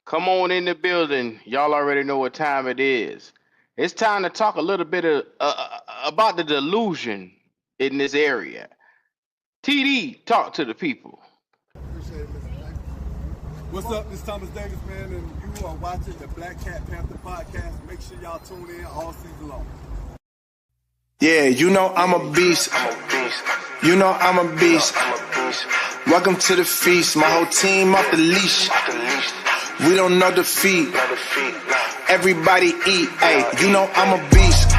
Come on in the building. Y'all already know what time it is. It's time to talk a little bit about the delusion in this area. TD, talk to the people. Appreciate it, Mr. Davis. What's up? This is Thomas Davis, man, and you are watching the Black Cat Panther podcast. Make sure y'all tune in all season long. Yeah, you know I'm a beast. You know I'm a beast. Welcome to the feast. My whole team off the leash. We don't know defeat. Everybody eat. Hey, you know I'm a beast.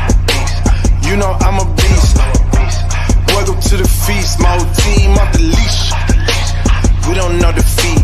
You know I'm a beast. Welcome to the feast. My whole team off the leash. We don't know defeat.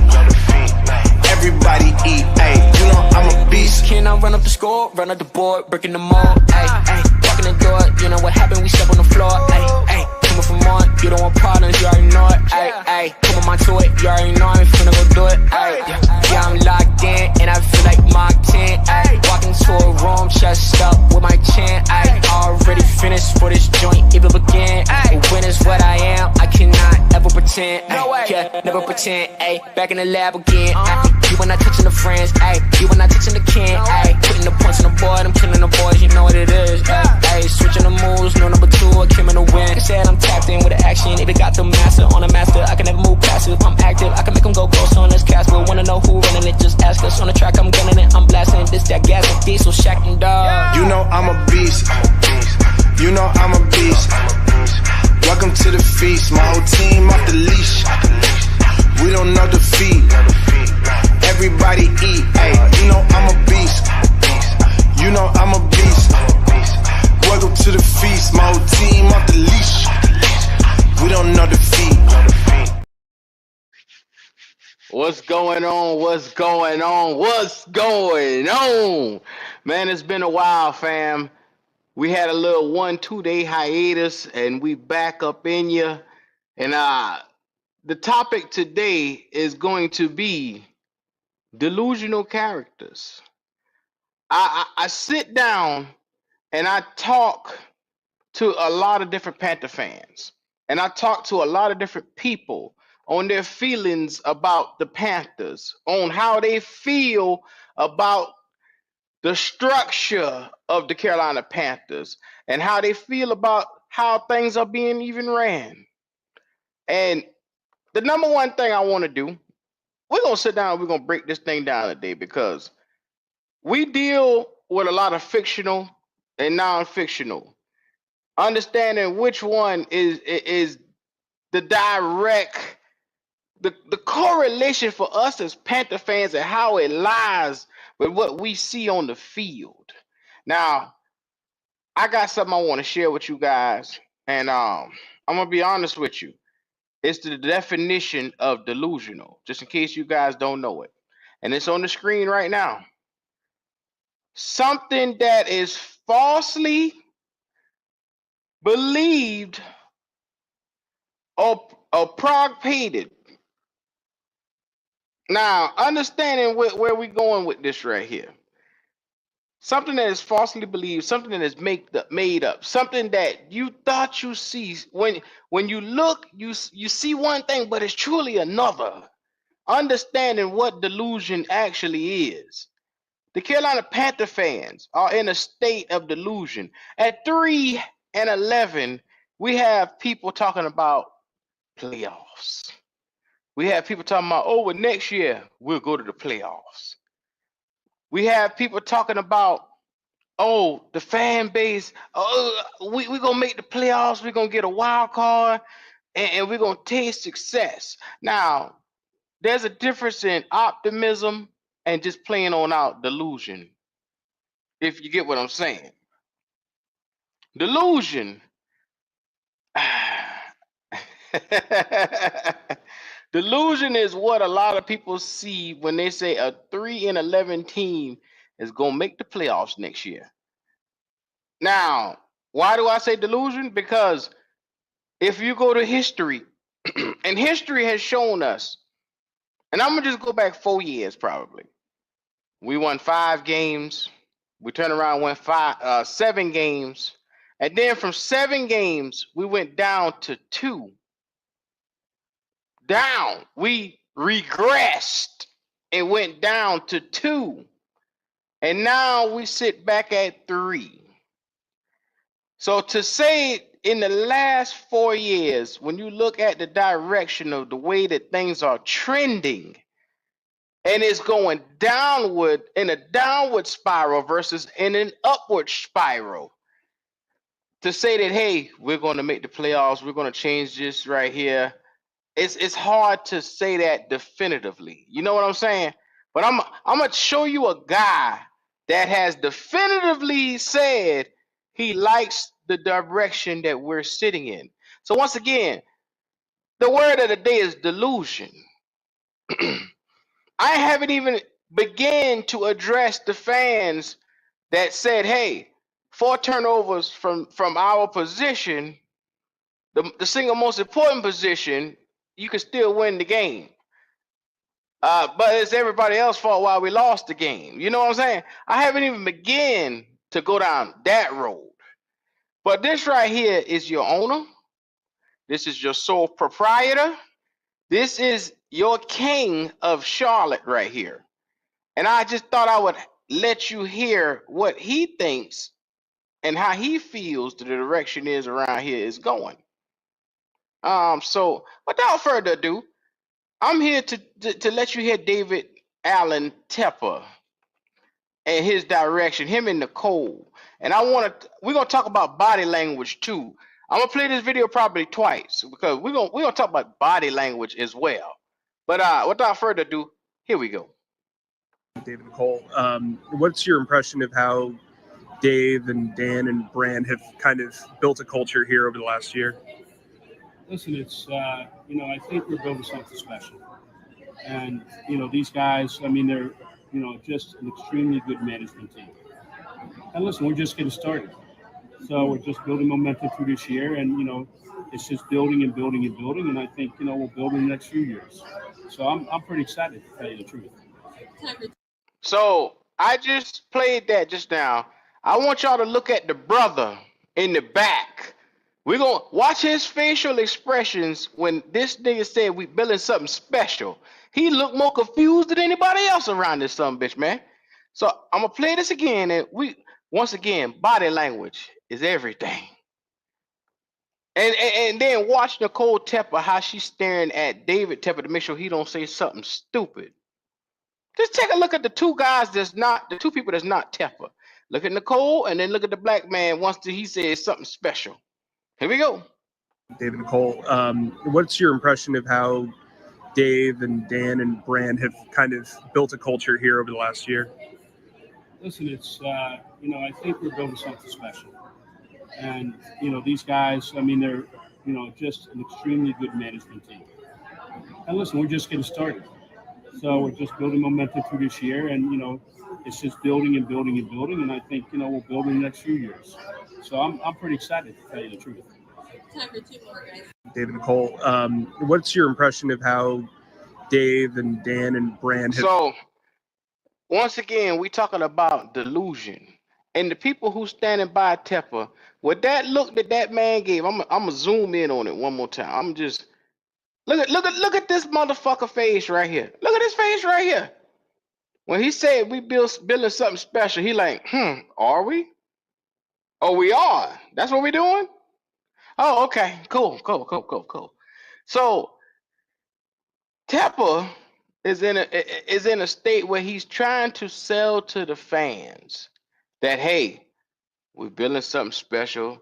Everybody eat. Hey, you know I'm a beast. Can I run up the score, run up the board, breaking the mold? Ay, ay, walking the door, you know what happened? We step on the floor. Ay, ay, coming from on, you don't want problems, you already know it. Ay, ay, come on to it, you already know I'm finna go do it. Ay, yeah, I'm locked in and I feel like Mark 10. Ay, walking to a room, chest up with my chin. Ay, already finished for this joint, even begin. Ay, when is what I am, I cannot ever pretend. Ay, yeah, never pretend. Ay, back in the lab again. Ay, you when I touching the friends, ayy. You when I touching the can, ayy. Putting the points on the board, I'm killing the boys, you know what it is, ayy. Switching the moves, no number two, I came in the win. Said I'm tapped in with the action, if it got the master on the master, I can never move passive. I'm active, I can make them go ghost on this Casper. Wanna know who running it, just ask us. On the track, I'm gunning it, I'm blasting this, that gas and diesel, Shack and dog. You know I'm a beast. You know I'm a beast. Welcome to the feast. My whole team off the leash. We don't know defeat. Everybody eat, ayy, you know I'm a beast. You know I'm a beast. Welcome to the feast, my whole team off the leash. We don't know defeat. What's going on? What's going on? What's going on? Man, it's been a while, fam. We had a little 1-2 day hiatus and we back up in you. And the topic today is going to be delusional characters. I sit down and I talk to a lot of different Panther fans, and I talk to a lot of different people on their feelings about the Panthers, on how they feel about the structure of the Carolina Panthers, and how they feel about how things are being even ran. And the number one thing I want to do, we're going to sit down and we're going to break this thing down today because we deal with a lot of fictional and non-fictional. Understanding which one is the direct the correlation for us as Panther fans and how it lies with what we see on the field. Now, I got something I want to share with you guys, and I'm gonna be honest with you. It's the definition of delusional, just in case you guys don't know it. And it's on the screen right now. Something that is falsely believed or propagated. Now, understanding where we're going with this right here. Something that is falsely believed, something that is made up, something that you thought you see. When you look, you see one thing, but it's truly another. Understanding what delusion actually is. The Carolina Panther fans are in a state of delusion. At 3-11, we have people talking about playoffs. We have people talking about, oh, well, next year we'll go to the playoffs. We have people talking about, oh, the fan base, oh, we're going to make the playoffs, we're going to get a wild card, and we're going to taste success. Now, there's a difference in optimism and just playing on out delusion, if you get what I'm saying. Delusion. Delusion is what a lot of people see when they say a 3-11 team is going to make the playoffs next year. Now, why do I say delusion? Because if you go to history, and history has shown us, and I'm going to just go back 4 years probably. We won 5 games. We turned around, won 7 games. And then from 7 games, we went down to 2. Down. We regressed it went down to 2. And now we sit back at 3. So to say in the last 4 years, when you look at the direction of the way that things are trending, and it's going downward in a downward spiral versus in an upward spiral, to say that, hey, we're going to make the playoffs, we're going to change this right here, it's hard to say that definitively. You know what I'm saying? But I'm gonna show you a guy that has definitively said he likes the direction that we're sitting in. So once again, the word of the day is delusion. I haven't even began to address the fans that said, hey, 4 turnovers from our position, the single most important position, you can still win the game. But it's everybody else's fault why we lost the game. You know what I'm saying? I haven't even begun to go down that road. But this right here is your owner. This is your sole proprietor. This is your king of Charlotte right here. And I just thought I would let you hear what he thinks and how he feels the direction is around here is going. So without further ado, I'm here to let you hear David Allen Tepper and his direction, him and Nicole. And we're gonna talk about body language too. I'm gonna play this video probably twice because we're gonna talk about body language as well. But without further ado, here we go. David Nicole, what's your impression of how Dave and Dan and Brand have kind of built a culture here over the last year? Listen, it's, I think we're building something special. And, these guys, they're, just an extremely good management team. And listen, we're just getting started. So we're just building momentum through this year. And, it's just building and building and building. And I think, we'll build in the next few years. So I'm pretty excited, to tell you the truth. So I just played that just now. I want y'all to look at the brother in the back. We're going to watch his facial expressions when this nigga said we building something special. He looked more confused than anybody else around this son bitch, man. So I'm going to play this again. And once again, body language is everything. And then watch Nicole Tepper, how she's staring at David Tepper to make sure he don't say something stupid. Just take a look at the two people that's not Tepper. Look at Nicole and then look at the black man once he says something special. Here we go. David Nicole, what's your impression of how Dave and Dan and Brand have kind of built a culture here over the last year? Listen, it's, I think we're building something special. And, these guys, they're, just an extremely good management team. And listen, we're just getting started. So we're just building momentum through this year. And, it's just building and building and building. And I think, we'll build in the next few years. So I'm pretty excited, to tell you the truth. Time for 2 more, guys. David Nicole, what's your impression of how Dave and Dan and Brand have... So, once again, we talking about delusion. And the people who standing by Tepper, with that look that man gave, I'm gonna zoom in on it one more time. I'm just look at this motherfucker face right here. Look at his face right here. When he said we building something special, he like, are we? Oh, we are. That's what we doing? Oh, okay, cool. So Tepper is in a state where he's trying to sell to the fans that, hey, we're building something special.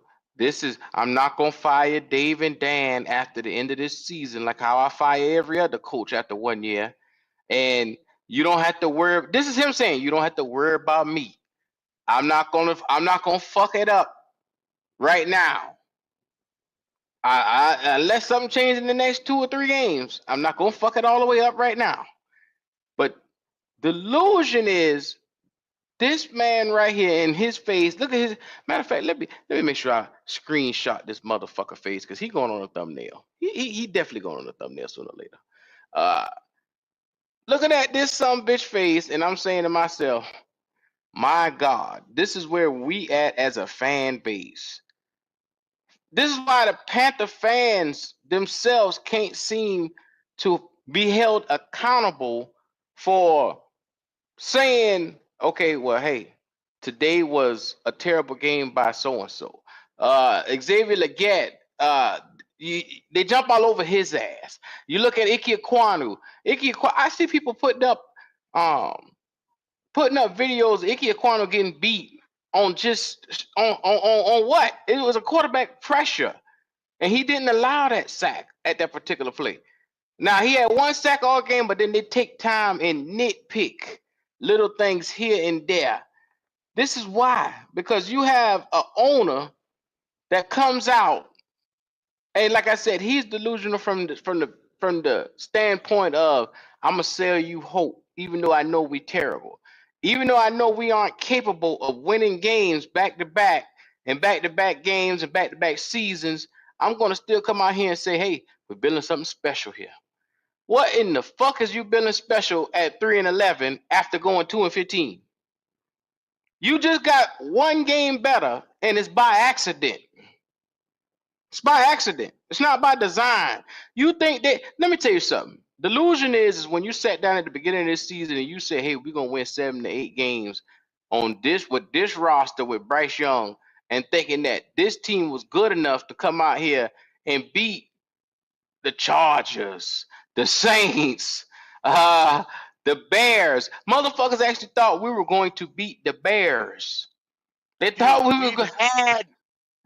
I'm not gonna fire Dave and Dan after the end of this season, like how I fire every other coach after 1 year. And you don't have to worry. This is him saying you don't have to worry about me. I'm not gonna fuck it up right now. Unless something changes in the next 2 or 3 games, I'm not gonna fuck it all the way up right now. But delusion is this man right here in his face. Look at his. Matter of fact, let me make sure I screenshot this motherfucker face because he's going on a thumbnail. He definitely going on a thumbnail sooner or later. Looking at this some bitch face, and I'm saying to myself, my God, this is where we at as a fan base. This is why the Panther fans themselves can't seem to be held accountable for saying, okay, well, hey, today was a terrible game by so and so. Xavier Leggett, they jump all over his ass. You look at Ike Ekwonu. I see people putting up videos of Ike Ekwonu getting beat on just on what? It was a quarterback pressure, and he didn't allow that sack at that particular play. Now he had one sack all game, but then they take time and nitpick little things here and there. This is why, because you have an owner that comes out, and like I said, he's delusional from the standpoint of I'm gonna sell you hope, even though I know we terrible, even though I know we aren't capable of winning games back to back games and back to back seasons. I'm gonna still come out here and say, hey, we're building something special here. What in the fuck is you building special at 3-11 after going 2-15? You just got one game better, and it's by accident. It's by accident. It's not by design. You think that? Let me tell you something. Delusion is when you sat down at the beginning of this season and you said, "Hey, we're gonna win 7 to 8 games on this with this roster with Bryce Young," and thinking that this team was good enough to come out here and beat the Chargers, the Saints, the Bears. Motherfuckers actually thought we were going to beat the Bears. They thought we were going.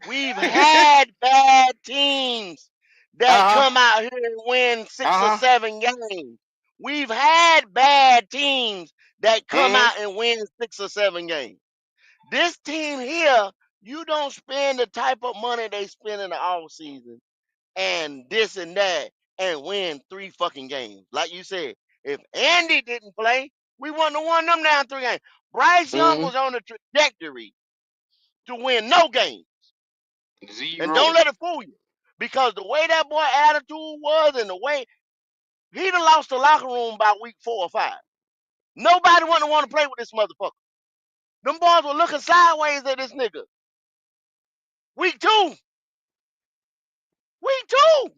We've had bad teams that come out here and win 6 or 7 games. We've had bad teams that come out and win 6 or 7 games. This team here, you don't spend the type of money they spend in the off season and this and that and win 3 fucking games. Like you said, if Andy didn't play, we wouldn't have won them down 3 games. Bryce Young was on a trajectory to win no games. Zero. And don't let it fool you. Because the way that boy attitude was and the way he'd have lost the locker room by week 4 or 5. Nobody wouldn't want to play with this motherfucker. Them boys were looking sideways at this nigga. Week 2. Week 2.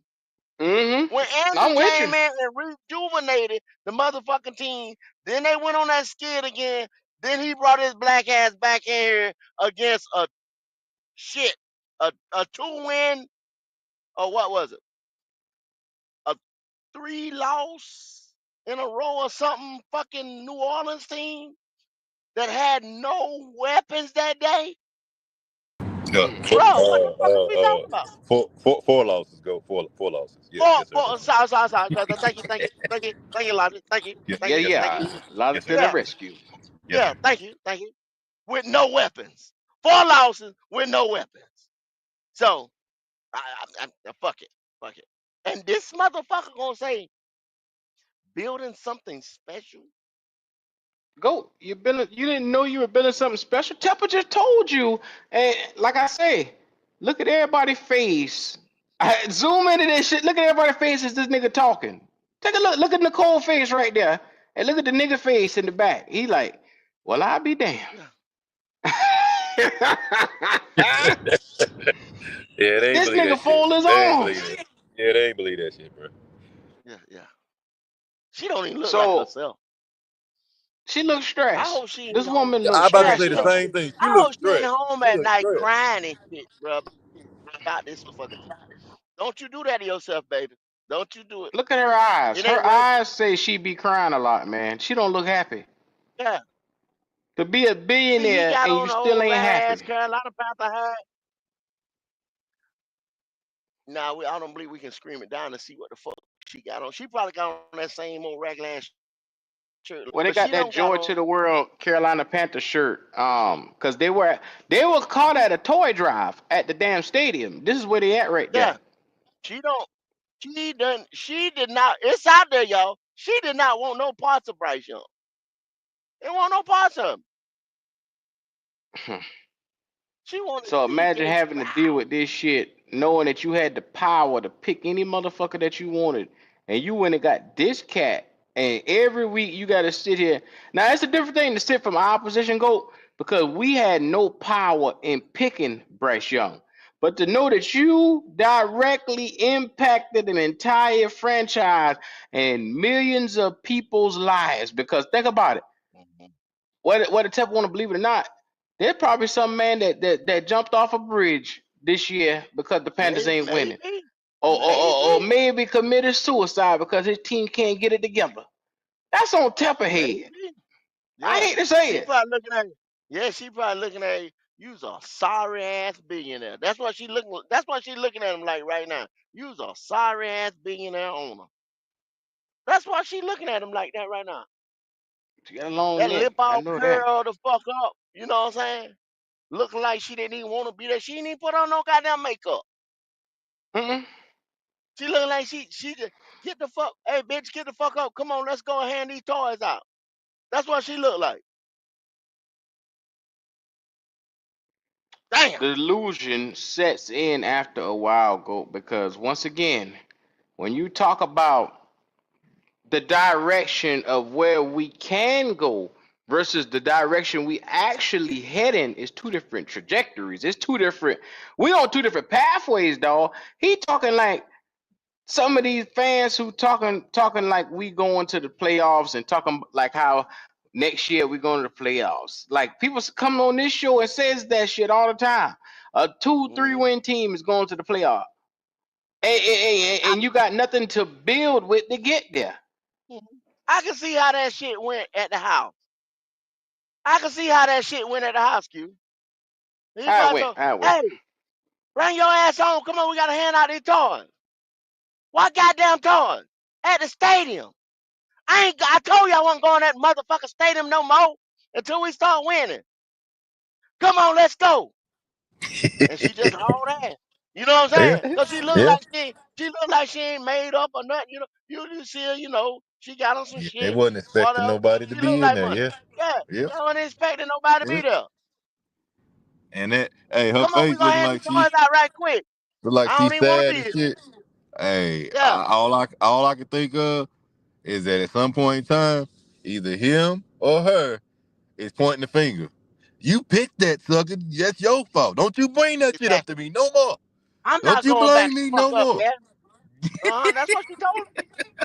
When Andy came in and rejuvenated the motherfucking team, then they went on that skid again. Then he brought his black ass back in here against a 2-win, or what was it? A 3 loss in a row or something fucking New Orleans team that had no weapons that day. Yeah. Bro, what the fuck are we talking about? Four losses. Go four losses. Yeah, sorry. Thank you, Logic. Thank you. Logic to the rescue. Yeah, thank you. With no weapons. 4 losses with no weapons. So, I fuck it. And this motherfucker gonna say, building something special. Go. You didn't know you were building something special. Tepper just told you, and like I say, look at everybody's face. Zoom into this shit. Look at everybody's face as this nigga talking. Take a look. Look at Nicole's face right there, and look at the nigga face in the back. He like, well, I'll be damned. Yeah, they this believe nigga that fold his arms. Yeah, they ain't believe that shit, bro. Yeah. She don't even look like herself. She looks stressed. I hope she. This woman looks stressed. I about stressed. to say the same thing. I hope she ain't home at night crying and shit, bro. About this motherfucker. Don't you do that to yourself, baby. Don't you do it. Look at her eyes. Her eyes say she be crying a lot, man. She don't look happy. Yeah. To be a billionaire and you still ain't happy. Carolina Panther hat. Nah, I don't believe we can scream it down and see what the fuck she got on. She probably got on that same old raglan shirt. Well, they got that Joy to the World Carolina Panther shirt. Cause they were caught at a toy drive at the damn stadium. This is where they at right there. She did not. It's out there, y'all. She did not want no parts of Bryce Young. They want no parts of him. She wanted. So imagine having to deal with this shit, knowing that you had the power to pick any motherfucker that you wanted, and you went and got this cat, and every week you got to sit here. Now it's a different thing to sit from our position, GOAT, because we had no power in picking Bryce Young. but to know that you directly impacted an entire franchise and millions of people's lives. Because think about it, whether Tepper want to believe it or not, there's probably some man that jumped off a bridge this year because the Panthers ain't winning, or maybe committed suicide because his team can't get it together. That's on Tepper head. I hate to say it. Probably looking at you. Yeah, she probably looking at you. You's a sorry ass billionaire. That's what she looking. That's what she looking at him like right now. You's a sorry ass billionaire owner. That's why she looking at him like that right now. She got a long That neck. lip I all know that. curled the fuck up. You know what I'm saying? Looking like she didn't even want to be there. She didn't even put on no goddamn makeup. She looking like she just get the fuck. Hey bitch, get the fuck up. Come on, let's go and hand these toys out. That's what she look like. Damn. The delusion sets in after a while, because once again, when you talk about the direction of where we can go versus the direction we actually heading, is two different trajectories. It's two different. We on two different pathways, dog. He talking like some of these fans who talking like we going to the playoffs and talking like how next year we going to the playoffs. Like people come on this show and says that shit all the time. A 2-3 win team is going to the playoff, and you got nothing to build with to get there. I can see how that shit went at the house. I can see how that shit went at the house, Q. I went. Hey, bring your ass on. Come on, we gotta hand out these toys. What goddamn toys? At the stadium. I told you I wasn't going to that motherfucking stadium no more until we start winning. Come on, let's go. And she just hauled ass. You know what I'm saying? Because she look like she ain't made up or nothing. You know, you see her, you know, she got on some They shit. wasn't expecting nobody to She be look in like there. money. Yeah. Yeah. Yep. They wasn't expecting nobody to be there. And that, hey, her Come on, we face gonna looking hand like these toys out right quick. I don't she's even want to sad be and here. shit. Hey, Yeah. all I can think of is that at some point in time, either him or her is pointing the finger. You picked that sucker. That's your fault. Don't you bring that shit up to me no more. I'm Don't not you going back blame to me fuck no up more. there. That's what she told her.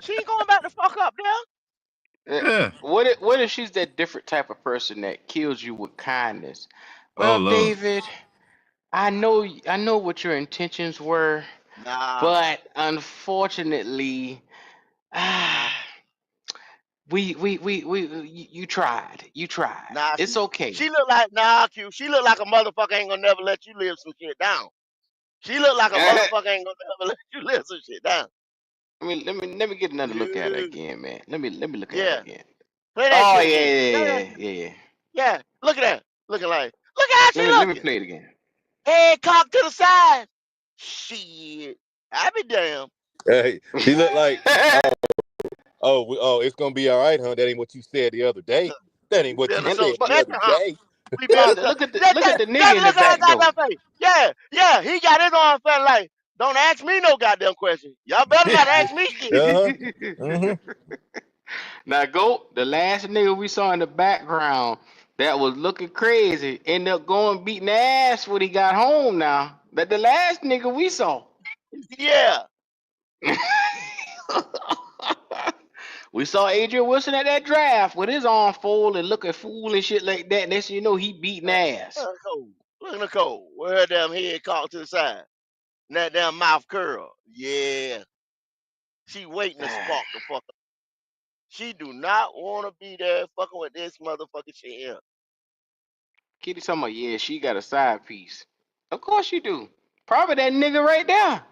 She ain't going back to fuck up there. Yeah. What if she's that different type of person that kills you with kindness? Oh Well, Lord. David, I know what your intentions were, Nah. but unfortunately, you tried. Nah, It's okay. she look like Q. She look like a motherfucker ain't gonna never let you live some shit down. She look like a motherfucker ain't gonna never let you live some shit down. I mean, let me get another look at it again, man. Let me look at it Yeah. again. Play that Oh shit again. Play that shit. yeah. Yeah. Look at that. Looking like. Look at how she Let me looking. play it again. Head cocked to the side. Shit. I be damn. Hey, she looked like, it's gonna be all right, huh? That ain't what you said the other day. That ain't what you Build And something said but the special, other huh? day. We build something. look at the nigga Just in the look at back that though. goddamn face. Yeah. He got his arm felt like, don't ask me no goddamn question. Y'all better not ask me shit. Now the last nigga we saw in the background that was looking crazy ended up going beating ass when he got home. Now that the last nigga we saw. Yeah. We saw Adrian Wilson at that draft with his arm folded and looking fool and shit like that. Next thing you know, he beating ass. Look at Nicole. Where her damn head caught to the side. And that damn mouth curl. Yeah. She waiting to spark the fuck up. She do not want to be there fucking with this motherfucking shit here. Kitty talking about, yeah, she got a side piece. Of course you do. Probably that nigga right there.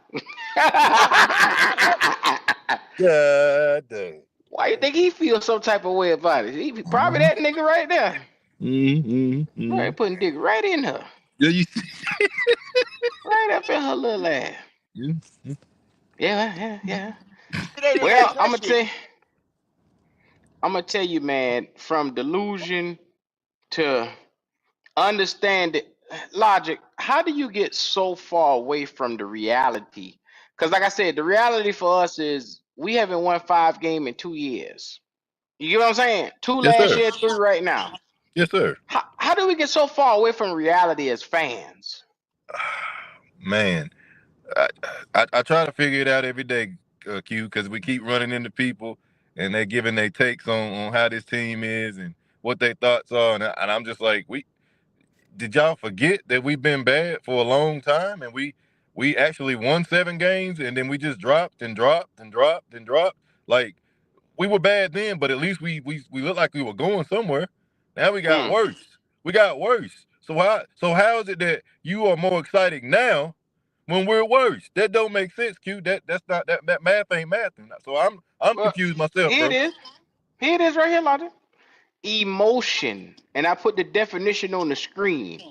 God dang. Why you think he feels some type of way about it? He probably that nigga right there. Right, putting dick right in her. Yeah, you see. Right up in her little ass. Mm-hmm. Yeah. They didn't Well, ask that shit. I'm gonna tell you, man, from delusion to understand it, logic, how do you get so far away from the reality? Because like I said, the reality for us is we haven't won 5 games in 2 years. You get what I'm saying? 2 Yes, last sir. year, 3 right now. Yes, sir. How do we get so far away from reality as fans? Man, I, I try to figure it out every day, Q, because we keep running into people and they're giving their takes on how this team is and what their thoughts are, and I'm just like, did y'all forget that we've been bad for a long time and we actually won 7 games and then we just dropped and dropped and dropped and dropped? Like, we were bad then, but at least we looked like we were going somewhere. Now we got worse. We got worse. So how is it that you are more exciting now when we're worse? That don't make sense, Q. That's not that math ain't mathing. So I'm Well, confused myself, here it bro. is. Here it is right here, Logic. Emotion, and I put the definition on the screen.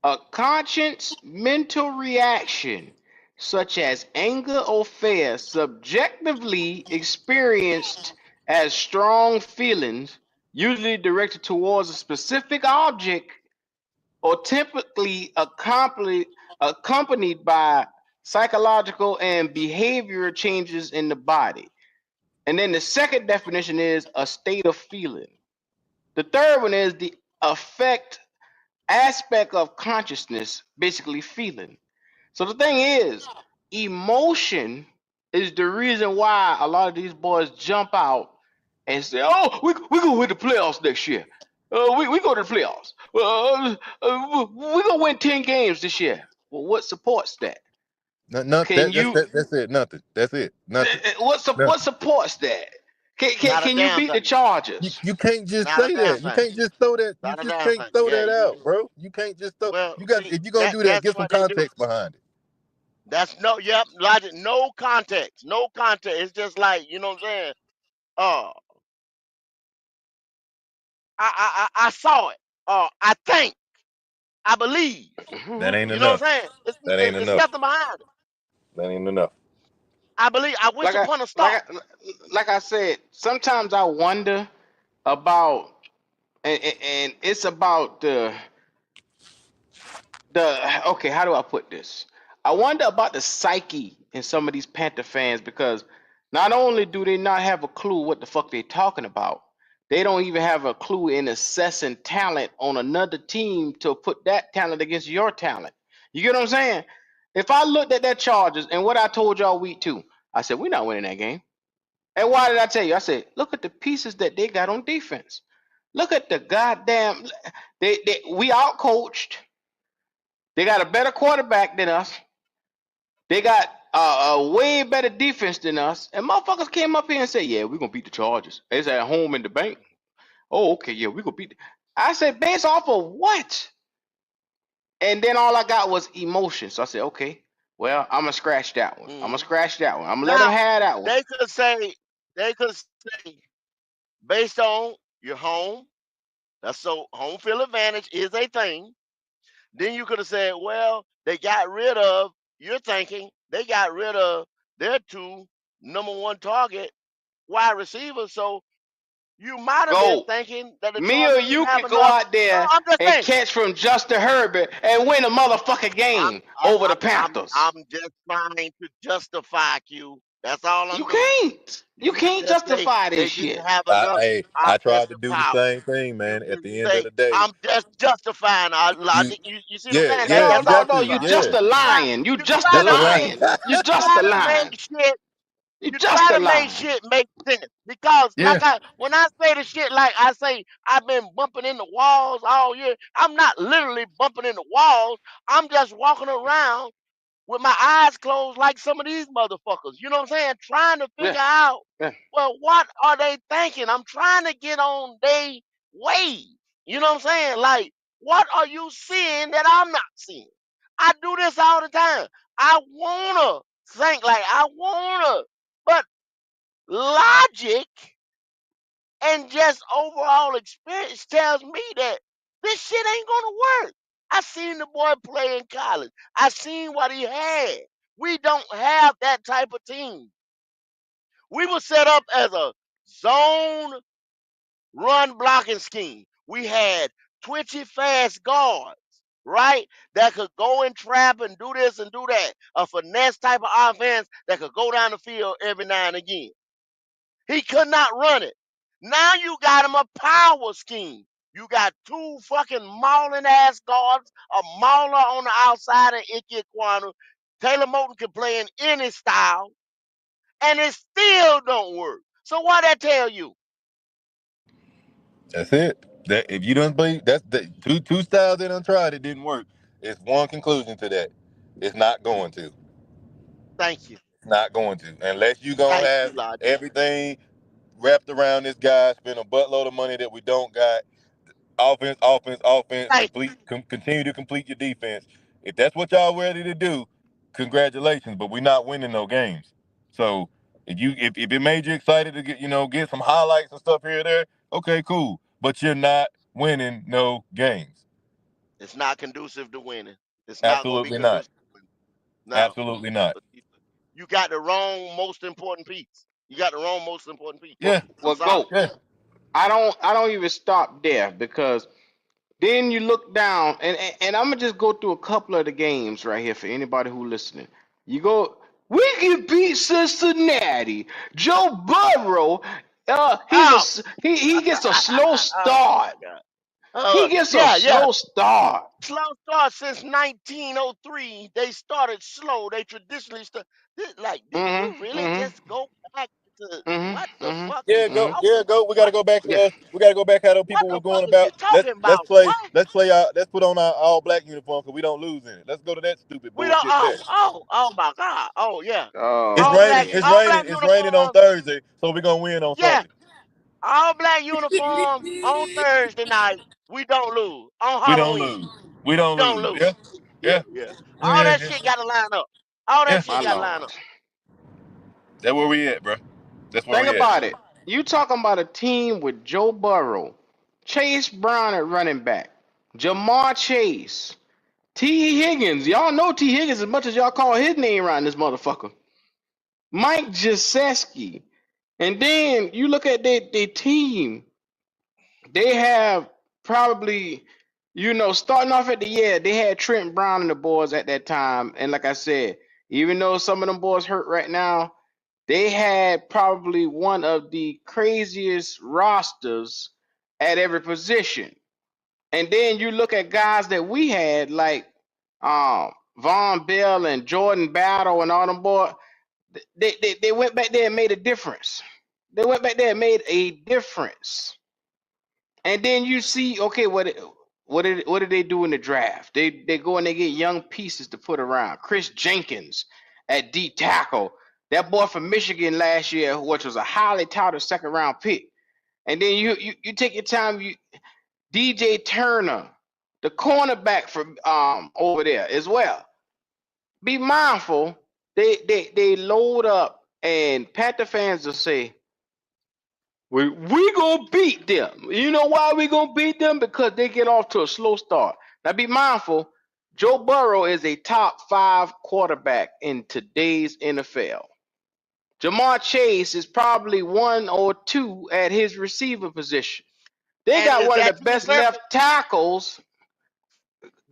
A conscious mental reaction, such as anger or fear, subjectively experienced as strong feelings, usually directed towards a specific object or typically accompanied by psychological and behavioral changes in the body. And then the second definition is a state of feeling. The third one is the affect aspect of consciousness, basically feeling. So the thing is, emotion is the reason why a lot of these boys jump out and say, "Oh, we gonna win the playoffs next year. We go to the playoffs. We gonna win 10 games this year." Well, what supports that? Can you? That's it. Nothing. That's it. Nothing. What Nothing. supports that? Not a Can you damn beat the thing. Chargers? You can't just Not a say damn that. You thing. can't just throw that. You Not a just damn can't thing. throw Yeah, that you out, do. bro. You can't just throw. Well, You got see, if you're gonna do that, that's get some what they do. context behind it. That's no, yep, logic, no context, no context. It's just like, you know what I'm saying? Uh, I saw it. I think, I believe. That ain't You know what enough. I'm saying? That ain't It's enough. nothing behind it. That ain't enough. I believe. I wish Like I upon a like star. I like I said, sometimes I wonder about and it's about the okay, how do I put this? I wonder about the psyche in some of these Panther fans because not only do they not have a clue what the fuck they talking about, they don't even have a clue in assessing talent on another team to put that talent against your talent. You get what I'm saying? If I looked at that Chargers and what I told y'all week 2, I said we're not winning that game. And why did I tell you? I said, look at the pieces that they got on defense. Look at the goddamn we out coached. They got a better quarterback than us. They got a way better defense than us. And motherfuckers came up here and said, yeah, we're gonna beat the Chargers. It's at home in the bank. Oh, okay, yeah, we're gonna beat I said, based off of what? And then all I got was emotion. So I said, okay, well, I'm gonna scratch that one. I'm gonna Mhm. scratch that one. I'm gonna let them Now have that one. they could say based on your home. That's so home field advantage is a thing. Then you could have said, well, they got rid of. You're thinking they got rid of their two number one target wide receivers. So you might have been Go. thinking that the Me or Chargers didn't you have could go enough. out No, there I'm just and saying. catch from Justin Herbert and win a motherfucking I'm game I, over the I'm Panthers. I'm just trying to justify you. That's all You I'm doing. can't. You You can't just say justify they this didn't shit. have enough I tried to offensive do the power. same thing, man. At You the end of say the day, I'm just justifying our you logic. You see what yeah, I'm saying? yeah, No, you That's all no, got you're no. to, You doing. just yeah. a lion. You You just a try Just to a make line. lion. You you just try a to make lion. shit You you just try a to make lion. shit make sense because Yeah. when I say the shit like I say I've been bumping in the walls all year. I'm not literally bumping in the walls. I'm just walking around with my eyes closed like some of these motherfuckers. You know what I'm saying? Trying to Yeah, figure out, yeah. well, what are they thinking? I'm trying to get on their wave. You know what I'm saying? Like, what are you seeing that I'm not seeing? I do this all the time. I wanna think like I wanna, but logic and just overall experience tells me that this shit ain't gonna work. I seen the boy play in college. I seen what he had. We don't have that type of team. We were set up as a zone run blocking scheme. We had twitchy fast guards, right? That could go and trap and do this and do that. A finesse type of offense that could go down the field every now and again. He could not run it. Now you got him a power scheme. You got two fucking mauling ass guards, a mauler on the outside of Ike Ekwonu. Taylor Moton can play in any style, and it still don't work. So what that tell you? That's it. That if you don't believe that's the two styles that untried, it didn't work. It's one conclusion to that. It's not going to. Thank you. It's not going to. Unless you gonna Thank have you, Lord. everything wrapped around this guy, spend a buttload of money that we don't got. Offense, offense, offense. Thank you. Continue to complete your defense. If that's what y'all ready to do, congratulations. But we're not winning no games. So if it made you excited to get some highlights and stuff here or there, okay, cool. But you're not winning no games. It's not conducive to winning. It's not going to be Absolutely not. conducive to winning. No. Absolutely not. You got the wrong most important piece. You got the wrong most important piece. Yeah. I'm Well, sorry. go. Yeah. I don't even stop there because then you look down and I'm gonna just go through a couple of the games right here for anybody who listening. You go, we can beat Cincinnati. Joe Burrow, Oh, he gets a slow oh start. my God. He gets a Yeah. slow start. Slow start since 1903. They started slow. They traditionally did you Mm-hmm. really Mm-hmm. just go back to what Mm-hmm. the Mm-hmm. fuck you Yeah, go. Mm-hmm. talking Yeah, about? go. We got to What go back to Yeah. us. We got to go back how those what people the were fuck going is about. you talking Let's about? play. What? Let's play. Let's put on our all black uniform because we don't lose in it. Let's go to that stupid We don't bullshit there. oh my God. Oh yeah. It's Oh raining. It's man. All raining. black It's raining on uniforms. Thursday, so we're gonna win on Yeah. Sunday. All black uniforms on Thursday night. We don't lose. On We don't Halloween. lose. We don't Don't lose. lose. Yeah. Yeah, Yeah. yeah. Yeah. All Yeah. that Yeah. shit gotta line up. All Yeah. that My shit gotta line lord. up. That's where we at, bro. That's where Think we at. about it. You talking about a team with Joe Burrow, Chase Brown at running back, Jamar Chase, T. Higgins. Y'all know T. Higgins as much as y'all call his name around this motherfucker. Mike Gesicki. And then you look at their team. They have probably, starting off at the year, they had Trent Brown and the boys at that time. And like I said, even though some of them boys hurt right now, they had probably one of the craziest rosters at every position. And then you look at guys that we had like Von Bell and Jordan Battle and all them boys. They went back there and made a difference. They went back there and made a difference. And then you see, okay, what did they do in the draft? They go and they get young pieces to put around. Chris Jenkins at D tackle, that boy from Michigan last year, which was a highly touted second round pick. And then you take your time, DJ Turner, the cornerback from over there as well. Be mindful, they load up, and Panther fans will say, we gonna beat them. You know why we gonna beat them? Because they get off to a slow start. Now be mindful, Joe Burrow is a top 5 quarterback in today's NFL. Jamar Chase is probably 1 or 2 at his receiver position. They And got is one of the that team best left perfect? tackles.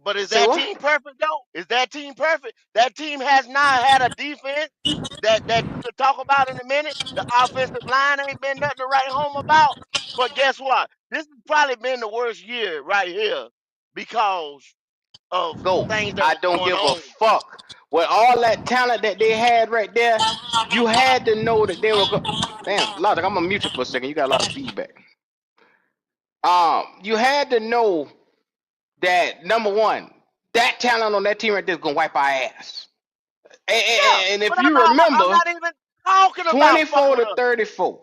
But is Say that what? team perfect though? Is that team perfect? That team has not had a defense that you could talk about in a minute. The offensive line ain't been nothing to write home about. But guess what? This has probably been the worst year right here because of Go. things that I was don't going give a on. fuck. With all that talent that they had right there, you had to know that they were go. Damn, Logic, I'm gonna mute you for a second. You got a lot of feedback. You had to know that number one, that talent on that team right there is gonna wipe our ass. And, Yeah, and but if you I'm remember, not even talking about fucking 24 with to us. 34.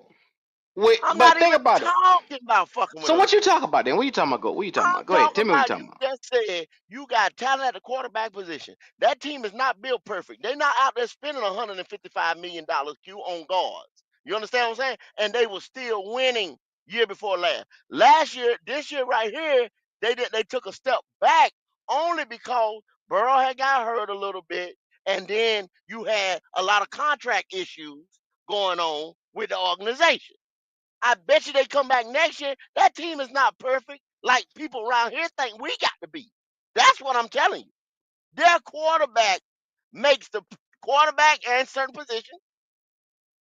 I'm But not think even about it. talking about fucking with So us. what you talking about then? What you talking about? Go. What you talking I'm about? Go ahead. talking Tell me what you about talking you about. just said you got talent at the quarterback position. That team is not built perfect. They're not out there spending $155 million Q on guards. You understand what I'm saying? And they were still winning year before last. Last year, this year right here, they took a step back only because Burrow had got hurt a little bit, and then you had a lot of contract issues going on with the organization. I bet you they come back next year. That team is not perfect like people around here think we got to be. That's what I'm telling you. Their quarterback makes the quarterback and certain positions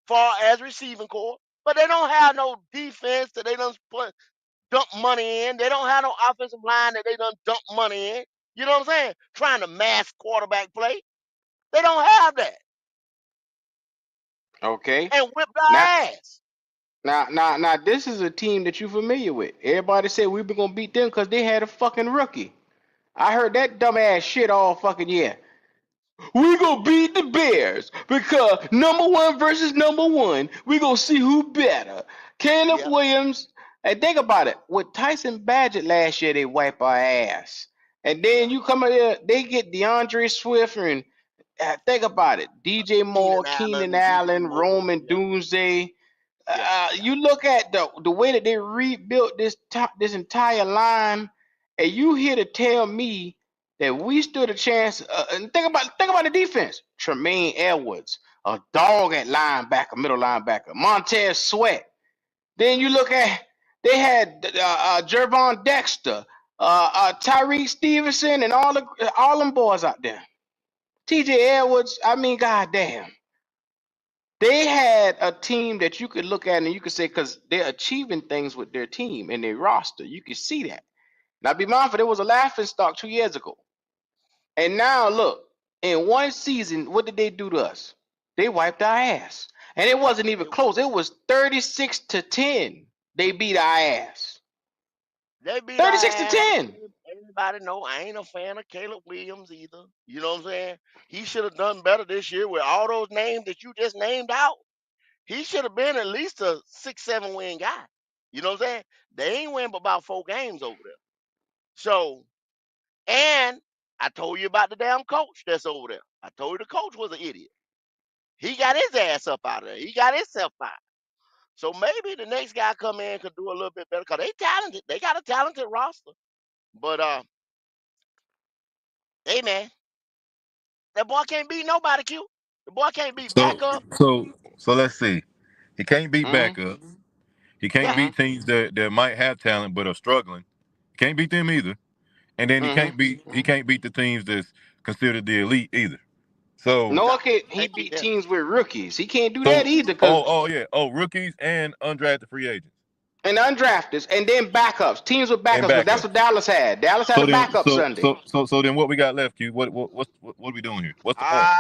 far as receiving core, but they don't have no defense that they don't put. dump money in. They don't have no offensive line that they done dump money in. You know what I'm saying? Trying to mask quarterback play. They don't have that. Okay. And whipped our Now, ass. now, this is a team that you're familiar with. Everybody said we were gonna beat them because they had a fucking rookie. I heard that dumbass shit all fucking year. We gonna beat the Bears because number one versus number one. We gonna see who better. Caleb Yep. Williams. And think about it. With Tyson Badgett last year, they wipe our ass. And then you come in here, they get DeAndre Swift and think about it. DJ Moore, Keenan Keenan Allen, DJ Allen, Moore. Roman Yeah. Doomsday. Yeah. You look at the way that they rebuilt this entire line, and you here to tell me that we stood a chance. And think about the defense. Tremaine Edwards, a dog at linebacker, middle linebacker. Montez Sweat. Then you look at they had Jervon Dexter, Tyreek Stevenson, and all them boys out there. T.J. Edwards. I mean, goddamn. They had a team that you could look at and you could say, because they're achieving things with their team and their roster. You could see that. Now, be mindful, there was a laughing stock 2 years ago. And now, look, in one season, what did they do to us? They wiped our ass. And it wasn't even close. It was 36-10. They beat our ass. They beat our 36 to ass. 10. Everybody know I ain't a fan of Caleb Williams either. You know what I'm saying? He should have done better this year with all those names that you just named out. He should have been at least a 6-7 win guy. You know what I'm saying? They ain't win but about 4 games over there. So, and I told you about the damn coach that's over there. I told you the coach was an idiot. He got his ass up out of there. He got himself fired. So maybe the next guy come in could do a little bit better because they talented. They got a talented roster. But hey man, that boy can't beat nobody, Q. The boy can't beat So backup. so let's see. He can't beat Mm-hmm. backups. He can't Yeah. Mm-hmm. beat teams that might have talent but are struggling. He can't beat them either. And then he can't beat the teams that's considered the elite either. So No, No, okay, he can't beat beat them. teams with rookies. He can't do that so either because rookies and undrafted free agents and undrafted and then backups. Teams with and backups because that's backups. what Dallas had. Dallas had So a then backup Sunday. so then what we got left, Q? What are we doing here? What's the point?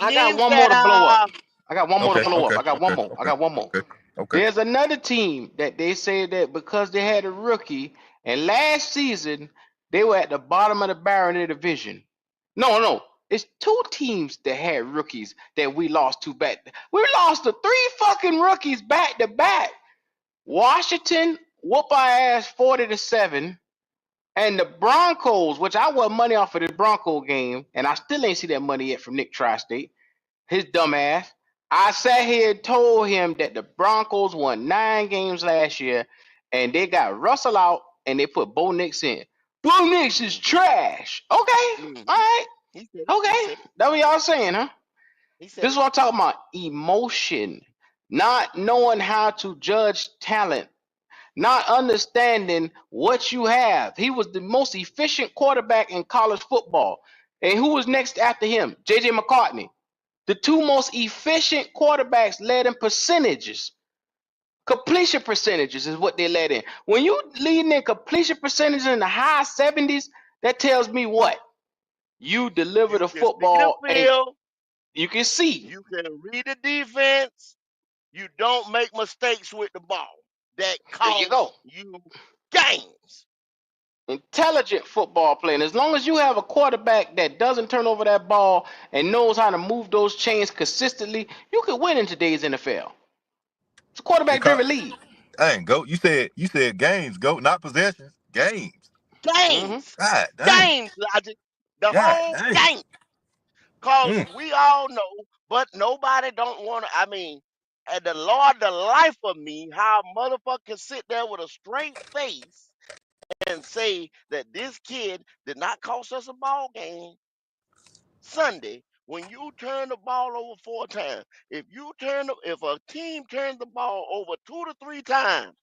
I got Teams one more that to blow up. I got one more to Okay, blow up. okay, I got one okay, more. I okay, got one more. okay, okay. There's another team that they say that because they had a rookie and last season they were at the bottom of the barrel in their division. No. It's 2 teams that had rookies that we lost to back. We lost to 3 fucking rookies back to back. Washington whoop our ass 40-7. And the Broncos, which I won money off of the Bronco game, and I still ain't see that money yet from Nick Tri-State, his dumb ass. I sat here and told him that the Broncos won 9 games last year, and they got Russell out, and they put Bo Nix in. Bo Nix is trash. Okay, hmm all right, he said it. He okay. said it. That's what y'all saying, huh? He said This is it. what I'm talking about. Emotion. Not knowing how to judge talent, not understanding what you have. He was the most efficient quarterback in college football. And who was next after him? J.J. McCartney. The 2 most efficient quarterbacks led in percentages. Completion percentages is what they led in. When you leading in completion percentages in the high 70s, that tells me what? You deliver You the can see the football and field. you can see. You can read the defense. You don't make mistakes with the ball that There you cost go. you games. Intelligent football player. And as long as you have a quarterback that doesn't turn over that ball and knows how to move those chains consistently, you can win in today's NFL. It's a It quarterback caught, driven league. dang, goat. You said games, goat, not possessions. Games. Mm-hmm. Games. God dang. Games, Logic. The God whole dang. game. Cause Mm. we all know, but nobody don't want to. I mean, and the Lord, the life of me, how a motherfucker can sit there with a straight face and say that this kid did not cost us a ball game Sunday when you turn the ball over 4 times. If a team turns the ball over 2 to 3 times,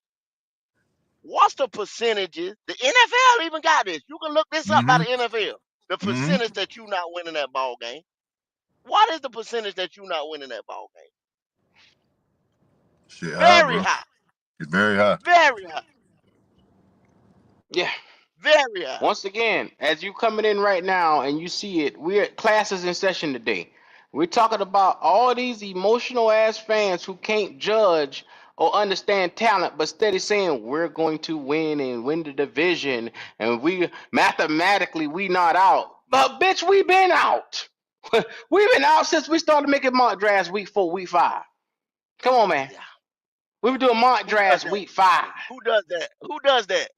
what's the percentages? The NFL even got this. You can look this up by Mm-hmm. the NFL. The Mm-hmm. percentage that you not winning that ball game. What is the percentage that you not winning that ball game? Shit high, Very bro. high. It's very high. Very high. Yeah. Very high. Once again, as you coming in right now and you see it, we're classes in session today. We're talking about all these emotional ass fans who can't judge or understand talent, but steady saying we're going to win and win the division, and we mathematically we not out. But bitch, we been out. We've been out since we started making mock drafts week 4, week 5. Come on, man. Yeah. We were doing mock Who does drafts that? week 5. Who does that? Who does that?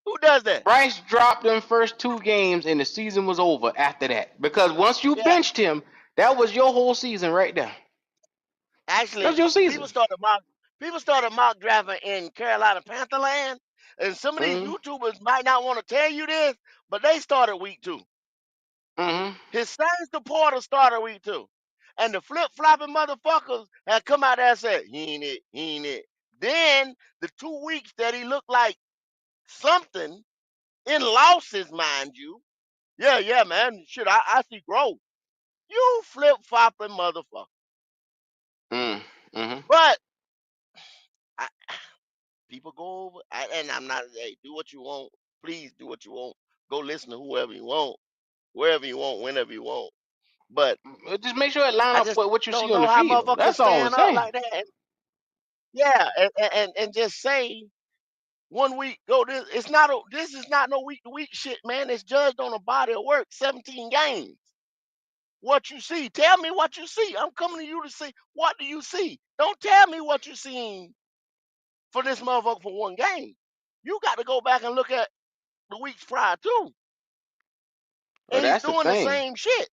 Who does that? Bryce dropped them first 2 games and the season was over after that. Because once you Yeah. benched him, that was your whole season right there. That was Actually, your season. people started mock drafting in Carolina Panther land, and some of these Mm-hmm. YouTubers might not want to tell you this, but they started week 2. Mm-hmm. His same supporters started week 2. And the flip flopping motherfuckers had come out there and said, he ain't it, he ain't it. Then the 2 weeks that he looked like something in losses, mind you. Yeah, man. Shit, I see growth. You flip flopping motherfucker. Mm-hmm. But I, people go over, and I'm not, hey, do what you want. Please do what you want. Go listen to whoever you want, wherever you want, whenever you want. But Just make sure it line I up just with what you see don't on know the how field. motherfuckers That's all I'm stand up saying. like that. Yeah, and just say 1 week go. This is not no week to week shit, man. It's judged on a body of work. 17 games. What you see? Tell me what you see. I'm coming to you to see what do you see. Don't tell me what you seen for this motherfucker for 1 game. You got to go back and look at the weeks prior too. Well, And he's that's the doing the thing. same shit.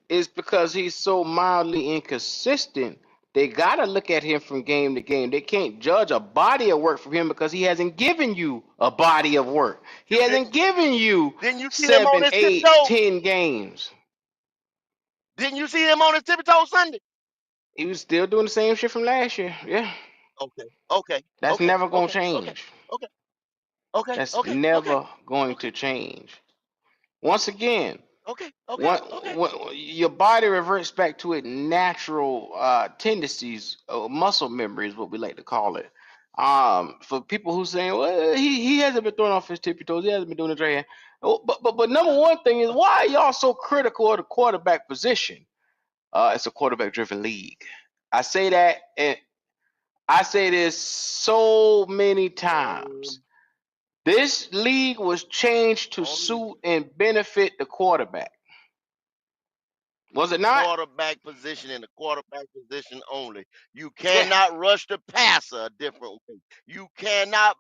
It's because he's so mildly inconsistent. They gotta look at him from game to game. They can't judge a body of work from him because he hasn't given you a body of work. He You hasn't given you didn't you see him on 7, his 8, tiptoe? 10 games. Didn't you see him on his tiptoe Sunday? He was still doing the same shit from last year. Yeah. Okay, okay, That's okay, never gonna okay, okay, change. okay, okay, That's okay, okay, never going okay, to change. Once again, okay, okay, One, okay. your body reverts back to its natural tendencies, muscle memory is what we like to call it. For people who saying, well, he hasn't been throwing off his tippy toes, he hasn't been doing the dragon. But number one thing is why are y'all so critical of the quarterback position? It's a quarterback driven league. I say that, and I say this so many times. This league was changed to Only suit and benefit the quarterback. Was it not? quarterback position and the quarterback position only. You Yeah. cannot rush the passer a different way. You cannot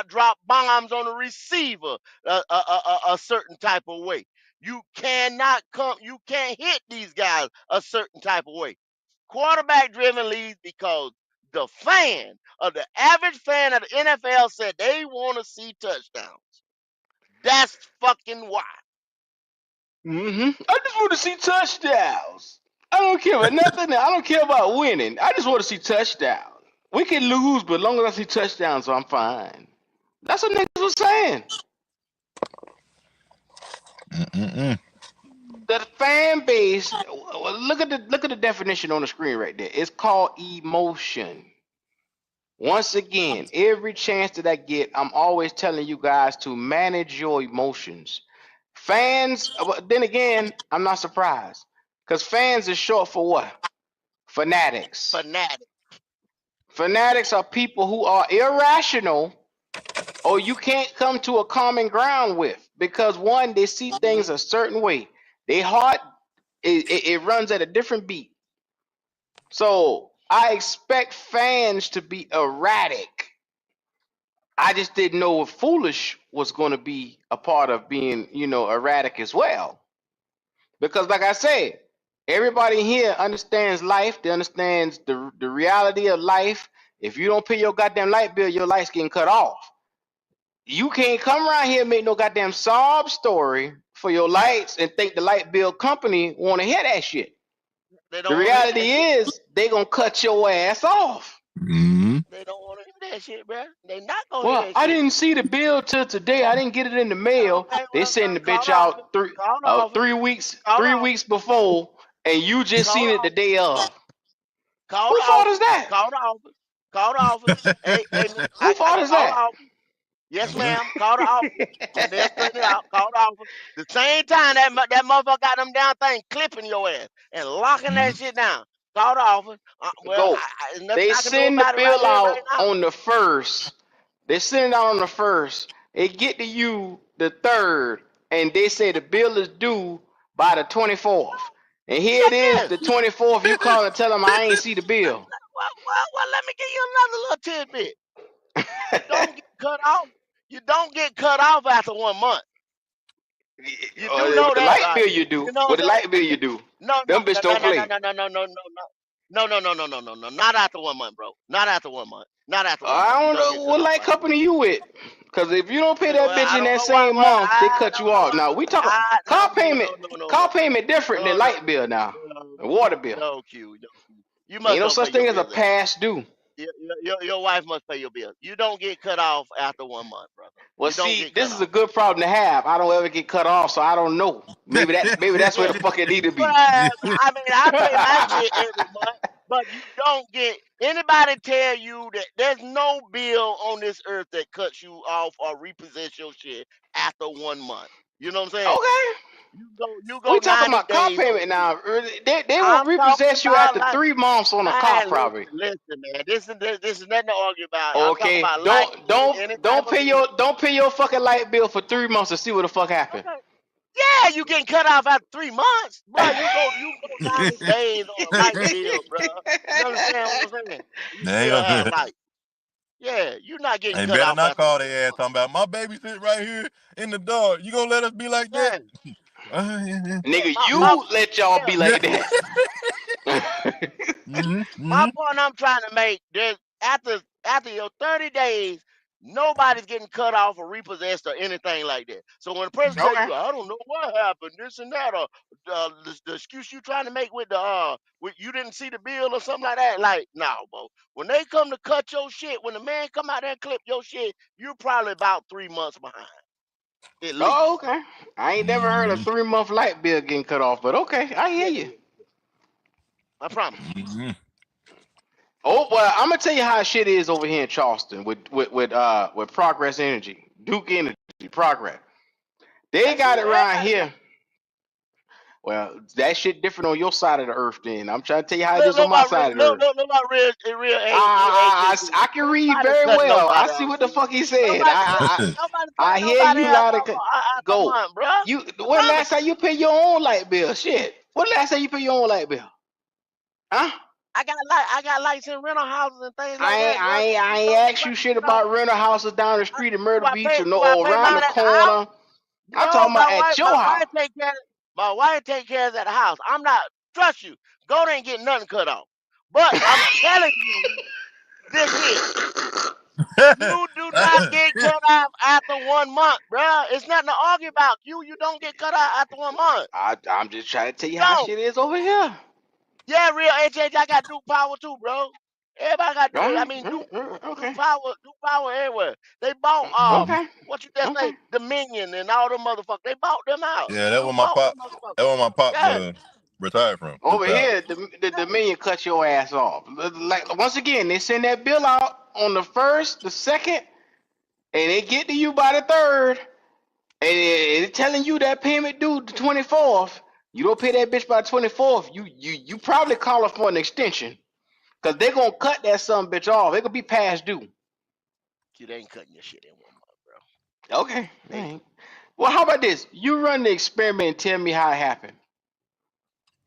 drop bombs on the receiver a certain type of way. You can't hit these guys a certain type of way. Quarterback driven leagues because the average fan of the NFL said they want to see touchdowns. That's fucking why. I just want to see touchdowns. I don't care about nothing. I don't care about winning. I just want to see touchdowns. We can lose, but as long as I see touchdowns, I'm fine. That's what niggas was saying. Mm-mm-mm. The fan base. Look at the definition on the screen right there. It's called emotion. Once again, every chance that I get, I'm always telling you guys to manage your emotions. Fans, then again, I'm not surprised. Because fans is short for what? Fanatics. Fanatic. Fanatics are people who are irrational or you can't come to a common ground with. Because one, they see things a certain way. Their heart, it runs at a different beat. So I expect fans to be erratic. I just didn't know if foolish was going to be a part of being, erratic as well. Because, like I said, everybody here understands life. They understands the reality of life. If you don't pay your goddamn light bill, your light's getting cut off. You can't come around here and make no goddamn sob story for your lights and think the light bill company want to hear that shit. They The don't want to hear that reality shit. is they gonna cut your ass off. Mm-hmm. They don't want to hear that shit, bro. They not gonna hear Well, that I shit. didn't see the bill till today. I didn't get it in the mail. Okay, They send the call bitch the office. out three Call the office. 3 weeks Call the 3 weeks before, and you just Call seen the it the office. day of. Call Who the fault is office. that? Call the office. Call the office. Hey, man, Who fault is call the that? office. Yes, ma'am. Call the office. And they'll straighten it out. Call the office. The same time that motherfucker got them down thing clipping your ass and locking that shit down. Call the office. Go. There's nothing They I can do send the about it right bill here, out right now. on the 1st. They send it out on the 1st. It get to you the 3rd, and they say the bill is due by the 24th. And here it is, the 24th. You call and tell them I ain't see the bill. Well, let me give you another little tidbit. You don't get cut off. You don't get cut off after 1 month. You do know With the that, light right? bill you do. You know With what the I'm light saying? bill you do. No, Them bitch don't play. no. Not after 1 month, bro. Not after 1 month. Not after 1 month. I You don't don't know get what cut off light after. company you with. Because if you don't pay that Well, bitch I in don't that know why. same Well, month, they cut you off. Now we talk car payment. Car payment different than light bill now. And water bill. No, Q. You Ain't must no don't such pay your thing as a bills every month. past due. Your wife must pay your bills. You don't get cut off after 1 month, brother. Well, You don't see, get this cut is a off. good problem to have. I don't ever get cut off, so I don't know. Maybe that's where the fuck it need to be. Well, I mean, I pay my shit every month, but you don't get anybody tell you that there's no bill on this earth that cuts you off or repossess your shit after 1 month. You know what I'm saying? Okay. You We go talking 90 about car days on payment now. They will I'm talking repossess you about after like 3 months on a car, man, probably. listen, man. This is nothing to argue about. I'm talking Okay. about like any type of bill. Don't pay your fucking light bill for 3 months to see what the fuck happened. Okay. Yeah, you getting cut off after 3 months, bro. You go 90 days on a light bill, bro. You understand what I'm saying? You still have light. Yeah, you're not getting They cut better off not after call 3 their ass months. talking about my baby sit right here in the dark. You gonna let us be like that? Yeah, Nigga, my you let y'all be like Yeah. that. my point I'm trying to make, there's after your 30 days, nobody's getting cut off or repossessed or anything like that. So when a person tell Okay. you, I don't know what happened, this and that, or the excuse you trying to make with with you didn't see the bill or something like that, like, no, bro. When they come to cut your shit, when the man come out there and clip your shit, you're probably about 3 months behind, at least. Oh, okay. I ain't never heard a 3-month light bill getting cut off, but okay, I hear you. I promise. Oh well, I'm gonna tell you how shit is over here in Charleston with Progress Energy, Duke Energy, Progress. They got it around here. Well, that shit different on your side of the earth. Then I'm trying to tell you how it is on my side of the earth. Look about real I can read Nobody's very cutting well. I nobody see off. what the fuck he said. Nobody's I cutting hear nobody you else loud and off after a go. month, bro. You I when promise last time you pay your own light bill? Shit. When last time you pay your own light bill? Huh? I got lights in rental houses and things like that, bro. I ain't asked you shit about rental houses down the street in Myrtle Beach or Do I no pay around mine the at the house? corner. I'm No, talking about at your house. my wife take care of at the house. I'm not trust you. Go there and get nothing cut off. But I'm telling you this here. You do not get cut off after 1 month, bro. It's nothing to argue about. You don't get cut off after 1 month. I'm just trying to tell you how No. shit is over here. Yeah, real HH, I got Duke Power too, bro. Everybody got Okay. Duke Power everywhere. They bought Okay. what you just say, Dominion and all them motherfuckers. They bought them out. Yeah, that was Duke my bought pop. them motherfuckers. That was my pop Yeah. retired from. Duke Over Power. here, the Dominion cut your ass off. Like once again, they send that bill out on the 1st, the 2nd, and they get to you by the 3rd, and it's telling you that payment due the 24th. You don't pay that bitch by the 24th. You probably call for an extension, cause they gonna cut that son bitch off. It could be past due. They ain't cutting your shit in 1 month, bro. Okay. Right. Well, how about this? You run the experiment and tell me how it happened.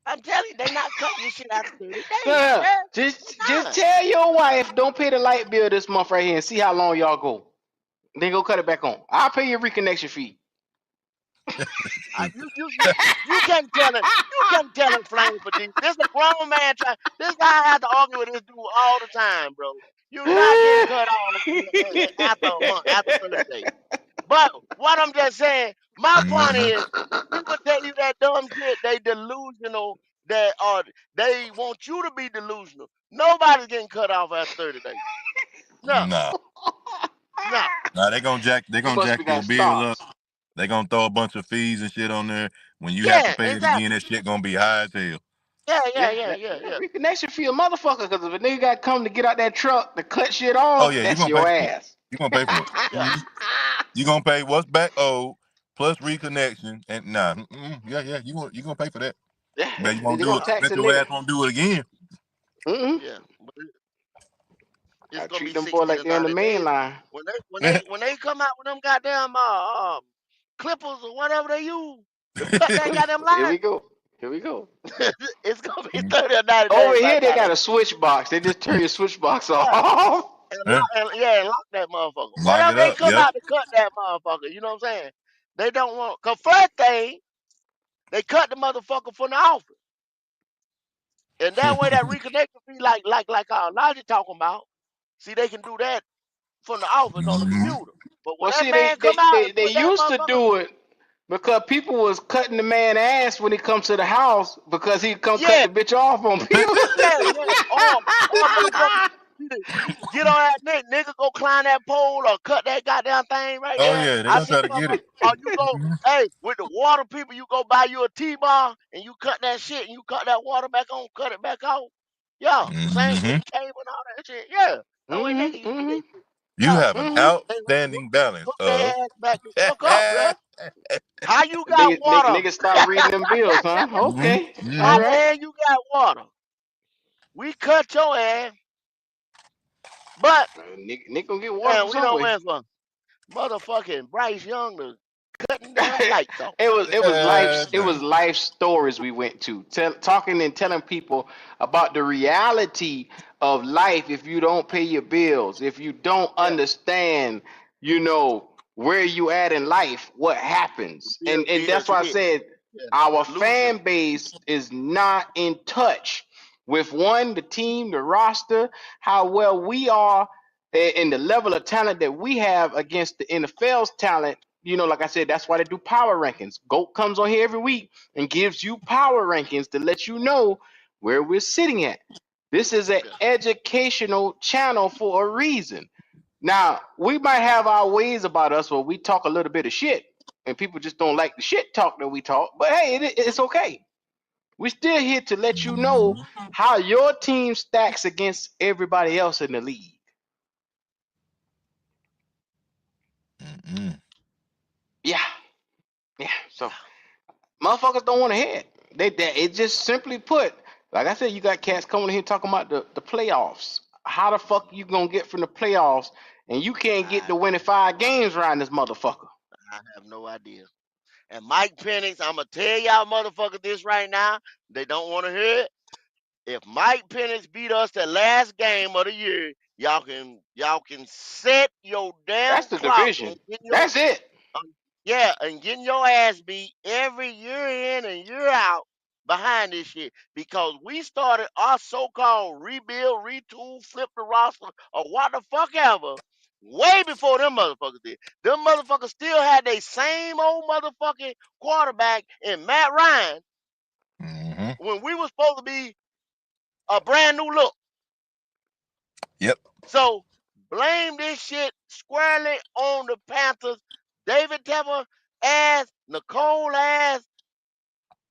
I'm telling you, they not cutting your shit after 30 days. No. Just tell your wife don't pay the light bill this month right here and see how long y'all go. Then go cut it back on. I'll pay your reconnection fee. You can't tell it. You can't tell him flame for this. This is a grown man trying. This guy have to argue with this dude all the time, bro. You're not getting cut off after a month, after 30 days. But what I'm just saying, my point is, people tell you that dumb shit. They delusional. They want you to be delusional. Nobody's getting cut off after 30 days. No, Nah. no. Nah, they gonna jack your bill up. They gonna throw a bunch of fees and shit on there. When you have to pay it again, that shit gonna be high as hell. Yeah. Reconnection fee a motherfucker, because if a nigga got come to get out that truck to cut shit off, Oh yeah, that's your ass. You gonna pay for it. Yeah. You gonna pay what's back owed plus reconnection, and yeah, you gonna pay for that. Bet you They're won't do gonna it. tax Bet a your nigga. ass won't do it again. Yeah. But it's I gonna treat be them boys 60 like to they're in the 90 main days. line. When they come out with them goddamn clippers or whatever they use to cut that goddamn Here line, we go. Here we go. it's gonna be 30 or 90 Over days by here, the they time got they a switch box. They just turn your switch box yeah. off. And lock that motherfucker. Lock Whatever it they up. come Yep. out to cut that motherfucker, you know what I'm saying? They don't want cause first thing, they cut the motherfucker from the office. And that way that reconnection be like Logic talking about. See, they can do that from the office on the computer. But when Well, that see, man come out and they put that used to motherfucker, do it because people was cutting the man ass when he comes to the house because he'd come cut yeah, the bitch off on people. yeah. Or motherfucker, get on that nigga go climb that pole or cut that goddamn thing right Oh there. yeah, they I gonna seen try to get motherfucker. it. Or you go, hey, with the water people, you go buy you a T-bar and you cut that shit and you cut that water back on, cut it back off. Yeah, same with Mm-hmm. the cable and all that shit. Yeah, no way they can get Mm-hmm. their shit. You Yeah, have an they outstanding balance hook their of. ass back the fuck up, bruh. How you got water? Niggas start reading them bills, huh? Okay. How All the right. hell you got water? We cut your ass, but Nigga gonna get water man, from we don't somewhere. win for motherfucking Bryce Young to cutting damn lights off. It was life stories we went to, talking and telling people about the reality of life. If you don't pay your bills, if you don't Yeah, understand, where you at in life, what happens, and that's bills why I hit. said Yeah, our delusion. fan base is not in touch with the team, the roster, how well we are, and the level of talent that we have against the NFL's talent. Like I said, that's why they do power rankings. GOAT comes on here every week and gives you power rankings to let you know where we're sitting at. This is an Yeah, educational channel for a reason. Now, we might have our ways about us where we talk a little bit of shit and people just don't like the shit talk that we talk, but hey, it's okay. We're still here to let you know how your team stacks against everybody else in the league. Mm-mm. Yeah. So motherfuckers don't want to hear it. It just simply put, like I said, you got cats coming in here talking about the playoffs. How the fuck you gonna get from the playoffs and you can't get I, to winning 5 games around this motherfucker? I have no idea. And Mike Penix, I'm gonna tell y'all motherfuckers this right now. They don't want to hear it. If Mike Penix beat us the last game of the year, y'all can set your That's damn the clock on division. getting your That's it. and getting your ass beat every year in and year out behind this shit because we started our so-called rebuild, retool, flip the roster, or what the fuck ever, way before them motherfuckers did. Them motherfuckers still had their same old motherfucking quarterback in Matt Ryan Mm-hmm. when we were supposed to be a brand new look. Yep. So blame this shit squarely on the Panthers. David Tepper ass, Nicole ass,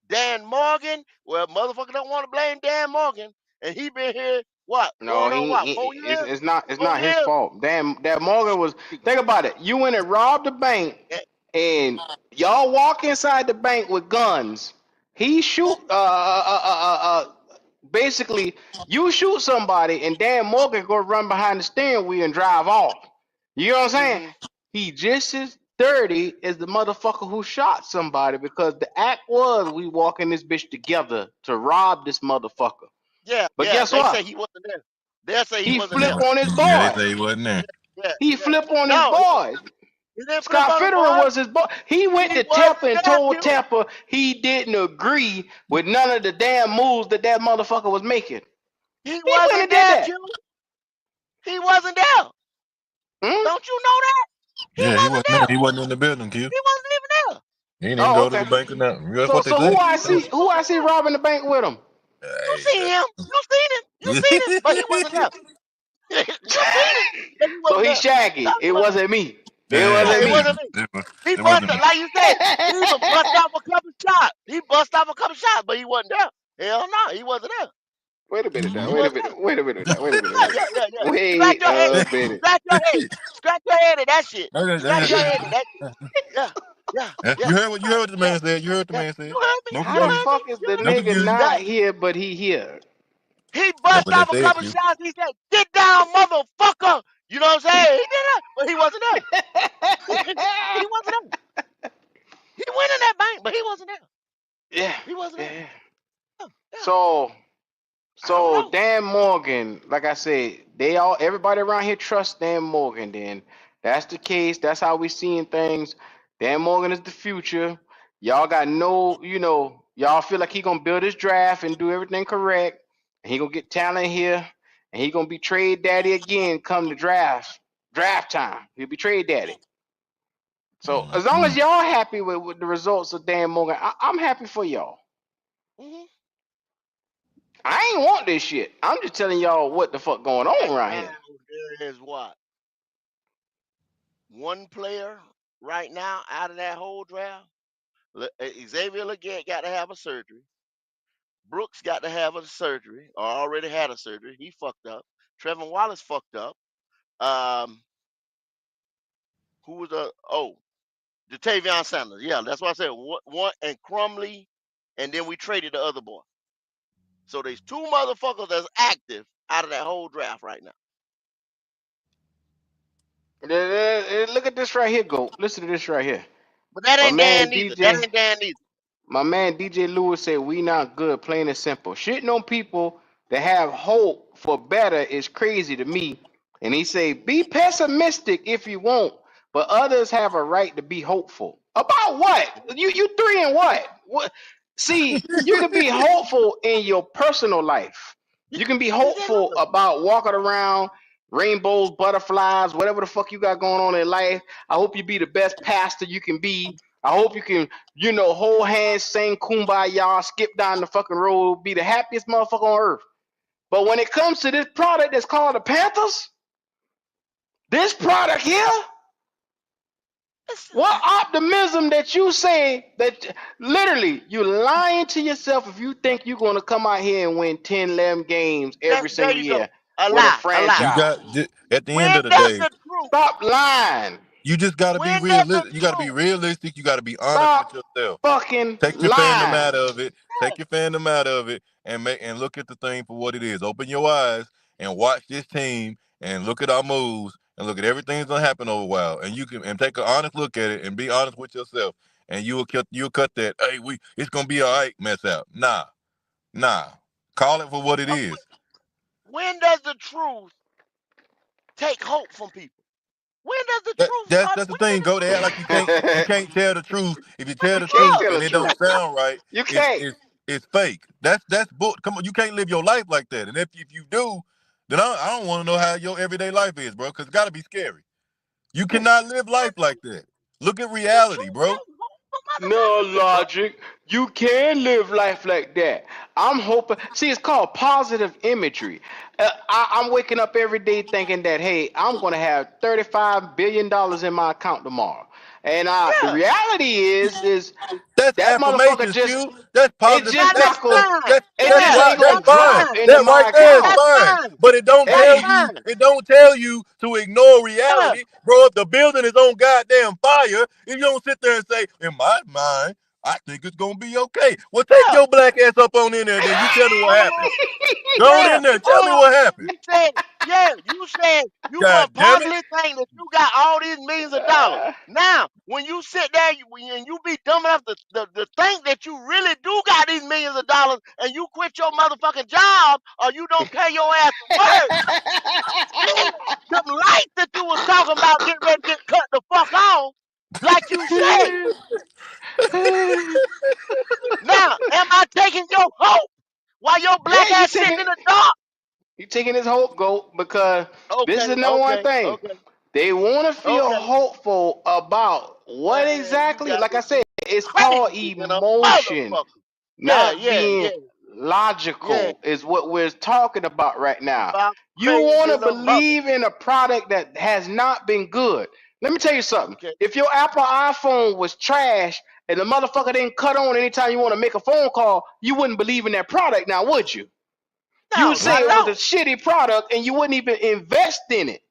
Dan Morgan. Well, motherfucker don't want to blame Dan Morgan. And he been here, what, No, going on what, he 4 years? it's 4 not his years? fault. Damn, that Morgan was. Think about it. You went and robbed the bank, Eh, and y'all walk inside the bank with guns. He shoot. Basically, you shoot somebody, and Dan Morgan go run behind the steering wheel and drive off. You know what I'm saying? Mm-hmm. He just as dirty as the motherfucker who shot somebody because the act was we walking this bitch together to rob this motherfucker. Yeah, But yeah. guess They what? say he wasn't there. They'll say he He wasn't flip there. on his Yeah, they boys. say he wasn't there. Yeah, He yeah. flip on his No, boys. he didn't flip Scott on the Fitterer boy. was his boy. He went He to wasn't Tepper and there, told Q. Tepper he didn't agree with none of the damn moves that motherfucker was making. He He went wasn't and did there, that. Q. He wasn't there. Hmm? Don't you know that? He Yeah, he wasn't wasn't there. there. He wasn't in the building, Q. He wasn't even there. He didn't even Oh, go to the okay. bank or nothing. That's So what they so say. who I see robbing the bank with him? You seen him. You seen him. You seen him. But he wasn't there. You seen him. But he So wasn't he there. No, shaggy. he It wasn't. wasn't me. It Yeah, Yeah, wasn't it me. wasn't me. He it wasn't busted, me. like you said, he even bust off a couple shots. He bust off a couple shots, but he wasn't there. Hell no, he wasn't there. Wait a minute now. He Wait a wasn't there. minute. Wait a minute now. Wait a minute. Yeah, Wait, yeah, yeah, yeah. Scratch wait your head. a minute. Scratch your head. Scratch your head at that shit. Scratch your head at that. Yeah, yeah, yeah. You heard what the Yeah, man said. You heard what the yeah. man said. You heard me. No You How the heard confusion. me. fuck is You the heard No me. nigga confusion. not That here, but he here? he No, bust but they off a said couple you. shots. He said, "Get down, motherfucker." You know what I'm saying? He did that, but he wasn't there. He wasn't there. He went in that bank, but he wasn't there. Yeah. He wasn't there. Yeah. Yeah, yeah. So I don't know. Dan Morgan, like I said, everybody around here trusts Dan Morgan. Then that's the case. That's how we seeing things. Dan Morgan is the future. Y'all got y'all feel like he gonna build his draft and do everything correct, and he gonna get talent here, and he gonna be trade daddy again come the draft time. He'll be trade daddy. So as long as y'all happy with the results of Dan Morgan, I'm happy for y'all. Mm-hmm. I ain't want this shit. I'm just telling y'all what the fuck going on around Now here. there is what? One player right now out of that whole draft. Xavier Legette got to have a surgery. Brooks got to have a surgery or already had a surgery. He fucked up. Trevor Wallace fucked up. Who was Jatavion Sanders. Yeah, that's what I said. One and Crumley, and then we traded the other boy. So there's two motherfuckers that's active out of that whole draft right now. Look at this right here, go. Listen to this right here. But that My ain't man Dan either. That DJ, ain't Dan either. my man DJ Lewis said we not good, plain and simple. Shitting on people that have hope for better is crazy to me. And he say, be pessimistic if you want, but others have a right to be hopeful. About what? You three and what? What? See, you can be hopeful in your personal life. You can be hopeful about walking around rainbows, butterflies, whatever the fuck you got going on in life. I hope you be the best pastor you can be. I hope you can, hold hands, sing kumbaya, skip down the fucking road, be the happiest motherfucker on earth. But when it comes to this product that's called the Panthers, this product here, what optimism that you say that literally you lying to yourself if you think you're going to come out here and win 10, 11 games every There single you go. year A with a lie. A lie. You franchise. got at the end When of the does day, the truth? Stop lying. you just got to be When does the realistic. You got to be truth? realistic. You got to be honest with Stop yourself. fucking Take your fandom lying. out of it. Take your fandom out of it, and look at the thing for what it is. Open your eyes and watch this team, and look at our moves, and look at everything that's gonna happen over a while. And you can take an honest look at it and be honest with yourself. And you'll cut that. Hey, it's gonna be all right. Mess out. Nah. Call it for what it is. When does the truth take hope from people? When does the That, truth that's start? that's the When thing. does the Go truth? there like you can't tell the truth. If you tell You the can't truth tell and the it don't truth. sound right, You it's can't. it's it's fake. That's book. Come on, you can't live your life like that. And if you do, then I don't want to know how your everyday life is, bro. Because it's got to be scary. You cannot live life like that. Look at The reality, truth bro. takes hope from No motherfuckers, bro. logic. You can live life like that. I'm hoping. See, it's called positive imagery. I'm waking up every day thinking that, hey, I'm going to have $35 billion in my account tomorrow. And the Yeah. reality is That's that motherfucker affirmation, just, Q. That's it positive. just That's not going, fine. it just Yeah, ain't That's going to that's fine. drop fine. into That right my there is account. That's fine. fine. But it don't That's tell Hey, you, fine. it don't tell you to ignore Yeah. reality. Bro, if the building is on goddamn fire, if you don't sit there and say, in my mind, I think it's gonna be okay. Well, take Yeah. your black ass up on in there, then you tell me what happened. Go on Yeah. in there, tell me what happened. You said you God gonna damn it. possibly think that you got all these millions of dollars. Now, when you sit there and you be dumb enough to think that you really do got these millions of dollars and you quit your motherfucking job or you don't pay your ass to work, then them lights that you was talking about getting ready to get cut the fuck off, like you said. Now, am I taking your hope while your yeah, black ass sitting in the dark? you taking his hope, goat, because this is Okay, the number one okay, thing. okay, They want to feel okay. hopeful about what Man, you exactly, got like to I be said, it's called crazy than a emotion, motherfucker. Yeah, not yeah, being yeah, yeah. logical, is what we're talking about right now. About You crazy want to than a mother. believe in a product that has not been good. Let me tell you something. Okay. If your Apple iPhone was trash and the motherfucker didn't cut on anytime you want to make a phone call, you wouldn't believe in that product now, would you? You would No, say not it at was a all. shitty product and you wouldn't even invest in it.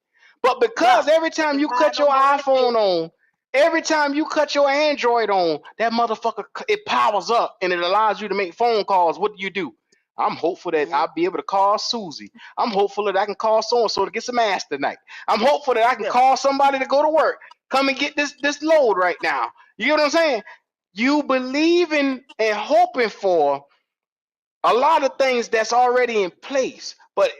But because Nah, every I time can you buy cut no your more of that iPhone shit. on, every time you cut your Android on, that motherfucker, it powers up and it allows you to make phone calls. What do? I'm hopeful that I'll be able to call Susie. I'm hopeful that I can call so-and-so to get some ass tonight. I'm hopeful that I can Yeah. call somebody to go to work. Come and get this load right now. You get what I'm saying? You believe in and hoping for a lot of things that's already in place, but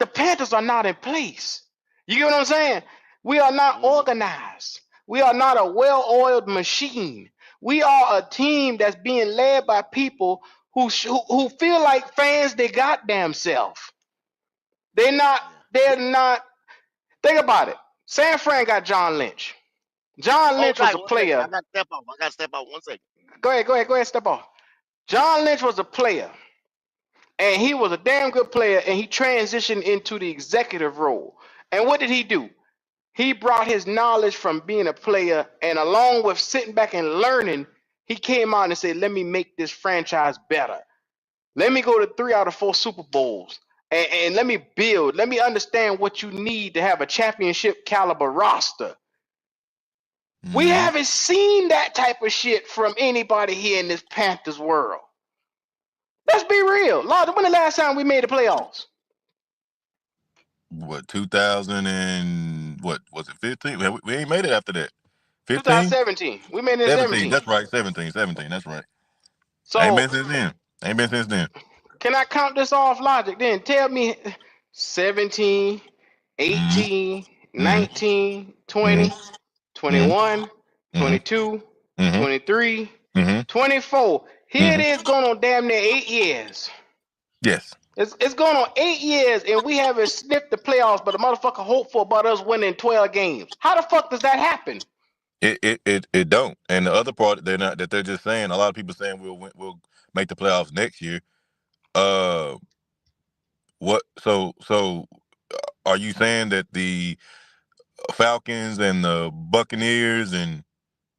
the Panthers are not in place. You get what I'm saying? We are not organized. We are not a well-oiled machine. We are a team that's being led by people who feel like fans they goddamn self. They're not. They're not. Think about it. San Fran got John Lynch. John Hold Lynch was tight a one second. player. I got to step off. I got to step off 1 second. Go ahead, step off. John Lynch was a player, and he was a damn good player, and he transitioned into the executive role. And what did he do? He brought his knowledge from being a player, and along with sitting back and learning, he came out and said, let me make this franchise better. Let me go to 3 out of 4 Super Bowls, and let me build. Let me understand what you need to have a championship caliber roster. We haven't seen that type of shit from anybody here in this Panthers world. Let's be real. Lord, when the last time we made the playoffs? What, 2000 and what was it, 15? We ain't made it after that. 15? 2017. We made it in 17. 17. That's right. 17. That's right. Ain't So been since then. can I count this off logic then? Tell me 17, 18, 19, 20, 21, 22, 23, 24. Here it is going on damn near 8 years. Yes. It's going on 8 years and we haven't sniffed the playoffs, but the motherfucker hopeful about us winning 12 games. How the fuck does that happen? It don't. And the other part they're just saying, a lot of people saying we'll make the playoffs next year. What so are you saying that the Falcons and the Buccaneers and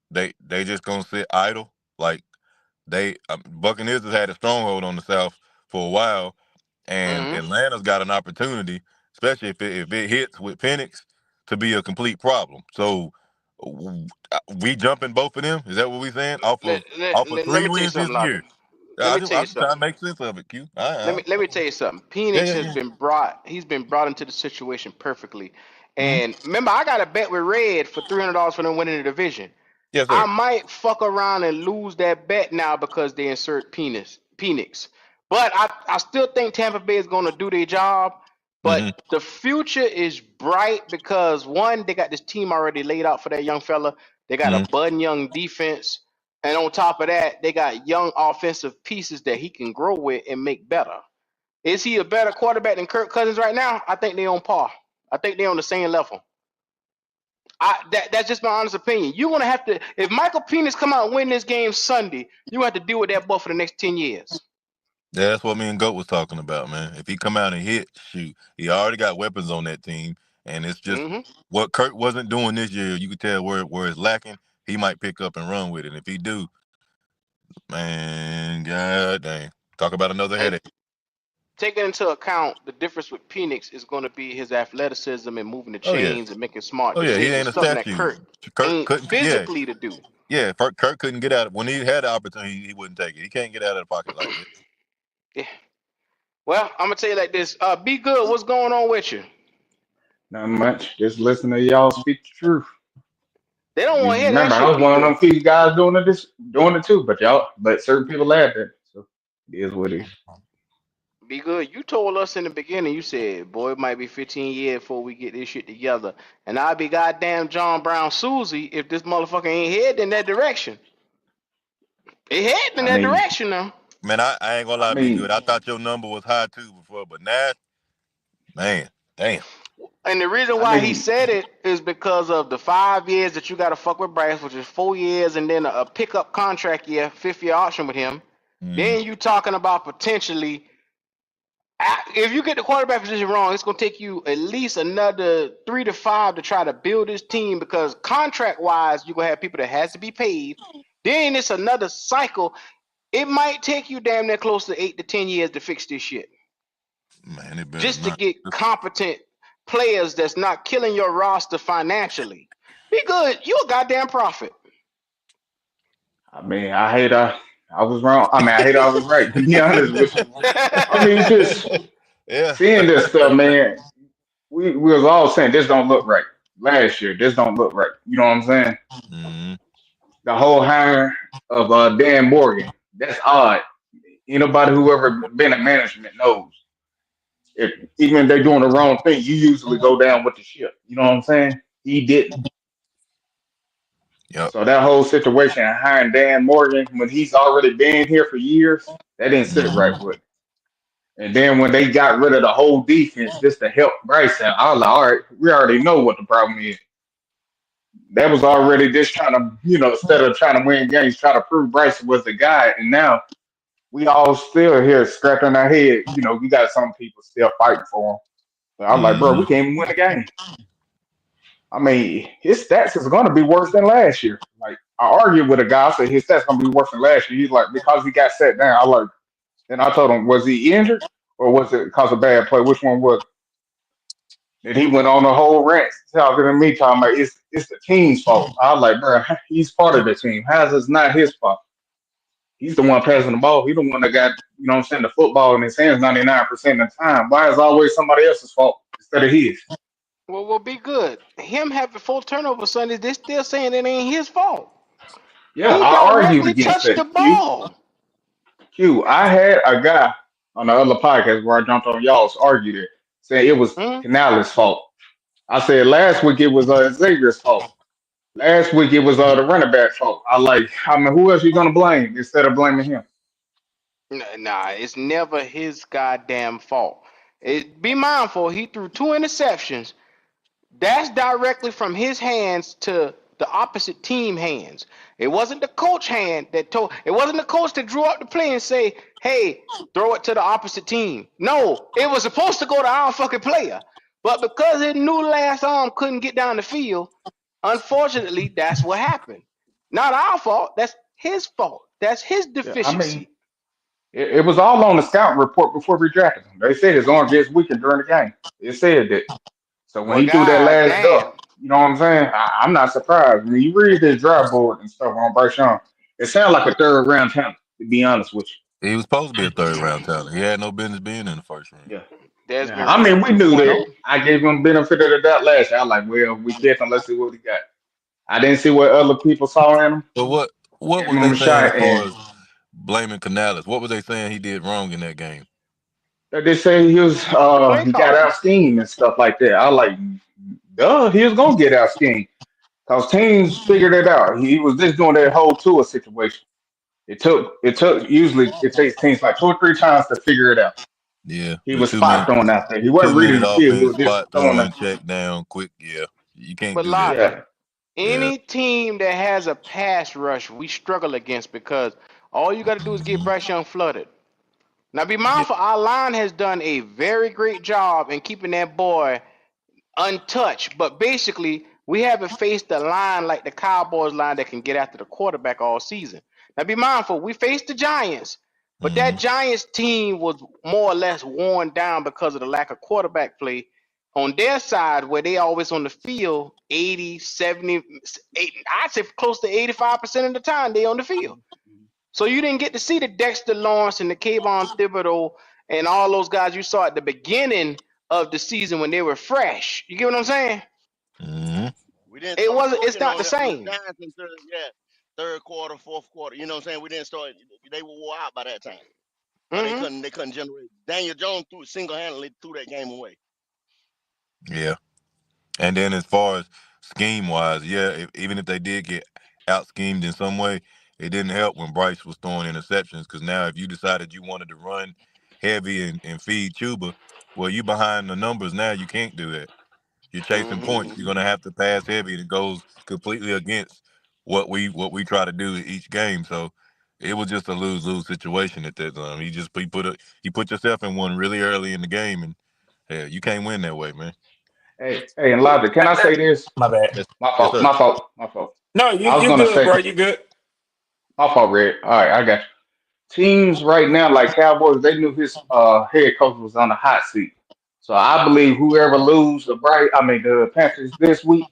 they just gonna sit idle? Like they Buccaneers has had a stronghold on the South for a while, and Atlanta's got an opportunity, especially if it hits with Penix, to be a complete problem. So we jumping both of them. Is that what we saying? Off of Let 3 me tell you wins this something, year. Logic. Let me tell I'm you just trying to something. make sense of it, Q. All right. Let me tell you something. Penix has been brought. He's been brought into the situation perfectly. And remember, I got a bet with Red for $300 for them winning the division. Yes, I sir. might fuck around and lose that bet now because they insert Penix. But I still think Tampa Bay is going to do their job. But the future is bright because one, they got this team already laid out for that young fella. They got a budding young defense. And on top of that, they got young offensive pieces that he can grow with and make better. Is he a better quarterback than Kirk Cousins right now? I think they're on par. I think they're on the same level. That's just my honest opinion. You're gonna have to, if Michael Penix come out and win this game Sunday, you have to deal with that boy for the next 10 years. Yeah, that's what me and Goat was talking about, man. If he come out and hit, shoot, he already got weapons on that team, and it's just what Kirk wasn't doing this year. You could tell where it's lacking. He might pick up and run with it. And if he do, man, god dang, talk about another And headache. taking into account the difference with Penix is going to be his athleticism and moving the chains and making smart He decisions, ain't a something that statue. Kirk Kirk ain't couldn't. physically to do. Kirk couldn't get out of when he had the opportunity. He wouldn't take it. He can't get out of the pocket like that. Yeah. Well, I'm gonna tell you like this. Be good. What's going on with you? Not much. Just listen to y'all speak the truth. They don't want to hear that Remember, I shit, was Be one of good. them few guys doing it too. But certain people laughed at it. So it is what it is. Be good. You told us in the beginning, you said, boy, it might be 15 years before we get this shit together. And I'd be goddamn John Brown Susie if this motherfucker ain't heading in that direction. It heading in I that mean, direction now. Man, I ain't gonna I lie, be good. mean, I thought your number was high too before, but now, man, damn. And the reason I why he mean, said it is because of the 5 years that you got to fuck with Bryce, which is 4 years, and then a pickup contract year, 5th-year option with him. Then you talking about potentially, if you get the quarterback position wrong, it's gonna take you at least another 3 to 5 to try to build this team because contract wise, you're gonna have people that has to be paid. Then it's another cycle. It might take you damn near close to 8 to 10 years to fix this shit. Man, it better just to not. get competent players that's not killing your roster financially. Be good. You a goddamn profit. I mean, I was wrong. I mean, I hate I was right. To be honest with you, I mean, just Yeah. seeing this stuff, man. We was all saying this don't look right last year. This don't look right. You know what I'm saying? Mm-hmm. The whole hire of Dan Morgan. That's odd. Anybody who ever been in management knows. If even if they're doing the wrong thing, you usually go down with the ship. You know what I'm saying? He didn't. Yep. So that whole situation hiring Dan Morgan when he's already been here for years, that didn't sit right Mm-hmm. with him. And then when they got rid of the whole defense just to help Bryce out, I was like, all right, we already know what the problem is. That was already just trying to, instead of trying to win games, try to prove Bryce was the guy. And now we all still here scratching our head. We got some people still fighting for him. But I'm like, bro, Mm-hmm. we can't even win the game. I mean, his stats is going to be worse than last year. Like, I argued with a guy, I said his stats going to be worse than last year. He's like, because he got set down. I like, then I told him, was he injured or was it because of bad play? Which one was it? And he went on the whole rant talking to me, talking about it's the team's fault. I was like, bro, he's part of the team. How's it's not his fault? He's the one passing the ball. He's the one that got, the football in his hands 99% of the time. Why is it always somebody else's fault instead of his? Well, be good. Him having 4 turnovers Sundays, they still saying it ain't his fault. Yeah, He I argued directly against touched the that. Q. ball. I had a guy on the other podcast where I jumped on y'all's argued it, saying it was Hmm? Canales' fault. I said last week it was Xavier's fault. Last week it was the running back fault. I mean, who else you gonna blame instead of blaming him? Nah, it's never his goddamn fault. Be mindful, he threw 2 interceptions. That's directly from his hands to the opposite team hands. It wasn't the coach hand that told. It wasn't the coach that drew up the play and say, "Hey, throw it to the opposite team." No, it was supposed to go to our fucking player. But because his new last arm couldn't get down the field, unfortunately, that's what happened. Not our fault. That's his fault. That's his Yeah, I mean, deficiency. it was all on the scout report before we drafted him. They said his arm gets weakened during the game. It said that. So when Well, he threw that god last duck, damn. you know what I'm saying? I'm not surprised. When you read this draft board and stuff on Bryce Young, it sounds like a third round talent, to be honest with He was supposed to be a third round talent. He had no business being in the first round. you. Yeah. Yeah. Desmond I Ritter mean, we knew that. 2.0. I gave him benefit of the doubt last year. I was like, well, we catch him. Let's see what he got. I didn't see what other people saw in him. So what Gave was him they a saying as shot, far and as blaming Canales? What was they saying he did wrong in that game? they say Play he got calling. out schemed and stuff like that. I was like, duh, he was gonna get out schemed because teams figured it out. He was just doing that whole tour situation. It took usually it takes teams like 2 or 3 times to figure it out. Yeah, He the was two spot minute throwing out there. He two wasn't reading minute the field. He offense, was just spot throwing throwing, them. check down, quick. Yeah, you can't But do that. Lava, Yeah. Yeah. any team that has a pass rush, we struggle against because all you got to do is get Mm-hmm. Bryce Young flooded. Now, be Yeah. mindful, our line has done a very great job in keeping that boy untouched. But basically, we haven't faced a line like the Cowboys line that can get after the quarterback all season. Now, be mindful, we faced the Giants, but Mm-hmm. that Giants team was more or less worn down because of the lack of quarterback play on their side, where they always on the field 80, 70, I'd say close to 85% of the time they on the field. So you didn't get to see the Dexter Lawrence and the Kayvon Thibodeau and all those guys you saw at the beginning of the season when they were fresh. You get what I'm saying? Mm-hmm. We didn't It start wasn't. It's cooking not on the the same. Giants until third quarter, fourth quarter. You know what I'm saying? We didn't start. They were wore out by that time. But they Hmm. couldn't. They couldn't generate. Daniel Jones threw single handedly threw that game away. Yeah. And then as far as scheme wise, yeah, even if they did get out schemed in some way, it didn't help when Bryce was throwing interceptions. Because now, if you decided you wanted to run heavy and feed Chuba, well, you behind the numbers now. You can't do that. You're chasing points. Hmm. You're gonna have to pass heavy, and it goes completely against what we try to do each game. So it was just a lose-lose situation at that time. He put yourself in one really early in the game, and yeah, you can't win that way, man. Hey, and Logic, can I say this? My bad. Yes, My yes, fault. sir. My fault. My fault. No, I was you gonna good, say bro. You good. my fault, Red. All right, I got you. teams right now, like Cowboys, they knew his head coach was on the hot seat. So I believe whoever lose the Panthers this week,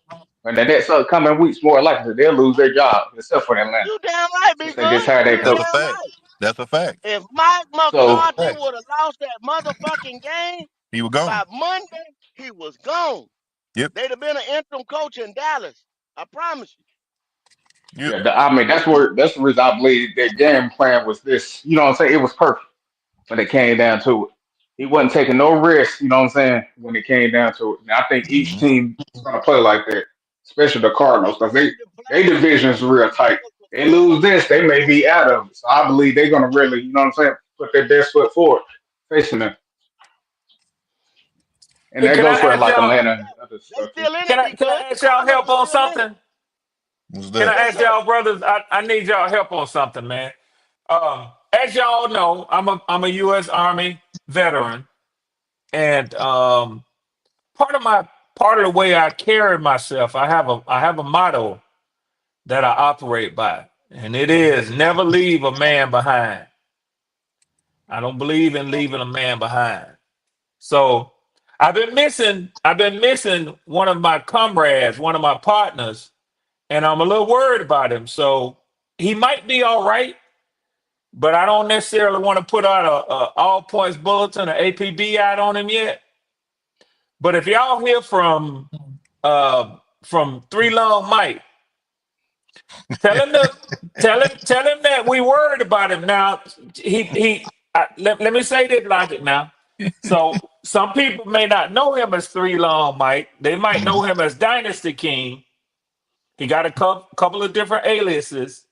and the next upcoming weeks, more likely they'll lose their job, except for Atlanta, You damn right, since big they just gun. had their You That's coach. a damn fact. right. That's a fact. If Mike So That's a McCarthy fact. would have lost that motherfucking game He was gone. by Monday, he was gone. Yep. They'd have been an interim coach in Dallas. I promise you. Yep. yeah, that's the reason I believe their game plan was this. You know what I'm saying? It was perfect when it came down to it. He wasn't taking no risks, you know what I'm saying, when it came down to it. And I think each Mhm. team is going to play like that, especially the Cardinals, because They can they play division is real tight. They lose this, they may be out of it. So I believe they're going to really, you know what I'm saying, put their best foot forward facing them. And Hey, that can I goes for ask like y'all? Atlanta and other They stuff too. still in Can it, I big can gun. I ask y'all Cardinals help are on still in it. something? What's Can I that? Yes, ask sir. y'all brothers? I need y'all help on something, man. As y'all know, I'm a U.S. Army veteran, and part of the way I carry myself, I have a motto that I operate by, and it is never leave a man behind. I don't believe in leaving a man behind. So I've been missing one of my comrades, one of my partners, and I'm a little worried about him. So he might be all right, but I don't necessarily want to put out a all points bulletin or APB out on him yet. But if y'all hear from Three Long Mike, tell him to tell him that we worried about him now. Let me say this logic now. So some people may not know him as Three Long Mike. They might know Mhm. him as Dynasty King. He got a couple of different aliases.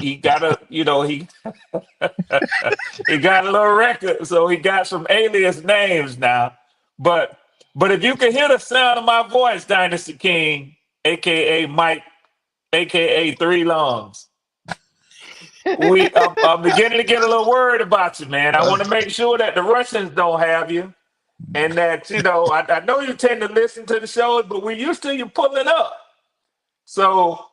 He got a he got a little record, so he got some alias names now. But if you can hear the sound of my voice, Dynasty King, aka Mike, aka Three Lungs, I'm beginning to get a little worried about you, man. I want to make sure that the Russians don't have you, and that I know you tend to listen to the shows, but we're used to you pulling up. So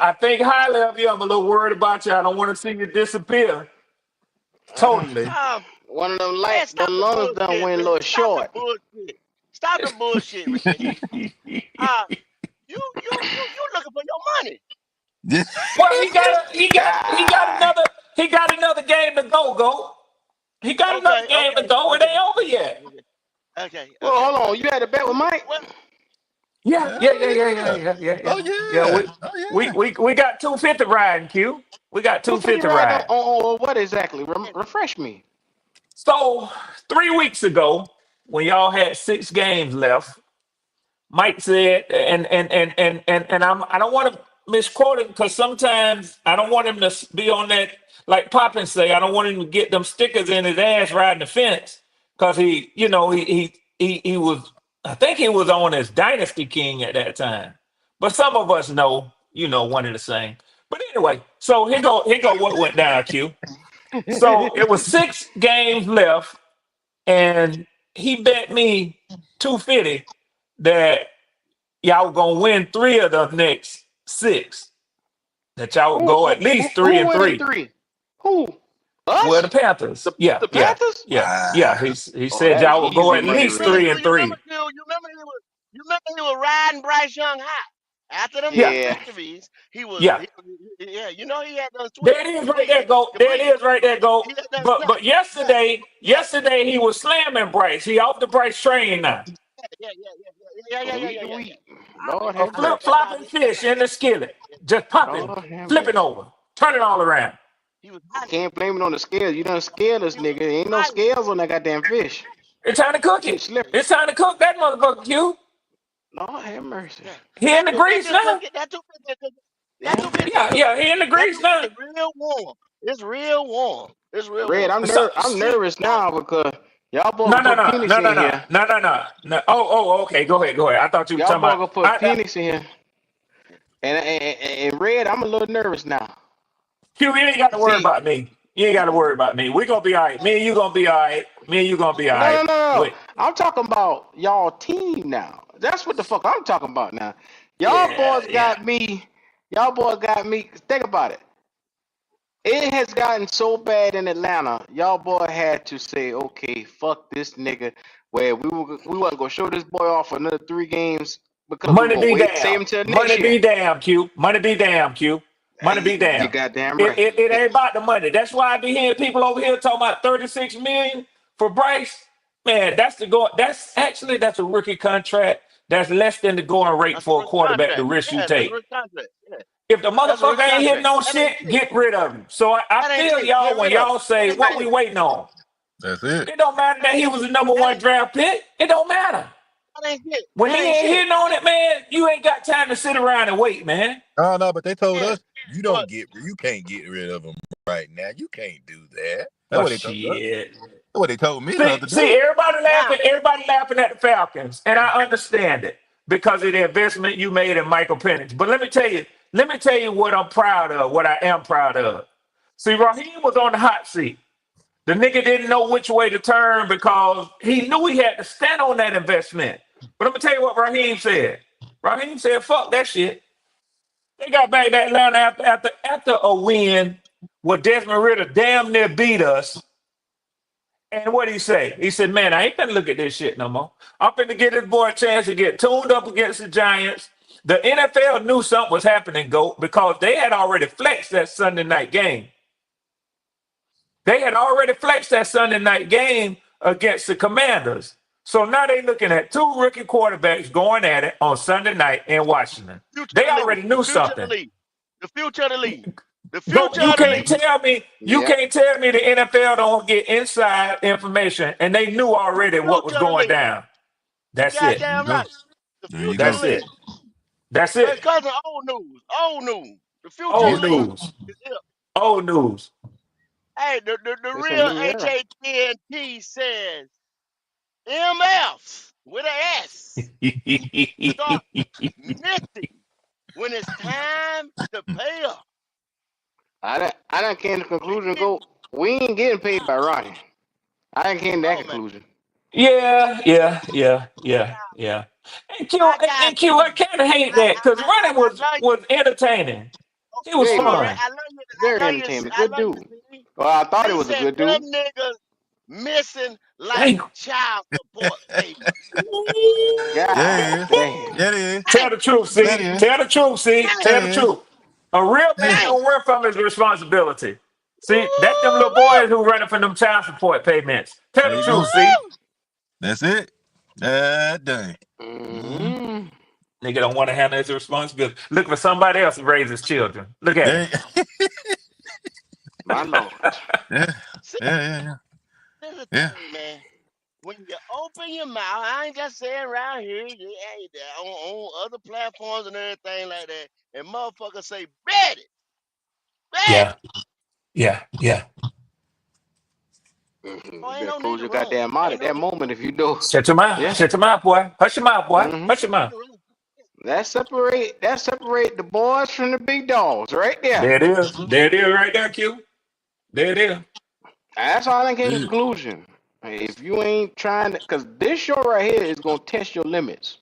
I think highly of you. I'm a little worried about you. I don't want to see you disappear totally. Um, One of man, them stop the lungs done bullshit, went a Rich. little Stop the short. bullshit. Stop the bullshit, Rich. Uh, you looking for your money. Well, he got another game to go. He got another Okay, game to okay, go. It okay, ain't over yet. okay, okay, Well, okay, hold on. okay. You had a bet with Mike? Well, Yeah, Oh yeah, yeah, yeah, yeah, yeah. yeah, yeah, Oh yeah. Yeah, yeah. we Oh we yeah. we we got 250 riding, Q. We got 250 250 ride riding. on what exactly? Refresh me. So 3 weeks ago, when y'all had 6 games left, Mike said, I don't want to misquote him because sometimes I don't want him to be on that, like Poppin say, I don't want him to get them stickers in his ass riding the fence because he was, I think he was on as Dynasty King at that time. But some of us know, one of the same. But anyway, so here go what went down, Q. So it was 6 games left, and he bet me 250 that y'all were gonna win 3 of the next 6. That y'all would go at least three Who and winning three. three? Who? Well, the Us? Panthers. Yeah, The yeah, Panthers? yeah, yeah. Wow. He Oh, said that's y'all would go easy at you money, least remember, Red. three Q, and three. you remember he was riding Bryce Young high. After them 2 Yeah, Yeah. victories, yeah. yeah, he had done There it is right there, go. There it completely. is right there, go. He had done But snapped. yesterday he was slamming Bryce. He off the Bryce train now. From week to week. I, Lord A have I heard flip mercy. that about flopping it. fish in the skillet, just popping, Lord have flipping mercy. over, turning all around. He was I hot. can't blame it on the scales. You done scaled this He was nigga. There ain't no hot. scales on that goddamn fish. It's time to cook Shit it. slippery. It's time to cook that motherfucker, Q. Lord have mercy. Yeah. He in That the 250 grease will cook now. it. That 250 will cook it. That Yeah. 250 will Yeah, cook yeah, it. he in the That grease now. 250 real warm. It's real warm. It's real Red, warm. So, I'm See, nervous y'all, now because y'all boy no, gonna no, put no, Penix no, no, in no, here. no, no, no, no. Okay. Go ahead. I thought you were Y'all talking boy about. gonna put Penix in here. And Red, I'm a little nervous now. Q, you ain't got to worry See, about me. You ain't got to worry about me. We gonna be all right. Me and you gonna be all right. Me and you gonna be all no, right. no, no, no. Wait. I'm talking about y'all team now. That's what the fuck I'm talking about now. Y'all Yeah, boys yeah. got me. Y'all boys got me. Think about it. It has gotten so bad in Atlanta. Y'all boy had to say, okay, fuck this nigga. Where we wasn't gonna show this boy off for another 3 games because we were Money gonna be wait, save damn. him till next Money year. be damn, Q. Money be damn, Q. Money be You damn. goddamn It, right. it, it ain't about the money. That's why I be hearing people over here talking about 36 million for Bryce. Man, that's a rookie contract. That's less than the going rate That's a for a rookie quarterback, the contract. risk you Yeah, that's a take. rookie contract. Yeah, If the that's a motherfucker rookie ain't hitting contract. no That ain't shit, shit. get rid of him. So I That ain't feel shit. y'all Get when rid of y'all him. That say ain't what we shit. waiting on. That's it. It don't matter that he was the number That one ain't, draft pick. It don't matter. that ain't shit. When That he ain't ain't shit. hitting on it, man, you ain't got time to sit around and wait, man. No, but they told Yeah. us you But can't get rid of them right now. You can't do that. That's Well, what they told us. shit. That's what they told me the See, other see, day. now, everybody laughing at the Falcons, and I understand it because of the investment you made in Michael Penix. But let me tell you what I'm proud of, what I am proud of. See, Raheem was on the hot seat. The nigga didn't know which way to turn because he knew he had to stand on that investment. But I'm gonna tell you what Raheem said. Raheem said, "Fuck that shit." They got back to Atlanta after a win where Desmond Ritter damn near beat us. And what he say? He said, "Man, I ain't gonna look at this shit no more. I'm finna get this boy a chance to get tuned up against the Giants." The NFL knew something was happening, GOAT, because they had already flexed that Sunday night game. They had already flexed that Sunday night game against the Commanders. So now they looking at 2 rookie quarterbacks going at it on Sunday night in Washington. future They of the league. already The knew future of the something. league. The future of the league. The Go, future you of the can't league. tell me, Yeah. the NFL don't get inside information and they knew already what was Future of the going league. down. That's it. There you Goddamn go. right. The There you future of go. the That's it. league. That's But it. cousin, old news. Old news. The future of Old the Yes, sir. league news. is here. Old news. Hey, the It's a real new era. HATNT says MFs with an S start missing when it's time to pay up. I done came to the We conclusion. get Go. We ain't getting paid by Ronnie. I done came to that oh man. conclusion. Yeah. And I got Q, I kind of hate that because Ronnie I love you. was entertaining. It was Very Hold on, good. Ray. fun. Very entertainment. Good I love you, dude. Steve. Well, I thought he He was a said good them dude. niggas missing like Dang. child support payment. God Yeah, it is. damn. Yeah, it is. Tell Dang, the truth, Yeah, it see. is. Tell the truth, see. dang, Tell Yeah, the it is. truth. A real man Yeah. dang. don't run from his responsibility. See, that them little Woo-wee. boys who running from them child support payments. Tell There the you truth, go. see. Woo-woo. That's it. Dang. Mm-hmm. Mm-hmm. Nigga don't want to handle his responsibility. Look for somebody else to raise his children. Look at him. There, My lord. yeah, See, yeah. this is the Yeah. thing, man. When you open your mouth, I ain't just saying around here, on other platforms and everything like that, and motherfuckers say, bet it, bet Yeah, it. yeah. Mm-hmm. Oh, You ain't better no need close to your run. goddamn mouth Ain't at no that need. moment if you know. Yeah. Shut your mouth, boy. Hush your mouth, boy. Mm-hmm. Hush your Ain't no need mouth. to run. That separate the boys from the big dogs right there. There it is. There it is right there, Q. There it is. That's how I came to the Yeah. conclusion. Hey, if you ain't trying to, because this show right here is gonna test your limits.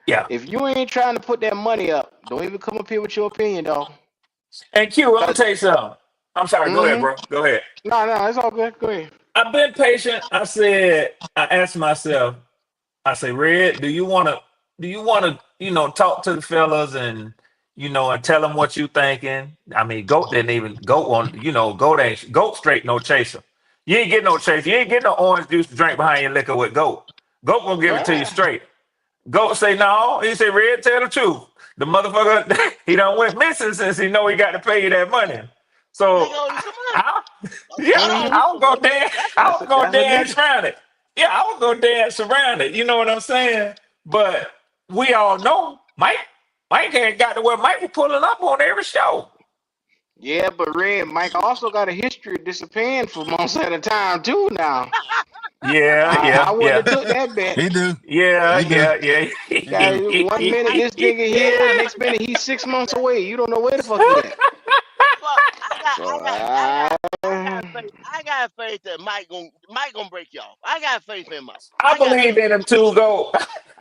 Yeah. If you ain't trying to put that money up, don't even come up here with your opinion, dog. And Q, I'm gonna Cause, tell you something. I'm sorry. Go ahead, mm-hmm. bro. Go ahead. No, it's all good. Go ahead. I've been patient. I asked myself, I say, Red, do you wanna, talk to the fellas and, and tell them what you thinking? I mean, Goat didn't even Goat on, Goat straight no chaser. You ain't getting no chaser. You ain't getting no orange juice to drink behind your liquor with Goat. Goat gonna give it to you Yeah. straight. Goat say no. He say, Red, tell the truth. The motherfucker, he done went missing since he know he got to pay you that money. Nigga So, owe you some money. I, yeah, Mm-hmm. I was gonna dance. That's I all. was gonna That's a dance nigga. around it. Yeah, I was gonna dance around it. You know what I'm saying? But we all know Mike had got to where Mike was pulling up on every show. Yeah, but Red Mike also got a history of disappearing for months at a time too. Now, Yeah, I yeah, wouldn't have yeah, took that bet. He do. yeah, He do. yeah, He do. Guys, one minute I, this nigga here, I, next minute he's 6 months man, away. You don't know where the fuck he at. fuck, So I got faith. I got faith that Mike gonna break y'all. I got faith in Mike. I I got believe faith. in him too, though.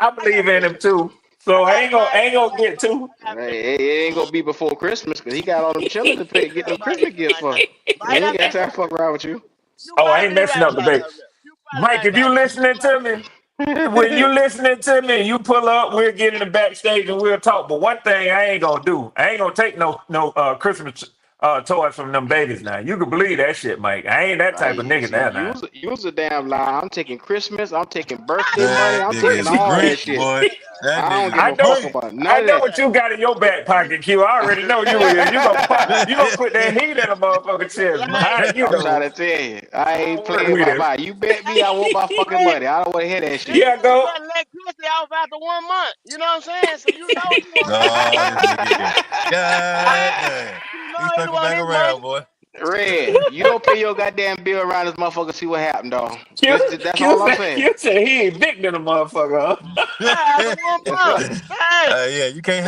I I got believe in faith him in too. So I got ain't gonna get money. too. Hey, it ain't gonna be before Christmas because he got all them children to pay, get them Christmas gifts for. He Right ain't after got this, time to fuck around with you. you Oh, I might ain't be messing right up the about bait. that. You probably Mike, right if you about that. listening to me, when you listening to me, you pull up, we'll get in the backstage and we'll talk. But one thing I ain't gonna do, I ain't gonna take no Christmas toys from them babies now. You can believe that shit, Mike. I ain't that type of nigga there now. Use a damn lie. I'm taking Christmas. I'm taking birthday money. That I'm nigga taking is a all that Grinch, shit. boy. That I don't nigga's give I a a know fuck Grinch. about I none of know that. what you got in your back pocket, Q. I already know you is. You gonna put that heat in a motherfucking chest. You I'm know. trying to tell you, I ain't I work playing with by it. by. You bet me, I want my fucking Hey, money. I don't want to hear that this shit. Yeah, nigga go. cutting electricity off after 1 month. You know what I'm saying? So you know he want his money. Oh, this nigga here. God damn. You know He he circle want back his money. around, boy. Red, you don't pay your goddamn bill around this motherfucker. See what happened, dog. That's Q all I'm said, saying. Q said he evicted a motherfucker. After 1 month. Hey, Yeah, you can't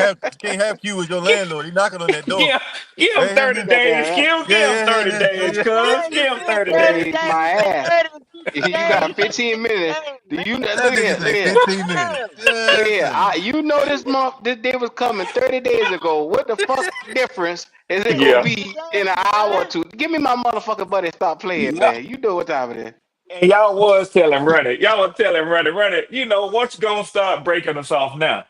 have Q as your landlord. He knocking on that door. Yeah, give him Hey, hey, 30 yeah, days, Goddamn, Q. yeah, Give him yeah, 30 yeah, yeah, days, yeah. cuz. hey, you Give him said 30 30 days. days, days. my You said ass. 30 to 60 You got days. 15 minutes. Hey, Do you man. look That nigga here? Look say here. 15 minutes. Damn. Look Yes, here. sir. You know this day was coming 30 days ago. What the fuck difference is it gonna Yeah. be in an hour or two? Give me my motherfucking buddy. Stop playing, Yeah. man. You know what time it is. And y'all was telling run it. Y'all was telling run it. You know, what's gonna start breaking us off now?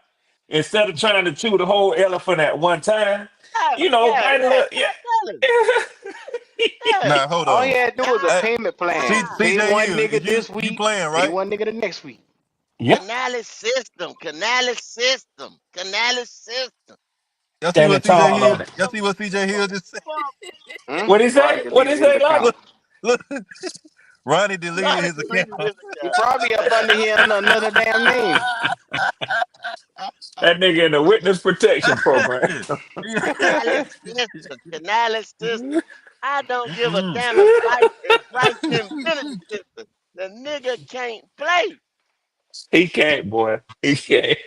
Instead of trying to chew the whole elephant at one time, Yeah, bite a yeah. little, yeah. Tell him. Yeah. Nah, hold All he on. had to do was a Hey, payment plan. Pay CJ one Hill, nigga is you this you week, playing, pay right? one nigga the next week. Yep. Canales system. Canales system. Canales system. Y'all see what Standing CJ tall Hill? on it. Y'all see what CJ Hill just said? Fuck. Hmm? What he Ronnie say? What he deleted his say, Lobby? account. Look, look. Ronnie deleted Ronnie his account. deleted his He account. probably up under here under another damn name. That nigga in the witness protection program. Canales system. Canales system. I don't give a damn if Bryce invented the system. The nigga can't play. He can't, boy. He can't.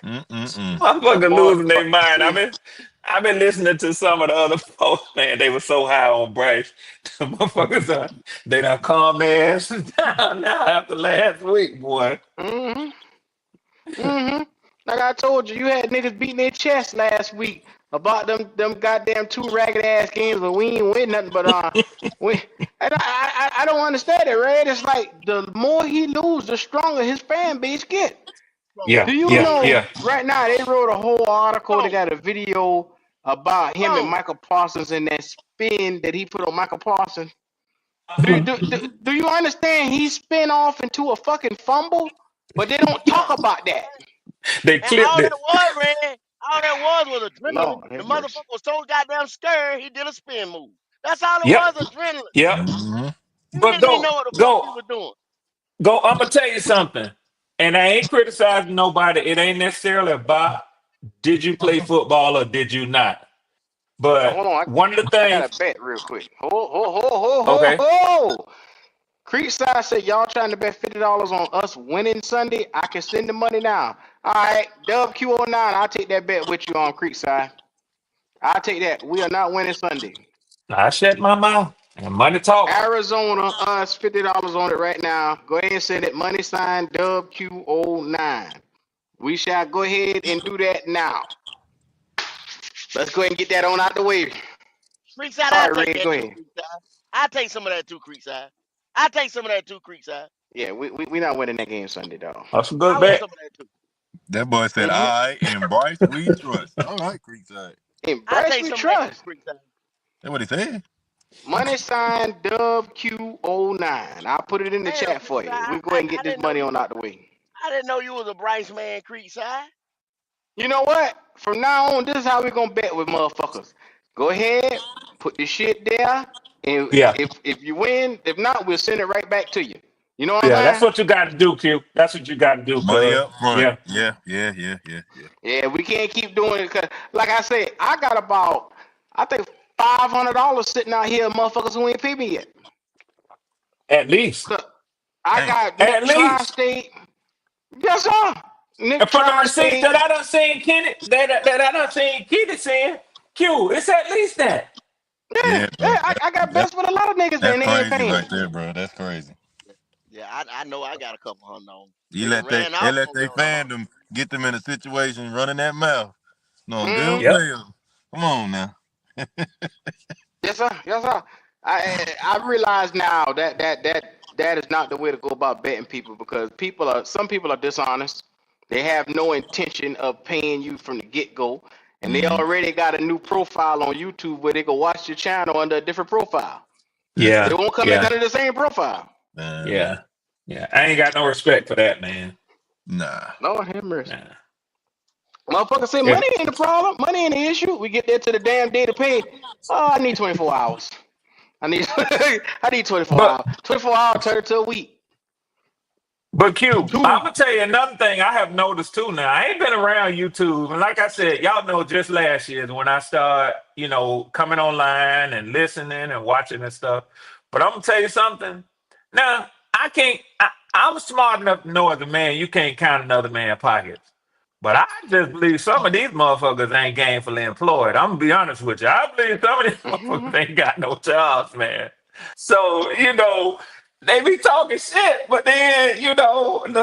Mm-mm-mm. The Motherfucker boy losing their mind. see, I've been listening to some of the other folks, man. They were so high on Bryce. The motherfuckers they done calm their asses down now after last week, boy. hmm hmm Like I told you, you had niggas beating their chest last week about them goddamn two ragged ass games, but we ain't win nothing. But we and I don't understand it, right? It's like the more he lose, the stronger his fan base get. So, Yeah, Do you yeah, so, know yeah. right now they wrote a whole article? They so, got a video about him and so. Michael Parsons and that spin that he put on Michael Parsons. Mhm. Do you understand he spin off into a fucking fumble? But they don't talk about that. They And clipped all that it. was, Red, all that was adrenaline. Lord The have mercy. motherfucker was so goddamn scared, he did a spin move. That's all it Yep, was, adrenaline. yep. Mm-hmm. He But didn't even go, know what the fuck go, he was doing. go. I'm gonna tell you something. And I ain't criticizing nobody. It ain't necessarily about did you play football or did you not. But Hold on, one of the I got a things, bet real quick. Ho. okay. Creekside said y'all trying to bet $50 on us winning Sunday. I can send the money now. All right, Dub Q09. I'll take that bet with you on Creekside. I'll take that. We are not winning Sunday. I shut my mouth and money talk. Arizona, us $50 on it right now. Go ahead and send it. Money sign Dub Q09. We shall go ahead and do that now. Let's go ahead and get that on out the way. Creekside, All I'll right, take Red, go that too, ahead. Creekside. I'll take some of that too, Creekside. I'll take some of that too, Creekside. Yeah, we not winning that game Sunday, dog. That's a good I want bet. some of that too. That boy said, Mm-hmm. "All right, and Bryce, we trust." All right, Creekside. In I'll Bryce, take we some of that too, trust. Creekside. That's what he said. Money sign Dub Q09. I'll put it in the Damn, chat for Creekside, you. We'll go ahead and get this money on out the way. I didn't know you was a Bryce man, Creekside. You know what? From now on, this is how we're gonna bet with motherfuckers. Go ahead, put the shit there, and Yeah. if you win, if not, we'll send it right back to you. You know what I'm Yeah, that's saying? what you got to do, Q. That's what you got to do, Money cuz. up front. Yeah. Yeah. Yeah, we can't keep doing it because, like I said, I got about, I think $500 sitting out here, motherfuckers who ain't paid me yet. At least. 'Cause I Damn. got At Nick least. Tri-State. Yes, sir. Nick And for the receipts Tri-State. that I done seen Kenny, that I done seen Kenny saying, Q, it's at least that. Yeah, Yeah, bro. I got That's bets with a lot of niggas, that's man. They ain't crazy paying right me. there, bro. That's crazy. Yeah, I know I got a couple hundred on. You They done let they ran they off let on me they on some of fandom get them in a situation running that mouth. No, damn Yep. well. Come on now. Yes, sir. Yes, sir. I realize now that is not the way to go about betting people, because some people are dishonest. They have no intention of paying you from the get go, and they Mhm. already got a new profile on YouTube where they can watch your channel under a different profile. That's Yeah. They won't come in Yeah. under the same profile. Yeah. Yeah. I ain't got no respect for that, man. Nah. Lord have mercy. Nah. Motherfucker say If- money ain't the problem. Money ain't the issue. We get there to the damn day to pay. Oh, I need 24 hours. I need 24 But hours. 24 hours turn it to a week. But Q, 2 I'm weeks. gonna tell you another thing I have noticed too. Now I ain't been around YouTube, and like I said, y'all know just last year when I started, coming online and listening and watching and stuff. But I'm gonna tell you something. Now I can't. I'm smart enough to know as a man you can't count another man's pockets. But I just believe some of these motherfuckers ain't gainfully employed. I'm gonna be honest with you. I believe some of these motherfuckers ain't got no jobs, man. So, they be talking shit, but then,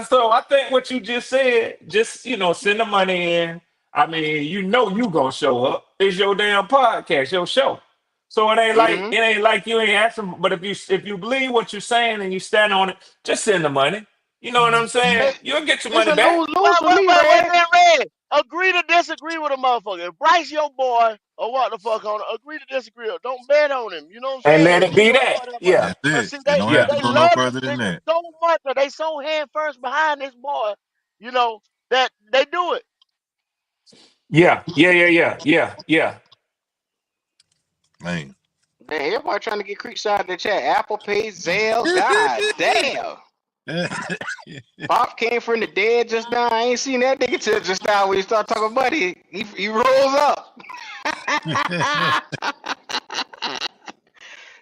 so I think what you just said, just, send the money in. I mean, you gonna show up. It's your damn podcast, your show. So it ain't like you ain't asking, but if you believe what you're saying and you stand on it, just send the money. You know what I'm saying? You'll get your It's money a back. lose-lose for me, Wait, Red. then Red. Agree to disagree with a motherfucker. If Bryce your boy or what the fuck on it, agree to disagree. Don't bet on him. You know what I'm And saying? let it be Don't that. fuck that much. Yeah. That's But it. see, It they don't have Yeah. to they go no love further this than nigga that. so much, or they so hand first behind this boy, that they do it. Yeah. Yeah. Yeah. Yeah. Yeah. Yeah. Man. Man, everybody trying to get Creekside in the chat. Apple Pay, Zelle, god damn. Pop came from the dead just now. I ain't seen that nigga till just now when he start talking money. He rolls up.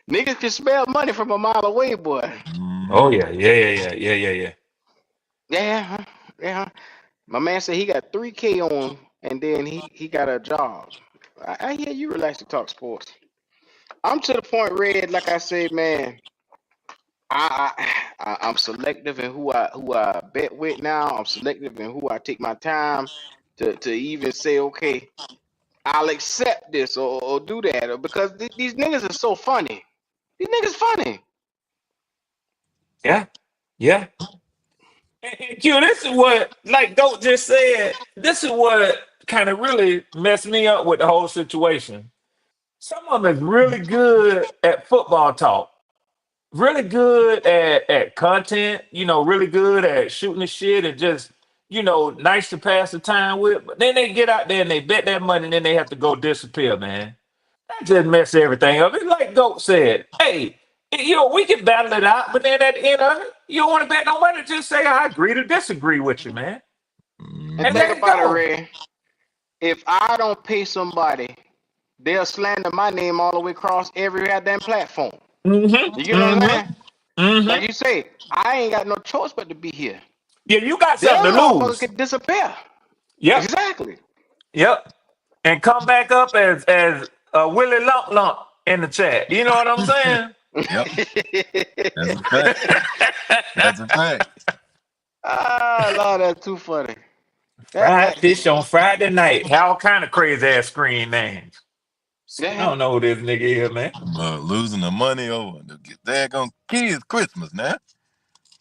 Niggas can smell money from a mile away, boy. Oh Mhm. yeah. Yeah. Yeah. Yeah. Yeah. Yeah. Yeah. Yeah, yeah. My man said he got 3K on him, and then he got a job. I hear you relax to talk sports. I'm to the point, Red. Like I said, man, I'm selective in who I bet with now. I'm selective in who I take my time to even say, okay, I'll accept this or do that, or because these niggas are so funny. These niggas funny. Yeah. Yeah. And Q, this is what, like Goat just said, this is what kind of really messed me up with the whole situation. Some of them is really good at football talk, really good at content, really good at shooting the shit and just, nice to pass the time with. But then they get out there and they bet that money and then they have to go disappear, man. That just mess everything up. It's like Goat said, hey, we can battle it out, but then at the end of it, you don't want to bet no money. Just say I agree to disagree with you, man, And and think let Mhm. it about it, go. Red. If I don't pay somebody, they'll slander my name all the way across every goddamn platform. You Mm-hmm. get what I'm saying? Mm-hmm. Mm-hmm. Like you say, I ain't got no choice but to be here. Yeah, you got Them something to motherfuckers lose. can disappear. Yep. Exactly. Yep. And come back up as Willie Lump Lump in the chat. You know what I'm saying? Yep. That's a fact. That's a fact. Ah, Lord, that's too funny. Fried fish on Friday night. All kind of crazy ass screen names. I Yeah. don't know who this nigga is, man. Losing the money over the daggone kids Christmas now.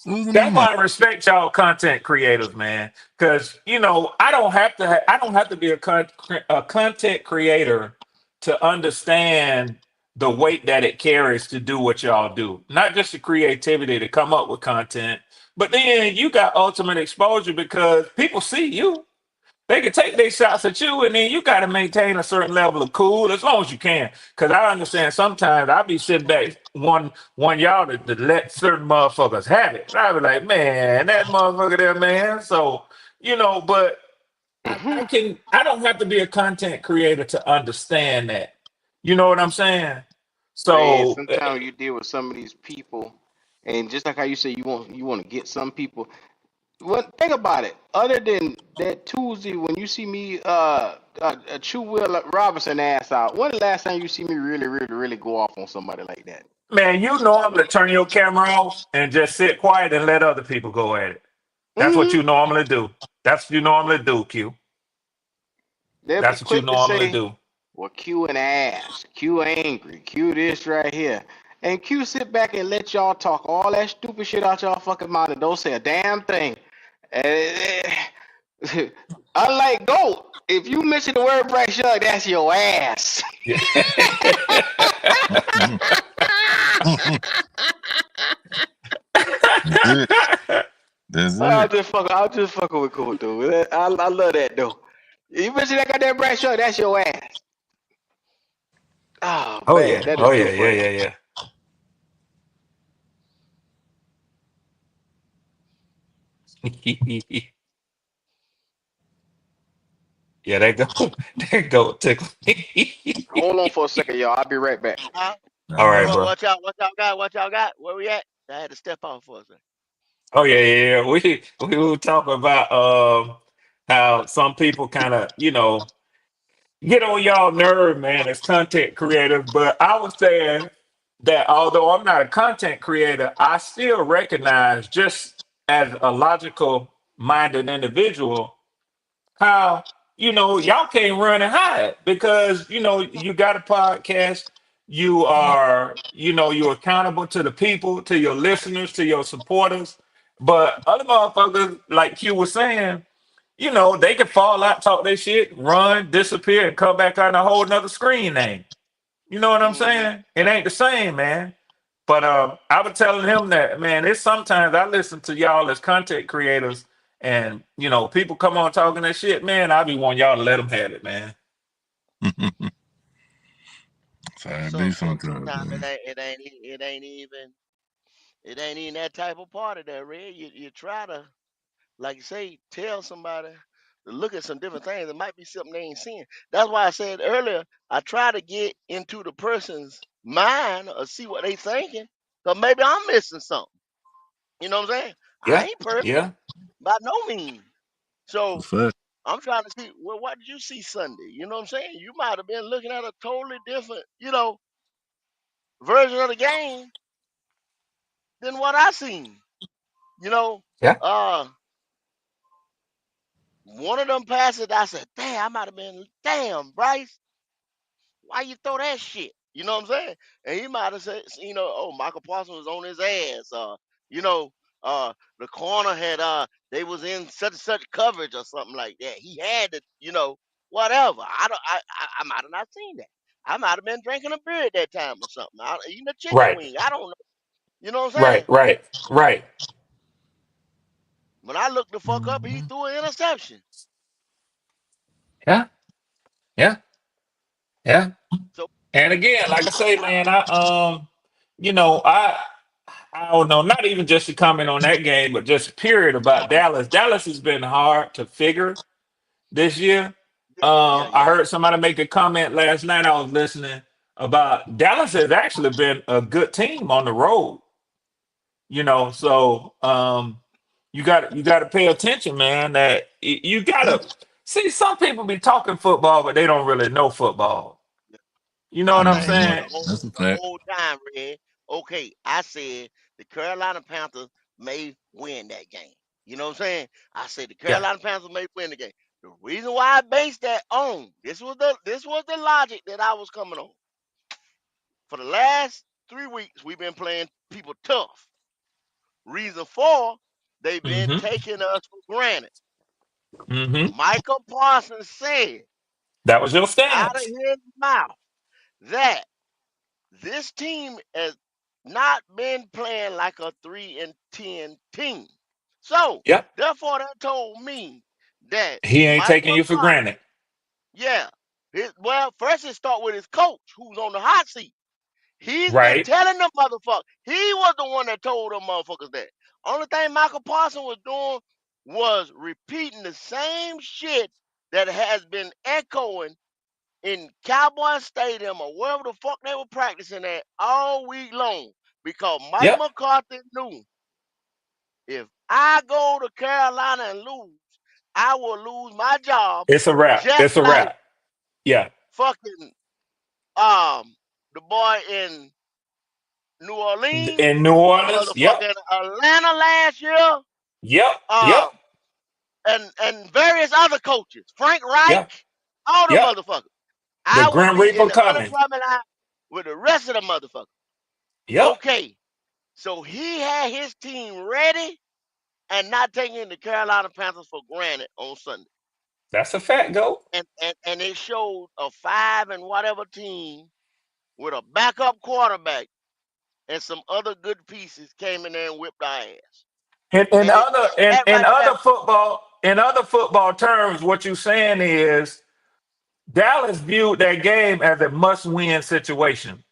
Losing their That's money. why I respect y'all content creators, man. Because I don't have to. I don't have to be a content creator to understand the weight that it carries to do what y'all do. Not just the creativity to come up with content, but then you got ultimate exposure because people see you. They can take their shots at you, and then you got to maintain a certain level of cool as long as you can. Because I understand sometimes I be sitting back one y'all to let certain motherfuckers have it. I be like, man, that motherfucker there, man. So but I don't have to be a content creator to understand that. You know what I'm saying? Red, So sometimes you deal with some of these people, and just like how you say you want to get some people. What think about it? Other than that Tuesday when you see me chew Will Robinson ass out, when the last time you see me really, really, really go off on somebody like that? man, you normally turn your camera off and just sit quiet and let other people go at it. That's what Mm-hmm. you normally do. That's what you normally do, Q. They'll be That's what you quick to normally say, do. well, Q an ass, Q angry, Q this right here. And Q sit back and let y'all talk all that stupid shit out y'all fucking mouth and don't say a damn thing. And, unlike GOAT, if you mention the word Bryce Young, that's your ass. Yeah. That's it. That's it. I'm just fucking with Cool, dude. I love that though. You mention that goddamn Bryce Young, that's your ass. Oh Oh man, yeah. that is Oh too yeah. funny. Yeah. Yeah. Yeah, that go that go tickle me. Hold on for a second, y'all. I'll be right back. Huh? All All right, right. What, bro. what y'all, what y'all got? What y'all got? Where we at? I had to step off for a second. Oh yeah. We were talking about how some people kind of get on y'all nerve, man, as content creators. But I was saying that although I'm not a content creator, I still recognize just as a logical minded individual how y'all can't run and hide because you got a podcast. You are you're accountable to the people, to your listeners, to your supporters. But other motherfuckers, like Q was saying, they can fall out, talk their shit, run, disappear, and come back on a whole nother screen name. You know what I'm Mm-hmm. saying? It ain't the same, man. But I was telling him that, man, it's sometimes I listen to y'all as content creators and, people come on talking that shit, man, I be wanting y'all to let them have it, man. That's how it be sometimes, Sometimes man. it ain't even that type of party there, Red. You try to, like you say, tell somebody to look at some different things. It might be something they ain't seeing. That's why I said earlier, I try to get into the person's mind or see what they thinking. Cause maybe I'm missing something. You know what I'm saying? I Yeah, ain't perfect yeah, by no means. That's So fact. I'm trying to see, well, what did you see Sunday? You know what I'm saying? You might have been looking at a totally different, version of the game than what I seen. You know, yeah, uh, one of them passes, I said, damn, I might have been, damn, Bryce, why you throw that shit? You know what I'm saying? And he might have said, oh, Michael Parsons was on his ass. You know, the corner had, they was in such and such coverage or something like that. He had to, whatever. I might have not seen that. I might have been drinking a beer at that time or something. Eating a chicken right, wing. I don't know. You know what I'm saying? right. When I looked the fuck up, he Mhm. threw an interception. Yeah, yeah, yeah. So And again, like I say, man, you know, I I don't know, not even just to comment on that game, but just period about Dallas. Dallas has been hard to figure this year. I yeah. heard somebody make a comment last night. I was listening about Dallas has actually been a good team on the road. So you got to pay attention, man. That you got to see some people be talking football, but they don't really know football. You know My what I'm thing was Hmm. saying? That's a the fact. whole time, Red. Okay, I said the Carolina Panthers may win that game. You know what I'm saying? I said the Yeah. Carolina Panthers may win the game. The reason why I based that on this was the logic that I was coming on. For the last 3 weeks, we've been playing people tough. Reason for they've been Mm-hmm. taking us for granted. Mm-hmm. Michael Parsons said That was your out of stance. his mouth that this team has not been playing like a 3-10 team. So, Yep. therefore, that told me that He ain't Mike taking you for McCarthy, granted. yeah, well, first it start with his coach, who's on the hot seat. He's been Right. telling them motherfuckers. He was the one that told them motherfuckers that. Only thing Michael Parsons was doing was repeating the same shit that has been echoing in Cowboy Stadium or wherever the fuck they were practicing at all week long. Because Mike Yep. McCarthy knew if I go to Carolina and lose, I will lose my job It's a wrap. just It's a like wrap. Yeah. fucking the boy in New Orleans In New or Orleans. the Yep. fucking Atlanta last year. Yep. Yep. Uh and various other coaches, Frank Reich, Yeah. all them Yep. motherfuckers. The I would Grim be in Reaper the coming. unemployment line with the rest of the motherfuckers. Yep. Okay, so he had his team ready and not taking the Carolina Panthers for granted on Sunday. That's a fact, go. And it showed a 5 and whatever team with a backup quarterback and some other good pieces came in there and whipped our ass. In And that right there, other football terms, what you're saying is Dallas viewed that game as a must-win situation.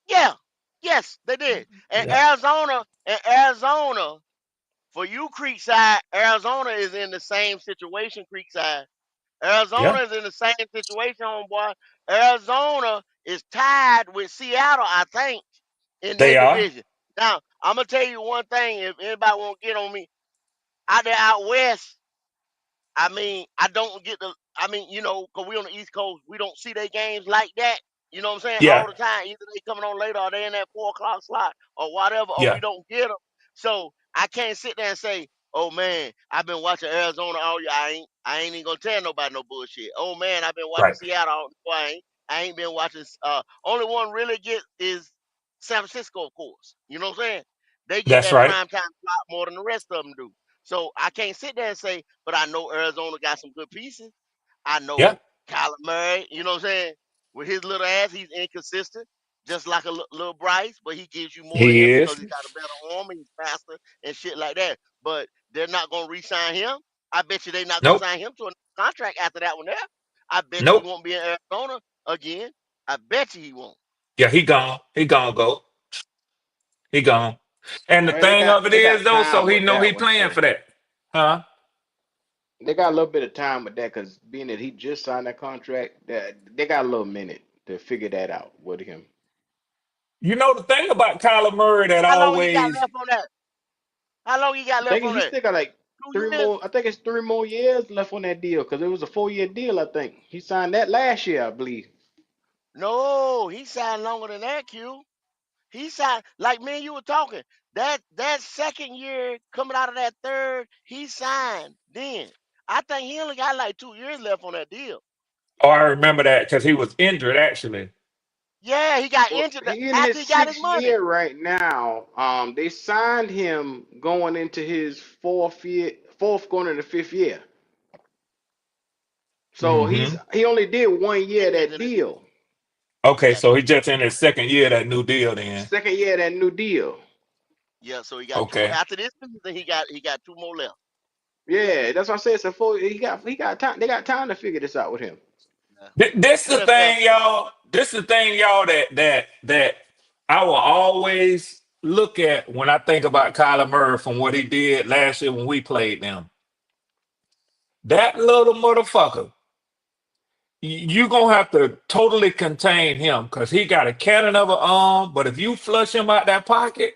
yeah, yes, they did. And Yeah. Arizona, for you Creekside, Arizona is in the same situation, Creekside. Arizona Yeah. is in the same situation, homeboy. Arizona is tied with Seattle, I think, in their They are. division. Now, I'm gonna tell you one thing. If anybody won't get on me, out there out west, I mean, I don't get the. I mean, because we on the East Coast, we don't see their games like that. You know what I'm saying? All Yeah. the time. Either they coming on later, or they in that 4 o'clock slot, or whatever, or we Yeah. don't get them. So I can't sit there and say, "Oh man, I've been watching Arizona all year. I ain't even gonna tell nobody no bullshit. Oh man, I've been watching Right. Seattle. All, no, I ain't been watching. Only one really get is San Francisco, of course. You know what I'm saying? They get That's that right. prime time slot more than the rest of them do. So I can't sit there and say, but I know Arizona got some good pieces. I Yeah. know Kyler Murray, you know what I'm saying? With his little ass, he's inconsistent, just like a little Bryce, but he gives you more He answers because is. he's got a better arm and he's faster and shit like that. But they're not going to re-sign him. I bet you they're not going to Nope. sign him to a contract after that one there. I bet you he Nope. won't be in Arizona again. I bet you he won't. Yeah, he gone. He gone, go. He gone. And the Man, they thing got of it they is got though, so time he with know he that one playing though. for that. Huh? They got a little bit of time with that because being that he just signed that contract, that they got a little minute to figure that out with him. You know the thing about Kyler Murray that How long he got always left on that? How long he got I left think on he that? still got like 2 years? I think it's 3 more years left on that deal because it was a 4 year deal. I think he signed that last year, I believe. No, he signed longer than that, Q. He signed like me and you were talking. That second year coming out of that third, he signed then. I think he only got like 2 years left on that deal. oh, I remember that because he was injured actually. Yeah, he got Well, injured he in after his he got his sixth money. year right now. They signed him going into his fourth going into fifth year. So Mm-hmm. he only did 1 year of 10 years that in it. deal. Okay, so Gotcha. he just in his second year of that new deal then. Second year of that new deal. Yeah, so he got 2 more Okay. after this season. He got 2 more left. Yeah, that's what I said. It's a four. He got time. They got time to figure this out with him. Yeah. This the What up, fam? thing, y'all. This the thing, y'all, that I will always look at when I think about Kyler Murray from what he did last year when we played them. That little motherfucker, you gonna have to totally contain him because he got a cannon of an arm. But if you flush him out that pocket,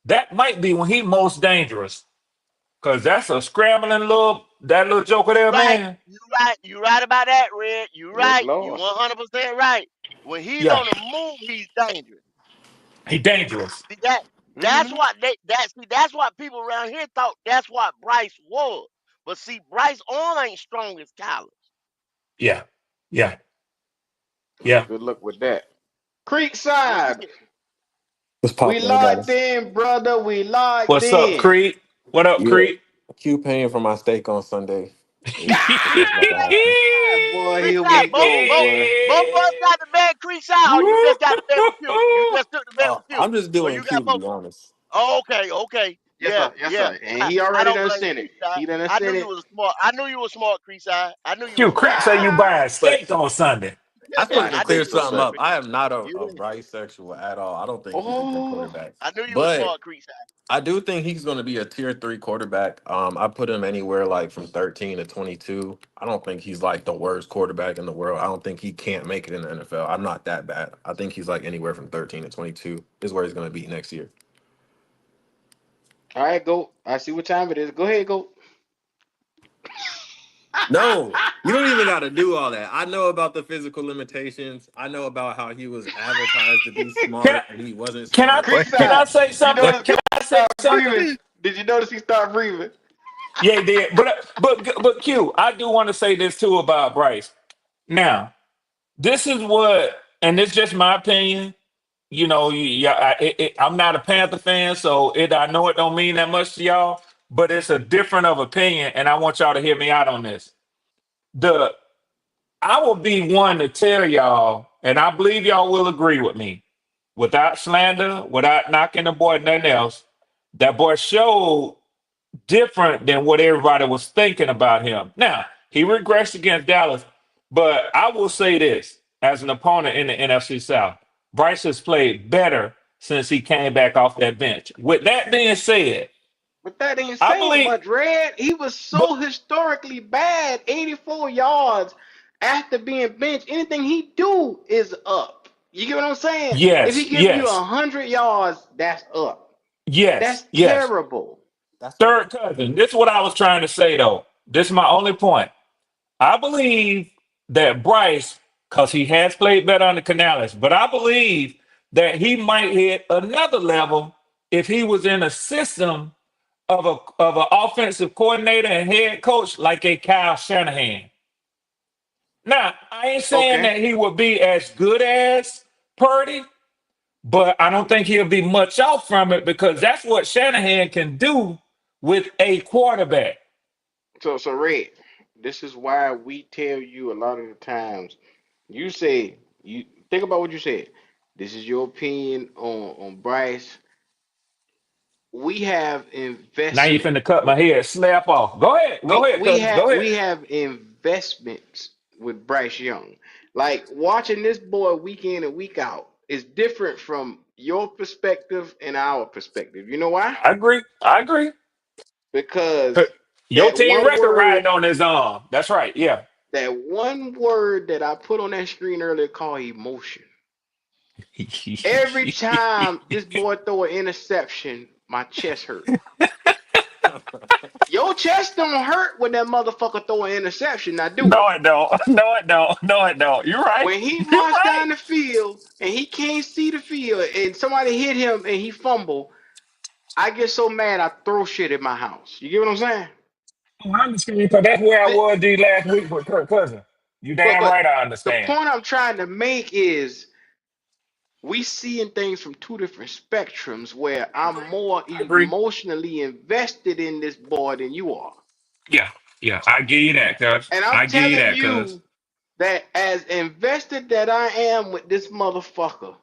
that might be when he most dangerous. Cause that's a scrambling little joker You there, right. man. You right. You right about that, Red. You Yes, right. You Lord. 100% right. When he's Yeah, on the move, he's dangerous. he dangerous. See that that's Hmm. what that's what people around here thought that's what Bryce was. But see, Bryce arm ain't strong as Kyler. Yeah, yeah, yeah. Good luck with that. What's Creekside, it? What's we poppin', everybody? locked in, brother. We locked What's up, in. Creed? What up, Yeah, Creed? Q paying for my steak on Sunday. It's about to Creekside, happen. Boy, here we Creekside, both go, both boy. both of us got the bed Creekside, or you just got the bed with Q. You just took the bed with Q. I'm just Or doing you Q got to both be of them. honest. Oh, okay. Yes, Yeah, sir. Yes, yeah. sir. And he I already don't done blame sent you, it. Creekside. He done I sent knew you it. was smart. I knew you was smart, Creekside. I knew you was Q, Creed smart. say you buying But steak on Sunday. I just wanted Watch to I knew clear you was this, something smart, sir. up. I Creekside. am not You a did. bisexual at all. I don't think he's a good Oh, quarterback. I knew you was But smart, Creekside. I do think he's going to be a tier 3 quarterback. I put him anywhere like from 13 to 22. I don't think he's like the worst quarterback in the world. I don't think he can't make it in the NFL. I'm not that bad. I think he's like anywhere from 13 to 22 is where he's going to be next year. all right, go. I see what time it is. Go ahead, go. No, you don't even got to do all that. I know about the physical limitations. I know about how he was advertised to be Can I smart and he wasn't can I smart. What? can I Creekside, say you something? notice Can go I say start something? breathing? Did you notice he started breathing? Yeah, he did. But Q, I do want to say this too about Bryce. Now, this is what, and it's just my opinion. You know, yeah, I'm not a Panther fan, so I know it don't mean that much to y'all, but it's a different of opinion, and I want y'all to hear me out on this. The I will be one to tell y'all, and I believe y'all will agree with me, without slander, without knocking the boy, nothing else. That boy showed different than what everybody was thinking about him. Now, he regressed against Dallas, but I will say this as an opponent in the NFC South, Bryce has played better since he came back off that bench. With that being said, But that ain't I saying believe, much, Red. He was but so historically bad, 84 yards after being benched. Anything he do is up. You get what I'm saying? If he yes, give you yes, 100 yards, that's up. yes, That's yes. terrible. That's a Third cousin. This is what I was trying to say though. This is my only point. I believe that Bryce, because he has played better on the Canales, but I believe that he might hit another level if he was in a system of an offensive coordinator and head coach like a Kyle Shanahan. Now, I ain't saying Okay. that he would be as good as Purdy, but I don't think he'll be much off from it because that's what Shanahan can do with a quarterback. So Red, this is why we tell you a lot of the times. You say you think about what you said. This is your opinion on Bryce. We have Now you finna cut investment. my head, slap off. Go ahead, cousin, go ahead. We have investments with Bryce Young. Like watching this boy week in and week out is different from your perspective and our perspective. You know why? I agree. I agree. Because Your that team one record riding word, on his arm. That's right. Yeah. that I put on that screen earlier called emotion. Every time this boy throw an interception, my chest hurt. Your chest don't hurt when that motherfucker throw an interception, now do No, it? it don't. No, it don't. No, it don't. You're right. When he You're marched right. down the field and he can't see the field and somebody hit him and he fumble, I get so mad I throw shit in my house. You get what I'm saying? I understand because that's where I The- was the last week with Kirk Cousins. You damn but right I the understand. point I'm trying to make is we seeing things from two different spectrums where I'm more I agree. emotionally invested in this boy than you are. Yeah. Yeah. I give you that, cuz. And I'm I give you telling that, cuz. you that as invested that I am with this motherfucker,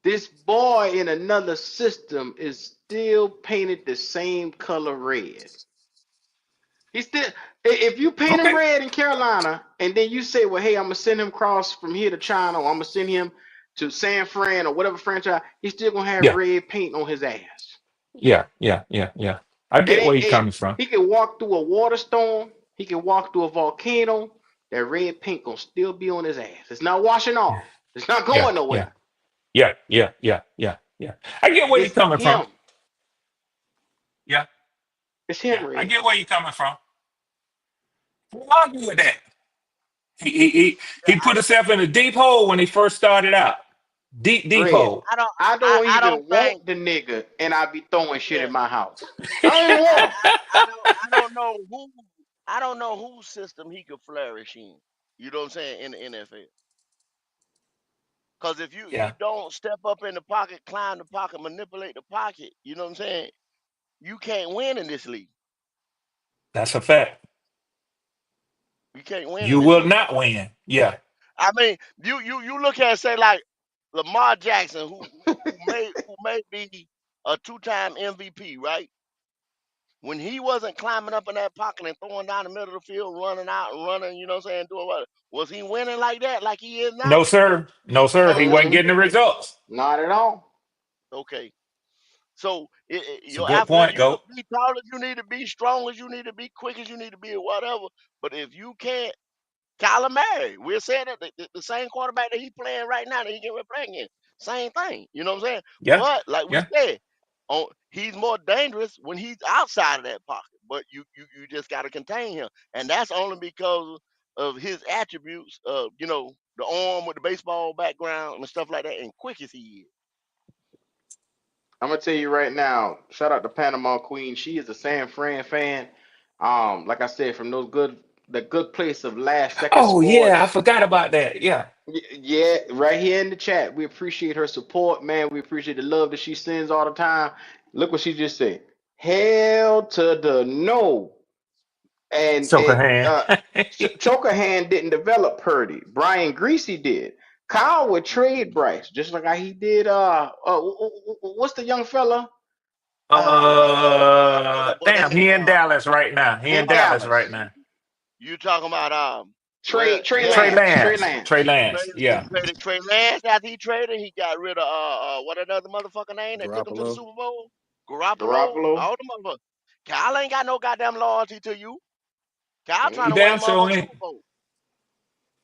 this boy in another system is still painted the same color red. He still, if you paint him Okay. red in Carolina, and then you say, "Well, hey, I'm gonna send him across from here to China, or I'm gonna send him to San Fran or whatever franchise," he's still gonna have Yeah. red paint on his ass. Yeah. Yeah. Yeah. Yeah. I It get ain't. where you're coming from. He can walk through a water storm. He can walk through a volcano. That red paint gonna still be on his ass. It's not washing off. It's not Yeah. going Yeah. nowhere. Yeah. Yeah. Yeah. Yeah. Yeah. I get where you're It's coming from. him. Yeah. It's Yeah. him, I Red. get where you're coming from. Who argue with that? He he he he put himself in a deep hole when he first started out. Deep Red. hole. I don't. I don't I don't even think. want the nigga, and I be throwing shit Yeah. in my house. I don't even want him. I don't know who. I don't know whose system he could flourish in. You know what I'm saying, in the NFL. Because if you Yeah, don't step up in the pocket, climb the pocket, manipulate the pocket, you know what I'm saying, you can't win in this league. that's a fact. You can't win in You this will league. not win. Yeah. I mean, you look at it, say like Lamar Jackson, who may be a two-time MVP, right? When he wasn't climbing up in that pocket and throwing down the middle of the field, running out and running, you know what I'm saying, doing what? Was he winning like that, like he is now? No, sir. No, sir. He wasn't Mm-mm. getting the results. Not at all. Okay. So It's a your good athletic, point, you could Goat. be tall as you need to be, strong as you need to be, quick as you need to be, or whatever. But if you can't, Kyler Murray, we're saying that the same quarterback that he playing right now that he can play again, same thing. You know what I'm saying? Yeah. But like we Yeah. said, he's more dangerous when he's outside of that pocket. But you just got to contain him, and that's only because of his attributes. The arm with the baseball background and stuff like that, and quick as he is. I'm gonna tell you right now. Shout out to Panama Queen. She is a San Fran fan. Like I said, from the good place of Last Second Oh yeah, I Sports. forgot about that. Yeah. Yeah, right here in the chat. We appreciate her support, man. We appreciate the love that she sends all the time. Look what she just said. Hell to the no. And Shook her hand. Chokerhand didn't develop Purdy. Brian Greasy did. Kyle would trade Bryce, just like how he did. What's the young fella? The boy Damn, that he in Dallas right now. He in In Dallas right Dallas. now. you talking about well Trey Trey Lance. Trey Lance. Trey Lance. Lance. He Yeah. traded Trey Lance after he traded. He got rid of what another motherfucker name that took him to the Garoppolo. Super Bowl? Garoppolo. Garoppolo. All the motherfuckers. Kyle ain't got no goddamn loyalty to you. Kyle trying He to win a damn sure motherfucking ain't. Super Bowl.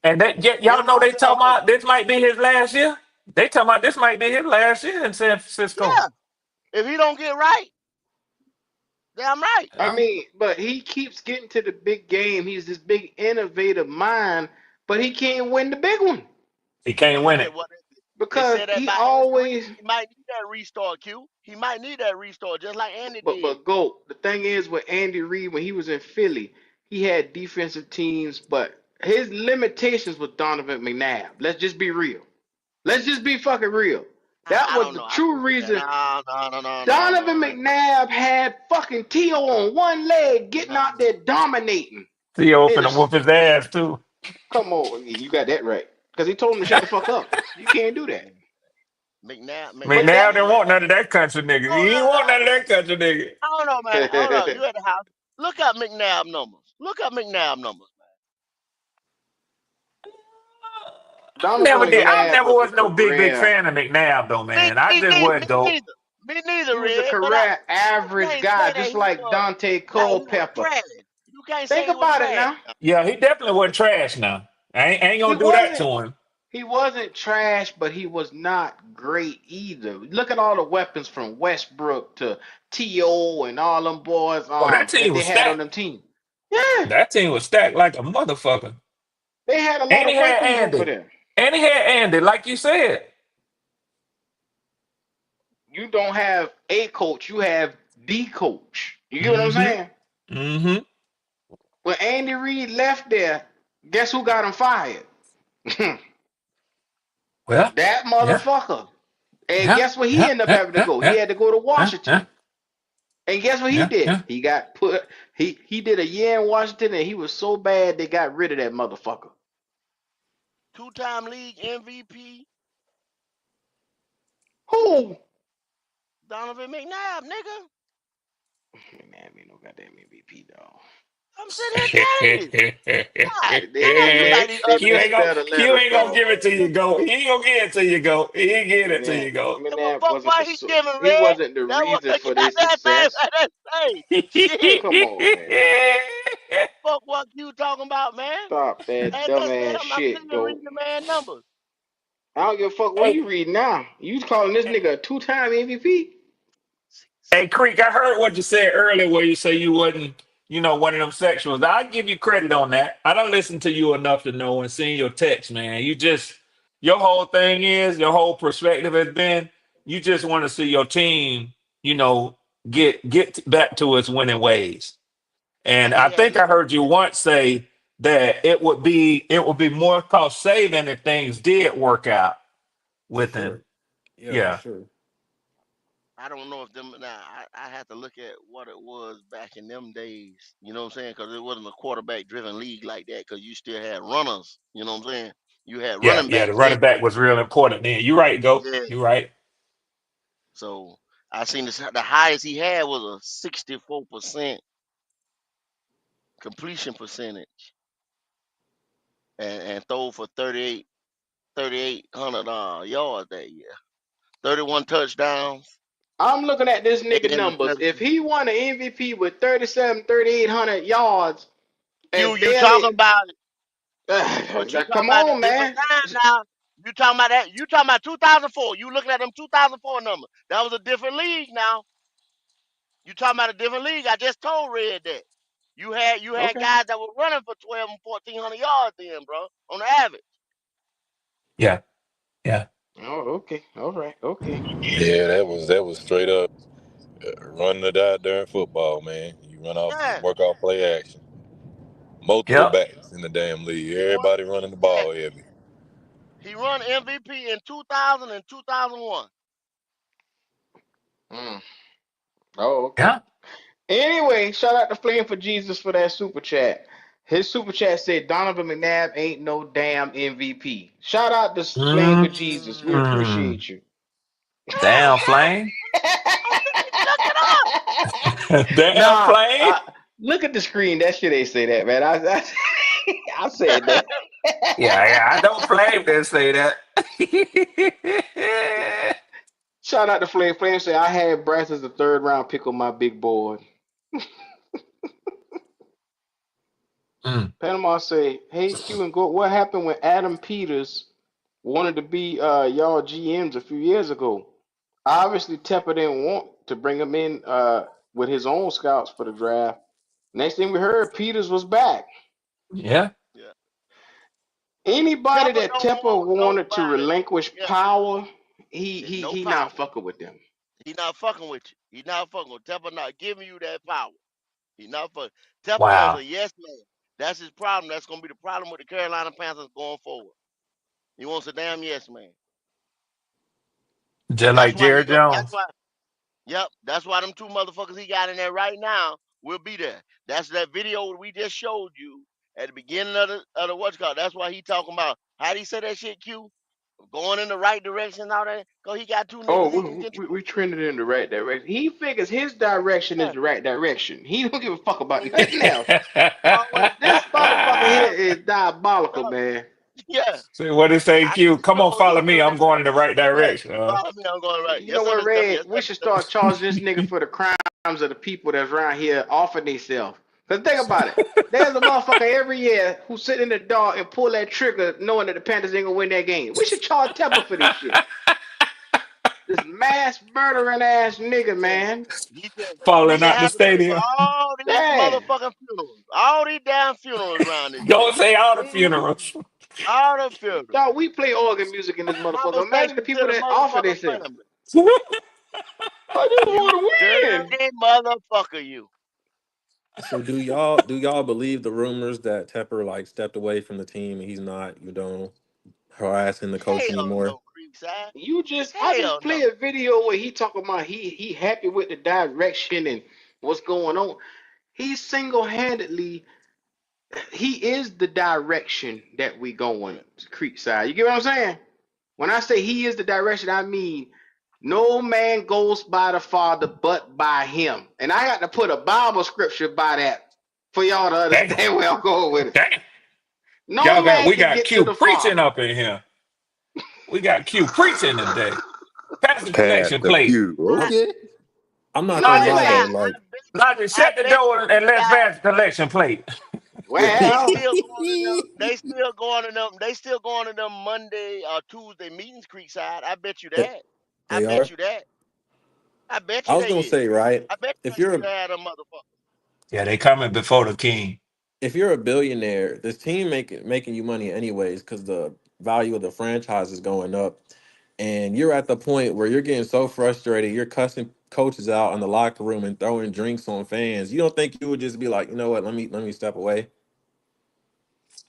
And that y'all Them know they motherfuckers talking about this might be his last year. They talking about this might be his last year in San Francisco. yeah. If he don't get right, damn right. I Yeah. mean, but he keeps getting to the big game. He's this big innovative mind, but he can't win the big one He can't He win said it. what they because said that he about Andy Reid. always. He might need that restart, Q. He might need that restart just like Andy But did. go. The thing is with Andy Reid when he was in Philly, he had defensive teams, but his limitations was Donovan McNabb. Let's just be real. Let's just be fucking real. That I was don't the know. I true think that reason. no. Donovan McNabb had fucking T.O. on one leg getting No. out there dominating. Theo It finna is, whoop his ass too. come on, you got that right. Because he told him to shut the fuck up. You can't do that. But McNabb that didn't want none of that country nigga. He ain't want none of that country nigga. I don't know, man. Hold on. You at the house. Look up McNabb numbers. Look up McNabb numbers. Donovan I McNabb never was a was no big career. fan of McNabb though, Me, man. I me, just me, wasn't me dope. neither. Me neither, He was a Red. But career you average can't say guy, that just he like was Dante that he was Culpepper. trash. You can't say Think he was about it trash. now. Yeah, he definitely wasn't trash now. I ain't He gonna do that wasn't. to him. He wasn't trash, but he was not great either. Look at all the weapons from Westbrook to T.O. and all them boys Oh, that that team they was had on stacked. them team. Yeah, That team was stacked like a motherfucker. they had a lot And he of had weapons over Andy. there. And he had Andy, like you said. You don't have a coach, you have the coach. You get what I'm Mm-hmm. saying? Mm-hmm. When Andy Reid left there, guess who got him fired? Well, That yeah, motherfucker. And yeah, guess where he yeah, ended up yeah, having to yeah, go? He yeah, had to go to yeah, yeah, Washington. And guess what he yeah, did? yeah. He got put. He did a year in Washington, and he was so bad they got rid of that motherfucker. Two-time league MVP, Who? Donovan McNabb, nigga. Man, ain't no goddamn MVP, dog. I'm sitting here telling you. God damn, you like these They Q upset. ain't gonna misspelled the Q letters, ain't gonna dog. give it to you, go. He ain't gonna give it to you, go. He ain't get it to Man, you, go. McNabb Fuck wasn't what the he giving, he Red. wasn't the That was reason the for their goddamn thing success. that say. Shit. Come on, man. Fuck what you talking about, man. Stop that And that's dumbass I'm shit, sitting here go. reading the man numbers. I don't give a fuck what Hey, you read now. You calling this nigga a two-time MVP? hey, Creek, I heard what you said earlier where you say you wasn't, one of them sexuals. I'll give you credit on that. I don't listen to you enough to know and seeing your text, man. Your whole thing is, your whole perspective has been, you just want to see your team, you know, get back to its winning ways. And I Yeah, think I heard you once say that it would be more cost saving if things did work out For with him. sure. Yeah, for Yeah. sure. I don't know if them now. I have to look at what it was back in them days. You know what I'm saying? Because it wasn't a quarterback-driven league like that. Because you still had runners. You know what I'm saying? You had Yeah, running yeah, the backs then. running back was real important then. You're right, go. Yeah. You're right. So I seen the highest he had was a 64% completion percentage and throw for 3,800 yards that year. 31 touchdowns, I'm looking at this eight nigga numbers. If interceptions. he won an MVP with 3,800 yards and You talking barely, about but you talking come about a on, different man. time now. You talking about that? You talking about 2004? You looking at them 2004 numbers? That was a different league. Now you talking about a different league. I just told Red that you had Okay. guys that were running for 12 and 1,400 yards then, bro, on the average. Yeah, yeah. Oh, okay. All right. Okay. Yeah, that was straight up run the die during football, man. You run off, Yeah, work off play action. Multiple Yep. backs in the damn league. he won. Everybody running the Yeah, ball heavy. he won MVP in 2000 and 2001. Mm. Oh, okay. Yeah. Anyway, shout out to Flame for Jesus for that super chat. His super chat said Donovan McNabb ain't no damn MVP. Shout out to Flame for Jesus. We Mm. appreciate you. Damn flame. Oh, look it up. Damn Nah, flame. look at the screen. That shit ain't say that, man. I said that. Yeah, yeah. I know flame didn't say that. Shout out to Flame. Flame said I had Bryce as the third round pick on my big board. Mm. Panama say, hey Q and Go, what happened when Adam Peters wanted to be y'all GMs a few years ago? Obviously Tepper didn't want to bring him in with his own scouts for the draft. Next thing we heard, Peters was back. Yeah. Yeah, Anybody Tepper that don't Tepper want wanted to nobody. relinquish Yeah, power, he it's he no he power. not fucking with them. He not fucking with you. He not fucking with Tepper. Not giving you that power. He not fucking. Tepper wants a Wow. yes man. That's his problem. That's gonna be the problem with the Carolina Panthers going forward. He wants a damn yes man. Just That's like why he Jared go. That's Jones. why. Yep. That's why them two motherfuckers he got in there right now will be there. That's that video we just showed you at the beginning of the what's called. That's why he talking about how do he say that shit, Q? Going in the right direction and all that. Cause he got two Oh, niggas he can control. we trended in the right direction. He figures his direction is Yeah. the right direction. He don't give a fuck about nothing else. Always. This motherfucker here Yeah. is diabolical, Yup. man. Yeah. See what it say, I can Q? Come on, control follow this me. I'm direction. going in the right Yeah. direction. Follow me. I'm going right. You know Yes, sir, what, Mr. Stepper. Red? Yes, We sir, should Mr. Stepper. start charging this nigga for the crimes of the people that's around here offing themselves. Cause think about it. There's a motherfucker every year who sit in the dark and pull that trigger knowing that the Panthers ain't gonna win that game. We should charge Tepper for this shit. This mass murdering ass nigga, man. He just Falling out the have to pay for stadium. all these Yeah. motherfucking funerals. All these damn funerals around this Don't bitch. say all the Ooh, funerals. all the funerals. Dog, we play organ music in this motherfucker. Imagine the Conversation to people the that offer motherfucking themselves. family. I just You want to win. dirty motherfucker, you. So do y'all believe the rumors that Tepper like stepped away from the team and he's not, harassing the coach Hell anymore? no, Creekside. I Hell just no. play a video where he talking about he happy with the direction and what's going on. He single handedly he is the direction that we Yeah. going Creekside. You get what I'm saying? When I say he is the direction, I mean no man goes by the Father but by him. And I got to put a Bible scripture by that for y'all to Damn. understand where I'm going with it. Damn. No We man can got get to Q the preaching Father. up in here. We got Q preaching today. Pass the Pass collection the plate. pew. I'm Okay. I'm not gonna No lie though, Creekside, man. like I Najee, shut the bet door you, and let's Creekside, pass the collection plate. they Well, still going to them. They still going to them. They still going to them Monday or Tuesday meetings, Creekside. I bet you they, that. I they bet are. you that. I bet I you was they gonna is. say, right, I bet you if they you're still a had them motherfuckers. Yeah, they coming before the king. if you're a billionaire, this team making you money anyways because the value of the franchise is going up, and you're at the point where you're getting so frustrated, you're cussing coaches out in the locker room and throwing drinks on fans. You don't think you would just be like, you know what, let me step away?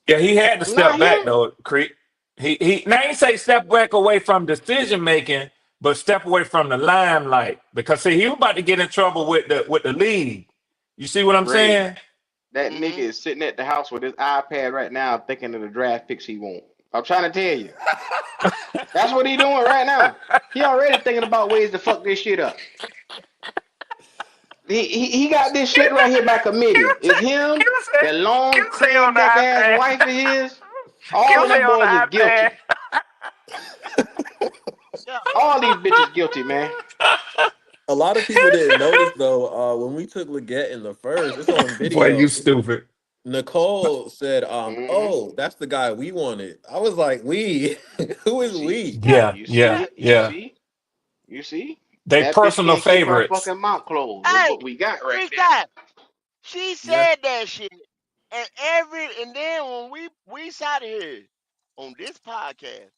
Yeah, he had to not step back him. though, Creek. He now he say step back away from decision making, but step away from the limelight. Because see, he was about to get in trouble with the league. You see what I'm Ray, saying? that nigga Mm-hmm. is sitting at the house with his iPad right now thinking of the draft picks he want. I'm trying to tell you. That's what he doing right now. He already thinking about ways to fuck this shit up. He got this shit right here by committee. It's him, that long He'll say on crab the neck ass iPad. wife of his. All He'll of say them on the boys is iPad. guilty. Yeah. All these bitches guilty, man. A lot of people didn't notice though. When we took Leggett in the first, it's on Boy, you video. stupid. Nicole said, Mm-hmm. "Oh, that's the guy we wanted." I was like, "We? Who You is see? we?" Yeah. Yeah, You yeah, Yeah. see? You yeah. see? You see? They That bitch personal can't keep her favorites. fucking mouth closed. Is Hey, what we got right there. Creekside. She Yeah. said that shit, and then when we sat here on this podcast,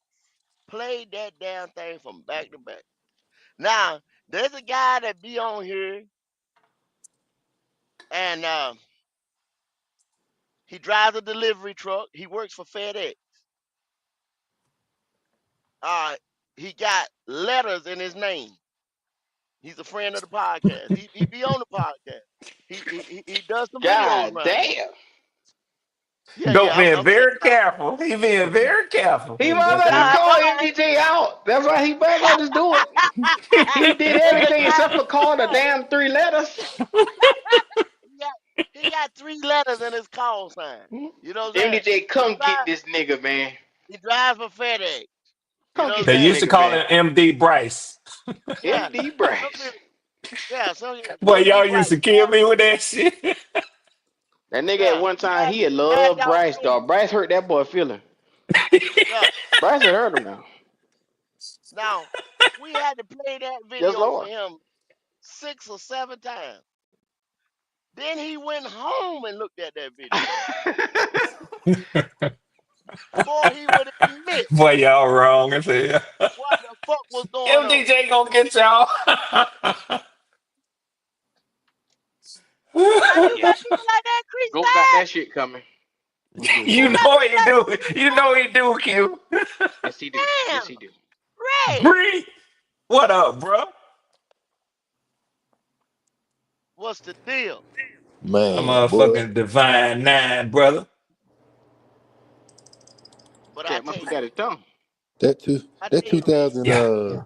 played that damn thing from back to back. Now, there's a guy that be on here and he drives a delivery truck. He works for FedEx. Uh, he got letters in his name. He's a friend of the podcast. He be on the podcast. He does some videos God around here. damn. Yeah, Go yeah. I'm, being I'm saying very careful. He being very careful. He this might is well just how call I MDJ out. That's why he might well just do it. He did this is everything how except for call the damn 3 letters. he got 3 letters in his call sign. You know what I'm saying? MDJ, He come get drives this nigga, man. he drives for FedEx. You Come know what I'm get They this saying? used to nigga, call man. him MD Bryce. Yeah. MD Some Bryce. people, yeah, so Boy, MD y'all used Bryce. to kill me with that shit. That nigga at Yeah. one time, Glad, he had glad loved y'all Bryce, paid. dog. Bryce hurt that boy feeling. Yeah. Bryce had hurt him now. Now, we had to play that Yes, video for Lord. him 6 or 7 times. Then he went home and looked at that video. Boy, he would admit Boy, y'all wrong as hell. what the fuck was going on. MDJ gonna get y'all. Why you Yeah. gotta do me like that, Creek Go got side? that shit coming. Who You got know me he like do. You know he do, Q. Yes, he do. Yes, damn? he do. Ray, Bree, what up, bro? what's the deal? A Man, boy, motherfucking divine nine, brother. But Cat must have got his tongue. I that tell you, 2000 Yeah.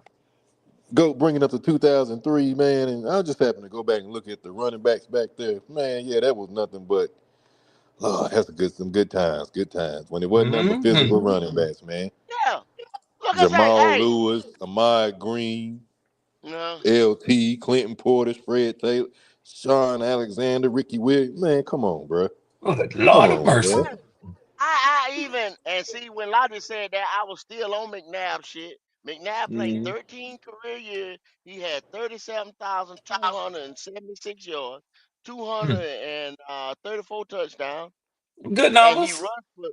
go bringing up to 2003, man, and I just happened to go back and look at the running backs back there. Man, yeah, that was nothing but that's some good times when it wasn't nothing but Hmm. physical running backs, man. yeah. Look, I say, Jamal hey, Lewis, Ahmad Green, no, LT, Clinton Portis, Fred Taylor, Sean Alexander, Ricky Williams. Man, come on, bro. Good Come Lord of on, mercy. bro. I even and see when Lobby said that I was still on McNabb shit. McNabb played Mm. 13 career years. He had 37,276 yards, Hmm. 234 touchdowns, Good and he numbers. rushed for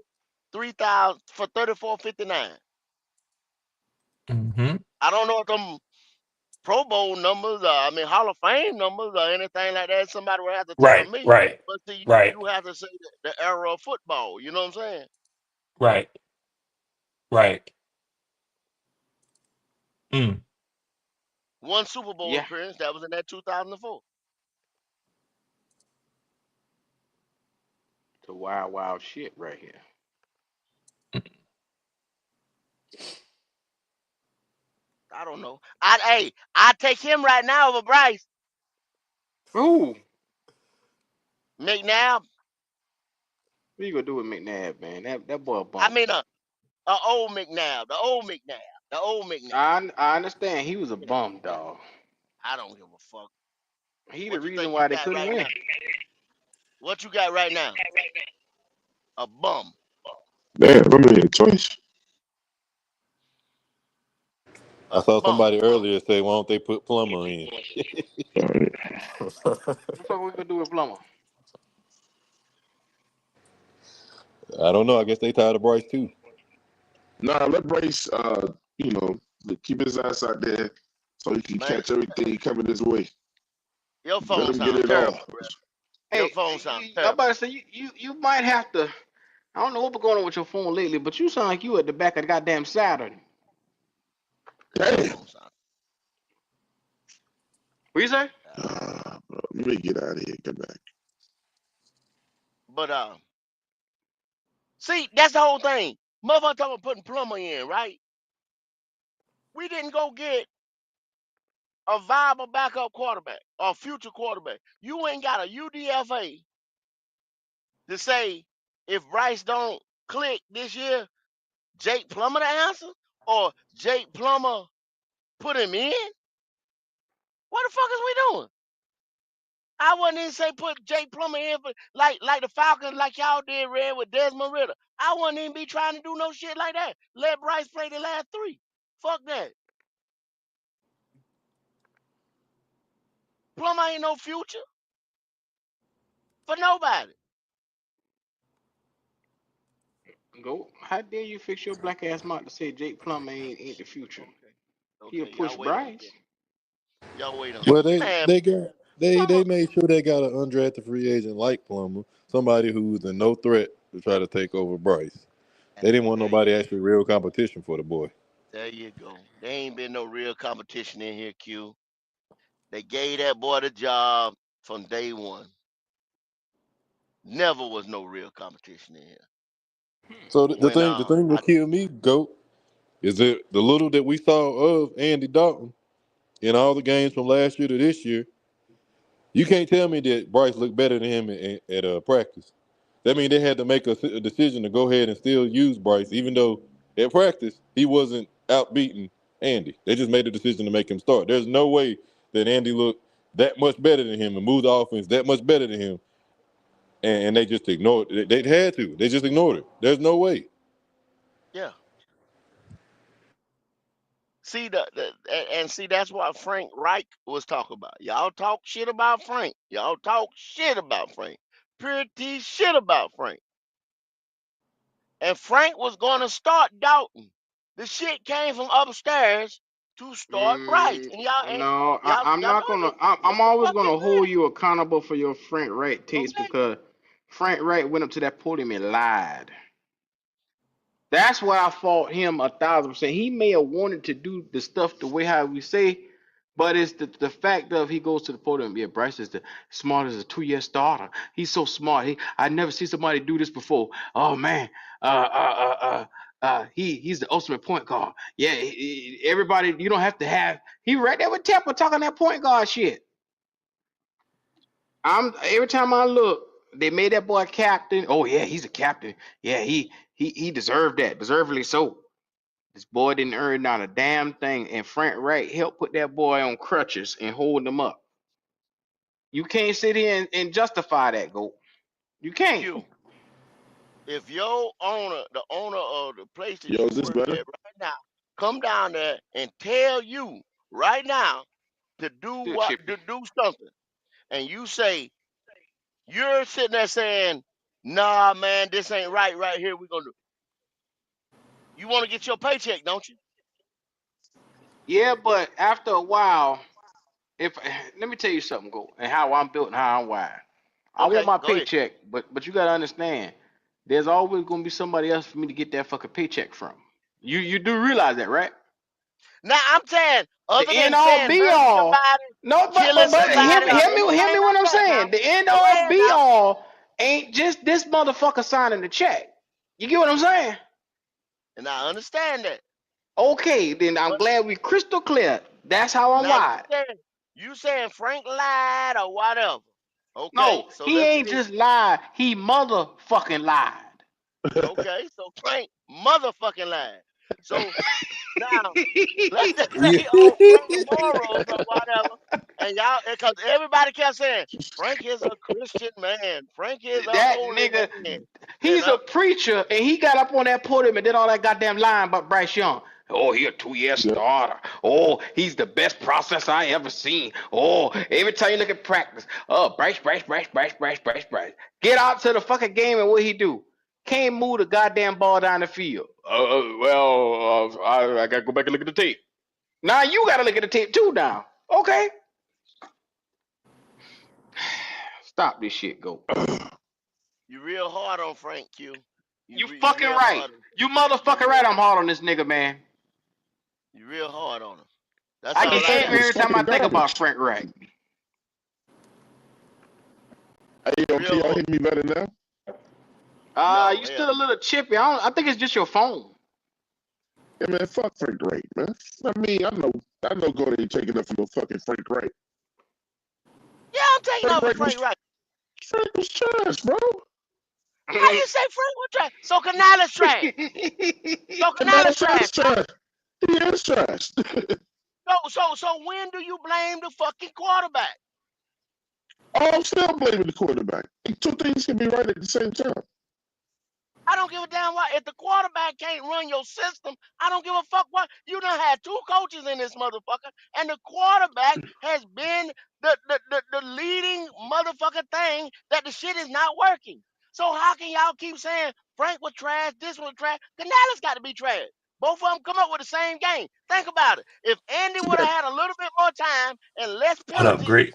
3,000 for 3459. Hmm. I don't know if them Pro Bowl numbers, I mean Hall of Fame numbers, or anything like that. Somebody would have to tell Right, me. right, But see, right, you have to say the era of football. You know what I'm saying? right, right. Mm. One Super Bowl Yeah. appearance that was in that 2004. The wild, wild shit right here. I don't know. I take him right now over Bryce Ooh. McNabb. What you gonna do with McNabb, man? That boy a I bum. mean, old McNabb, the old McNabb, the old McNabb. I understand he was a bum, dog. I don't give a fuck. He the What you reason think you why they got couldn't right win. now? What you got right now? A bum. Damn, I mean, choice. I A saw bum. somebody earlier say, why don't they put Plummer in? What the fuck we gonna do with Plummer? I don't know. I guess they tired of Bryce too. Nah, let Bryce, keep his ass out there so he can Man, catch everything coming his way. your Let phone him get sound it all. terrible, bro. Your Hey, phone sound I'm terrible. about to say you might have to. I don't know what's going on with your phone lately, but you sound like you at the back of the goddamn Saturn. Your Damn. phone sound. What you say? Bro, let me get out of here. Come back. But see, that's the whole thing. Motherfucker talking about putting Plummer in, right? We didn't go get a viable backup quarterback or future quarterback. You ain't got a UDFA to say if Bryce don't click this year, Jake Plummer the answer, or Jake Plummer put him in. What the fuck is we doing? I wouldn't even say put Jake Plummer in for like the Falcons, like y'all did, Red with Desmond Ritter. I wouldn't even be trying to do no shit like that. Let Bryce play the last three. Fuck that. Plummer ain't no future for nobody. Go. How dare you fix your black ass mouth to say Jake Plum ain't the future? Okay. He'll Okay. push Y'all wait on Bryce. it. Y'all wait on Well, it. Man, they Plummer. made sure they got an undrafted free agent like Plummer, somebody who's a no threat to try to take over Bryce. They didn't want There you nobody actually real competition for the boy. there you go. There ain't been no real competition in here, Q. They gave that boy the job from day one. Never was no real competition in here. So When the thing I that killed me, goat, is that the little that we saw of Andy Dalton in all the games from last year to this year, you can't tell me that Bryce looked better than him at practice. That means they had to make a decision to go ahead and still use Bryce, even though at practice he wasn't out beating Andy. They just made the decision to make him start. There's no way that Andy looked that much better than him and moved the offense that much better than him, and they just ignored it. They had to. They just ignored it. There's no way. yeah. See and see that's what Frank Reich was talking about. Y'all talk shit about Frank. Y'all talk shit about Frank. Pretty shit about Frank. And Frank was gonna start Dalton. The shit came from upstairs to start Bryce. And No, I'm y'all not know gonna. this. I'm Y'all always fucking gonna hold know you accountable for your Frank Wright this. takes Okay. because Frank Wright went up to that podium and lied. That's why I fought him 1,000%. He may have wanted to do the stuff the way how we say, but it's the fact of he goes to the podium. Yeah, Bryce is the smartest as a 2-year starter. He's so smart. I never see somebody do this before. Oh man, he's the ultimate point guard. Yeah, everybody. You don't have to have. He right there with Tepper talking that point guard shit. I'm every time I look, they made that boy captain. Oh yeah, he's a captain. Yeah, he deserved that, deservedly so. This boy didn't earn not a damn thing, and Frank Wright helped put that boy on crutches and hold him up. You can't sit here and justify that, go. You can't. Q. If your owner, the owner of the place that Yo, you is this work better? at right now, come down there and tell you right now to Still chippy. do something, and you say you're sitting there saying, "Nah, man, this ain't right here. We're gonna do." You want to get your paycheck, don't you? Yeah, but after a while, if let me tell you something, go, and how I'm built and how I'm wired. I want Okay, my go ahead. paycheck, but you gotta understand, there's always gonna be somebody else for me to get that fucking paycheck from. You do realize that, right? Now I'm saying, The other end than all saying be hurting all. somebody, No, killing but hear somebody, me, or hear me anything what like I'm that, now, saying. The end go all ahead be now. all ain't just this motherfucker signing the check. You get what I'm saying? And I understand that. Okay, then I'm But glad we crystal clear. That's how I'm now wired. you saying Frank lied or whatever. Okay, No, so he let's ain't see. just lied. He motherfucking lied. Okay, so Frank motherfucking lied. So now let's just Yeah. say on Frank morals or whatever, and y'all, because everybody kept saying Frank is a Christian man. Frank is a That holy nigga, man. You he's know, a preacher, and he got up on that podium and did all that goddamn lying about Bryce Young. Oh, he a 2-year Yep. starter. Oh, he's the best processor I ever seen. Oh, every time you look at practice, oh, Bryce. Get out to the fucking game and what he do? Can't move the goddamn ball down the field. I gotta go back and look at the tape. Now you gotta look at the tape too now. Okay. Stop this shit, go. you real hard on Frank Q. You You fucking real right. hard. You You motherfucking real right. I'm hard on this nigga, man. you real hard on him. That's I Man, get all I Frank angry got to was every say. time I fucking think about garbage. Frank Wright. Hey, yo, can Real y'all hard. hear me better now? No, You hell still a no. little chippy. I think it's just your phone. Yeah, man, fuck Frank Wright, man. I know Gordy ain't taking up for no fucking Frank Wright. Yeah, I'm taking Frank over Wright was Frank Wright. Frank was trash, bro. How you say Frank was trash? So Canales trash. So And now Canales it's trash, right? trash. He is trash. So when do you blame the fucking quarterback? Oh, I'm still blaming the quarterback. Two things can be right at the same time. I don't give a damn why. If the quarterback can't run your system, I don't give a fuck what. You done had two coaches in this motherfucker, and the quarterback has been the leading motherfucker thing that the shit is not working. So how can y'all keep saying Frank was trash, this was trash? Canales got to be trash. Both of them come up with the same game. Think about it. If Andy See would have that? had a little bit more time and less What up, penalties great?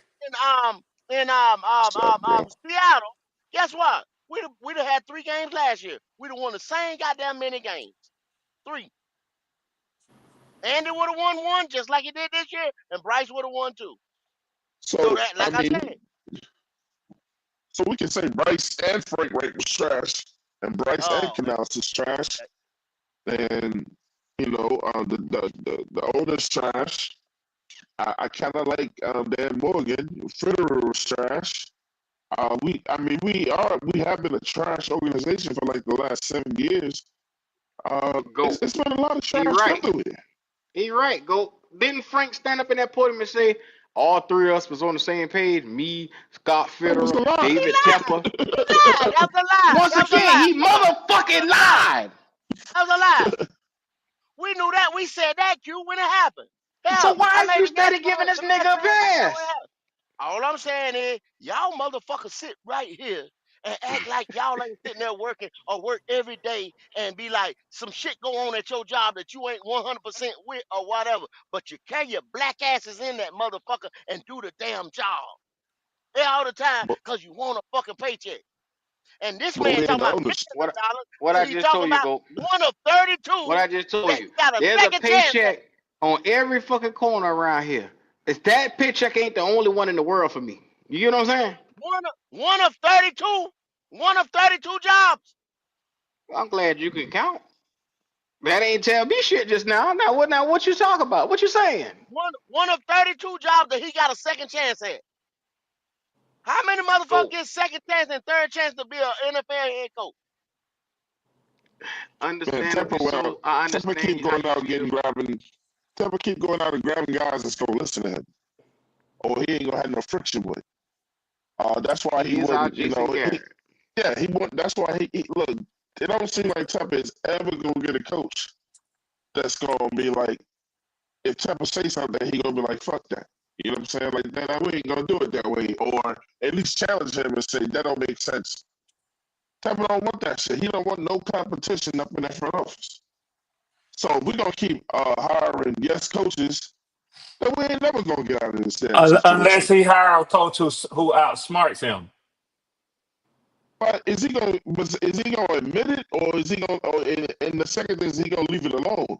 What's up, bro? Seattle, guess what? We'd have had 3 games last year. We'd have won the same goddamn many games. 3. Andy would have won 1 just like he did this year, and Bryce would have won 2. So So that, I like I mean, said, so we can say Bryce and Frank Wright was trash, and Bryce and oh man, Canales is trash, and the owner's trash. I kind of like Dan Morgan. Federer was trash. We have been a trash organization for like the last 7 years. Go. It's been a lot of He trash right. everywhere. He right. Go. Didn't Frank stand up in that podium and say all 3 of us was on the same page? Me, Scott That was Fitterer, a lie. he David lied. Tepper. He lied. That was a lie. Once That was a again, lie. he motherfucking lied. That was a lie. We knew that. We said that, Q, when it happened. So Hell, why I are made you a guess steady giving this the last nigga a time that pass? happened. All I'm saying is, y'all motherfuckers sit right here and act like y'all ain't sitting there working or work every day and be like, some shit go on at your job that you ain't 100% with or whatever. But you carry your black asses in that motherfucker and do the damn job. All the time But, because you want a fucking paycheck. And this but man we ain't talking the about owners. millions of dollars, What and I he just talking told you, about go. one of What 32 I just told that you. he got a There's a second chance at. paycheck on every fucking corner around here. If that paycheck ain't the only one in the world for me. You get what I'm saying? One of 32. One of 32 jobs. I'm glad you can count. That ain't tell me shit just now. Now what you talk about? What you saying? One of 32 jobs that he got a second chance at. How many motherfuckers Go. get second chance and third chance to be an NFL head coach? Man, Understandably so. I Tepper understand keep how going you out feel. Tepper keep going out and grabbing guys that's gonna listen to him, or he ain't gonna have no friction with. That's why he He is our wouldn't. Jason Garrett. He wouldn't. That's why he look. It don't seem like Tepper is ever gonna get a coach that's gonna be like, if Tepper say something, he gonna be like, fuck that. You know what I'm saying? Like that, we ain't gonna do it that way, or at least challenge him and say that don't make sense. Tepper don't want that shit. He don't want no competition up in that front office. So if we're gonna keep hiring yes coaches, then we ain't never gonna get out of this damn Unless situation. he hire a coach who outsmarts him. But is he gonna admit it, or is he gonna? And the second thing is he gonna leave it alone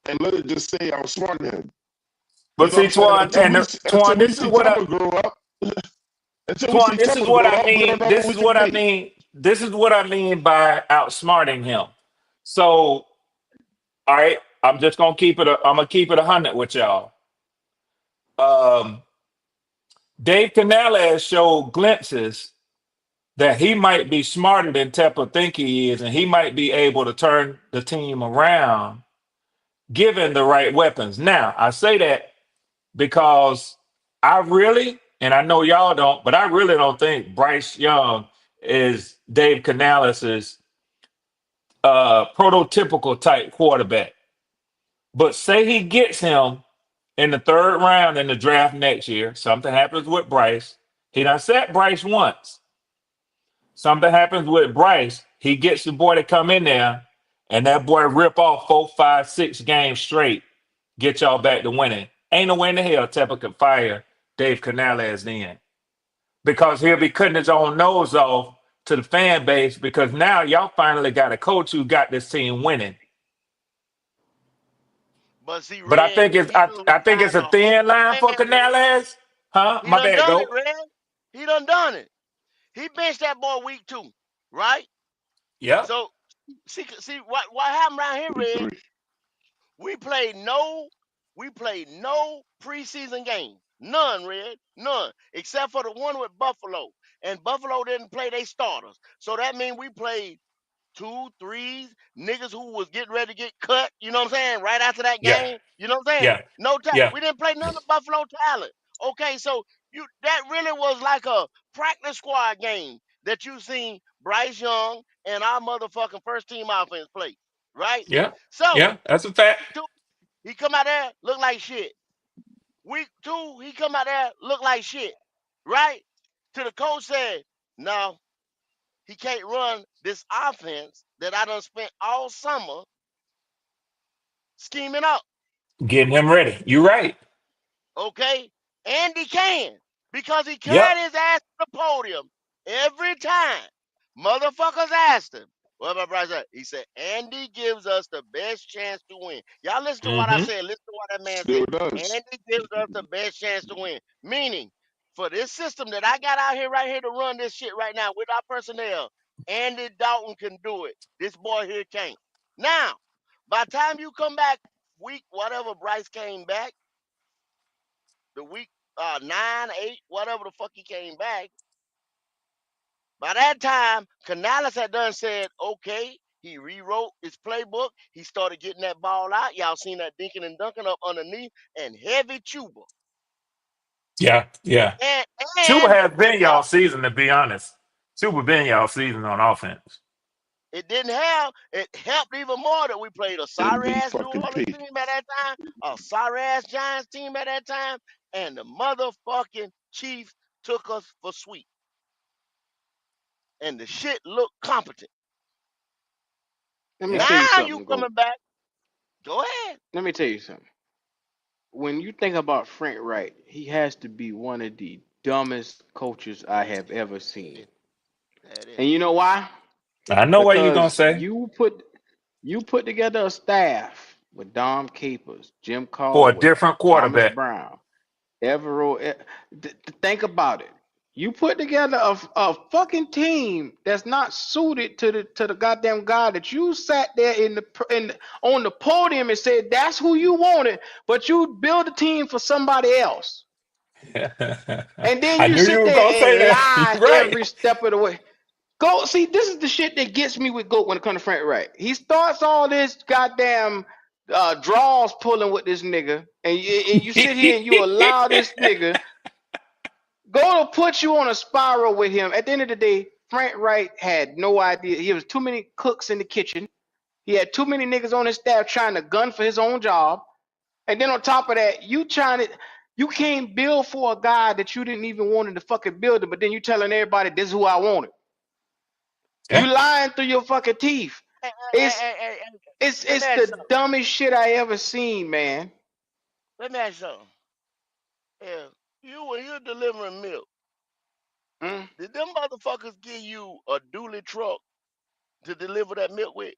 and let it just stay outsmart him? You But know what see, I'm saying? Twan, Twan, this is See what I Tupper grow up, until we see Twan, this is Tupper what grow I up, we don't mean. know This who we is can what I be. mean. This is what I mean by outsmarting him. So, all right, I'm just gonna keep it. I'm gonna keep it 100 with y'all. Um, Dave Canales showed glimpses that he might be smarter than Tepper think he is, and he might be able to turn the team around given the right weapons. Now, I say that because I really, and I know y'all don't, but I really don't think Bryce Young is Dave Canales' prototypical type quarterback. But say he gets him in the 3rd round in the draft next year, something happens with Bryce. He done set Bryce once. Something happens with Bryce. He gets the boy to come in there, and that boy rip off 4, 5, 6 games straight, get y'all back to winning. Ain't no way in the hell Tepper could fire Dave Canales then, because he'll be cutting his own nose off to the fan base, because now y'all finally got a coach who got this team winning. But see, But I Red, think it's he done I think retired it's the a thin whole line fan, for Red. Canales. Huh? He My done bad, done it, go. Red. He done it. He benched that boy week 2, right? Yep. So see what happened around here, Week Red? 3. We played no preseason game. None, Red. None. Except for the one with Buffalo. And Buffalo didn't play their starters. So that means we played 2, 3 niggas who was getting ready to get cut, you know what I'm saying? Right after that Yeah. game. You know what I'm saying? Yeah. No time. Yeah. We didn't play none of Buffalo talent. Okay, so that really was like a practice squad game that you seen Bryce Young and our motherfucking first team offense play. Right? Yeah. So Yeah. That's a fact. week 2, he come out there, look like shit. Week 2, he come out there, look like shit. Right? To the coach said, no, he can't run this offense that I done spent all summer scheming up. Getting him ready. You're right. Okay? Andy can. Because he Yep. carried his ass to the podium every time. Motherfuckers asked him, what about Bryce Young? He said, Andy gives us the best chance to win. Y'all listen to what I Mm-hmm. said. Listen to what that man Still said. does. Andy gives us the best chance to win. Meaning, for this system that I got out here right here to run this shit right now with our personnel, Andy Dalton can do it. This boy here can't. Now, by the time you come back, week whatever Bryce came back, the week 9, 8, whatever the fuck he came back. By that time, Canales had done said, okay, he rewrote his playbook. He started getting that ball out. Y'all seen that dinking and dunking up underneath and heavy tuba. Yeah. Yeah. And Chuba has it been y'all helped. season, to be honest. Chuba been y'all season on offense. It didn't help. It helped even more that we played a sorry ass New Orleans MVP. team at that time, a sorry ass Giants team at that time, and the motherfucking Chiefs took us for sweep. And the shit looked competent. Let me Yeah. tell you Now you something, Go. coming back. Go ahead. Let me tell you something. When you think about Frank Wright, he has to be one of the dumbest coaches I have ever seen. That is. And you know why? I know what you're gonna Because say. you put together a staff with Dom Capers, Jim For a Caldwell, different Thomas quarterback. Brown, Evero. Think about it. You put together a fucking team that's not suited to the goddamn guy that you sat there on the podium and said that's who you wanted, but you build a team for somebody else. And then I you knew you sit were there gonna say and that. lie You're right. every step of the way. Go see, this is the shit that gets me with Goat when it comes to Frank Wright. He starts all this goddamn draws pulling with this nigga, and you sit here and you allow this nigga go to put you on a spiral with him. At the end of the day, Frank Wright had no idea. He was too many cooks in the kitchen. He had too many niggas on his staff trying to gun for his own job. And then on top of that, you can't build for a guy that you didn't even want in the fucking building, but then you telling everybody this is who I wanted. You Yeah. lying through your fucking teeth. It's Let me ask you the something. dumbest shit I ever seen, man. Let me ask you something. If when you're delivering milk, Mm? did them motherfuckers give you a dually truck to deliver that milk with?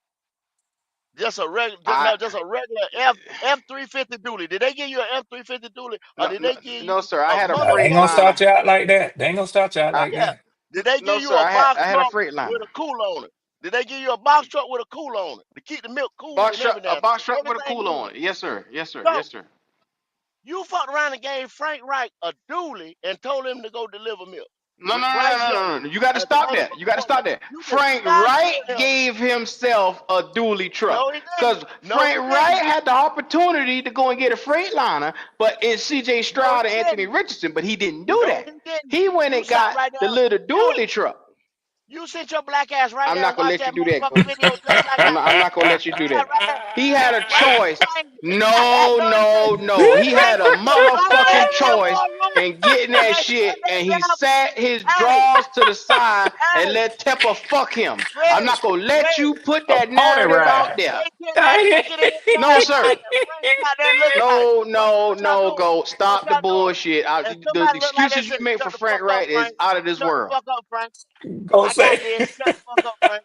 Just a regular, I just a regular F-350 dually. Did they give you an F-350 dually, or no, did no, they give you no sir. I a had a No, they ain't freight gonna motherfucking start liner. you out like that. They ain't gonna start you out I, like yeah? that. Did they no give you sir. a box I had a truck freight with liner. a cooler on it? Did they give you a box truck with a cooler on it to keep the milk cool and A everything? box truck with a Everything cooler cool. on it. Yes sir. Yes sir. So Yes sir. you fucked around and gave Frank Wright a dually and told him to go deliver milk No, no, with no, no, Bryce no, Young no, no. You got to as the stop that. You motherfucking got to stop quarterback. that. You did Frank not Wright tell him. gave himself a dually truck. No, he didn't. Because No, Frank he Wright didn't. had the opportunity to go and get a freight liner, but it's CJ No, Stroud and he Anthony didn't. Richardson, but he didn't do No, that. he didn't. He went You and sat got right the there. little dually truck. You sent your black ass right I'm there and not gonna watched let you that do that, motherfucking Go. video just like I I'm did. not gonna let you You do sat that. right there. He had a choice. Frank, No, no, he no, didn't. no. He Frank had a went to the motherfucking goddamn choice war room in getting that and shit, shut that and he damn. sat his Hey, drawers to the side and hey, let Tepper fuck him. I'm Fred, not gonna let Fred. you put A that pony narrative out ride. there. They kidnapped Lincoln and his No, ass sir. right there. Frank got there looking like, No, no, what y'all no, doing? go. What Stop the y'all doing? bullshit. And The somebody look like that excuses you shit. make for Shut the Frank fuck up, Wright is Frank. out of this Shut the world. fuck up, Frank. Go I got say. this. Shut the fuck up, Frank.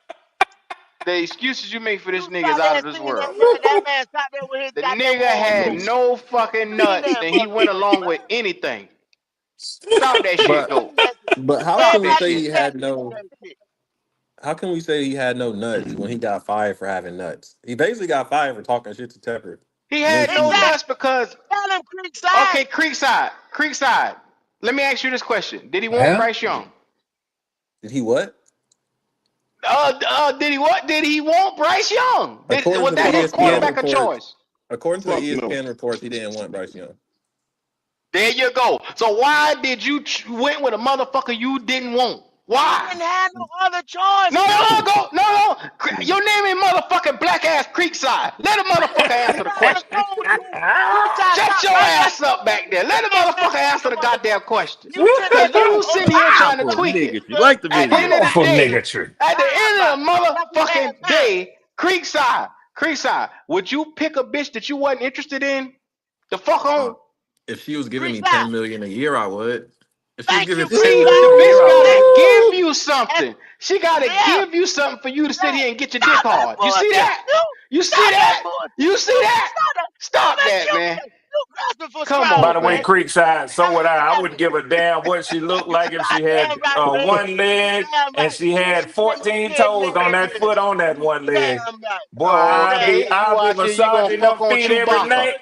The excuses you make for You this nigga is sat out there of and this seen that world. man. That man sat there with his The goddamn nigga war had room. no fucking Seen nuts, that and he went motherfucker, along man. with anything. Stop that shit, But go. but how Man, can Stop we that like say you shit. he said, had seen no? that shit. How can we say he had no nuts when he got fired for having nuts? He basically got fired for talking shit to Tepper He had mid no season. nuts Exactly. because Tell him Creekside. okay, Creekside. Let me ask you this question: did he want Well, Bryce Young? Did he what? Did he what? Did he want Bryce Young? According Was to the that Fuck his ESPN no. quarterback of reports, choice? according to the Fuck no. ESPN reports, he didn't want Bryce Young. There you go. So why did you went with a motherfucker you didn't want? Why? Didn't have no other choice. No, Q. no. Your name ain't motherfucking black ass Creekside. Let a motherfucker answer the question. Shut your ass up back there. Let a motherfucker answer the goddamn question. You took Cause that you on sitting here trying to For tweak it. niggas, you like the At the end video. of the For day, niggatry. at the end of the Like you had motherfucking day, Creekside, would you pick a bitch that you wasn't interested in? The fuck on? If she was giving me Creekside. 10 million a year, I would. If she was Thank giving you, 10 See, million the a Creekside. year, bitch I gotta Thank would. you. give you something. She gotta Yeah. give you something for you to sit here and get your dick Stop that hard. You see bullshit. that? You see Stop that that? bullshit. You see that? Stop Stop that. that, man. You grasping for Come straws, By on, the way, man. man. Creekside, so would I. I You wouldn't give a damn what she looked like if she goddamn had right, man. one leg Damn and right. she And had she getting 14 10 toes on that million. foot on that one leg. Damn right. Boy, Damn Okay, right. you I'll be out here, you gonna massaging them fuck on feet every Chewbacca. night.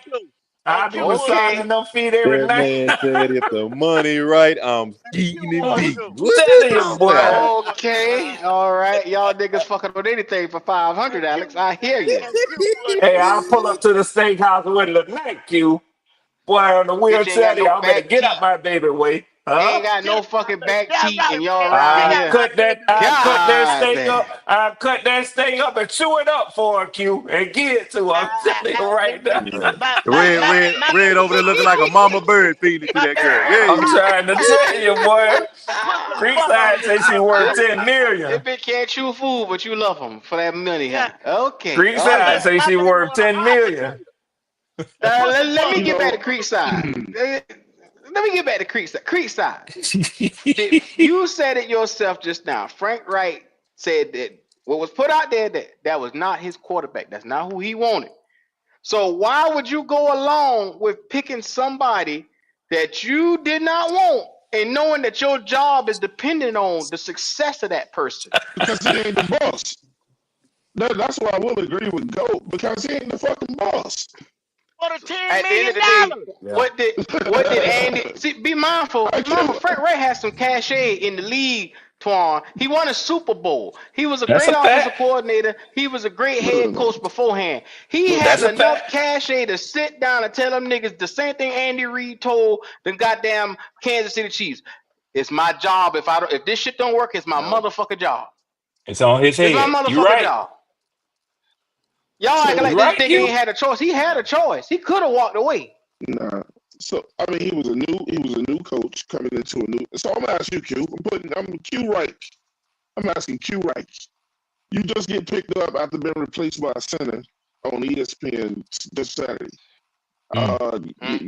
On I'll be Q would Okay. massaging them feet every That night. man said if the money right, I'm Q eating it would deep. too. I'm What telling you you, talking boy. about? Okay, all right. Y'all niggas fucking with anything for 500, Alex. I hear you. And Q would Hey, too. I'll pull up to the steakhouse with a night, Q. Boy, on the Bitch ain't wheelchair, got no y'all better back get out teeth. my baby way. Ain't Huh? got no fucking back Damn teeth, right, and y'all man. around Get I out here. my cut that. baby I way. cut that God steak damn. up. I cut that steak up and chew it up for her, Q, and give it to her. I'm telling you right now. Red over there looking like a mama bird feeding it to My that baby girl. want Yeah, I'm yeah. trying to tell you, boy. put some butter on Creekside this say she worth motherfucker. 10 This million. bitch can't chew food, but you love him for that money, Yeah, huh? Okay, all Creekside right. say my she baby worth want a 10 hot million. potato. Put some Let me butter You get back on to know, it. Creekside. Let me get back to Creekside. Creekside. You said it yourself just now. Frank Wright said that what was put out there that was not his quarterback. That's not who he wanted. So why would you go along with picking somebody that you did not want and knowing that your job is dependent on the success of that person? because he ain't the boss. That's why I will agree with Goat because he ain't the fucking boss. For the $10 At the end million. of the day, Yeah. what did Andy see? Be mindful. I Be mindful. can't. Frank Ray has some cachet in the league. Twan. He won a Super Bowl. He was a That's great a offensive fact. coordinator. He was a great head coach beforehand. He That's has a enough fact. cachet to sit down and tell them niggas the same thing Andy Reid told the goddamn Kansas City Chiefs. It's my job. If this shit don't work, it's my No. motherfucking job. It's on his It's my head. You motherfucking right. job. Y'all acting So like You this right, nigga ain't Q. had a choice. He had a choice. He could have walked away. nah. So I mean, he was a new coach coming into a new. So I'm asking you, Q. I'm Q Reich. I'm asking Q Reich. You just get picked up after being replaced by a center on ESPN this Saturday. Mm.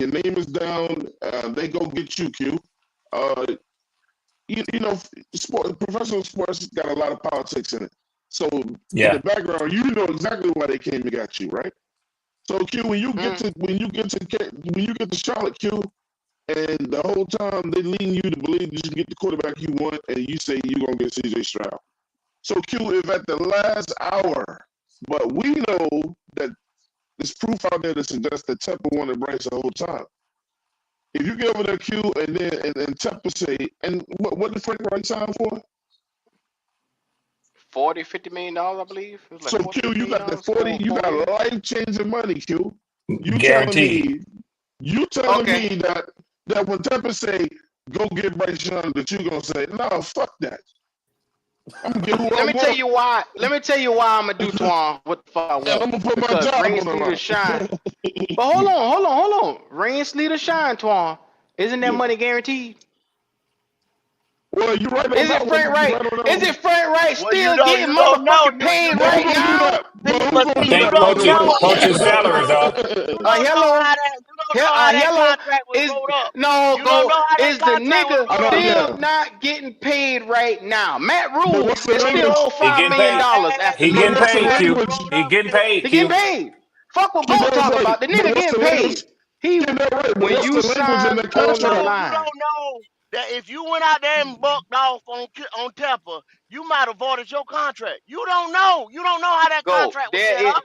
Your name is down. They go get you, Q. Uh, professional sports got a lot of politics in it. So in the Yeah. background, you know exactly why they came and got you, right? So Q, when you get Mm. to Charlotte, Q, and the whole time they leading you to believe you can get the quarterback you want, and you say you're gonna get CJ Stroud. So Q, if at the last hour, but we know that there's proof out there that suggests that Tepper wanted Bryce the whole time. If you get over there, Q, and then and Tepper say, and what did Frank Wright sign for? 40, $50 million, I believe. It was like So 40, Q, $50 you got the million 40, you 4 got years. life changing money, Q. You telling Guaranteed. me, you telling Okay. me that when Tepper say go get Bryce Young, that you gonna say, no, fuck that. I'm gonna get who I Let me tell want, you why. Let me tell you why I'm gonna do Twan what the fuck I and want. I'm gonna put my Because job rain, on the sleet, or shine. line. But hold on. Rain, sleet, or shine, Twan. Isn't that Yeah. money guaranteed? Well, you're right on Is it that one. Frank You're Wright? right on that Is one. it Frank Wright Well, you still don't getting you don't know. motherfucking paid But who right gonna do now? that? But who I gonna do You think that? By don't the know. poaching You don't salaries know. up. You don't know Hello, how that hello. contract was Is wrote up. no You don't go? know how that Is the contract was nigga I wrote know, up. still yeah. not getting paid right now? Matt But Rule what's the is still language? owed He five getting million paid. dollars As after He But getting years. what's the paid, contract Q. was language? wrote He up, getting paid, He getting Q. paid. Fuck what Get Gold that talking right. about. The But nigga what's getting the language? paid. He Get that right. But when what's you the language in sign the on the contract? you line. don't know that if you went out there and bucked off on Tepper, you might have voided your contract. You don't know. You don't know how that Go. contract was There set is up.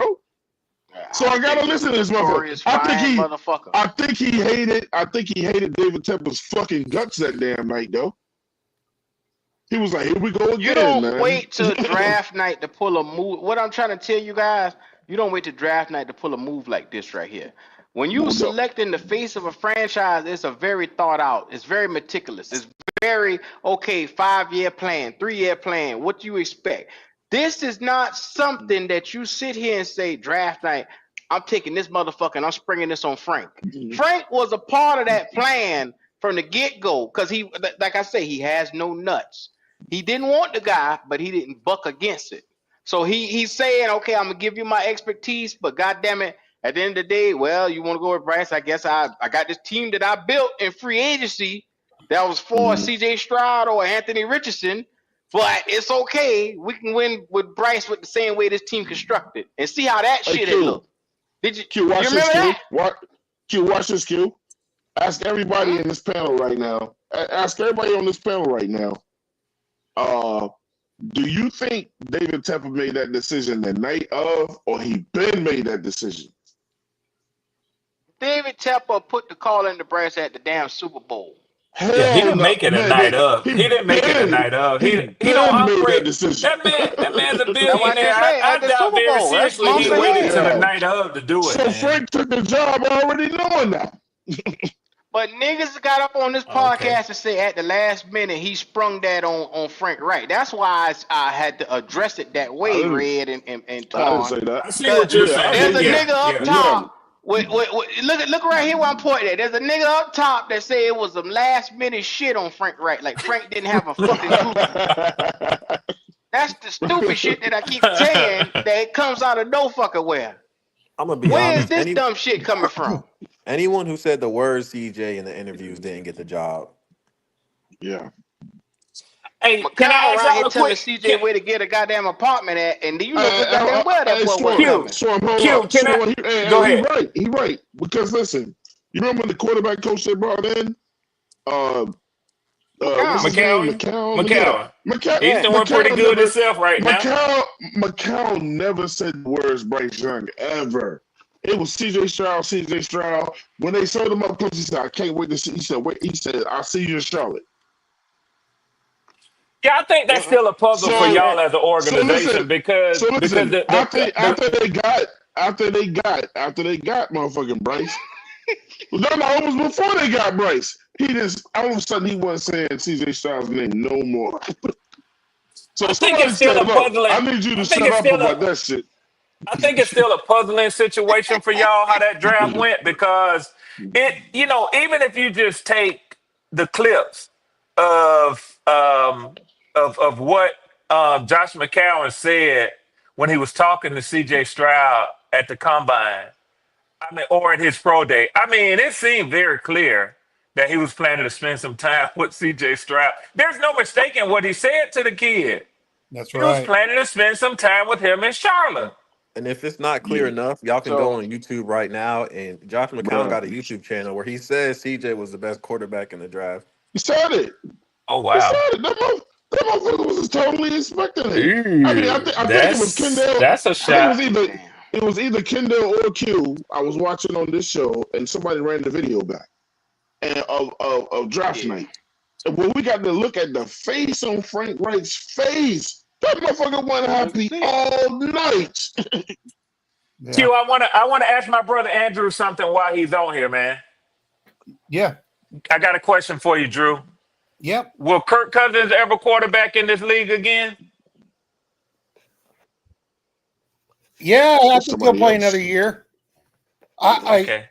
bro. So I gotta listen to this motherfucker. I think he hated David Tepper's fucking guts that damn night, though. He was like, "Here we go again." You don't man. wait till draft night to pull a move. What I'm trying to tell you guys, you don't wait till draft night to pull a move like this right here. When you selecting the face of a franchise, it's a very thought out. It's very meticulous. It's very, okay, 5-year plan, 3-year plan, what you expect. This is not something that you sit here and say, draft night, I'm taking this motherfucker and I'm springing this on Frank. Frank was a part of that plan from the get-go because he, like I say, he has no nuts. He didn't want the guy, but he didn't buck against it. So he's saying, okay, I'm gonna give you my expertise, but goddamn it, at the end of the day, well, you want to go with Bryce? I guess I got this team that I built in free agency that was for C.J. Stroud or Anthony Richardson, but it's okay. We can win with Bryce with the same way this team constructed and see how that shit it looked. Did you? Q, watch you this, remember Q. that? Q, watch this, Q. Ask everybody in this panel right now. Ask everybody on this panel right now. Do you think David Tepper made that decision the night of, or he been made that decision? David Tepper put the call in the Bryce at the damn Super Bowl. Hell Yeah, he didn't no, make it a man, night of. He didn't make it a night of. He don't made operate. that decision. That man's a That's why I billionaire. just say I at the doubt Super very Bowl. That's seriously what I'm he waited till the saying. night of to do it. So Man. Frank took the job already knowing that. But niggas got up on this podcast and say at the last minute he sprung that on Frank Wright. That's why I had to address it that way, Red and I didn't Twan. say that. I see what you're saying. There's a Yeah, nigga up yeah. top. Look right here where I'm pointing at. There's a nigga up top that said it was some last minute shit on Frank Wright. Like Frank didn't have a fucking clue. That's the stupid shit that I keep saying that it comes out of no fucking where. I'm gonna be Where is honest. this dumb shit coming from? Anyone who said the word CJ in the interviews didn't get the job. Yeah. Hey, McCall can I ask around y'all here a telling quick? CJ where to get a goddamn apartment at, and do you know good goddamn well that boy wasn't coming? Swarm, hold Q, up. can I- Swarm, go ahead. He right. Because listen, you remember the quarterback coach they brought in? What's his name? McCown. McCown. He's doing pretty good himself right now. McCown never said the words Bryce Young ever. It was C.J. Stroud. When they sold him up, he said, "I can't wait to see." He said, "I'll see you in Charlotte." Yeah, I think that's still a puzzle for y'all as an organization because after they got motherfucking Bryce. No, it was before they got Bryce. He just all of a sudden he wasn't saying C.J. Stroud's name no more. So I think it's still a puzzling. I need you to shut up about that shit. I think it's still a puzzling situation for y'all how that draft went because it, even if you just take the clips of what Josh McCown said when he was talking to C.J. Stroud at the combine, or at his pro day. It seemed very clear that he was planning to spend some time with C.J. Stroud. There's no mistaking what he said to the kid. That's right. He was planning to spend some time with him in Charlotte. And if it's not clear enough, y'all can go on YouTube right now. And Josh McCown got a YouTube channel where he says CJ was the best quarterback in the draft. He said it. Oh, wow. He said it. That motherfucker was totally expecting it. I think it was Kendall. That's a shot. It was either Kendall or Q. I was watching on this show, and somebody ran the video back and of draft night. And when we got to look at the face on Frank Wright's face, that motherfucker wasn't happy all night. Q, I want to ask my brother Andrew something while he's on here, man. Yeah. I got a question for you, Drew. Yep. Will Kirk Cousins ever quarterback in this league again? Yeah, I think he'll play another year. I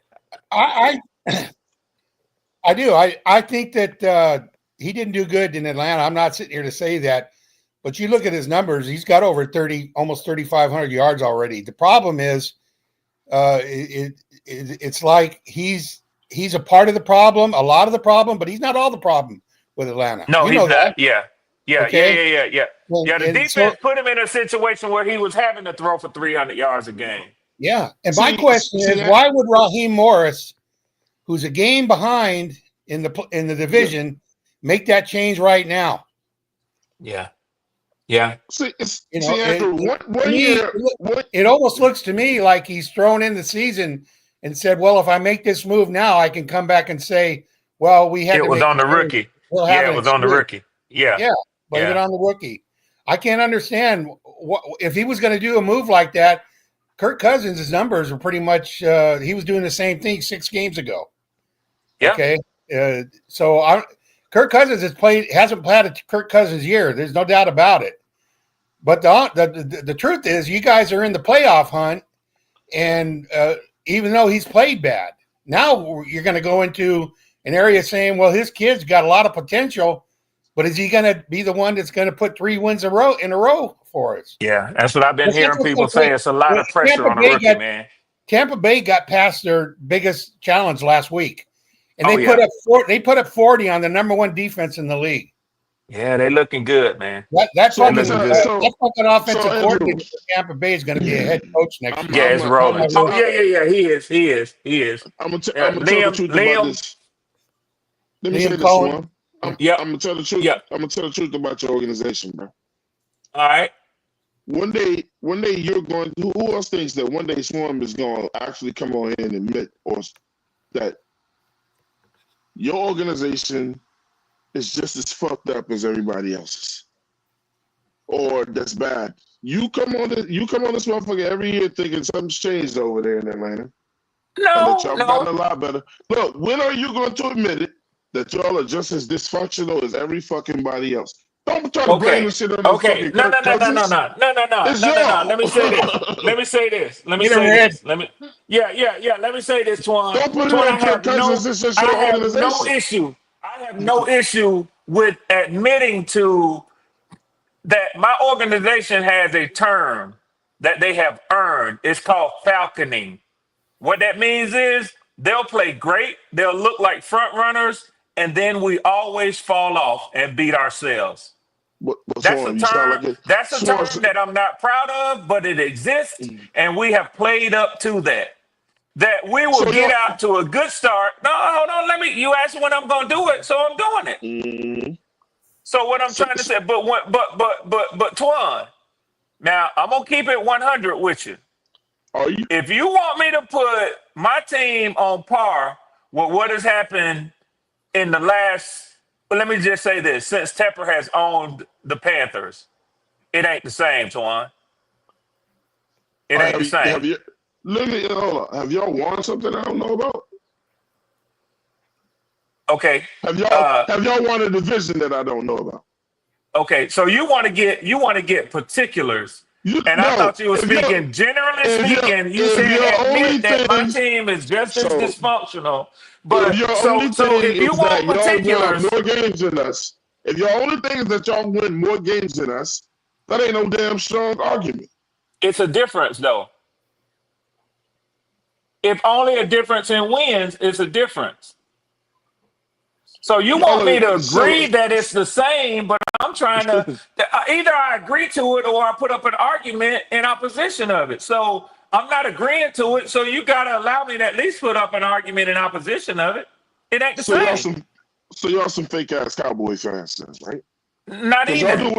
do. I think that he didn't do good in Atlanta. I'm not sitting here to say that, but you look at his numbers. He's got over 30, almost 3,500 yards already. The problem is, it's like he's a part of the problem, a lot of the problem, but he's not all the problem with Atlanta. No, he's not. That. Yeah. Okay? Well, the defense put him in a situation where he was having to throw for 300 yards a game. Yeah, and my question is, why would Raheem Morris, who's a game behind in the division, make that change right now? Yeah. It almost looks to me like he's thrown in the season and said, "Well, if I make this move now, I can come back and say, well, we had it was on the rookie. Yeah, it was on the rookie. Yeah, blame it on the rookie. I can't understand if he was going to do a move like that. Kirk Cousins' numbers were pretty much he was doing the same thing 6 games ago. Yeah. Okay, so Kirk Cousins hasn't played a Kirk Cousins year. There's no doubt about it. But the truth is, you guys are in the playoff hunt, and even though he's played bad, now you're going to go into an area saying, well, his kid's got a lot of potential, but is he going to be the one that's going to put 3 wins in a row for us? Yeah, that's what I've been hearing people say. It's a lot of pressure on a rookie, man. Tampa Bay got past their biggest challenge last week, and they put up 40 on the number 1 defense in the league. Yeah, they're looking good, man. That's fucking offensive coordinator for Tampa Bay is going to be a head coach next year. Yeah, it's rolling. Yeah. He is. I'm gonna tell the truth about this. Let me say this one. I'm gonna tell the truth. I'm gonna tell the truth about your organization, bro. All right. One day you're going. Who else thinks that one day Swarm is going to actually come on in and admit that your organization is just as fucked up as everybody else's, or that's bad? You come on this motherfucker every year thinking something's changed over there in Atlanta. No, that y'all gotten a lot better. Look, when are you going to admit it that y'all are just as dysfunctional as every fucking body else? Don't try to blame the shit on the fucking Kirk Cousins. No. Let me say this. Let me say this, Twan. Don't put it on Kirk Cousins. This is your organization. I have no issue with admitting to that my organization has a term that they have earned. It's called falconing. What that means is they'll play great, they'll look like front runners, and then we always fall off and beat ourselves. That's a term that I'm not proud of, but it exists, and we have played up to that. That we will get out to a good start. No, hold on. You asked when I'm going to do it, so I'm doing it. Mm-hmm. So what I'm trying to say, but Twan, now I'm gonna keep it 100 with you. If you want me to put my team on par with what has happened in the last, let me just say this: since Tepper has owned the Panthers, it ain't the same, Twan. It ain't the same. Hold on. Have y'all won something I don't know about? Okay. Have y'all won a division that I don't know about? Okay, so you want to get particulars, I thought you were speaking generally speaking. You said admit that my team is just as dysfunctional. But if you want particulars, more games than us. If your only thing is that y'all win more games than us, that ain't no damn strong argument. It's a difference, though. If only a difference in wins, it's a difference. So you want me to agree that it's the same, but I'm trying to either I agree to it or I put up an argument in opposition of it. So I'm not agreeing to it. So you got to allow me to at least put up an argument in opposition of it. It ain't the same. Y'all some fake ass Cowboys fans, right? Not even. Y'all do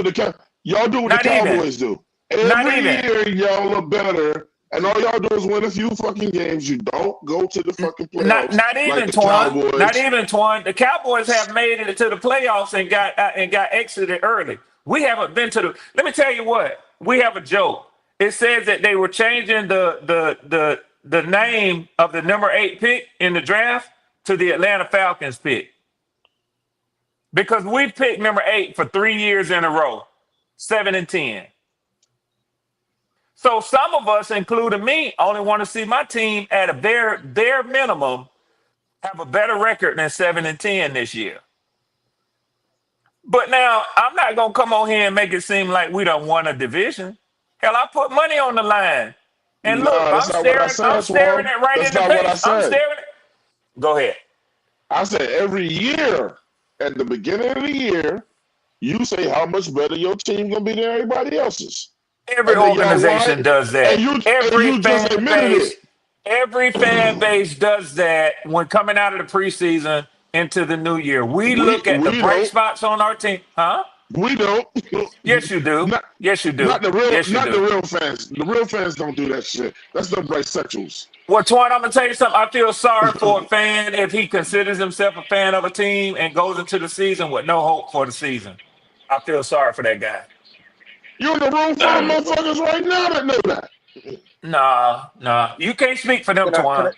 what the Cowboys do. Every year y'all look better. And all y'all do is win a few fucking games. You don't go to the fucking playoffs. Not even, Twan. Not even, Twan. The Cowboys have made it to the playoffs and got exited early. We haven't been to the. Let me tell you what. We have a joke. It says that they were changing the name of the number 8 pick in the draft to the Atlanta Falcons pick because we picked number 8 for 3 years in a row, 7 and 10. So some of us, including me, only want to see my team at a bare minimum have a better record than 7 and 10 this year. But now I'm not gonna come on here and make it seem like we done won a division. Hell, I put money on the line. And look, I'm staring it right in the face. I'm staring it. Go ahead. I said every year at the beginning of the year, you say how much better your team gonna be than everybody else's. Every organization does that. Every fan base does that when coming out of the preseason into the new year. We look at the bright spots on our team. Huh? We don't. Yes, you do. Yes, you do. Not the real fans. The real fans don't do that shit. That's the bisexuals. Well, Twan, I'm going to tell you something. I feel sorry for a fan if he considers himself a fan of a team and goes into the season with no hope for the season. I feel sorry for that guy. You're in the room full of motherfuckers right now that know that. Nah. You can't speak for them, Twan.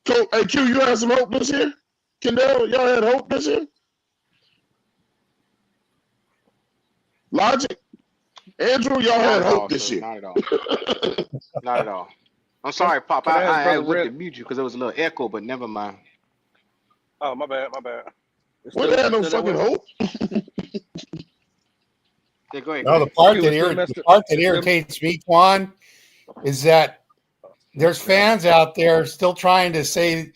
Hey, Q, you have some hope this year? Kendall, y'all had hope this year? Logic? Andrew, y'all Not had at all, hope this sir. year. Not at all. Not at all. I'm sorry, Pop. Can I ask I Brother looked Red? at mute you because there was a little echo, but never mind. Oh, my bad. Well, they had no Still that fucking way? hope. Yeah, go ahead. No, the Okay, part we're that still messed the up. part that irritates me, Twan, is that there's fans out there still trying to say,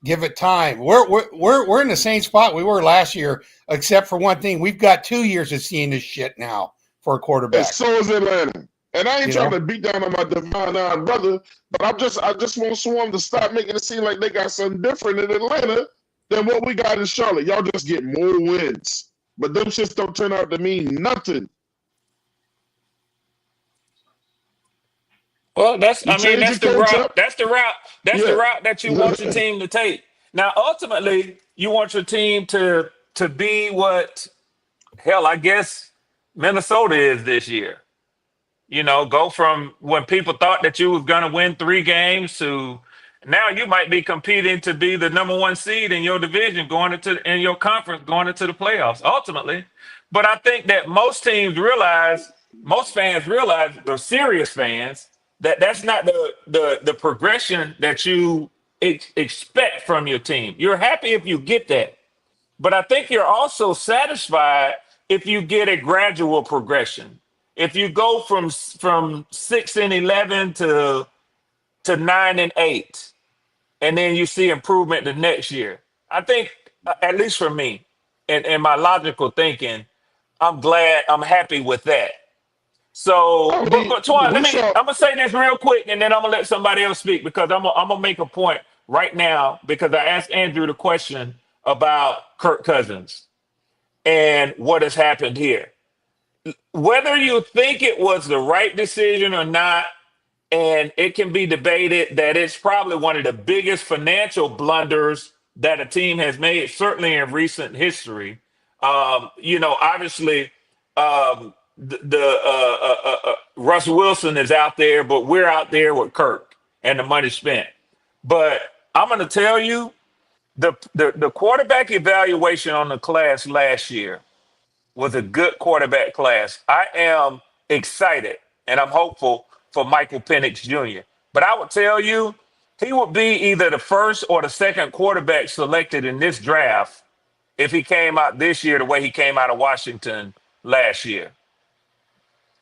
give it time. We're in the same spot we were last year, except for one thing. We've got 2 years of seeing this shit now for a And quarterback. so is Atlanta. And I ain't You trying know, to beat down on my divine nine brother, but I just want Swarm to stop making it seem like they got something different in Atlanta than what we got in Charlotte. Y'all just get more wins. But them shits don't turn out to mean nothing. Well, You I mean, change that's your the coach route. up. That's the route. That's the Yeah. route that you want your team to take. Now, ultimately, you want your team to be what hell, I guess Minnesota is this year. You know, go from when people thought that you was going to win 3 games to now you might be competing to be the number 1 seed in your division in your conference going into the playoffs ultimately. But I think that most fans realize, the serious fans, that that's not the progression that you expect from your team. You're happy if you get that. But I think you're also satisfied if you get a gradual progression. If you go from 6-11 to 9-8, and then you see improvement the next year. I think, at least for me, and my logical thinking, I'm happy with that. So, I but mean, Twan, we saw. I'm gonna say this real quick, and then I'm gonna let somebody else speak because I'm gonna make a point right now because I asked Andrew the question about Kirk Cousins and what has happened here. Whether you think it was the right decision or not, and it can be debated that it's probably one of the biggest financial blunders that a team has made, certainly in recent history. Obviously, Russ Wilson is out there, but we're out there with Kirk and the money spent. But I'm going to tell you, the quarterback evaluation on the class last year was a good quarterback class. I am excited and I'm hopeful for Michael Penix Jr. But I would tell you, he would be either the first or the second quarterback selected in this draft if he came out this year the way he came out of Washington last year.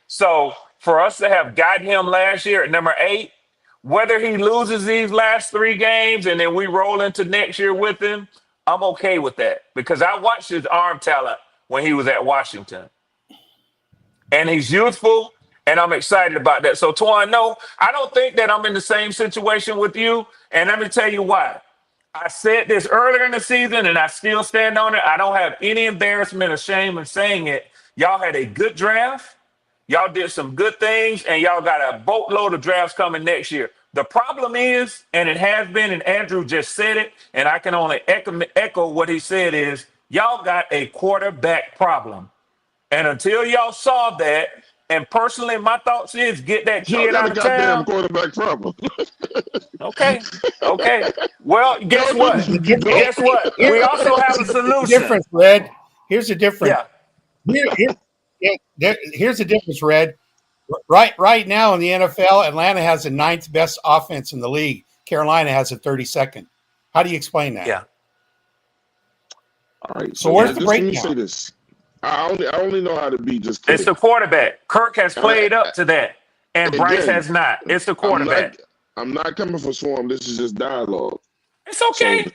So for us to have gotten him last year at number 8, whether he loses these last 3 games and then we roll into next year with him, I'm okay with that because I watched his arm talent when he was at Washington. And he's youthful, and I'm excited about that. So, Twan, no, I don't think that I'm in the same situation with you. And let me tell you why. I said this earlier in the season, and I still stand on it. I don't have any embarrassment or shame in saying it. Y'all had a good draft. Y'all did some good things, and y'all got a boatload of drafts coming next year. The problem is, and it has been, and Andrew just said it, and I can only echo what he said is, y'all got a quarterback problem. And until y'all solve that, and personally, my thoughts is get that Y'all kid got out a of goddamn town. quarterback problem. Okay. Well, guess Y'all what? do. Don't. Guess what? We also have a solution. difference, Red. Here's the difference. Yeah. Here's the difference, Red. Right now in the NFL, Atlanta has the 9th best offense in the league. Carolina has the 32nd. How do you explain that? Yeah. All right. So So where's the just let me say breakdown? this. I only know how to be just It's clear. the quarterback. Kirk has I, played up to that, and Bryce again, has not. It's the I'm quarterback. not coming for Swarm. This is just dialogue. It's So okay.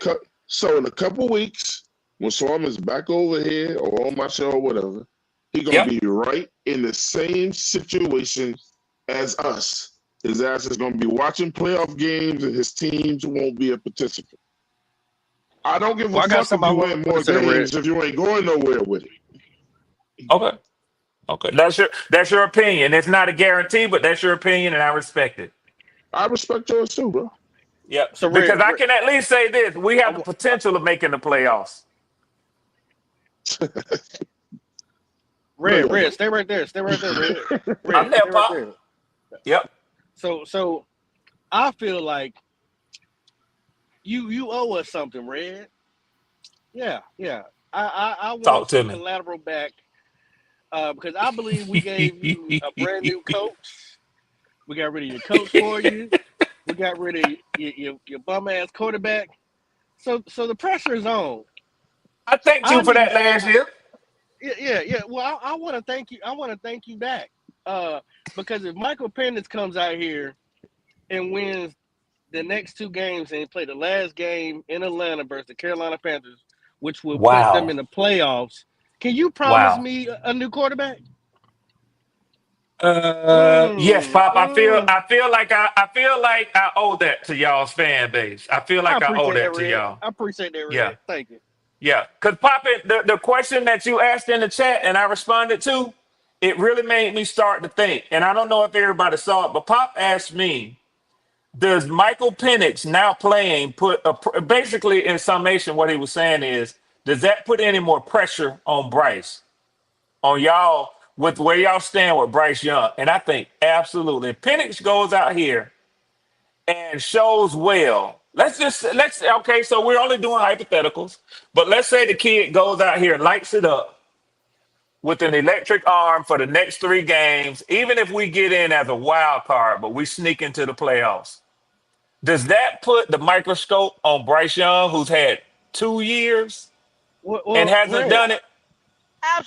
in a couple weeks, when Swarm is back over here or on my show or whatever, he gonna Yep. be right in the same situation as us. His ass is gonna be watching playoff games, and his teams won't be a participant. I don't give a Well, I got fuck if something I you win want to more say to Red. games if you ain't going nowhere with it. Okay. That's your opinion. It's not a guarantee, but that's your opinion, and I respect it. I respect yours too, bro. Yep. So Because Red, I can at least say this: we have the I, potential of making the playoffs. Red, stay right there, Red. I'm Red, there, stay right Pop. there. Yep. So I feel like you owe us something, Red. Yeah, yeah. I Talk want to some me. collateral back because I believe we gave you a brand new coach. We got rid of your coach for you. We got rid of your bum ass quarterback. So the pressure is on. I thanked I you for need that last year. yeah. Well, I want to thank you. I want to thank you back because if Michael Penix comes out here and wins the next two games and play the last game in Atlanta versus the Carolina Panthers, which will put them Wow. in the playoffs, can you promise Wow. me a new quarterback? Yes, Mm, Pop. mm. I feel like I owe that to y'all's fan base. I feel I like I owe appreciate that, that to Red. y'all. I appreciate that, Yeah. Red. Thank you. Yeah. Cause Pop, the question that you asked in the chat and I responded to, it really made me start to think. And I don't know if everybody saw it, but Pop asked me, does Michael Penix now playing basically in summation, what he was saying is, does that put any more pressure on Bryce? On y'all with where y'all stand with Bryce Young. And I think absolutely. If Penix goes out here and shows well, okay, so we're only doing hypotheticals, but let's say the kid goes out here and lights it up with an electric arm for the next 3 games, even if we get in as a wild card, but we sneak into the playoffs. Does that put the microscope on Bryce Young, who's had 2 years and Well, hasn't Red, done it?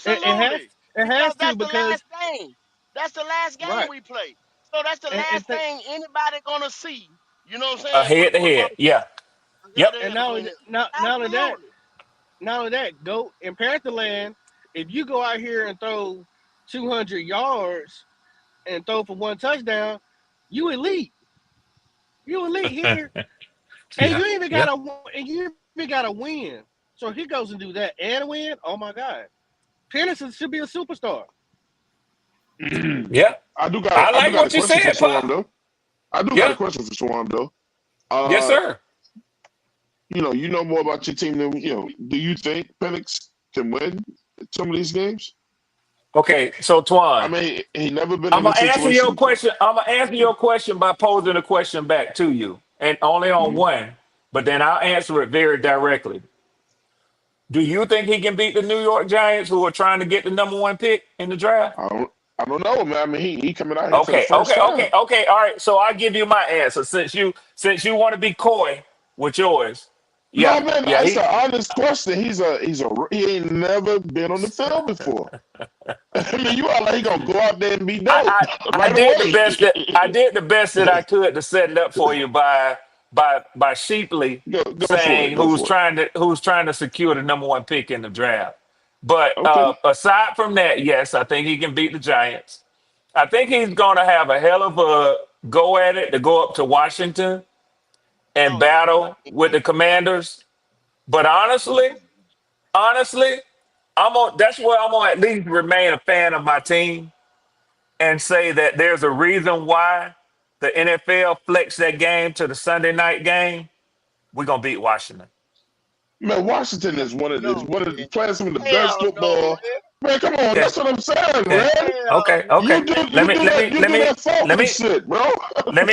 it has Absolutely. it has Because to that's the because last game. That's the last game right we play. So that's the and last thing anybody gonna see. You know what I'm saying? Head to With head. Yeah. Yep. and between them. not only that, Absolutely. go in Pantherland. If you go out here and throw 200 yards and throw for 1 touchdown, you elite. You elite here, and Yeah. you even Yeah. got to win. So he goes and do that and win. Oh my God, Peterson should be a superstar. Yeah. I I do like got a what you question for said, Swarm Pop. though. I do got a Yeah. question for Swarm though. Yes, Uh, sir. you know more about your team than you know. Do you think Penix can win some of these games? Okay, so I Twan, mean, he never been I'm in a gonna answer your situation. question. I'm gonna answer your question by posing a question back to you, and only on Mhm. one. But then I'll answer it very directly. Do you think he can beat the New York Giants, who are trying to get the #1 pick in the draft? I don't know, man. I mean, he coming out here for the Okay, first okay, okay, time. okay. All right. So I'll give you my answer since you want to be coy with yours. No, Yeah, man, yeah. that's an honest question. He ain't never been on the field before. I mean, you are like he gonna go out there and be dope I right did the away. best that I could to set it up for you by sheeply Go for it. saying Go for it. who's trying to secure the #1 pick in the draft. But Okay. aside from that, yes, I think he can beat the Giants. I think he's going to have a hell of a go at it to go up to Washington and Oh yeah. battle with the Commanders. But honestly, that's where I'm gonna at least remain a fan of my team and say that there's a reason why the NFL flexed that game to the Sunday night game. We're gonna beat Washington. Man, Washington is No, one of the man. playing some of the best Hell no, football. man. Man, come on, Yeah, that's what I'm saying, yeah. man. Hell Okay, no, okay. man. Let me let me You let do me that let Falcon me shit, bro. let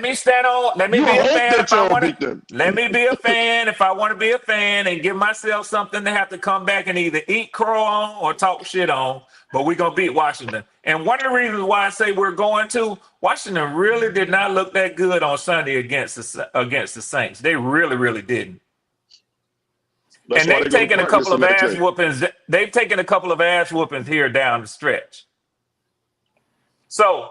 me stand on. Let me You be a hope fan that if I y'all want to. beat them. Let me be a fan if I want to be a fan and give myself something to have to come back and either eat crow on or talk shit on. But we're gonna beat Washington. And one of the reasons why I say we're going to Washington really did not look that good on Sunday against the Saints. They really didn't. That's And why they've they go to taken a practice couple the of next ass day. whoopings. They've taken a couple of ass whoopings here down the stretch. So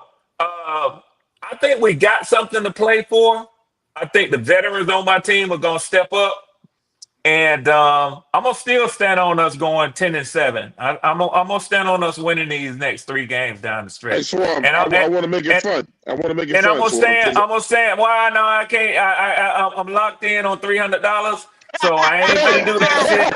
I think we got something to play for. I think the veterans on my team are gonna step up, and I'm gonna still stand on us going 10-7. I'm gonna stand on us winning these next 3 games down the Hey, stretch, Swarm, and I, I want to make it and, fun. I want to make it and I'm fun, gonna Swarm, stand. because I'm gonna stand. Why? No, I can't. I'm locked in on $300, so I ain't finna do that shit.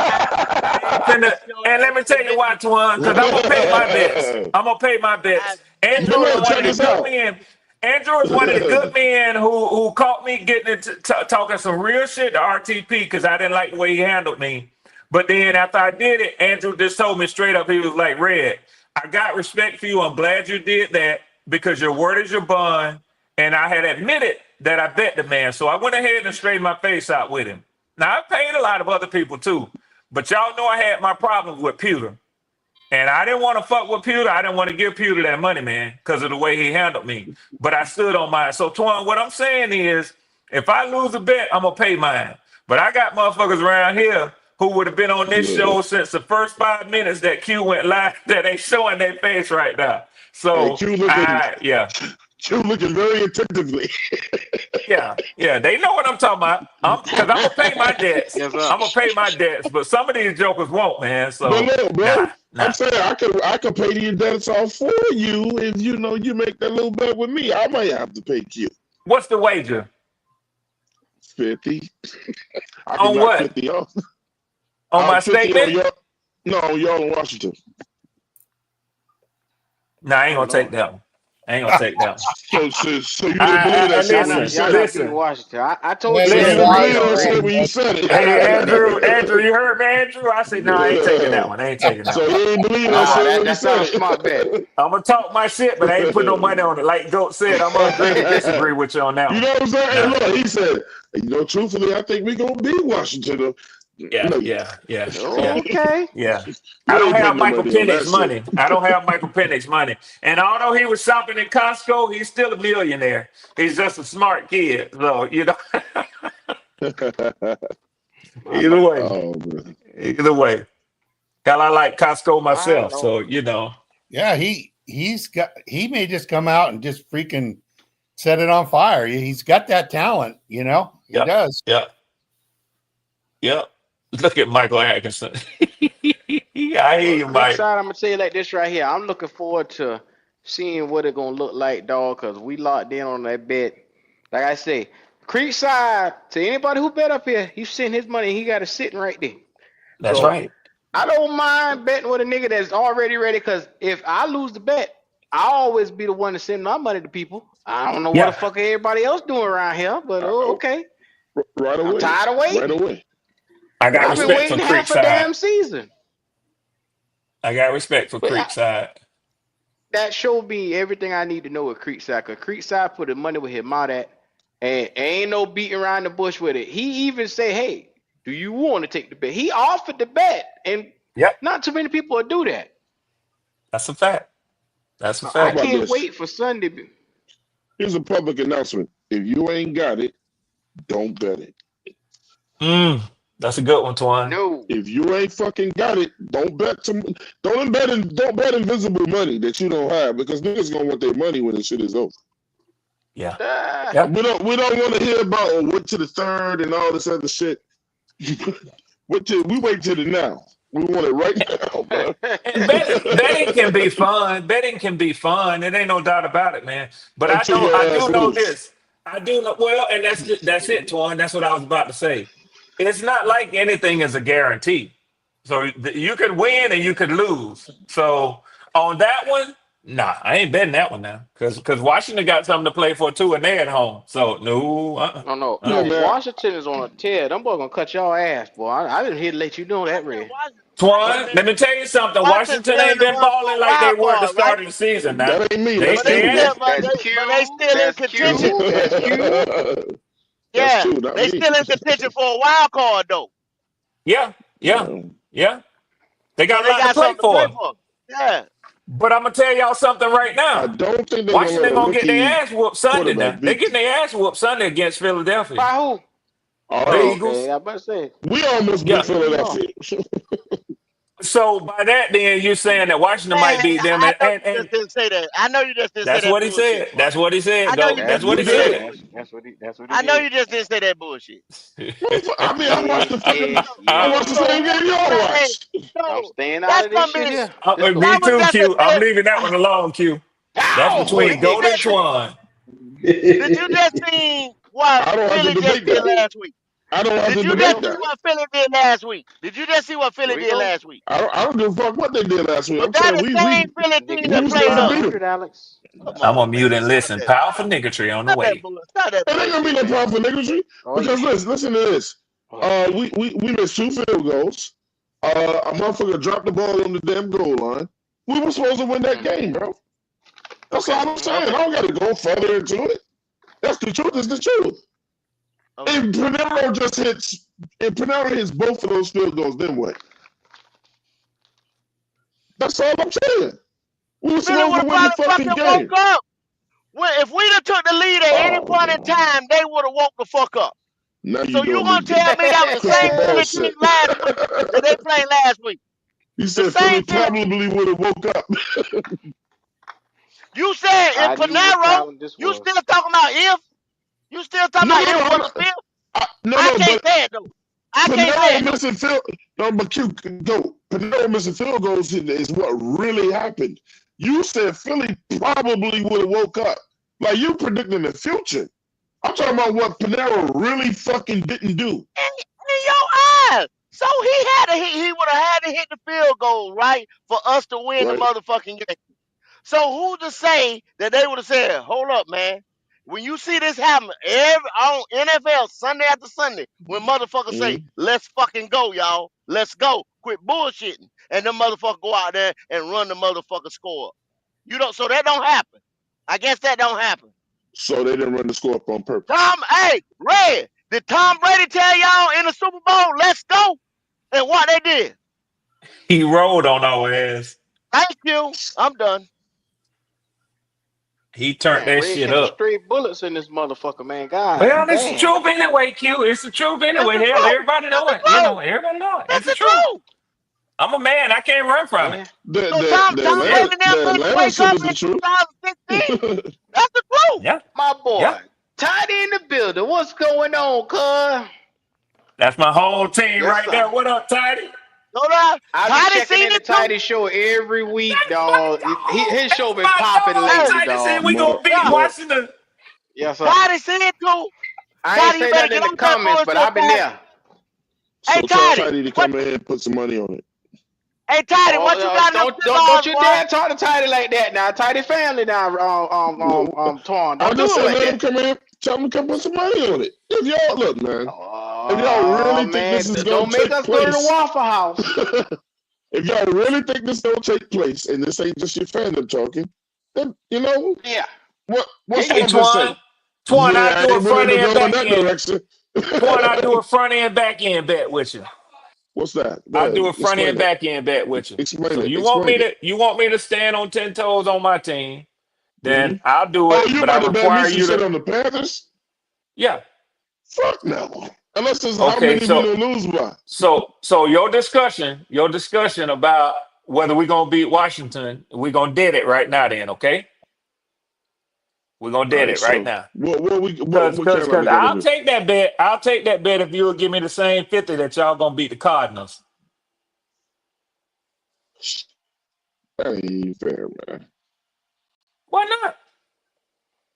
I ain't finna. Your And let ass me in the tell you why, business. Twan, because I'm gonna pay my bets. I'm gonna pay my I bets. bet Andrew you is look, one check of the will. this good out. men. Andrew is one of the good men who caught me getting into talking some real shit to RTP because I didn't like the way he handled me. But then after I did it, Andrew just told me straight up, he was like, Red, I got respect for you. I'm glad you did that because your word is your bond. And I had admitted that I bet the man. So I went ahead and straightened my face out with him. Now I paid a lot of other people too, but y'all know I had my problems with Pewter. And I didn't want to fuck with Pewter. I didn't want to give Pewter that money, man, because of the way he handled me. But I stood on mine. So, Twan, what I'm saying is, if I lose a bet, I'm going to pay mine. But I got motherfuckers around here who would have been on this show since the first 5 minutes that Q went live that ain't showing their face right now. So, Q looking very attentively. Yeah, they know what I'm talking about. Because I'm gonna pay my debts. Yes, sir. I'm gonna pay my debts, but some of these jokers won't, man. So, But no, bro, nah. I'm saying I could pay your debts off for you if you make that little bet with me. I might have to pay Q. What's the wager? 50. I On knock what? 50 off. On my 50 statement? on y'all in Washington. Nah, I ain't gonna take that one. I ain't gonna take that one. So you didn't believe that shit when you said listen. Washington. I told Yeah, you. So you listen, didn't believe that shit when you said it. Hey, Andrew, you heard me, Andrew? I said, no, I ain't taking that one. I ain't taking that So one. you didn't believe that shit when you That's said not a it. smart bet. I'm gonna talk my shit, but I ain't putting no money on it. Like Goat said, I'm gonna agree to disagree with you on that one. You know what I'm saying? Nah. Look, he said, truthfully, I think we're gonna beat Washington. Yeah. Okay. Yeah. You I don't ain't have putting no Michael money on that Penix money. I don't have Michael Penix money. And although he was shopping in Costco, he's still a millionaire. He's just a smart kid. So, shit. either way. Oh, man. Either way. Hell, I like Costco myself. I So, Yeah, he may just come out and just freaking set it on fire. He's got that talent, He does. Yep. Look at Michael Atkinson. I hear you, Mike. Side, I'm gonna tell you like this right here. I'm looking forward to seeing what it's gonna look like, dog, because we locked in on that bet. Like I say, Creekside, to anybody who bet up here, he's sitting his money, he got it sitting right there. That's So, right. I don't mind betting with a nigga that's already ready, because if I lose the bet, I'll always be the one to send my money to people. I don't know what the fuck everybody else doing around here, but okay. Right away. I'm tired of waiting. Right away. I've been respect for waiting half a damn Creekside. season. I got respect for Creekside. That showed me everything I need to know with Creekside, because Creekside put the money with his mouth at, and ain't no beating around the bush with it. He even say, hey, do you want to take the bet? He offered the bet, and not too many people will do that. That's a fact. I can't wait for Sunday. Here's a public announcement. If you ain't got it, don't bet it. That's a good one, Twan. No. If you ain't fucking got it, don't bet invisible money that you don't have, because niggas gonna want their money when the shit is over. Yeah. We don't want to hear about wait to the third and all this other shit. We wait till the now. We want it right now, bro. And betting can be fun. Betting can be fun. It ain't no doubt about it, man. But I do know this. I do know and that's it, Twan. That's what I was about to say. It's not like anything is a guarantee. So you could win and you could lose. So on that one, nah, I ain't betting that one now. Because Washington got something to play for too, and they're at home. So no. No. Washington is on a tear. Them boys gonna cut y'all ass, boy. I didn't here to let you know that, Red. Twan, let me tell you something. Washington ain't been balling like they were at the start of the season. Now that ain't me. They still in contention. Yeah, they still in contention for a wild card though. Yeah. They got a lot to play for. Yeah. But I'm gonna tell y'all something right now. I don't think they're Washington gonna get their ass whooped Sunday. Now they getting their ass whooped Sunday against Philadelphia. By who? The Eagles. Okay, I about to say. We almost beat Philadelphia. So by that, then you're saying that Washington might beat them, I know you just didn't say that. I know you just didn't say that. That's what he said. That's what he said. That's what he said. That's what he I know you just didn't say that bullshit. I mean, I watched the same game y'all watched. I'm staying out of this shit here. Me too, Q. I'm leaving that one alone, Q. That's between Gold and Twan. Did you just see what Philly just did last week? I don't have to debate that. Did you just see what Philly did last week? Did you just see what Philly did last week? I don't give a fuck what they did last week. But that is the same Philly team that played up. Alex. I'm gonna mute and listen. Powerful niggatry on the way. It ain't gonna be no powerful niggatry because listen to this. We missed 2 field goals. A motherfucker dropped the ball on the damn goal line. We were supposed to win that game, bro. That's all I'm saying. I don't gotta go further into it. That's the truth. It's the truth. If Panero just hits, if Panero hits both of those field goals, then what? That's all I'm saying. We were Philly supposed would to have win the probably fucking fucking woke game. up. If we'd have took the lead at any Oh, point in time, they would have woke the fuck up. now So you you doing gonna me tell me that was the crystal same ball Philly team shit. last week that they played last week? You The said Philly same Philly team. probably would have woke up. You said I if knew what Panero, talent this you was. still talking about if? You still talking No, about no, if no, was the fifth? no, I no, can't but say it though. I can't say Panero it though. missing field. No, but you go. Panero missing field goals is what really happened. You said Philly probably would have woke up. Like you predicting the future. I'm talking about what Panero really fucking didn't do. In your eyes. So he would have had to hit the field goal, right, for us to win the Right. motherfucking game. So who's to say that they would have said, hold up, man. When you see this happen on NFL Sunday after Sunday, when motherfuckers say, let's fucking go, y'all. Let's go. Quit bullshitting. And them motherfuckers go out there and run the motherfucker score. So that don't happen. I guess that don't happen. So they didn't run the score up on purpose. Hey, Red, did Tom Brady tell y'all in the Super Bowl, let's go? And what they did? He rolled on our ass. Thank you. I'm done. He turned Man, that Red shit catching up. straight bullets in this motherfucker, man. God Well, it's the damn. truth anyway, Q. It's the truth anyway. It's the Hell, truth. everybody know it. You know, everybody know it. It's the truth. Truth. I'm a man. I can't run from it. So Tom Brady never didn't wake up in 2016. That's the truth. Yeah. My boy. Yeah. Tidy in the building. What's going on, cuz? That's my whole team Yes, right sir. there. What up, Tidy? No doubt. I be checking in the Tidy show every week, dog. His show been popping lately, Tidy said dog. we gonna beat Washington. Yes, sir. Tidy said it too. I ain't say that in the comments, but I've been there. Hey, So tell Tidy, Tidy to come in here and put some money on it. Hey, Tidy, what you got? Don't you dare talk to Tidy like that now. Tidy family now, Torn. I Don't do just it said like let him that. come in, tell him to come put some money on it. If y'all look, man, if y'all really think this is gonna don't make take us go to the place, Waffle House. if y'all really think this gonna take place, and this ain't just your fandom talking, then yeah. What's Hey, Twan, Twan, yeah, I do I a ain't front willing to end, go in back that end. direction. Twan, I do a front end, back end bet with you. What's that? I do a front end, back end bet with you. So you want me to stand on 10 toes on my team? Then I'll do it. Oh, you but I about to bet require me some you shit to. on the Panthers? Yeah. Fuck no. Unless it's how Okay. many we gonna lose by. So your discussion about whether we're gonna beat Washington, we're gonna dead it right now. Then, okay? We're gonna dead it right now. What Because I'll take that bet. I'll take that bet if you'll give me the same 50 that y'all gonna beat the Cardinals. That ain't even fair, man. Why not?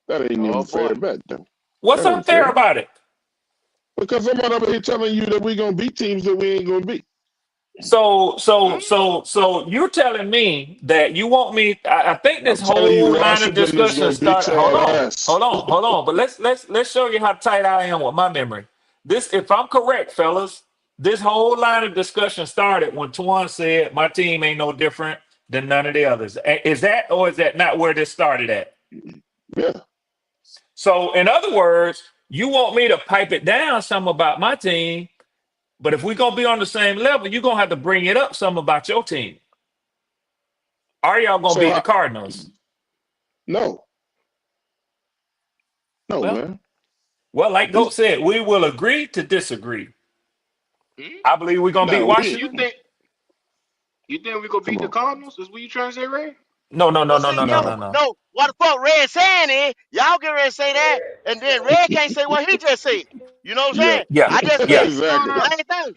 That ain't even fair bet, though. What's unfair about it? Because I'm not over here telling you that we're gonna beat teams that we ain't gonna beat. So you're telling me that you want me? I think this whole line of discussion started. Hold on. But let's show you how tight I am with my memory. If I'm correct, fellas, this whole line of discussion started when Twan said my team ain't no different than none of the others. Is that or is that not where this started at? Yeah. So in other words, you want me to pipe it down some about my team. But if we're gonna be on the same level, you're gonna have to bring it up some about your team. Are y'all gonna beat the Cardinals? No. No, man. Well, like Goat said, we will agree to disagree. I believe we're gonna beat Washington. You think we're gonna beat the Cardinals? Is what you trying to say, Ray? No. No. What the fuck Red saying is, y'all get ready to say that, and then Red can't say what he just said. You know what I'm saying? Yeah. I just said exactly.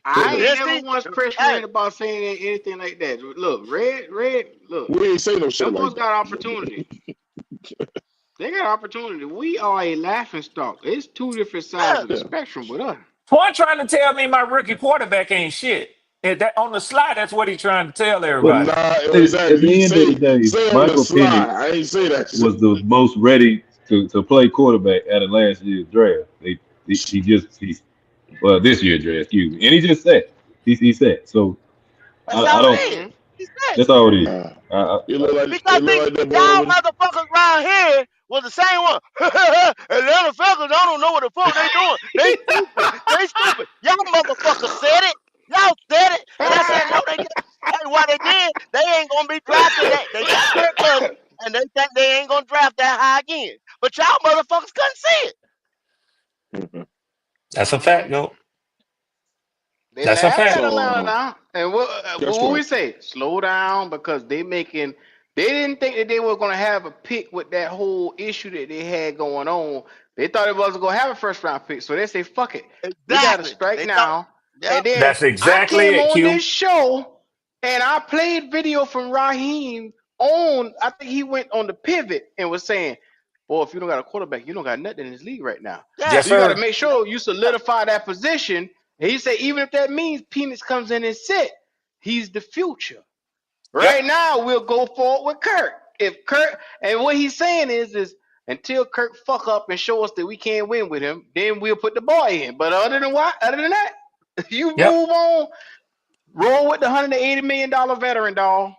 I ain't never once pressed Red about saying anything like that. Look, Red, look. We ain't say no shit them like boys that. got opportunity. They got opportunity. We are a laughing stock. It's two different sides of the spectrum with us. Twan trying to tell me my rookie quarterback ain't shit. That on the slide, that's what he's trying to tell everybody. But At the end of the day, Michael Penix was the most ready to play quarterback out of last year's draft. This year's draft, excuse me. And he just said, he said. So I don't. That's all it is. You look like y'all motherfuckers around here was the same one. Atlanta Falcons, I don't know what the fuck they doing. They stupid. They stupid. Y'all motherfuckers said it. Y'all said it. And I said, no, they didn't. Hey, what they did, they ain't going to be drafted. They got Kirk Cousins, and they think they ain't going to draft that high again. But y'all motherfuckers couldn't see it. That's a fact, though. They That's a laughed fact. at Atlanta now. And what we what? say? Slow down, because they didn't think that they were going to have a pick with that whole issue that they had going on. They thought it wasn't going to have a first round pick. So they say, fuck it. We got to Exactly. strike They thought, now. yep. And then That's I exactly came it, on Q. this show and I played video from Raheem on, I think he went on the pivot and was saying, boy, if you don't got a quarterback, you don't got nothing in this league right now. Yeah. Yes, So you got to sir. make sure you solidify that position. And he said, even if that means Penix comes in and sit, he's the future. Right now, we'll go forward with Kirk. If Kirk, and what he's saying is until Kirk fuck up and show us that we can't win with him, then we'll put the boy in. But other than that, you Yep. move on, roll with the $180 million veteran, dog.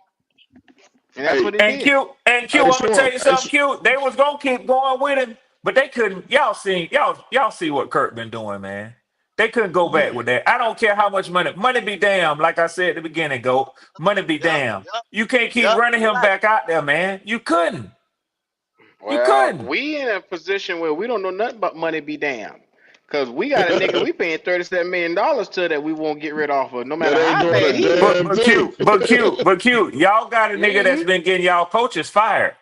And that's Hey, what he And did. Q, I'm gonna tell you something, Q. They was gonna keep going with him, but they couldn't. Y'all see what Kirk been doing, man. They couldn't go back with that. I don't care how much money be damn. Like I said at the beginning, go money be damn. You can't keep running him back out there, man. You couldn't. Well, we in a position where we don't know nothing about money be damn. Because we got a nigga we paying $37 million to that we won't get rid of, no matter That ain't how doing bad a he is. damn But Q, y'all got a nigga that's been getting y'all coaches fired.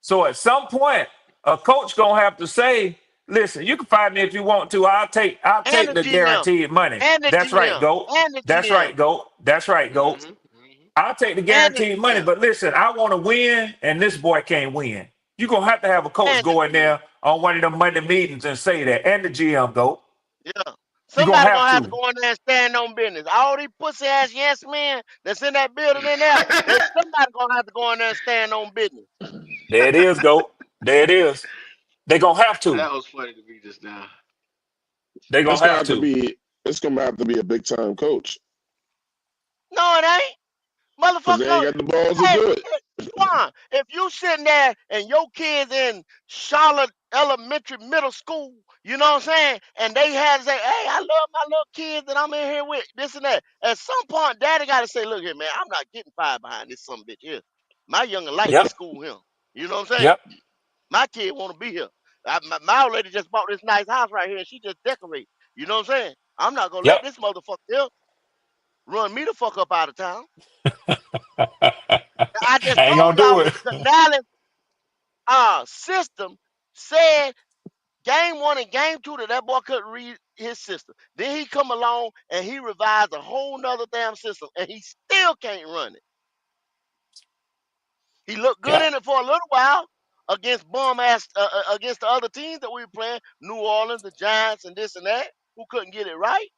So at some point, a coach gonna have to say, "Listen, you can fire me if you want to. I'll take And the the GM. guaranteed money." And the That's right, GM. go. And the That's GM. right, go. That's right, go. I'll take the And the guaranteed money, GM. but listen, I want to win, and this boy can't win. You're gonna have to have a coach And the go in GM. there on one of them Monday meetings and say that, and the GM go. Yeah. You're gonna Somebody have gonna have to to. go in there and stand on business. All these pussy ass yes men that's in that building in there, somebody gonna have to go in there and stand on business. There it is, go. There it is. They gonna have to. That was funny to me just now. They It's gonna gonna have have to to. be. It's gonna have to be a big time coach No, it ain't. because they ain't Motherfucker, got the balls to hey, do it. Juan, if you sitting there and your kids in Charlotte Elementary Middle School, you know what I'm saying? And they had to say, hey, I love my little kids that I'm in here with, this and that. At some point, daddy got to say, look here, man, I'm not getting fired behind this some bitch here. My younger like this Yep. school here. You know what I'm saying? Yep. My kid want to be here. My old lady just bought this nice house right here, and she just decorate. You know what I'm saying? I'm not going to let Yep. this motherfucker here run me the fuck up out of town. I just I ain't told gonna y'all do what it. Canales system said game 1 and game 2 that boy couldn't read his system. Then he come along and he revised a whole nother damn system and he still can't run it. He looked good Yep. in it for a little while against bum ass against the other teams that we were playing, New Orleans, the Giants, and this and that, who couldn't get it right.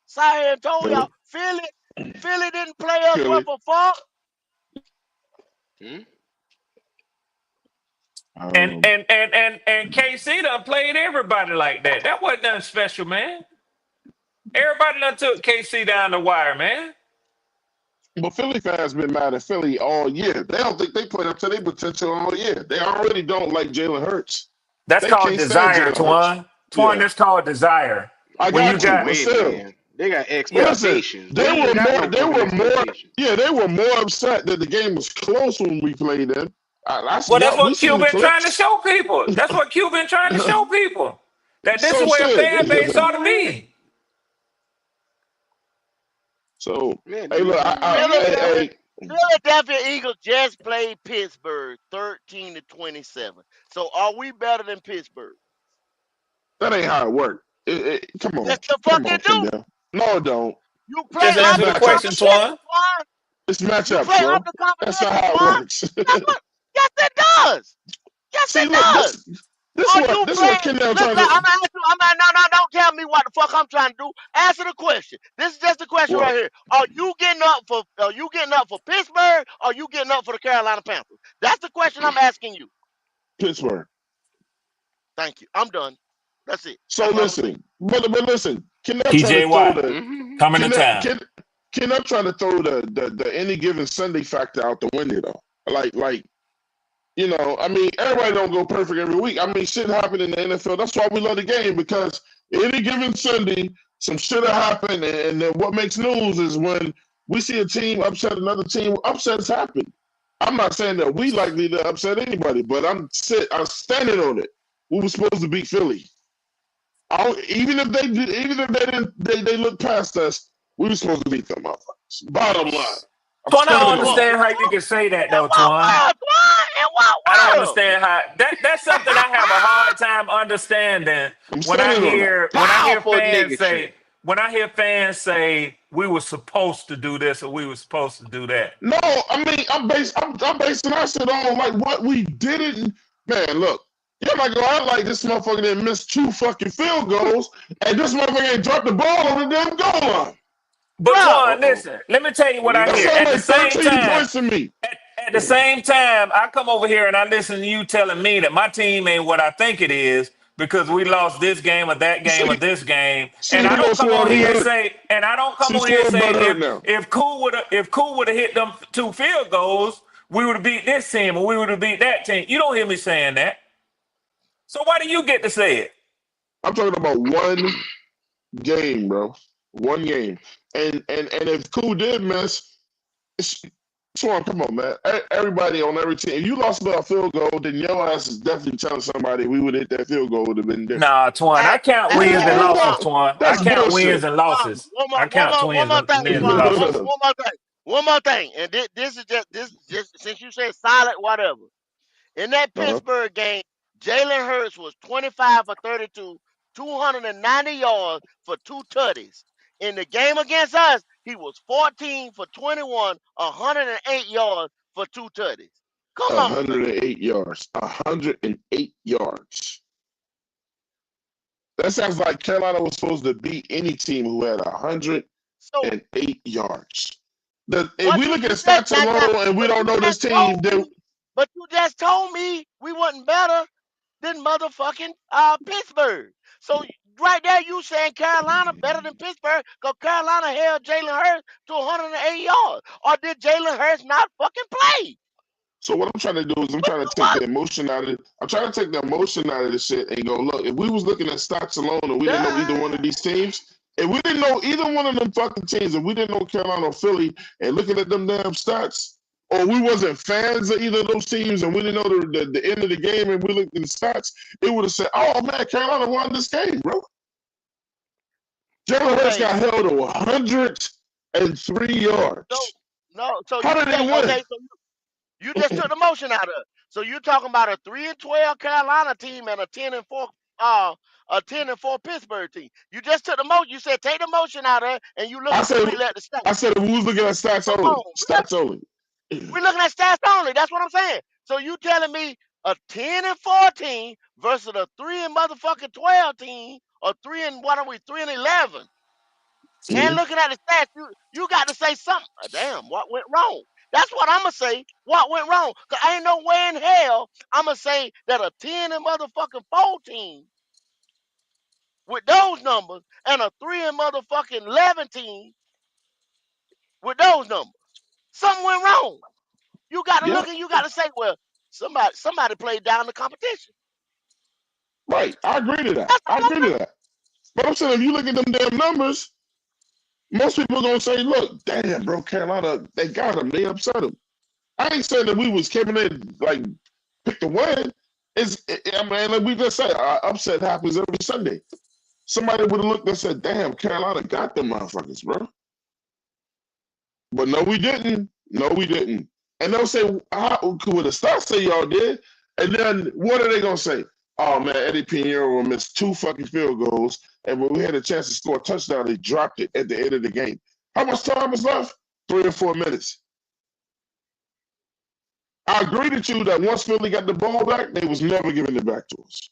Sat here and told y'all, Philly didn't play us worth a fuck. And KC done played everybody like that. That wasn't nothing special, man. Everybody done took KC down the wire, man. But Philly fans been mad at Philly all year. They don't think they played up to their potential all year. They already don't like Jalen Hurts. That's They called can't stand desire, Jalen Hurts. Twan. Twan, Yeah, that's called desire. I When you got you, got but still. They got But listen, expectations. We ain't got no fucking expectations. they were more upset that the game was close when we played them. well, that's We what seen Q the been trying to clips. show people. That's what Q been trying to show people. That this is So where a shit. fan base ought to be. So Man, hey, look, Philadelphia Eagles just played Pittsburgh 13-27. So are we better than Pittsburgh? that ain't how it worked. Come on, Yes, the come fucking on, do. Kendall. No, it don't. You play Just up answer the the question, competition, Twan. Twan. It's You matchups, play up bro. the That's not competition, how it Twan. works. Yes, it does. Yes, See, it look, does. this Are you what playing? Kendall Listen, trying I'm to gonna ask you. No, don't tell me what the fuck I'm trying to do. Answer the question. This is just the question right what here. Are you getting up for Pittsburgh? Or are you getting up for the Carolina Panthers? That's the question I'm asking you. Pittsburgh. Thank you. I'm done. That's it. So That's all I'm saying. listen, but listen, Kendall trying to TJ throw Watt the coming to town. Kendall trying to throw the any given Sunday factor out the window though. Like You know, I mean, everybody don't go perfect every week. I mean, shit happen in the NFL. That's why we love the game, because any given Sunday, some shit will happen, and then what makes news is when we see a team upset another team. Upsets happen. I'm not saying that we likely to upset anybody, but I'm standing on it. We were supposed to beat Philly. Even if they didn't, they look past us. We were supposed to beat them. Bottom line, I'm Twan, I don't standing on it. understand how you can say that though, What Twan. world, Twan? In what I don't world? understand how that's something I have a hard time understanding I'm when I standing on it. hear Powerful fans niggatry. say we were supposed to do this or we were supposed to do that. No, I mean I'm basing our shit on like what we didn't. Man, look, you're not gonna act like this motherfucker didn't miss 2 fucking field goals, and this motherfucker ain't dropped the ball on the damn goal line. But Twan, Uh-oh. listen, let me tell you what Here we I That hear. go. sounds At the like same 13 time, points to me. at the same time, I come over here and I listen to you telling me that my team ain't what I think it is because we lost this game or that game or See, this game. see, And I he don't gonna come swear on he here and hurt. say, See, swear butt hurt now. if Cool would have hit them 2 field goals, we would have beat this team or we would have beat that team. You don't hear me saying that. So why do you get to say it? I'm talking about one game, bro. One game, and if Cool did miss. Swan, come on, man. Everybody on every team. If you lost by a field goal, then your ass is definitely telling somebody we would hit that field goal would have been different. Nah, Twan, I count Hey, wins and hey, losses, Twan. Twan. I That's count wins bullshit. and losses. I count One more thing, wins and Twan. losses. One more thing. One more thing. And this is just since you said solid, whatever. In that Uh-huh. Pittsburgh game, Jalen Hurts was 25 for 32, 290 yards for 2 tutties. In the game against us, he was 14 for 21, 108 yards for 2 tutties. Come on, man. 108 yards. 108 yards. That sounds like Carolina was supposed to beat any team who had 108 So yards. If what we look at said, stats alone and we but don't you know this just team, told then me, but you just told me we wasn't better than motherfucking Pittsburgh. So right there, you saying Carolina better than Pittsburgh because Carolina held Jalen Hurts to 108 yards, or did Jalen Hurts not fucking play? so what I'm trying to do is I'm What trying the to take fuck? the emotion out of it. I'm trying to take the emotion out of this shit and go, look, if we was looking at stats alone and we didn't know either one of these teams, if we didn't know either one of them fucking teams, if we didn't know Carolina or Philly and looking at them damn stats, or we wasn't fans of either of those teams and we didn't know the end of the game and we looked at the stats, it would have said, oh man, Carolina won this game, bro. Jalen Hurts Okay, got held to 103 so yards. no, so How you did they just win? okay, so you just took the motion out of it. So you're talking about a 3-12 Carolina team and a 10-4 Pittsburgh team. You just took the motion. You said take the motion out of it, and you I looking said, strictly at the stats. I said we was looking at stats Come only. on, Stats only. we're looking at stats only. That's what I'm saying. So you telling me a 10-14 versus a 3 and motherfucking 12 team, or 3 and what are we? 3 and 11. And Mhm. looking at the stats, you got to say something. Damn, what went wrong? That's what I'm gonna say. What went wrong? Cause ain't no way in hell I'm gonna say that a 10 and motherfucking 14 with those numbers and a 3 and motherfucking 11 team with those numbers. Something went wrong. You got to Yeah, look and you got to say, well, somebody played down the competition. right. I agree to that. That's I all I'm agree to that. But I'm saying if you look at them damn numbers, most people are gonna say, look, damn, bro, Carolina, they got them. They upset them. I ain't saying that we was coming in like pick the win. I mean, like we just said, upset happens every Sunday. Somebody would have looked and said, damn, Carolina got them motherfuckers, bro. But no, we didn't. No, we didn't. And they'll say, how could the stats say y'all did? And then what are they gonna say? Oh man, Eddie Pinheiro missed 2 fucking field goals, and when we had a chance to score a touchdown, they dropped it at the end of the game. How much time was left? 3 or 4 minutes. I agree with you that once Philly got the ball back, they was never giving it back to us.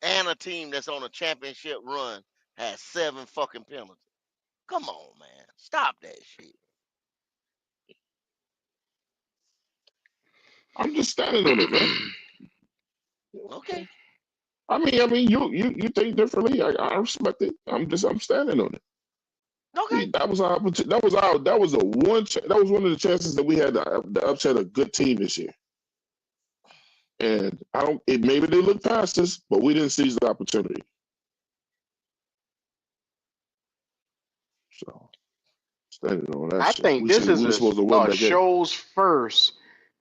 and a team that's on a championship run has 7 fucking penalties. Come on, man. Stop that shit. I'm just standing on it, man. Okay. I mean, you think differently. I respect it. I'm standing on it. Okay. That was our opportunity. That was one of the chances that we had to upset a good team this year. And maybe they looked past us, but we didn't seize the opportunity. So standing on that I shit. think We this is were supposed to win a that game. show's first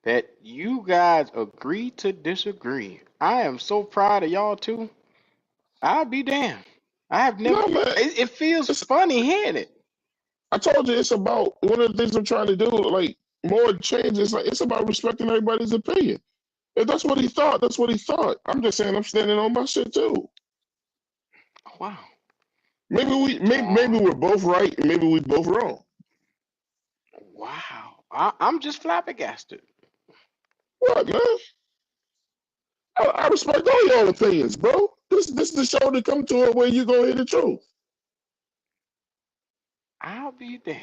that you guys agree to disagree. I am so proud of y'all too. I'll be damned. I have never. No, man. It feels funny hearing it. I told you it's about one of the things I'm trying to do. Like more changes. Like it's about respecting everybody's opinion. If that's what he thought, that's what he thought. I'm just saying I'm standing on my shit too. Wow. Maybe we're both right, and maybe we both wrong. Wow. I'm just flabbergasted. What, man? I respect all y'all opinions, bro. This is the show to come to it where you gonna hear the truth. I'll be damned.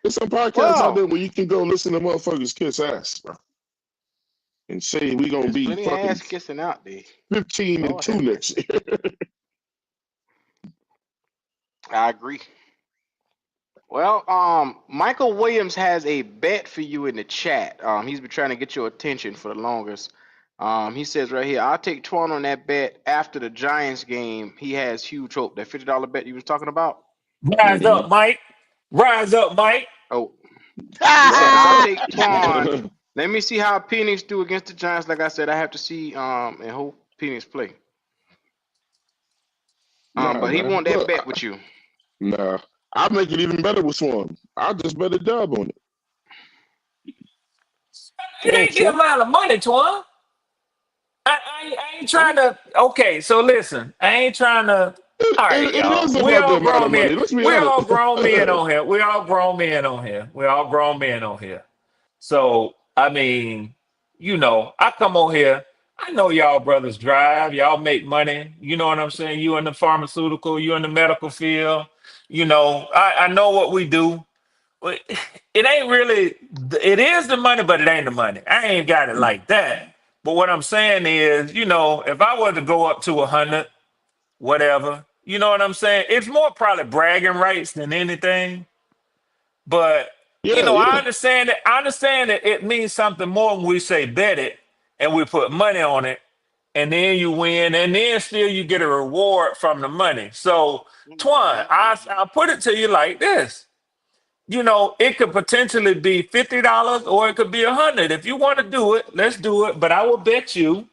There's some podcasts out there where you can go listen to motherfuckers kiss ass, bro, and say we gonna be plenty fucking ass kissing out there. 15-2 next year. I agree. Well, Michael Williams has a bet for you in the chat. He's been trying to get your attention for the longest. He says right here, I'll take Twan on that bet after the Giants game. He has huge hope. That $50 bet you was talking about? Rise up, Mike. Rise up, Mike. Oh. He said, I'll take Twan. Let me see how Penix do against the Giants. Like I said, I have to see and hope Penix play. But he won that bet with you. Nah. I'll make it even better with Swan. I'll just bet a dub on it. It ain't the amount of money, Twan. I ain't trying to. Okay, so listen. I ain't trying to. All right, y'all. We all grown men. We all grown men on here. We all grown men on here. We all grown men on here. So I mean, I come on here. I know y'all brothers drive. Y'all make money. You know what I'm saying? You in the pharmaceutical. You in the medical field. I know what we do. But it ain't really. It is the money, but it ain't the money. I ain't got it like that. But what I'm saying is, if I were to go up to 100, whatever, you know what I'm saying? It's more probably bragging rights than anything. But I understand it. I understand that it means something more when we say bet it and we put money on it, and then you win, and then still you get a reward from the money. So, Twan, I'll put it to you like this. It could potentially be $50 or it could be 100. If you want to do it, let's do it. But I will bet you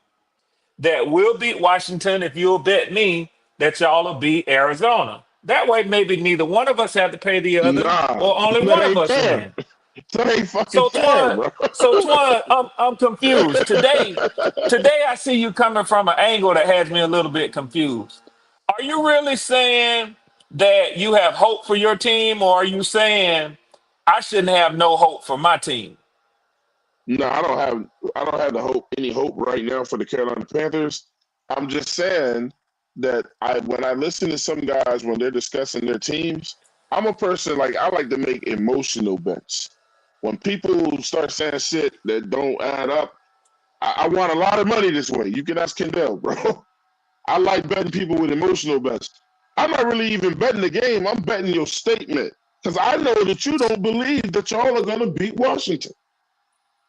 that we'll beat Washington if you'll bet me that y'all will beat Arizona. That way, maybe neither one of us have to pay the other, or only one of us win. That ain't fucking fair, bro. So Twan, I'm confused. Today I see you coming from an angle that has me a little bit confused. Are you really saying that you have hope for your team, or are you saying I shouldn't have no hope for my team? No, I don't have any hope right now for the Carolina Panthers. I'm just saying that when I listen to some guys when they're discussing their teams, I'm a person like I like to make emotional bets. When people start saying shit that don't add up, I want a lot of money this way. You can ask Kendall, bro. I like betting people with emotional bets. I'm not really even betting the game. I'm betting your statement because I know that you don't believe that y'all are going to beat Washington.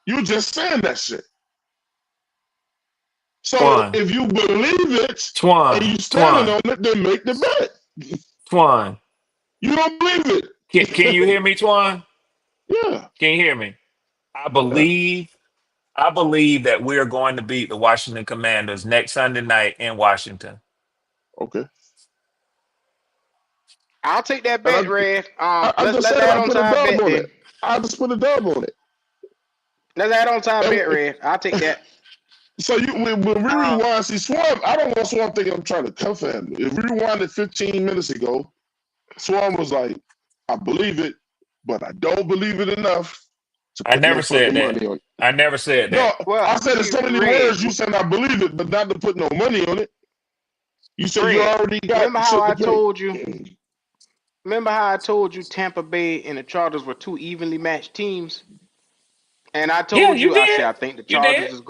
You just saying that shit. So if you believe it and you standing on it, then make the bet. Twan. You don't believe it. Can you hear me, Twan? Yeah. Can you hear me? I believe that we're going to beat the Washington Commanders next Sunday night in Washington. Okay. I'll take that bet, Red. I let's just add on put a time dub bet on then. it. I just put a dub on it. Let's add on time bet, Red. I'll take that. So when we rewind, see Swan, I don't want Swan thinking I'm trying to cuff him. If we rewinded 15 minutes ago, Swan was like, I believe it, but I don't believe it enough to put no fucking money on it. I never said that. No, I said in so many words, you said I believe it, but not to put no money on it. You said you already got Remember how shit I to play. told you? Remember how I told you Tampa Bay and the Chargers were two evenly matched teams? And I Yeah, told you you, I said did. I think the You Chargers did. is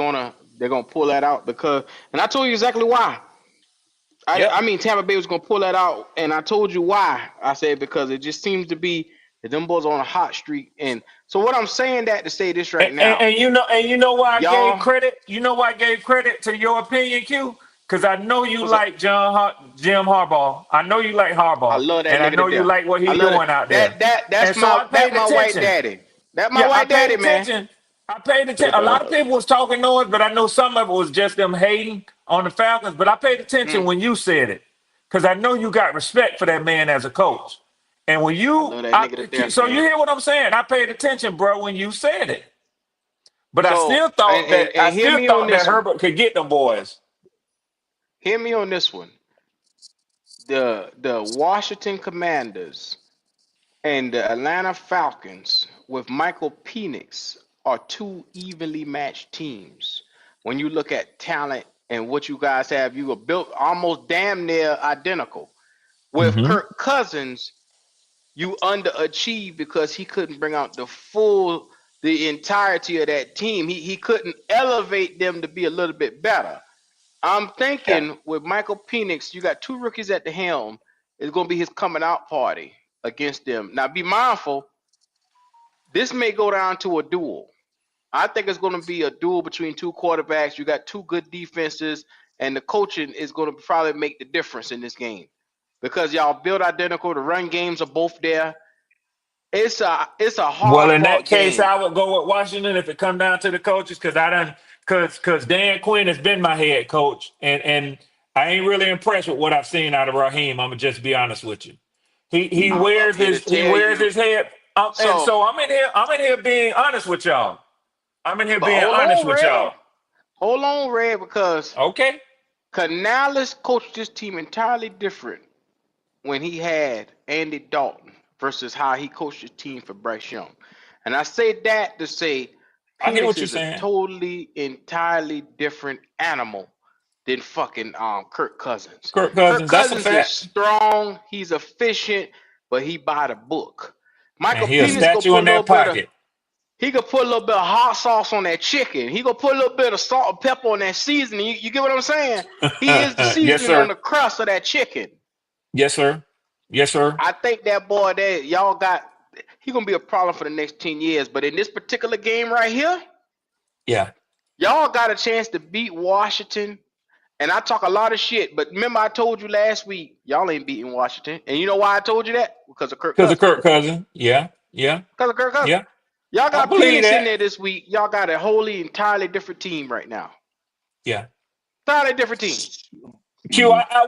they're gonna pull that out because, and I told you exactly why. Yep. I mean Tampa Bay was gonna pull that out, and I told you why. I said because it just seems to be that them boys on a hot streak, and so what I'm saying that to say this right now, And you know why I gave y'all. credit? You know why I gave credit to your opinion, Q? Because I know you What's up? like Jim Harbaugh. I know you like I Harbaugh, love that and I nigga to know you death. like what I he love doing out there. that's And so I that paid my white attention. daddy. That my Yeah, I white paid daddy, man. attention. I paid attention. A lot of people was talking noise, but I know some of it was just them hating on the Falcons. But I paid attention Mm, when you said it, because I know you got respect for that man as a coach. And when I you, love that nigga to death, so you man. hear what I'm saying? I paid attention, bro, when you said it. But I So still thought that and hear me on this one. Herbert could get them boys. Hear me on this one. The Washington Commanders and the Atlanta Falcons with Michael Penix are two evenly matched teams. When you look at talent and what you guys have, you are built almost damn near identical. With Mm-hmm. Kirk Cousins, you underachieved because he couldn't bring out the entirety of that team. He couldn't elevate them to be a little bit better. I'm Yeah. thinking with Michael Penix, you got two rookies at the helm. It's going to be his coming out party against them. Now, be mindful, this may go down to a duel. I think it's going to be a duel between two quarterbacks. You got two good defenses, and the coaching is going to probably make the difference in this game because y'all build identical. The run games are both there. It's a Well, hard in that fought case, game. I would go with Washington if it come down to the coaches, because Dan Quinn has been my head coach, and I ain't really impressed with what I've seen out of Raheem. I'm gonna just be honest with you. He I'm wears here to he tell wears you. his head, and So, so I'm in here being honest with y'all. I'm in here but being honest with y'all. hold on, Red, because Okay. Canales coached this team entirely different when he had Andy Dalton versus how he coached his team for Bryce Young. And I say that to say I get Penix what you're is a saying. totally, entirely different animal than fucking Kirk Cousins. Kirk Kirk Cousins, that's a Cousins is fact, strong, he's efficient, but he by the book. and Michael he a Penix go statue put in a little that bit of pocket. he could put a little bit of hot sauce on that chicken. He could put a little bit of salt and pepper on that seasoning. You get what I'm saying? He is the Yes, seasoning on sir. the crust of that chicken. Yes, sir. Yes, sir. I think that boy that y'all got, he gonna be a problem for the next 10 years. But in this particular game right here, Yeah. y'all got a chance to beat Washington. And I talk a lot of shit, but remember I told you last week, y'all ain't beating Washington. And you know why I told you that? Because of Kirk Because of Cousins. Kirk Cousins. Yeah. Yeah. Because of Kirk Cousins. Yeah. Y'all I got believe Penix in that. there this week. Y'all got a wholly, entirely different team right now. Yeah. Entirely different team. Q, I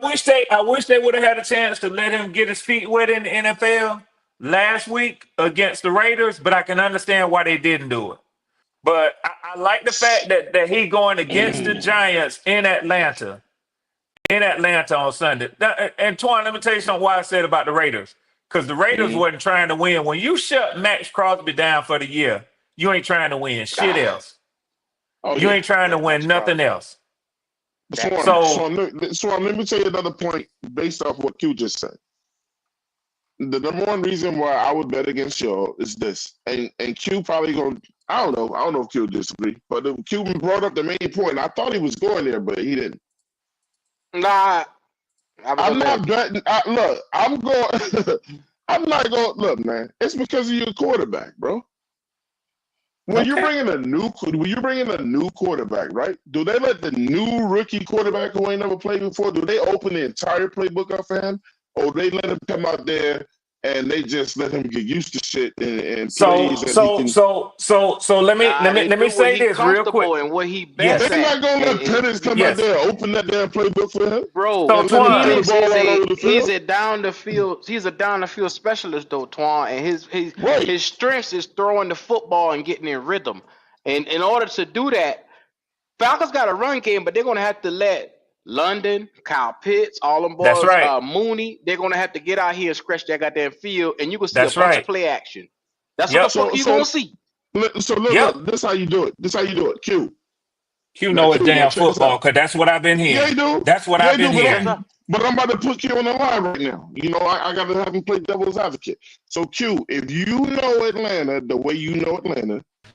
wish they would have had a chance to let him get his feet wet in the NFL last week against the Raiders, but I can understand why they didn't do it. But I like the fact that he going against the Giants in Atlanta on Sunday. And Twan, let me tell you something why I said about the Raiders. Because the Raiders wasn't trying to win. When you shut Max Crosby down for the year, you ain't trying to win shit else. Oh You yeah, ain't trying to win Max nothing Crosby. else. So let me tell you another point based off what Q just said. The number one reason why I would bet against y'all is this, and Q probably gonna. I don't know if Q disagree, but Q brought up the main point. I thought he was going there, but he didn't. Nah, I'm not betting. Look, I'm going. I'm not going. Look, man, it's because of your quarterback, bro. When you're bringing a new quarterback, right? Do they let the new rookie quarterback who ain't never played before? Do they open the entire playbook up for him, or they let him come out there and they just let him get used to shit and plays that he can? So let they me do what say he this real comfortable quick. and what he best Yes. They're at. not gonna let And Penix come out Yes. there, open that damn playbook for him, bro, So and let him throw the Twan, Penix ball all over the he's field. a down the field specialist though, Twan, and Right. his strengths is throwing the football and getting in rhythm. And in order to do that, Falcons got a run game, but they're gonna have to let London, Kyle Pitts, all them that's boys, right. Mooney, they're gonna have to get out here and scratch that goddamn field, and you can see a That's bunch of right. play action. That's what the Yep. fuck you gonna see. Yep. Look. This how you do it. Q. You Now, know it's Q. Now damn check this football, out. because that's what I've been Yeah, hearing. you do. That's what Yeah, I've you been do. Yes, hearing. sir. But I'm about to put Q on the line right now. You know, I got to have him play devil's advocate. So, Q, if you know Atlanta the way you know Atlanta,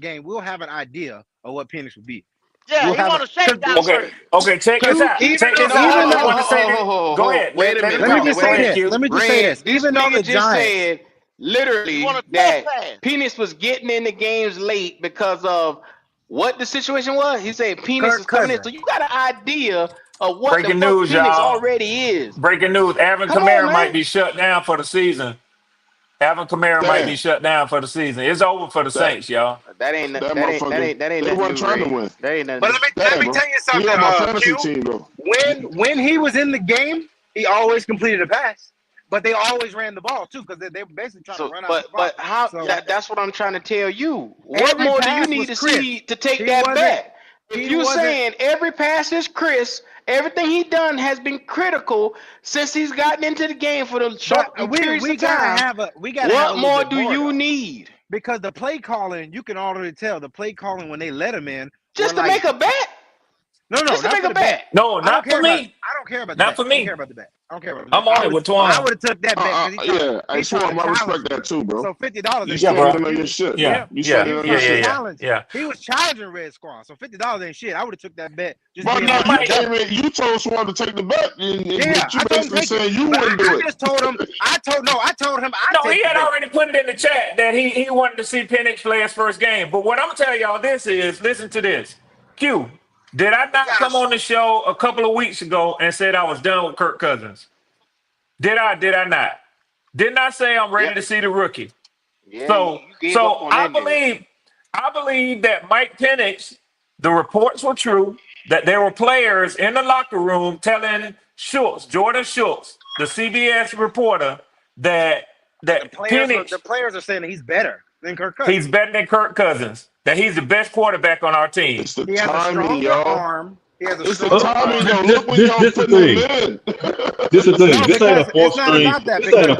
game, we'll have an idea of what Penix would be. Yeah, We'll he have want to shake down Okay, first. okay, check this out. Check this out. I want to say this. Go ahead. Wait a minute. Let me just say this. Let me just say this. This Even though nigga the just Giants, said literally You want to that trespass. Penix was getting in the games late because of what the situation was. He said Penix Kirk was coming in. Cousins. So you got an idea of what Breaking the fuck news, Penix y'all. already is. Breaking news. Alvin Come on, Kamara man. might be shut down for the season. Alvin Kamara might be shut down for the season. It's over for the Saints, y'all. That ain't That nothing they new, wasn't trying Ray. to win. That ain't nothing but new. let me tell you something. He on my fantasy Q, team though. when he was in the game, he always completed a pass. but they always ran the ball too because they were basically trying to run out the ball. But how? So That's what I'm trying to tell you. What every more do you pass need was to Chris. see to take He that wasn't- bet? If he you're wasn't- saying every pass is Chris, everything he done has been critical since he's gotten into the game for the short periods of time. We gotta have What a more little do bit more, you though. need? Because the play calling, you can already tell the play calling when they let him in. Just to make a bet? No, Just to not make for a the bet. No, I don't not care for about. me. I don't care about Not the for bet. I me. don't care about the bet. I don't care about the bet. I'm on it with I Twan. would have took that bet because I he's trying swear, to I respect challenge that too, bro. So $50 You ain't Yeah, bro. standing on your shit, bro. Yeah, You yeah, standing on yeah, your yeah, shit. challenge. yeah. He was challenging Red Squad, so $50 ain't shit. I would have took that bet. Just But being no, like, you came in, you told Swan to take the bet, and yeah, you I told him basically take saying it. you But wouldn't do I it. just told him. I told him I No, take he the had bet. already put it in the chat that he wanted to see Penix play his first game. But what I'm gonna tell y'all this is, listen to this. Q, did I not come on the show a couple of weeks ago and said I was done with Kirk Cousins? Did I not? Didn't I say I'm ready to see the rookie? Yeah, So you gave up on I that nigga. believe that Mike Penix, the reports were true, that there were players in the locker room telling Jordan Schultz, the CBS reporter, that The Penix, players are saying that he's better than Kirk Cousins. he's better than Kirk Cousins, that he's the best quarterback on our team. It's the He has a timing, stronger y'all. arm. He has a It's the stronger timing, arm. though. Look when y'all This the putting him thing. in. This the thing. No, This ain't a because fourth it's not string. about that. This ain't a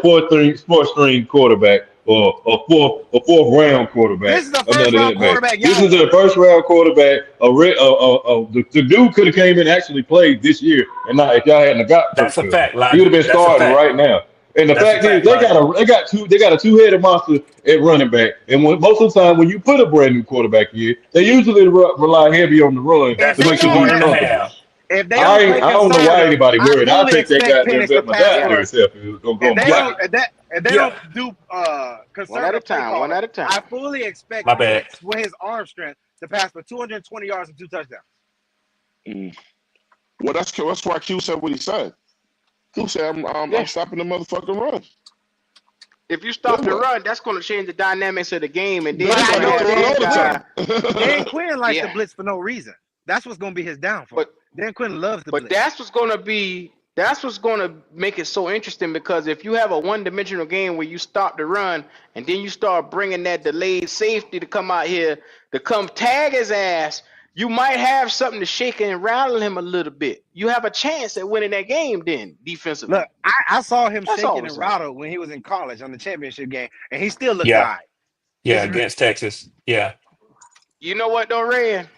fourth string quarterback or a fourth round quarterback. This is the or none first of round that, man. quarterback. This Y'all is a want. first round quarterback. The dude could have came in and actually played this year, and not if y'all hadn't got Kirk That's a Cousins. fact, He would have Logic. been That's a starting fact. right now. And the That's a fact is, fact, they got a two-headed monster at running back. And most of the time, when you put a brand new quarterback in, they usually rely heavy on the run That's to what make you sure want you're him to comfortable. have. If they don't play I don't know why conservative, anybody I worried. I'll fully take that expect goddamn Penix bet to my pass goddamn for. self. If it was gonna If go they black. don't, if they Yeah. don't do One at a conservative play time. One calling, at a time. I fully expect My bad. Penix with his arm strength to pass for 220 yards and 2 touchdowns. Well, that's why Q said what he said. Q said, I'm stopping the motherfucking run. If you stop the run, that's going to change the dynamics of the game, and then But you're I going to know have Dan this guy. Quinn. Dan Quinn likes to Yeah, blitz for no reason. That's what's going to be his downfall. Dan Quinn loves to but blitz. that's what's going to make it so interesting, because if you have a one-dimensional game where you stop the run and then you start bringing that delayed safety to come out here to come tag his ass, you might have something to shake and rattle him a little bit. You have a chance at winning that game then defensively. Look, I saw him That's all shaking I'm and saying. rattled when he was in college on the championship game, and he still looked Yeah. all right. Yeah, against Texas. Yeah. You know what though, Ray?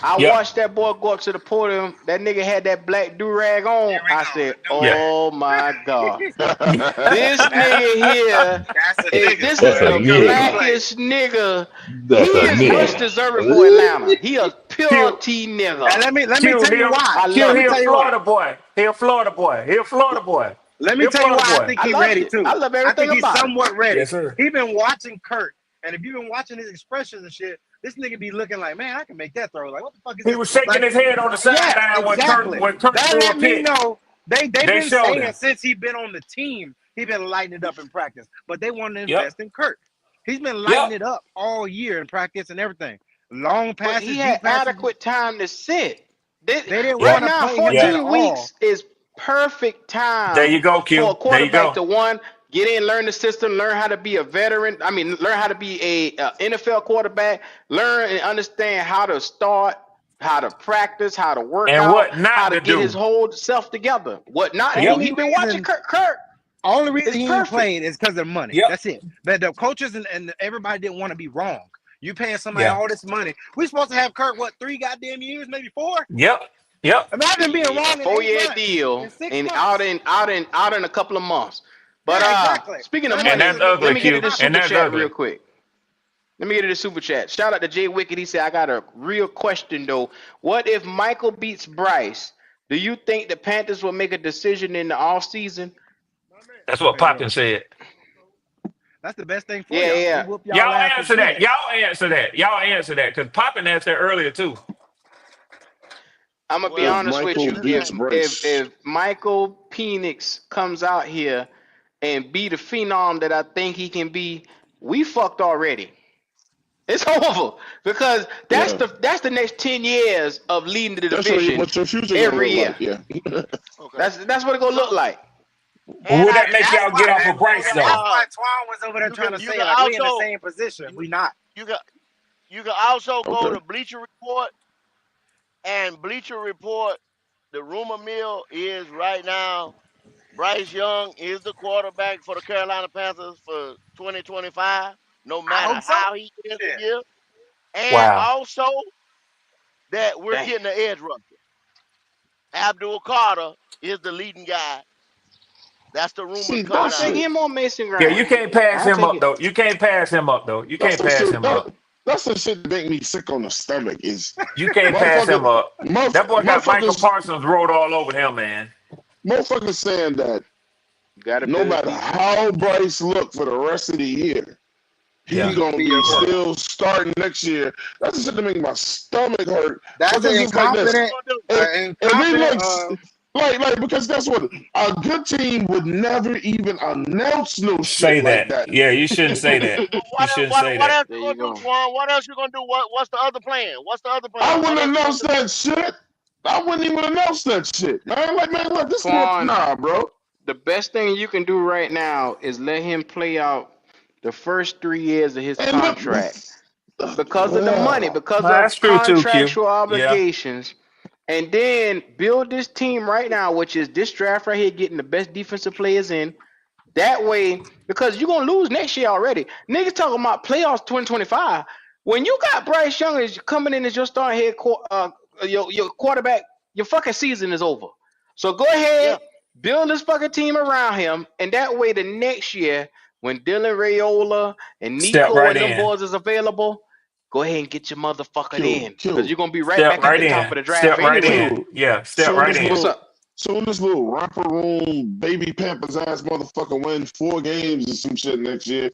I Yep. watched that boy go up to the podium. That nigga had that black do-rag on. I said, oh my God. This nigga here is the blackest nigga. He is much deserving for Atlanta. He a pure T nigga. And let me tell you why. I love He it. a Florida boy. He a Florida boy. He a Florida boy. Let me tell you why I think he's ready too. I love I everything think he's about it. somewhat ready. Yes, sir. He been watching Kirk, and if you've been watching his expressions and shit, this nigga be looking like, man, I can make that throw. Like, what the fuck is He this? was shaking his head on the sideline when Kirk that threw let a me pick. know they been showed saying him. since he been on the team, he been lighting it up in practice. But they want to Yep. invest in Kirk. He's been lighting it up all year in practice and everything. Long passes, But he had deep passes. adequate time to sit. They didn't Right want to now, play him at 14 all. weeks is perfect time. There you go, Q. For a There you quarterback go. to get in, learn the system, learn how to be a veteran. I mean, learn how to be a NFL quarterback. Learn and understand how to start, how to practice, how to work And out, what not how to to get do. his whole self together. What not? Yep. He been watching Kirk. Only reason he ain't perfect. played is because of money. Yep. That's it. But the coaches and everybody didn't want to be wrong. You paying somebody Yeah. all this money. We supposed to have Kirk, 3 goddamn years, maybe 4? Yep. Imagine being wrong in 4-year 8 months, deal in 6 and months. out in a couple of months. But exactly. speaking of And money, that's ugly, let me get to Q. the And super that's chat ugly. real quick. Let me get to the super chat. Shout out to Jay Wicked. He said, I got a real question though. What if Michael beats Bryce? Do you think the Panthers will make a decision in the offseason? That's what Poppin said. That's the best thing for Yeah, y'all. yeah. We whoop Y'all ass answer for that. 2 days. Y'all answer that. Because Poppin asked that earlier too. I'm gonna be honest with you. Bryce. If Michael Penix comes out here and be the phenom that I think he can be, we fucked already. It's over because that's the next 10 years of leading the division what your future every gonna year. look like. Yeah. That's what it's gonna look like. And Would I that make That's y'all and why. get off and of Bryce and though? That's why Twan was over there you trying can to you say can like we in the also same position. you We not. you can you can also go Okay. to Bleacher Report, and Bleacher Report, the rumor mill is right now Bryce Young is the quarterback for the Carolina Panthers for 2025, no I matter hope so. how he ends the Shit. year. And Wow. also that we're Damn. getting an edge rusher. Abdul Carter is the leading guy. That's the rumors See, coming I'll that's out. take it. him on Mason Yeah, you Graham. can't pass I'll him take up it. though. You can't pass him up though. You That's can't the pass shit. him up. That's the shit that make me sick on the stomach. Is You can't pass him motherfucker, up. That boy got Michael motherfuckers, Parsons wrote all over him, man. motherfuckers saying that You got to no build matter defense. how Bryce look for the rest of the year, he Yeah. He gonna gonna be be your Yeah. quarterback. still starting next year. That's the shit that make my stomach hurt. That's Because an it's like this. incompetent, If he incompetent. looks like because guess what? A good team would never even announce no Say shit like that. that. Yeah, you shouldn't say that. You shouldn't say What that. else There you you gonna do, go. Twan? What else you gonna do? What's the other plan? What's the other I plan? What wouldn't else you gonna announce do? that shit. I wouldn't even announce that shit, man. Like, man, look, this man, Twan, nah, bro. the best thing you can do right now is let him play out the first 3 years of his And contract because of the money, look, because Well, of that's true too, Q. contractual Yeah. obligations, and then build this team right now, which is this draft right here, getting the best defensive players in. That way, because you're gonna lose next year already. Niggas talking about playoffs 2025. When you got Bryce Young is coming in as your starting your quarterback, your fucking season is over. So go Yeah. ahead, build this fucking team around him, and that way the next year, when Dylan Rayola and Step Nico right and them in. boys is available, go ahead and get your motherfucking Q, in. Because Q, you're gonna be right Step back at right the top in. of the draft Step right anyway. in. Q. Yeah. Step Soon right this What's in. little, up? soon this little romper room baby Pampers ass motherfucker win 4 games or some shit next year.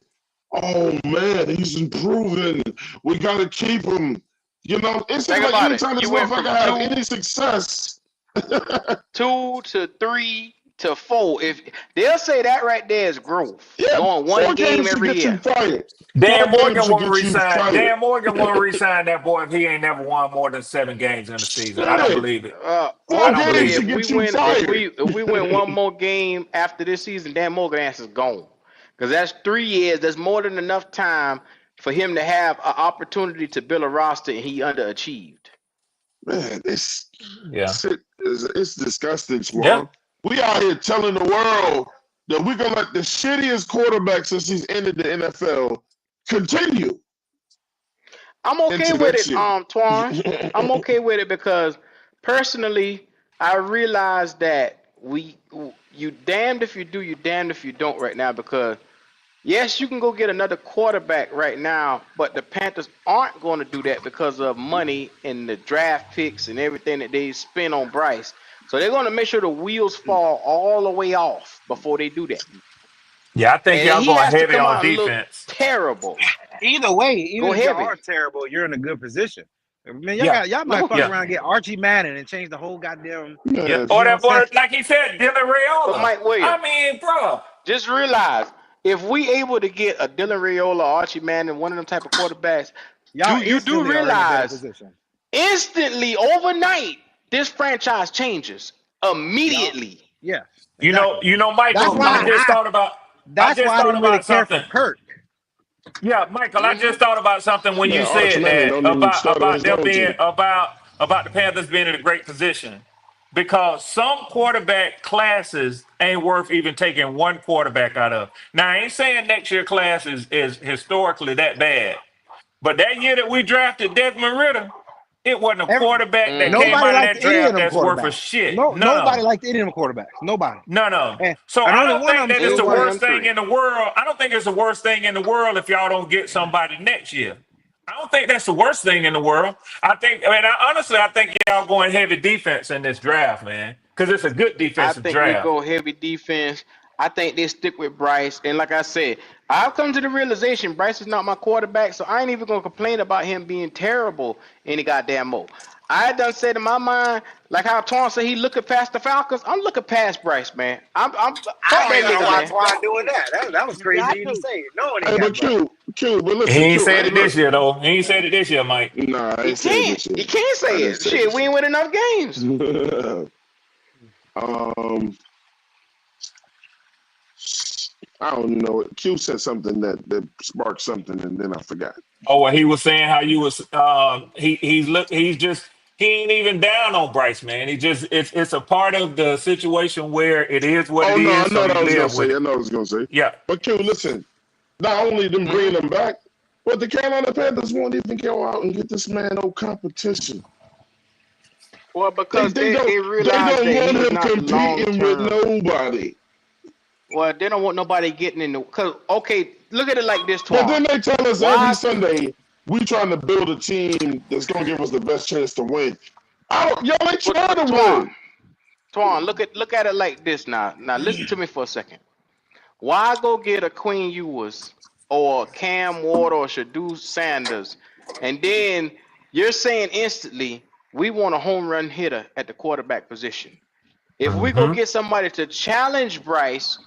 Oh man, he's improving. We gotta keep him. You know, it seems Think like about it. anytime this You went motherfucker from have any success, 2 to 3 to 4. If they'll say that right there is growth, yeah, going one four game games should every get you year. fired. Dan 4 games Morgan should won't get you resign. fired. Dan Morgan won't resign that boy if he ain't never won more than 7 games in the season. I don't Shit, believe it. I four don't games believe If should it. we get you win, fired. if we win one more game after this season, Dan Morgan ass is gone. Because that's 3 years. That's more than enough time for him to have an opportunity to build a roster, and he underachieved. Man, this Yeah. shit is it's disgusting, Yep. Swan. We out here telling the world that we're gonna let the shittiest quarterback since he's entered the NFL continue I'm okay into with next it, year. Twan. I'm okay with it because personally, I realize that you damned if you do, you damned if you don't right now. Because yes, you can go get another quarterback right now, but the Panthers aren't going to do that because of money and the draft picks and everything that they spend on Bryce. So they're going to make sure the wheels fall all the way off before they do that. Yeah, I think And y'all he going has to heavy come on out and look defense. terrible. Either way, even Go if y'all heavy. are terrible, you're in a good position. Man, Yeah. y'all might No, fuck Yeah. around and get Archie Manning and change the whole goddamn. Yeah. Man, Or You know that what I'm boy, saying? like he said, Dylan but Rayola. Mike Williams. I mean, bro. Just realize if we able to get a Dylan Raiola, Archie Manning, one of them type of quarterbacks, Y'all you do instantly are in a better realize position. instantly overnight this franchise changes Y'all, immediately. yeah, You exactly. know, That's Michael. why I that's just why I thought didn't really about care something. for Kirk. Yeah, Michael, I Hmm. just thought about something when man, you Arch said Manning that don't even start on about his them own being team. about the Panthers being in a great position. Because some quarterback classes ain't worth even taking one quarterback out of. Now, I ain't saying next year class is historically that bad. But that year that we drafted Desmond Ritter, it wasn't a quarterback that Hmm. came Nobody out of liked that any of draft them that's worth a quarterbacks. shit. No, None of nobody them. liked any of them quarterbacks. Nobody. None of them. And So and I only don't one of think them that it's Any the still one of went. worst them thing three. in the world. I don't think it's the worst thing in the world if y'all don't get somebody next year. I don't think that's the worst thing in the world. I think y'all going heavy defense in this draft, man, because it's a good I defensive think they draft. go heavy defense. I think they stick with Bryce. And like I said, I've come to the realization Bryce is not my quarterback, so I ain't even gonna complain about him being terrible any goddamn more. I done said in my mind, like how Torn said he looking past the Falcons. I'm looking past Bryce, man. I'm I fuck don't that even know nigga, why man. You got Twan doing to. that. That was You crazy got to even to. say, knowing he Hey, got but Bryce. But He listen, ain't Q. said Hey, it this look, year though. He ain't said it this year, Mike. nah, I He ain't say it can't. this year. He can't I say didn't it. say it Shit, this we ain't win enough games. year. um, I don't know. Q said something that sparked something, and then I forgot. Oh, well, he was saying how you was he ain't even down on Bryce, man. He just it's a part of the situation where it is what Oh it no, I is, know so what you I was gonna live with say. I it. know what I was gonna say. Yeah. But Q, listen. Not only them bringing them back, but the Carolina Panthers won't even go out and get this man no competition. Well, because They they don't realize that want he's him not long competing with term. nobody. Well, they don't want nobody getting in the. Cause okay, look at it like this, But Twan. then they tell us every Why? Sunday we trying to build a team that's gonna give us the best chance to win. Y'all ain't trying But to win. Twan, look at it like this now. Now listen to me for a second. Why go get a Queen Ewers or Cam Ward or Shadou Sanders, and then you're saying instantly we want a home run hitter at the quarterback position? If we go get somebody to challenge Bryce,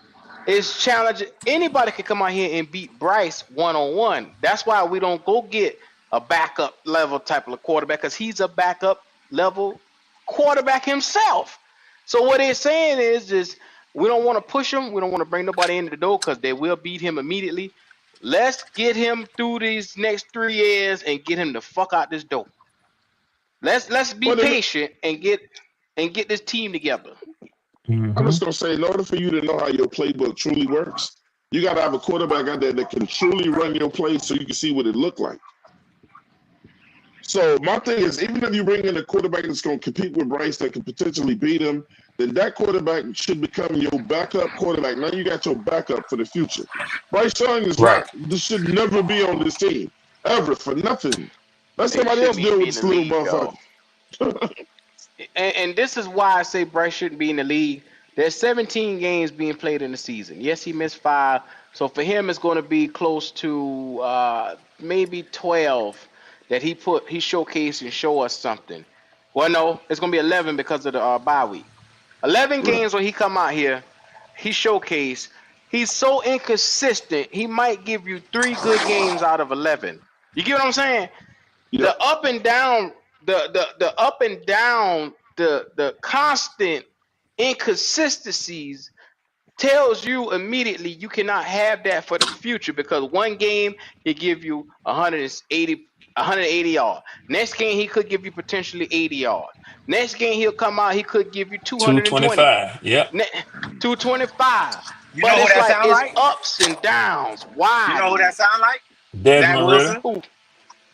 it's challenging. Anybody can come out here and beat Bryce one-on-one. That's why we don't go get a backup level type of quarterback, because he's a backup level quarterback himself. So what they're saying is we don't want to push him. We don't want to bring nobody into the door because they will beat him immediately. Let's get him through these next 3 years and get him the fuck out this door. Let's be patient and get this team together. I'm just gonna say, in order for you to know how your playbook truly works, you got to have a quarterback out there that can truly run your play, so you can see what it looked like. So my thing is, even if you bring in a quarterback that's going to compete with Bryce that can potentially beat him, then that quarterback should become your backup quarterback. Now you got your backup for the future. Bryce Young is Right. this should never be on this team ever for nothing. Let They somebody else shouldn't deal even with be this in the little league, motherfucker. and this is why I say Bryce shouldn't be in the league. There's 17 games being played in the season. Yes, he missed 5, so for him it's going to be close to maybe 12 that he showcased and show us something. Well, no, it's going to be 11 because of the bye week. 11 games when he come out here, he showcased. He's so inconsistent. He might give you 3 good games out of 11. You get what I'm saying? The up and down, the up and down, the constant inconsistencies tells you immediately you cannot have that for the future, because one game he give you 180 yards. Next game he could give you potentially 80 yards. Next game he'll come out, he could give you 220. 225. Yep. 225. You But know who it's that like sound it's like? ups and downs You know who that widely. sound like? Zach Desmond Ritter. Wilson. Who?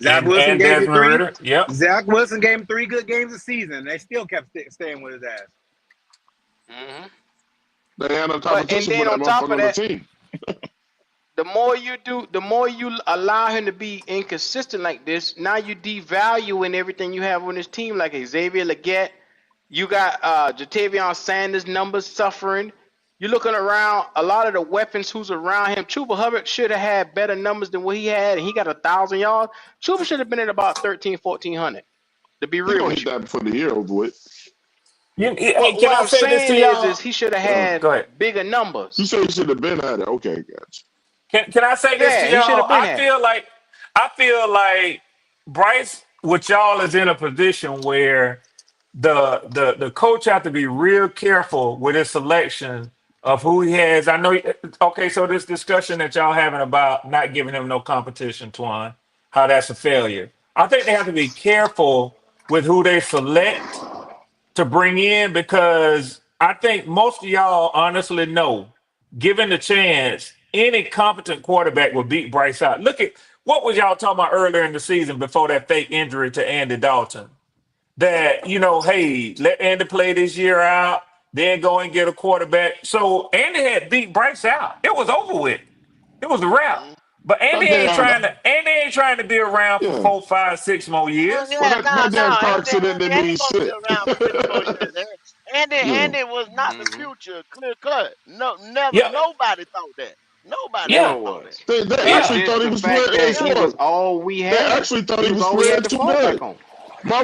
Zach Wilson And gave me Desmond 3. Ritter. Yep. Zach Wilson gave him 3 good games a season. They still kept staying with his ass. Mm-hmm. They had no And competition for then that on top motherfucker of on the that, team. the more you do, the more you allow him to be inconsistent like this. Now you devaluing everything you have on this team, like Xavier Legette. You got Jatavion Sanders numbers suffering. You're looking around, a lot of the weapons who's around him. Chuba Hubbard should have had better numbers than what he had, and he got 1,000 yards. Chuba should have been at about 1,400, to be He real gonna with hit you. that before the year over with. Hey, can What I I'm say this to saying is y'all? he should have had Go ahead. bigger numbers. You say he should have been at it. Okay, gotcha. Can I say this to Yeah, he should y'all? have been at it. I feel like Bryce with y'all is in a position where the coach have to be real careful with his selection of who he has. I know. Okay, so this discussion that y'all having about not giving him no competition, Twan, how that's a failure. I think they have to be careful with who they select to bring in, because I think most of y'all honestly know, given the chance, any competent quarterback will beat Bryce out. Look at what was y'all talking about earlier in the season before that fake injury to Andy Dalton. That, hey, let Andy play this year out, then go and get a quarterback. So Andy had beat Bryce out. It was over with. It was a wrap. But Andy ain't trying to be around for 4, 5, 6 more years. Well, Yeah, that damn car accident didn't Andy mean ain't gonna be shit. around for 6 more years. Andy was not the Mm-hmm. future, clear cut. No, never. Yeah, Nobody thought that. Nobody Never yeah, ever thought that. was. They It's yeah. actually just thought he the was fact playing. Hey, that he was Swab. all we They had. actually thought He he was was all we had playing to too fall back good. on.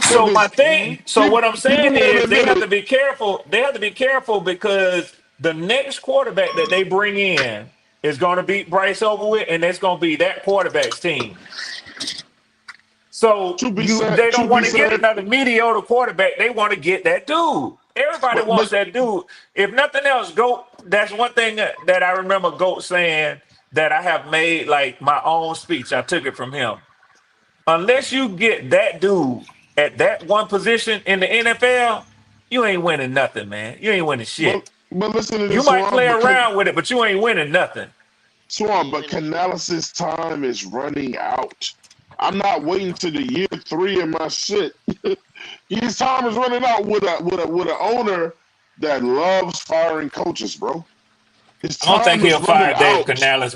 So my Motherfuckers, thing, so what I'm people saying won't is they admit have it. to be careful. They have to be careful because the next quarterback that they bring in is going to beat Bryce over with, and that's going to be that quarterback's team. So To be they don't want to get said, another mediocre quarterback. They want to get that dude. Everybody wants but that dude. If nothing else, go that's one thing that I remember Goat saying that I have made like my own speech. I took it from him. Unless you get that dude at that one position in the NFL, you ain't winning nothing, man. You ain't winning shit. But listen to You this, might Swan. play around with it, but you ain't winning nothing. Swan, but Canales' time is running out. I'm not waiting to the year 3 of my shit. His time is running out with an owner that loves firing coaches, bro. His I don't think time is he'll running fire Dave out. Canales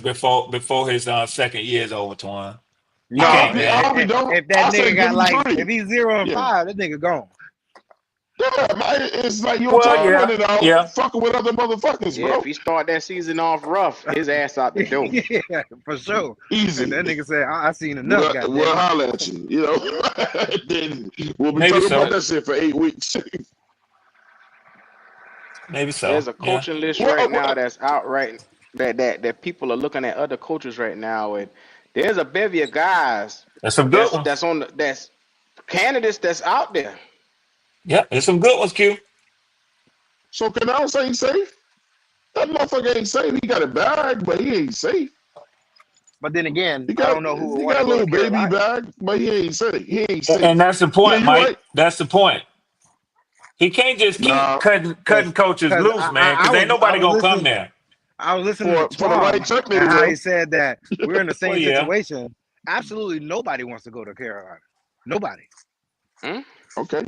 before his second year is over, Twan. He No, can't, man. if that nigga got like, if he's 0-5, that nigga gone. Yeah, man, it's like your Well, time yeah, running out, yeah. fucking with other motherfuckers, Yeah, bro. if he start that season off rough, his ass out the door. Yeah, for sure. Easy. And that nigga said, I seen enough, goddamn. We'll holler at you, you know. Then we'll be Maybe talking so. about that shit for 8 weeks. Maybe so. There's a coaching list right now that's out right that people are looking at other coaches right now, and there's a bevy of guys There's some good ones. that's candidates that's out there. Yeah, there's some good ones, Q. So Canales ain't safe? That motherfucker ain't safe. He got a bag, but he ain't safe. But then again, He got, I don't know who he would got a want to little go to baby Carolina. bag, but he ain't safe. He ain't safe. And that's the point, Yeah, Mike. right. That's the point. He can't just keep cutting coaches loose, man, because ain't nobody gonna come there. I was listening to For the right Twan check, and how will. he said that we're in the same Well, yeah. situation. Absolutely nobody wants to go to Carolina. Nobody. Okay.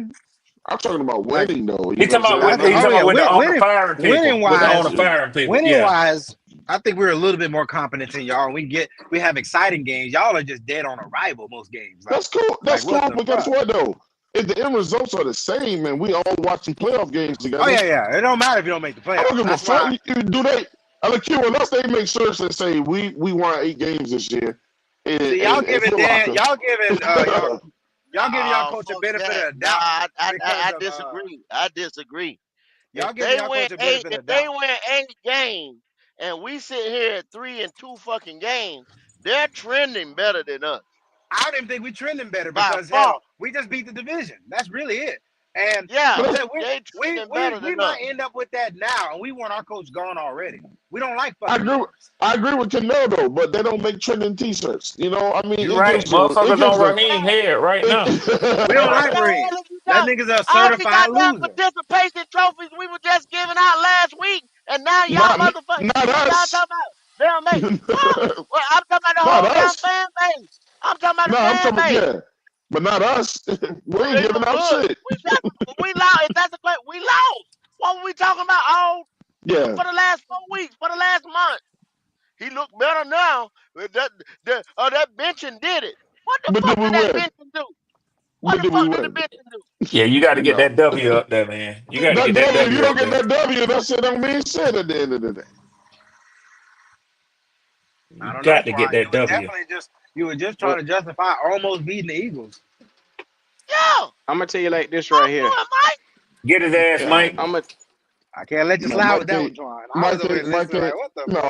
I'm talking about winning, though. He talking about with the owner firing people. Winning With the wise, owner firing people. winning Yeah. wise, I think we're a little bit more competent than y'all. We have exciting games. Y'all are just dead on arrival most games. That's cool. That's like, cool. But guess what, though? If the end results are the same and we all watching playoff games together. Oh yeah. It don't matter if you don't make the playoffs. I don't give a fuck. Do they? Unless they make sure to say we won 8 games this year. See, y'all giving y'all giving y'all coach a benefit of the doubt. I disagree. I disagree. Y'all If giving they y'all win coach a benefit of the doubt. 8 games and we sit here at 3 and 2 fucking games, they're trending better than us. I don't even think we're trending better By because far. hell, we just beat the division. That's really it. And yeah, we might end up with that now, and we want our coach gone already. We don't like fucking. I agree with Canelo though, but they don't make trending T-shirts. You know, I mean, You're right. Motherfuckers on Raheem head right now. We don't like Raheem. That nigga's a certified loser. Participation trophies we were just giving out last week, and now y'all motherfuckers. Not us. Y'all talking about they don't make. Well, I'm talking about the whole damn fan base. I'm talking about the fan base. Yeah, but not us. We ain't giving out shit. We lost. If that's the question, we lost. What were we talking about for the last 4 weeks, for the last month? He looked better now. That benching did it. What the fuck did that benching do? What the fuck did the benching do? Yeah, you got to get that W up there, man. You got to get that W. You don't get that W, that shit don't mean shit at the end of the day. You got to get that W. You were just trying to justify almost beating the Eagles. Yeah. I'm gonna tell you like this right here. Get his ass, Mike. I can't let you slide with that one, John.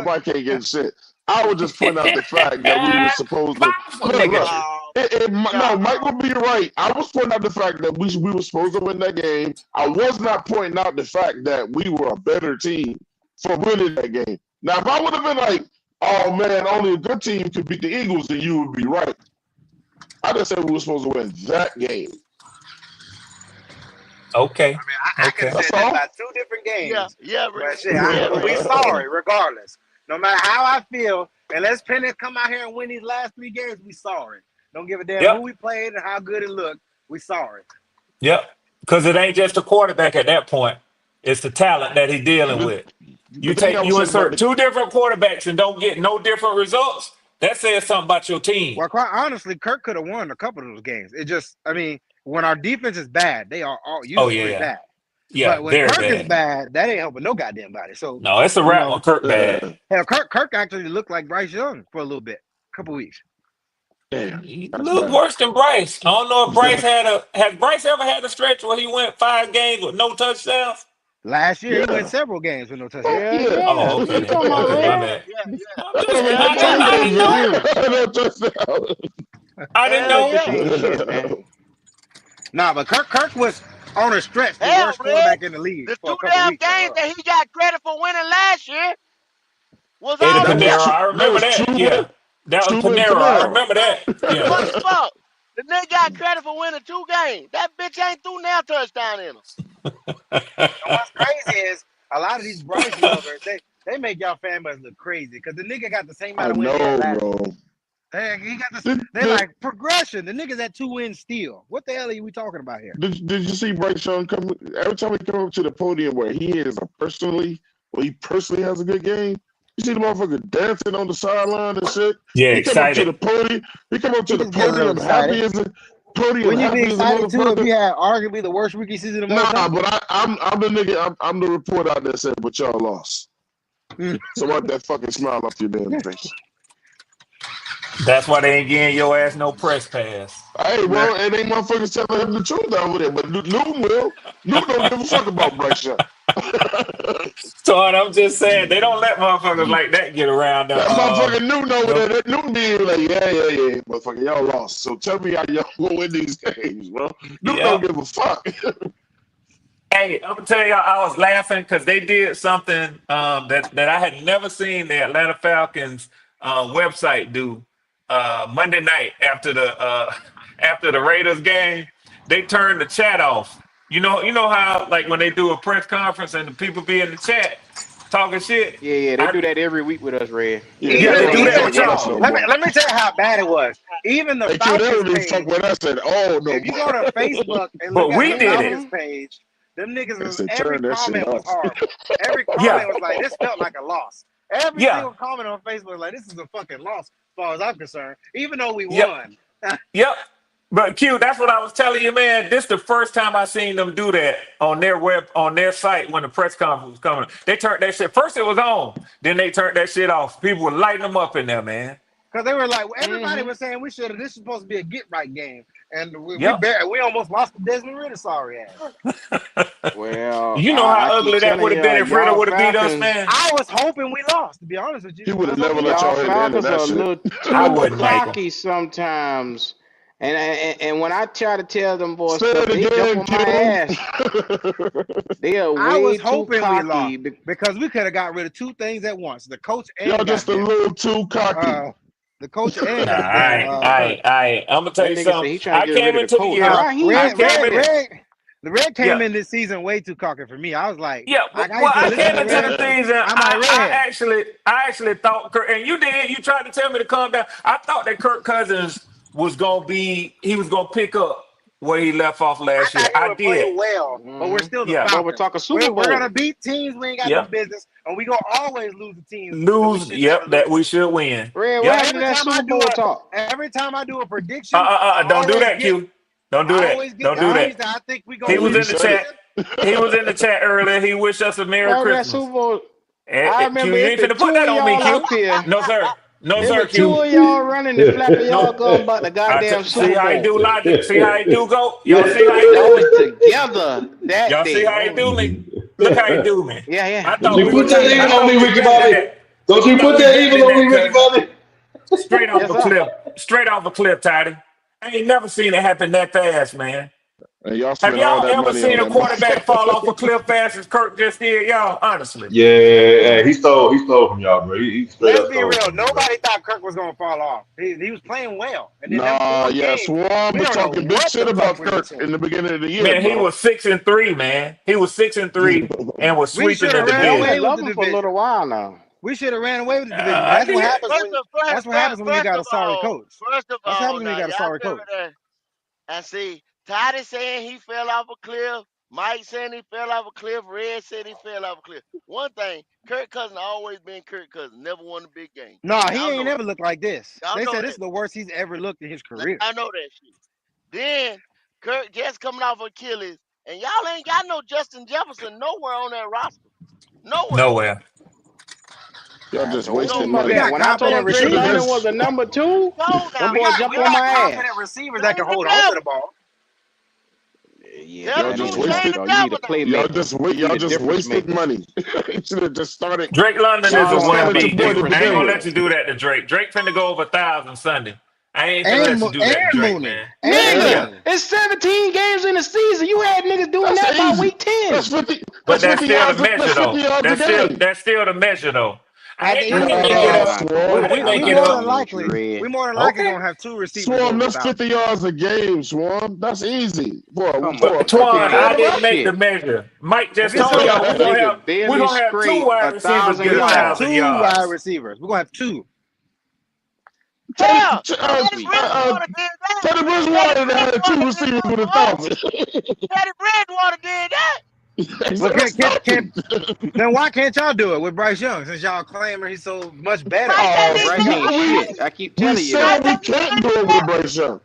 Mike can't get shit. I would just point out the fact that we were supposed to. Mike would be right. I was pointing out the fact that we were supposed to win that game. I was not pointing out the fact that we were a better team for winning that game. Now, if I would have been like, oh man, only a good team could beat the Eagles, then you would be right. I just said we were supposed to win that game. Okay. I mean, I can say that about 2 different games. But we sorry, regardless. No matter how I feel, unless Penix come out here and win these last 3 games, we sorry. Don't give a damn who we played and how good it looked. We sorry. Yep. Because it ain't just the quarterback at that point. It's the talent that he's dealing with. You insert 2 different quarterbacks and don't get no different results. That says something about your team. Well, quite honestly, Kirk could have won a couple of those games. It just, I mean, when our defense is bad, they are all usually bad. Yeah, but when Kirk is bad, that ain't helping no goddamn body. So no, it's a wrap on Kirk bad. Hell, Kirk actually looked like Bryce Young for a little bit, a couple weeks. Damn, he looked worse than Bryce. I don't know if Bryce has Bryce ever had a stretch where he went 5 games with no touchdowns? Last year, he went several games with no touchdowns. Oh, okay. I didn't know. Nah, but Kirk was On a stretch, the Hell, worst Red, quarterback in the league the for a two couple damn weeks. games that he got credit for winning last year was Hey, the all That the was Panera. Tepper. I that remember was that. Truman, Yeah. That was Truman Panera. I remember Man, that. Yeah. what the fuck? The nigga got credit for winning 2 games. That bitch ain't threw now touchdown in him. And what's crazy is a lot of these Bryce lovers, they make y'all fanboys look crazy because the nigga got the same I amount of wins he had know, last bro. year. He got this. They like progression. The nigga's at 2 wins still. What the hell are we talking about here? Did you see Bryce Young come? Every time he come up to the podium where he personally has a good game, you see the motherfucker dancing on the sideline and shit. Yeah, He come up to the excited. podium. He come up to He the just get a little podium happy excited. as a podium Wouldn't you be happy as a excited too if motherfucker. you had arguably the worst rookie season of all Nah, time? but I'm the nigga. I'm the reporter out there saying, but y'all lost. So wipe that fucking smile off your damn face. That's why they ain't getting your ass no press pass. Hey, well, it ain't motherfuckers telling him the truth over there, but Newton will. Newton don't give a fuck about Bryce Young. So I'm just saying they don't let motherfuckers like that get around them. That motherfucker Newton over there, that Newton being like, yeah, motherfucker, y'all lost. So tell me how y'all gonna win these games, bro. Newton don't give a fuck. Hey, I'm gonna tell y'all, I was laughing because they did something that I had never seen the Atlanta Falcons website do Monday night after the Raiders game. They turned the chat off. You know how like when they do a press conference and the people be in the chat talking shit. Yeah, they do that every week with us, Red. Yeah, they do that with y'all. Let me tell you how bad it was. Even the Falcons page. Fuck with us at all, no. If you go to Facebook and But look we at the did Falcons it. page, them niggas was said, every "Turn that shit comment was off." horrible. Every comment was like, this felt like a loss. Every Yeah. single comment on Facebook was like, this is a fucking loss as far as I'm concerned, even though we Yep. won. Yep. But Q, that's what I was telling you, man. This is the first time I seen them do that on their site when the press conference was coming. They turned that shit. First it was on, then they turned that shit off. People were lighting them up in there, man. Because they were like, everybody was saying this is supposed to be a get right game. And we almost lost to Desmond Ritter, sorry ass. Well, you know how I keep ugly that telling would have been if Ritter y'all would have beat us, Falcons- man. I was hoping we lost, to be honest with you. He would have never let y'all hit the end of Falcons are that a shit. little I too wouldn't make 'em. cocky sometimes. And when I try to tell them boys Say stuff, it they again, jump on my ass. They are I way was too hoping we cocky. lost because we could have got rid of 2 things at once. The coach and Y'all just a little too cocky. the coach and Nah, I'm gonna tell That you nigga said something. he trying I to get came rid of the into the coach. year. Raheem, I came in. The Red came in this season way too cocky for me. I was like, Yeah, I came into the season. I actually thought, and you did. You tried to tell me to calm down. I thought that Kirk Cousins was gonna pick up where he left off last year. I did. Play well, but we're still the Falcons. But we're talking Super Bowl. We're gonna beat teams we ain't got no business, and we gonna always lose the teams. That we should win. Red, what happened to that Super Bowl talk? Every time I do a prediction, don't do that, Q. Don't do that. Don't do that. I think we gonna He was in the chat. He was in the chat earlier. He wished us a Merry Christmas. That Super Bowl. I remember you ain't finna put that on me, Q. No, sir. No, sir, Q. 2 of y'all running and flapping y'all gun about the goddamn Super Bowl. See how he do logic? See how he do go? Y'all see how he do? Y'all was together that Y'all day. see how he do me? Look how he do me. Yeah. I thought Don't you put that evil on me, Ricky Bobby. Don't you put that evil on me, Ricky Bobby. Straight off a cliff. Straight off a cliff, Toddy. I ain't never seen it happen that fast, man. And y'all Have y'all ever seen a quarterback fall off a cliff fast as Kirk just did, y'all? Honestly. Yeah, he stole from y'all, bro. He straight Let's up be stole real. from y'all. Nobody thought Kirk was gonna fall off. He was playing well. And then Swarm was talking big shit about Kirk in the beginning of the year. Man, he was 6-3, man. He was 6-3 and was sweeping the division. I love him for a little while now. We should have ran away with the division. That's what happens when you got a sorry coach. First of That's all, happening when you got a sorry coach. And see, Toddy saying he fell off a cliff. Mike saying he fell off a cliff. Red said he fell off a cliff. One thing, Kirk Cousins always been Kirk Cousins. Never won a big game. No, he ain't never looked like this. They said this is the worst he's ever looked in his career. I know that shit. Then Kirk just coming off Achilles, and y'all ain't got no Justin Jefferson nowhere on that roster. Nowhere. Y'all just wasted money. When I told him Drake London was the number 2, them boys jumped on my ass. Confident receivers that can hold on to the ball. Yeah, y'all just wasted. You need to play. Y'all just wasted money. Should have just started. Drake London is a 1B. I ain't gonna let you do that to Drake. Drake finna go over 1,000 Sunday. I ain't finna let you do that, Drake, Mooney. man. Nigga, it's 17 games in the season. You had niggas doing That's that by easy. week 10. That's 50. But That's that's 50 still the yards. measure, That's 50 though. yards a game. That's still the measure, though. At the I end of didn't the make it day, up. Swarm. I didn't make we it more up. than likely Okay. gonna have two receivers Swarm, go that's without. 50 yards a game, Swarm. That's easy for Come But on, a 50 Twan, I didn't yards. make the Shit. measure. Mike If just it's told a, y'all Nigga we're barely gonna have two scraped wide receivers 1,000 get we're gonna have 1,000 yards. 2 wide yards. receivers. We're gonna have 2. Hell, I'm Teddy weak. Bridgewater did that. Teddy Teddy Bridgewater had 2 Bridgewater did receivers that, with boy. 1,000. Teddy Bridgewater did that. Well, That's nothing. then why can't y'all do it with Bryce Young since y'all claiming he's so much better? Bryce ain't even Bryce ain't steady. shit. I keep We telling you said that. Bryce we ain't can't do even it with steady. Bryce Young.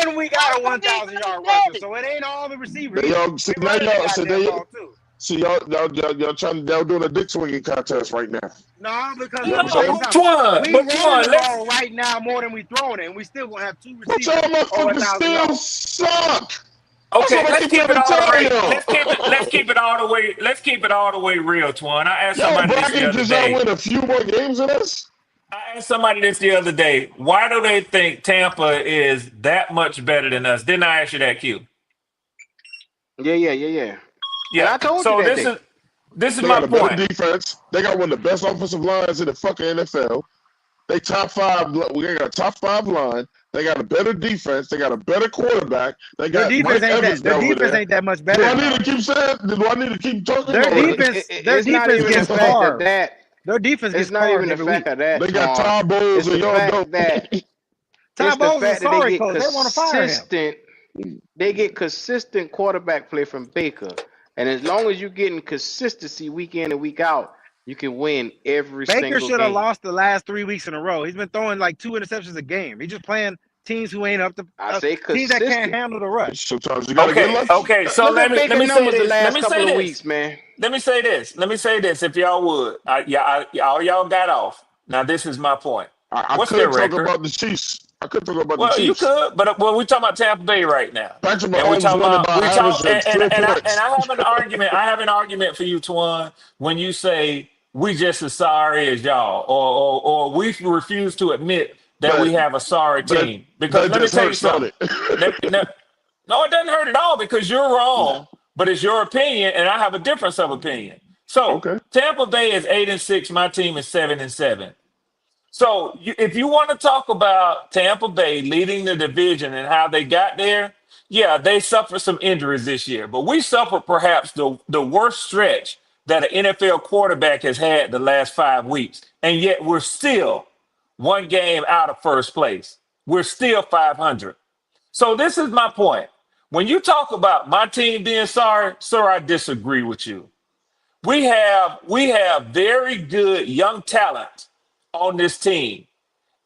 And we got a Bryce ain't 1,000 even yard rusher, steady. so it ain't all the receivers. Y'all, see, We now running the y'all, goddamn ball too. see y'all trying, y'all doing a dick swinging contest right now. No, because You know at what the I'm No, same saying? but time, Twan, we but running Twan, the let's ball right now more than we throwing it, and we still gonna have 2 But y'all receivers over motherfuckers 1,000 still yards. suck. That's okay, what I let's keep keep trying it to all the tell way. y'all. Let's keep it all the way. Let's keep it all the way real, Twan. I asked Y'all somebody this the bragging other because y'all day. win a few more games than us? I asked somebody this the other day. Why do they think Tampa is that much better than us? Didn't I ask you that, Q? Yeah. And Yeah. I told you So that this day. is They my got a better point. defense. They got one of the best offensive lines in the fucking NFL. They top 5. We got a top 5 line. They got a better defense. They got a better quarterback. They Their got defense Mike ain't Evans that. Their over defense there. ain't that much Do better I than need to ours. keep saying? Do I need to keep talking? Their Or defense, their It's not defense even the gets fact that carved. that. Their defense It's gets not even carved the every fact week. of that, they got Twan. Todd Bowles It's and the y'all fact don't. that Ty it's the Bowles is fact that they sorry, get coach. They want to fire him. consistent. They get consistent quarterback play from Baker, and as long as you're getting consistency week in and week out, you can win every Baker single should have game. lost the last 3 weeks in a row. He's been throwing like 2 interceptions a game. He's just playing teams who ain't up to I say teams that can't consistent. handle the rush. Sometimes you gotta get lucky. Okay. So Look let at me Baker say numbers the this. Let last me couple say of this. weeks, man. Let me say this. Let me say this. If y'all would, all y'all got off. Now this is my point. I What's their could talk record? about the Chiefs. I could talk about the Well, you Chiefs. could, but we're talking about Tampa Bay right now, Patrick and Mahomes running by average of 3 I points. have an argument. I have an argument for you, Twan, when you say we just as sorry as y'all, or we refuse to admit that But we have a sorry that team. Because that let me just tell you hurts, don't something. it? No, it doesn't hurt at all because you're wrong, but it's your opinion, and I have a difference of opinion. So Okay. Tampa Bay is 8-6. My team is 7-7. So if you want to talk about Tampa Bay leading the division and how they got there, yeah, they suffered some injuries this year, but we suffered perhaps the worst stretch that an NFL quarterback has had the last 5 weeks, and yet we're still one game out of first place. We're still 500. So this is my point. When you talk about my team being sorry, sir, I disagree with you. We have very good young talent on this team.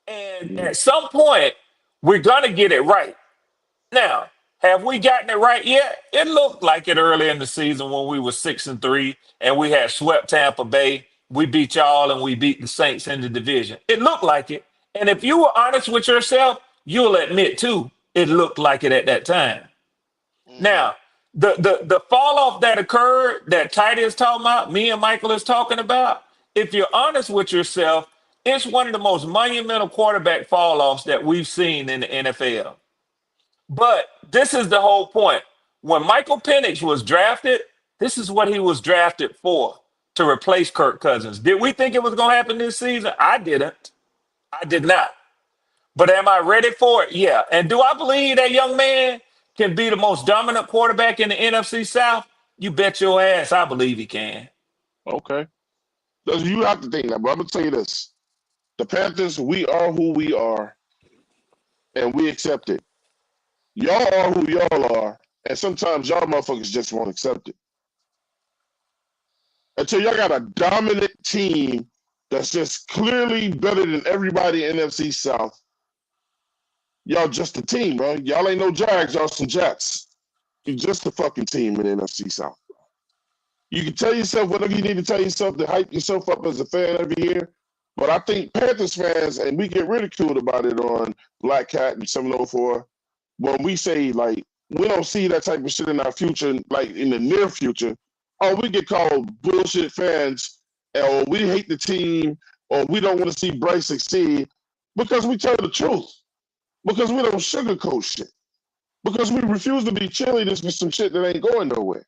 And at some point, we're gonna get it right. Now, have we gotten it right yet? It looked like it early in the season when we were 6-3 and we had swept Tampa Bay. We beat y'all and we beat the Saints in the division. It looked like it. And if you were honest with yourself, you'll admit too, it looked like it at that time. Now, the fall off that occurred that Tidy is talking about, me and Michael is talking about, if you're honest with yourself, it's one of the most monumental quarterback fall offs that we've seen in the NFL. But this is the whole point. When Michael Penix was drafted, this is what he was drafted for, to replace Kirk Cousins. Did we think it was going to happen this season? I didn't. I did not. But am I ready for it? Yeah. And do I believe that young man can be the most dominant quarterback in the NFC South? You bet your ass I believe he can. Okay. You have to think that, but I'm gonna tell you this. The Panthers, we are who we are, and we accept it. Y'all are who y'all are, and sometimes y'all motherfuckers just won't accept it. Until y'all got a dominant team that's just clearly better than everybody in NFC South, y'all just a team, bro. Y'all ain't no Jags, y'all some Jets. You're just a fucking team in the NFC South. You can tell yourself whatever you need to tell yourself to hype yourself up as a fan every year. But I think Panthers fans, and we get ridiculed about it on Black Cat and 704, when we say, like, we don't see that type of shit in our future, like in the near future, or we get called bullshit fans, or we hate the team, or we don't want to see Bryce succeed, because we tell the truth. Because we don't sugarcoat shit. Because we refuse to be cheerleaders for some shit that ain't going nowhere.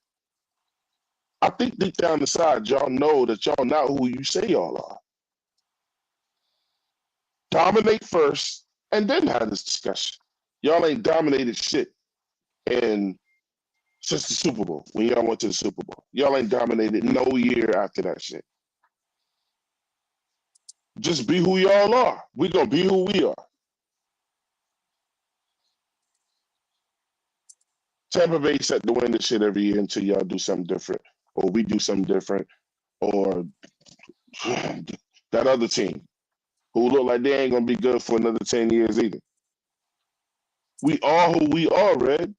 I think deep down inside, y'all know that y'all not who you say y'all are. Dominate first, and then have this discussion. Y'all ain't dominated shit since the Super Bowl, when y'all went to the Super Bowl. Y'all ain't dominated no year after that shit. Just be who y'all are. We gonna be who we are. Tampa Bay set to win this shit every year until y'all do something different, or we do something different, or that other team who look like they ain't gonna be good for another 10 years either. We are who we are, Red.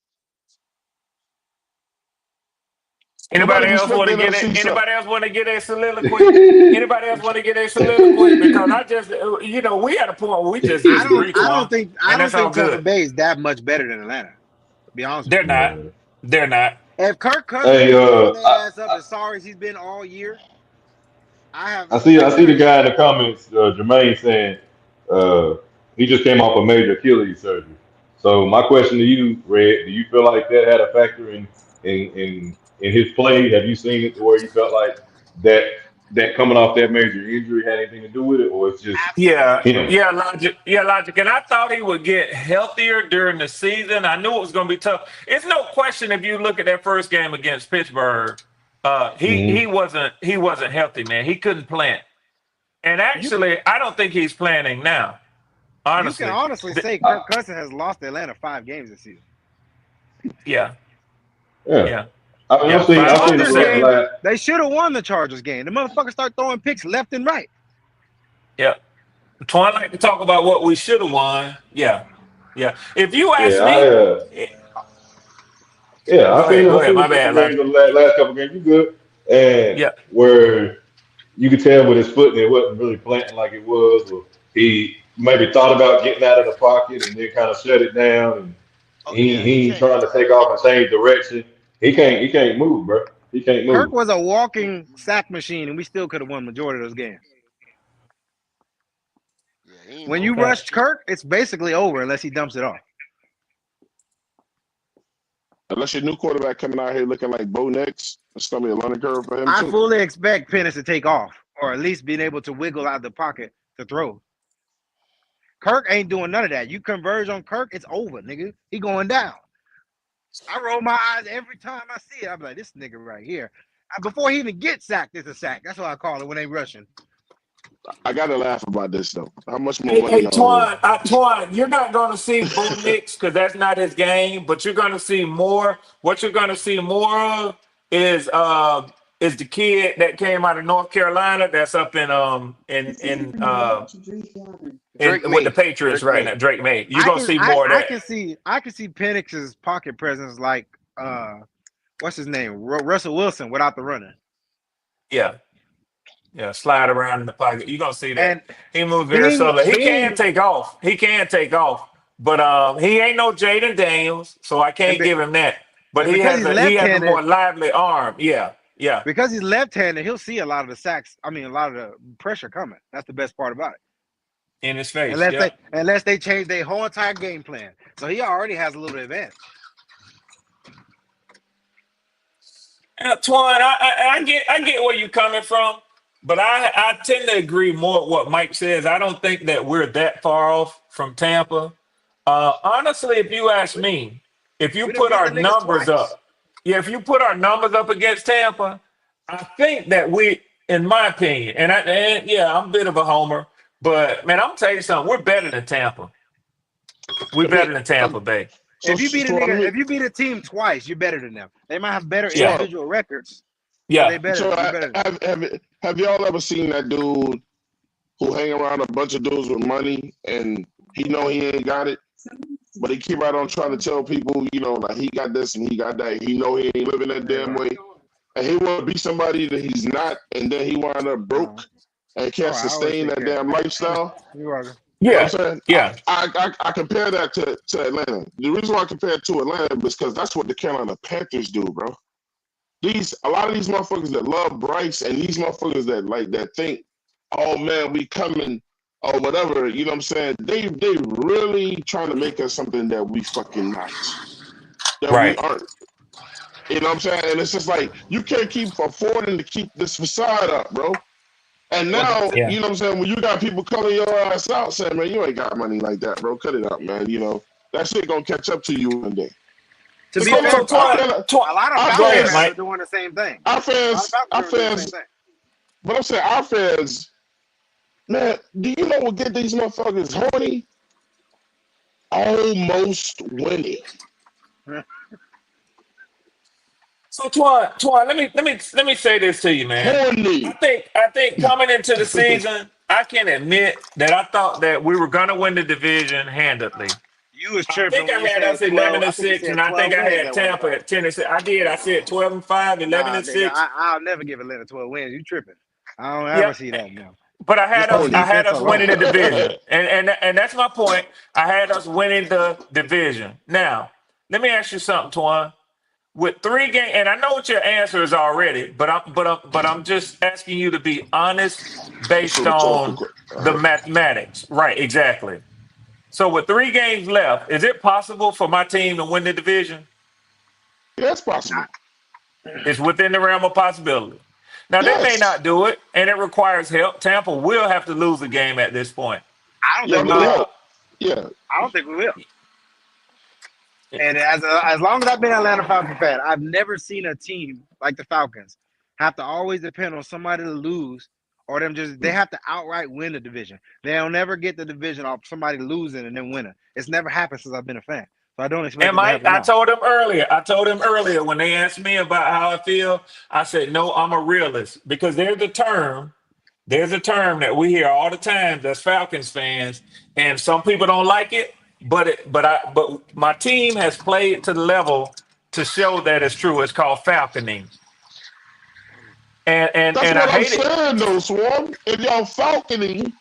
Anybody Nobody else respect want the to get NFC it? South. Anybody else want to get a soliloquy? Anybody else want to get a soliloquy? Because I just, we at a point where we just disagree, I don't Twan, think and that's all Tampa good. Bay is that much better than Atlanta. To be honest They're with you. not. They're not. If Kirk Cousins Hey, shut their ass up as sorry as he's been all year, I see the guy in the comments, Jermaine, saying he just came off a major Achilles surgery. So my question to you, Red, do you feel like that had a factor in his play? Have you seen it to where you felt like that coming off that major injury had anything to do with it, or it's just him? Logic. And I thought he would get healthier during the season. I knew it was going to be tough. It's no question if you look at that first game against Pittsburgh, he wasn't healthy, man. He couldn't plant. And actually, I don't think he's planning now. Honestly, you can honestly say Kirk Cousins has lost Atlanta 5 games this season. Yeah. I've seen the last. They should have won the Chargers game. The motherfuckers start throwing picks left and right. Yeah. Twan like to talk about what we should have won. Yeah. If you ask me, I've seen My a couple bad, games, Logic. the last couple games. You good? And where you could tell with his foot that it wasn't really planting like it was, or he maybe thought about getting out of the pocket and then kind of shut it down, and he ain't trying to take off and change direction. He can't move, bro. He can't move. Kirk was a walking sack machine, and we still could have won the majority of those games. When you rush Kirk, it's basically over unless he dumps it off. Unless your new quarterback coming out here looking like Bo Nix, it's going to be a learning curve for him, I too. fully expect Penix to take off, or at least being able to wiggle out of the pocket to throw. Kirk ain't doing none of that. You converge on Kirk, it's over, nigga. He going down. I roll my eyes every time I see it. I'm like, this nigga right here. Before he even gets sacked, it's a sack. That's what I call it when they rushing. I got to laugh about this, though. How much more Hey, money Twan, you're not going to see Bo Nix because that's not his game, but you're going to see more. What you're going to see more of is the kid that came out of North Carolina that's up with the Patriots right now, Drake May. You're going to see more of that. I can see Penix's pocket presence like what's his name? Russell Wilson without the running. Yeah, slide around in the pocket. You're going to see that. And he moves very slowly. He can take off. But he ain't no Jaden Daniels, so I can't give him that. But he has a more lively arm. Yeah. Because he's left-handed, he'll see a lot of the sacks. I mean, a lot of the pressure coming. That's the best part about it. In his face, unless they change their whole entire game plan. So he already has a little advantage. Twan, I get where you're coming from. But I tend to agree more with what Mike says. I don't think that we're that far off from Tampa. Honestly, if you ask me, if you put our numbers up, if you put our numbers up against Tampa, I think that in my opinion, and I'm a bit of a homer, but man, I'm gonna tell you something. We're better than Tampa. We're better than Tampa Bay. If you beat a team twice, you're better than them. They might have better individual records. Yeah. They better. Have y'all ever seen that dude who hang around a bunch of dudes with money and he know he ain't got it, but he keep right on trying to tell people, like he got this and he got that. He know he ain't living that damn way, and he want to be somebody that he's not, and then he wind up broke and can't sustain that damn lifestyle. You know what I'm saying? Yeah. I compare that to Atlanta. The reason why I compare it to Atlanta is because that's what the Carolina Panthers do, bro. A lot of these motherfuckers that love Bryce and these motherfuckers that think, oh man, we coming or whatever. You know what I'm saying? They really trying to make us something that we fucking not, that we Right. aren't. You know what I'm saying? And it's just like you can't keep affording to keep this facade up, bro. And now, Yeah. you know what I'm saying, when you got people calling your ass out saying, man, you ain't got money like that, bro. Cut it out, man. You know, that shit gonna catch up to you one day. To be So, fair, so Twan, a lot of go Falcons ahead, fans Mike. are doing the same thing. Our A lot of fans, Falcons are doing the same thing. but I'm saying our fans, man, do you know what get these motherfuckers horny? Almost winning. So Twan, let me say this to you, man. Horny. I think coming into the season, I can admit that I thought that we were gonna win the division handedly. You was I tripping think I when you had us said 12. I think you 11-6, said and I 12 think I wins had at one Tampa point. at 10-6. I did. I said 12-5, Nah, nigga, 11-6. I'll never give Atlanta 12 wins. You tripping. I don't Yeah, ever see that now. but I Just had on defense us winning alone. the division, and that's my point. I had us winning the division. Now, let me ask you something, Twan. With 3 games, and I know what your answer is already, but I'm just asking you to be honest It's a based rhetorical on the question. mathematics, right? Exactly. So with 3 games left, is it possible for my team to win the division? Yeah, it's possible. It's within the realm of possibility. Now they may Yes. not do it, and it requires help. Tampa will have to lose a game at this point. I don't Y'all think we need will. help. Yeah. I don't think we will. And as long as I've been an Atlanta Falcons fan, I've never seen a team like the Falcons have to always depend on somebody to lose, or they have to outright win the division. They'll never get the division off somebody losing and then winning. It's never happened since I've been a fan. So I don't expect And it to Mike, happen now. I told him earlier when they asked me about how I feel, I said, no, I'm a realist because there's a term that we hear all the time that's Falcons fans, and some people don't like it, but my team has played to the level to show that it's true. It's called falconing. That's And I what I'm hate it. saying, though, Swarm. If y'all falconing,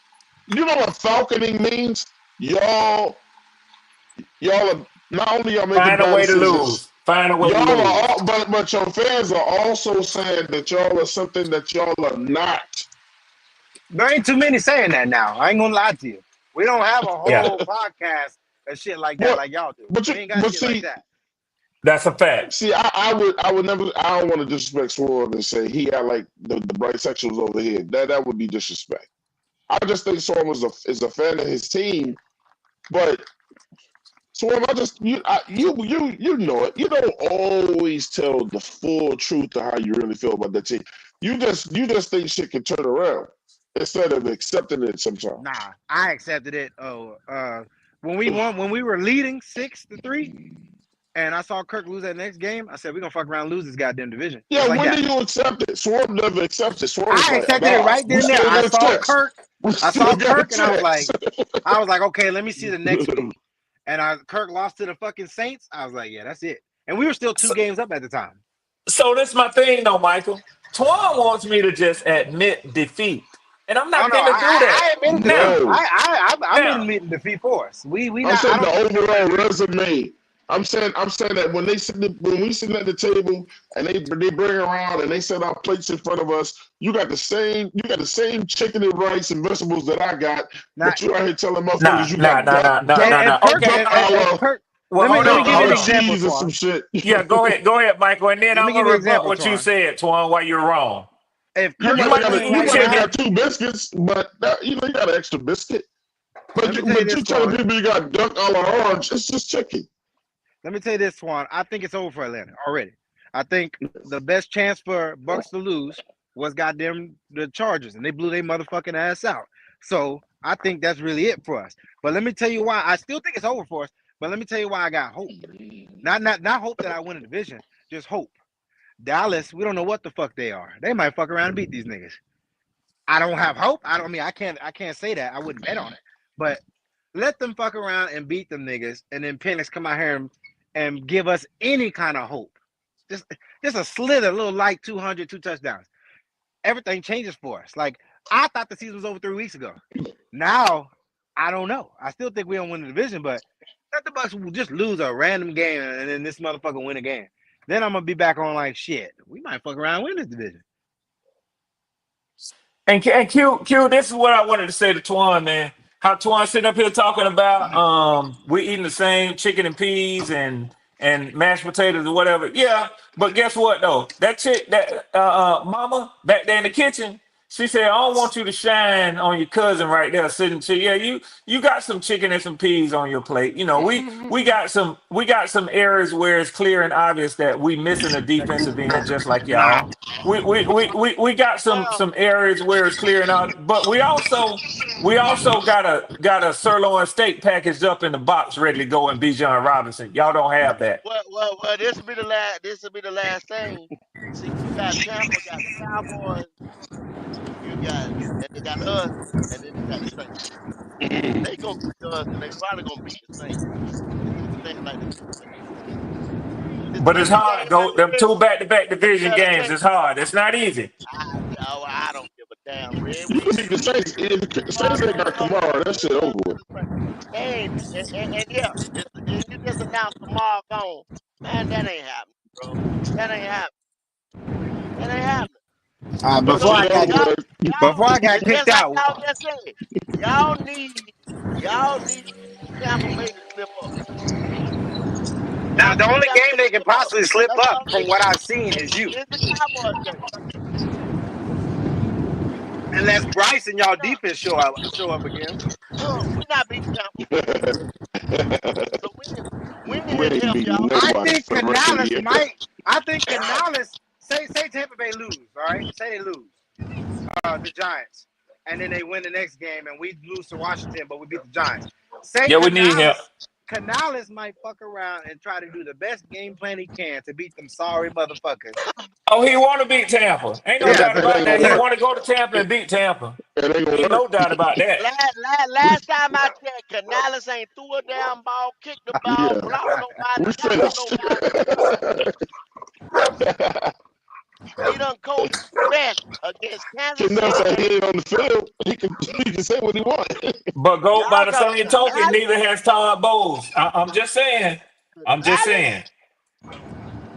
you know what falconing means? Y'all are not only y'all making Find a bad way to decisions, lose. Find a way to y'all are lose. all, but your fans are also saying that y'all are something that y'all are not. There ain't too many saying that now. I ain't gonna lie to you. We don't have a Yeah, whole podcast and shit like that, What? like y'all do. But We ain't got shit like see, that. that's a fact. I would never. I don't want to disrespect Swarm and say he got like the Bryce sexuals over here. That would be disrespect. I just think Swarm is a fan of his team, but Swarm, you know it. You don't always tell the full truth of how you really feel about that team. You just think shit can turn around instead of accepting it sometimes. Nah, I accepted it. When we were leading 6-3, and I saw Kirk lose that next game, I said we're gonna fuck around and lose this goddamn division. Yeah, Just like when that. do you accept it? Swarm never accepts it. Swarm is I like, accepted it nah, right then we and there. still I got a saw chance. Kirk. We I still saw got a Kirk, and I was chance. like, okay, let me see the next week. And Kirk lost to the fucking Saints. I was like, yeah, that's it. And we were still 2 games up at the time. So that's my thing, though, Michael. Twan wants me to just admit defeat, and I'm not going to do that. I admitted defeat. Now, I'm admitting defeat for us. I'm saying the overall resume. I'm saying that when we sit at the table and they bring around and they set our plates in front of us, you got the same chicken and rice and vegetables that I got, but you out here telling motherfuckers you got duck Kirk, well, let me give you an olive example, cheese or Twan. some shit. Yeah, go ahead, Michael, and then Let I'm me give gonna you an rebut example, what you Twan. said, Twan, while you're wrong. If You Kirk might was winning right chicken. now, have 2 biscuits, but you got an extra biscuit. But let me tell you this, you telling Twan. people you got duck a la orange, it's just chicken. Let me tell you this, Twan. I think it's over for Atlanta already. I think the best chance for Bucks to lose was goddamn the Chargers, and they blew their motherfucking ass out. So I think that's really it for us. But let me tell you why. I still think it's over for us. But let me tell you why I got hope. Not hope that I win a division, just hope. Dallas, we don't know what the fuck they are. They might fuck around and beat these niggas. I don't have hope. I can't say that. I wouldn't bet on it. But let them fuck around and beat them niggas, and then Penix come out here and give us any kind of hope. Just a slither, a little light 200, 2 touchdowns. Everything changes for us. Like, I thought the season was over 3 weeks ago. Now, I don't know. I still think we don't win the division, but let the Bucks just lose a random game and then this motherfucker win a game. Then I'm gonna be back on like shit. We might fuck around and win this division. And Q, this is what I wanted to say to Twan, man. How Twan sitting up here talking about we eating the same chicken and peas and mashed potatoes or whatever. Yeah, but guess what though? That chick, that mama back there in the kitchen, she said, I don't want you to shine on your cousin right there sitting to yeah, you got some chicken and some peas on your plate. You know, we got some areas where it's clear and obvious that we missing a defensive end just like y'all. We got some areas where it's clear and out, but we also got a sirloin steak packaged up in the box ready to go in Bijan Robinson. Y'all don't have that. Well. This will be the last. This will be the last thing. See, you got Tampa, got the Cowboys, and they got us, and then they got the Saints. They gonna beat us, and they probably gonna beat the Saints. It's two things like this. It's But it's Sunday hard. game after Them this. two back-to-back division Let me games. tell It's hard. It's not easy. I don't give a damn, Red. You can beat the Saints. If the Saints ain't got Kamara, that shit over with. And yeah, and you just announced tomorrow gone. Man, that ain't happening, bro. That ain't happening. That ain't happening. Before So I got it's kicked just like out. y'all just said. Y'all need Tampa Bay to slip up. Now the only game they can possibly slip That's up, all from they what need. I've seen, is you. It's the Cowboys game. Unless Bryce and y'all defense show up again. We not beating Tampa. So we ain't here to help y'all. I think Canales might. I think Canales. Say Tampa Bay lose. All right. Say they lose. The Giants, and then they win the next game, and we lose to Washington, but we beat the Giants. Say Yeah, we need help. Canales might fuck around and try to do the best game plan he can to beat them sorry motherfuckers. Oh, he want to beat Tampa. Ain't no doubt about that. He want to go to Tampa and beat Tampa. Ain't no doubt about that. Last time I checked, Canales ain't threw a damn ball, kicked the ball, blocked nobody, tackled nobody. He done coached best against Kansas City. He ain't on the field. He can say what he wants. But go by the same token, neither has Todd Bowles. I'm just saying. I'm just saying.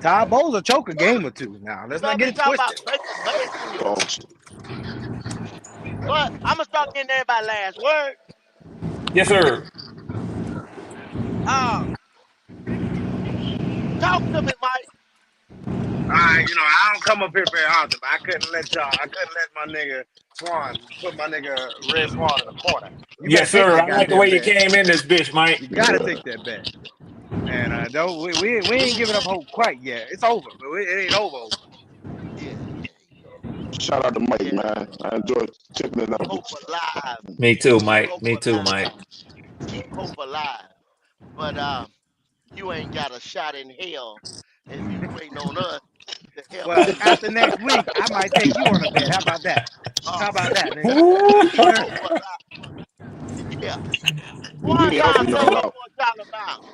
Todd Bowles will choke a game or two now. Let's not get it twisted. But I'm gonna start getting everybody last word. Yes, sir. Talk to me, Mike. I don't come up here very often, but I couldn't let my nigga Swan put my nigga Red Swan in the corner. Yes, sir. I like the way you came in this bitch, Mike. You gotta take that bet. And we ain't giving up hope quite yet. It's over, but it ain't over. Yeah. Shout out to Mike, man. I enjoy checking it out. Hope alive. Me too, Mike. Me too, Mike. Keep hope alive. But you ain't got a shot in hell if you waiting on us to help. Well, after next week, I might take you on a bet. How about that? Nigga? Yeah. One time, say what more Charlotte Bound.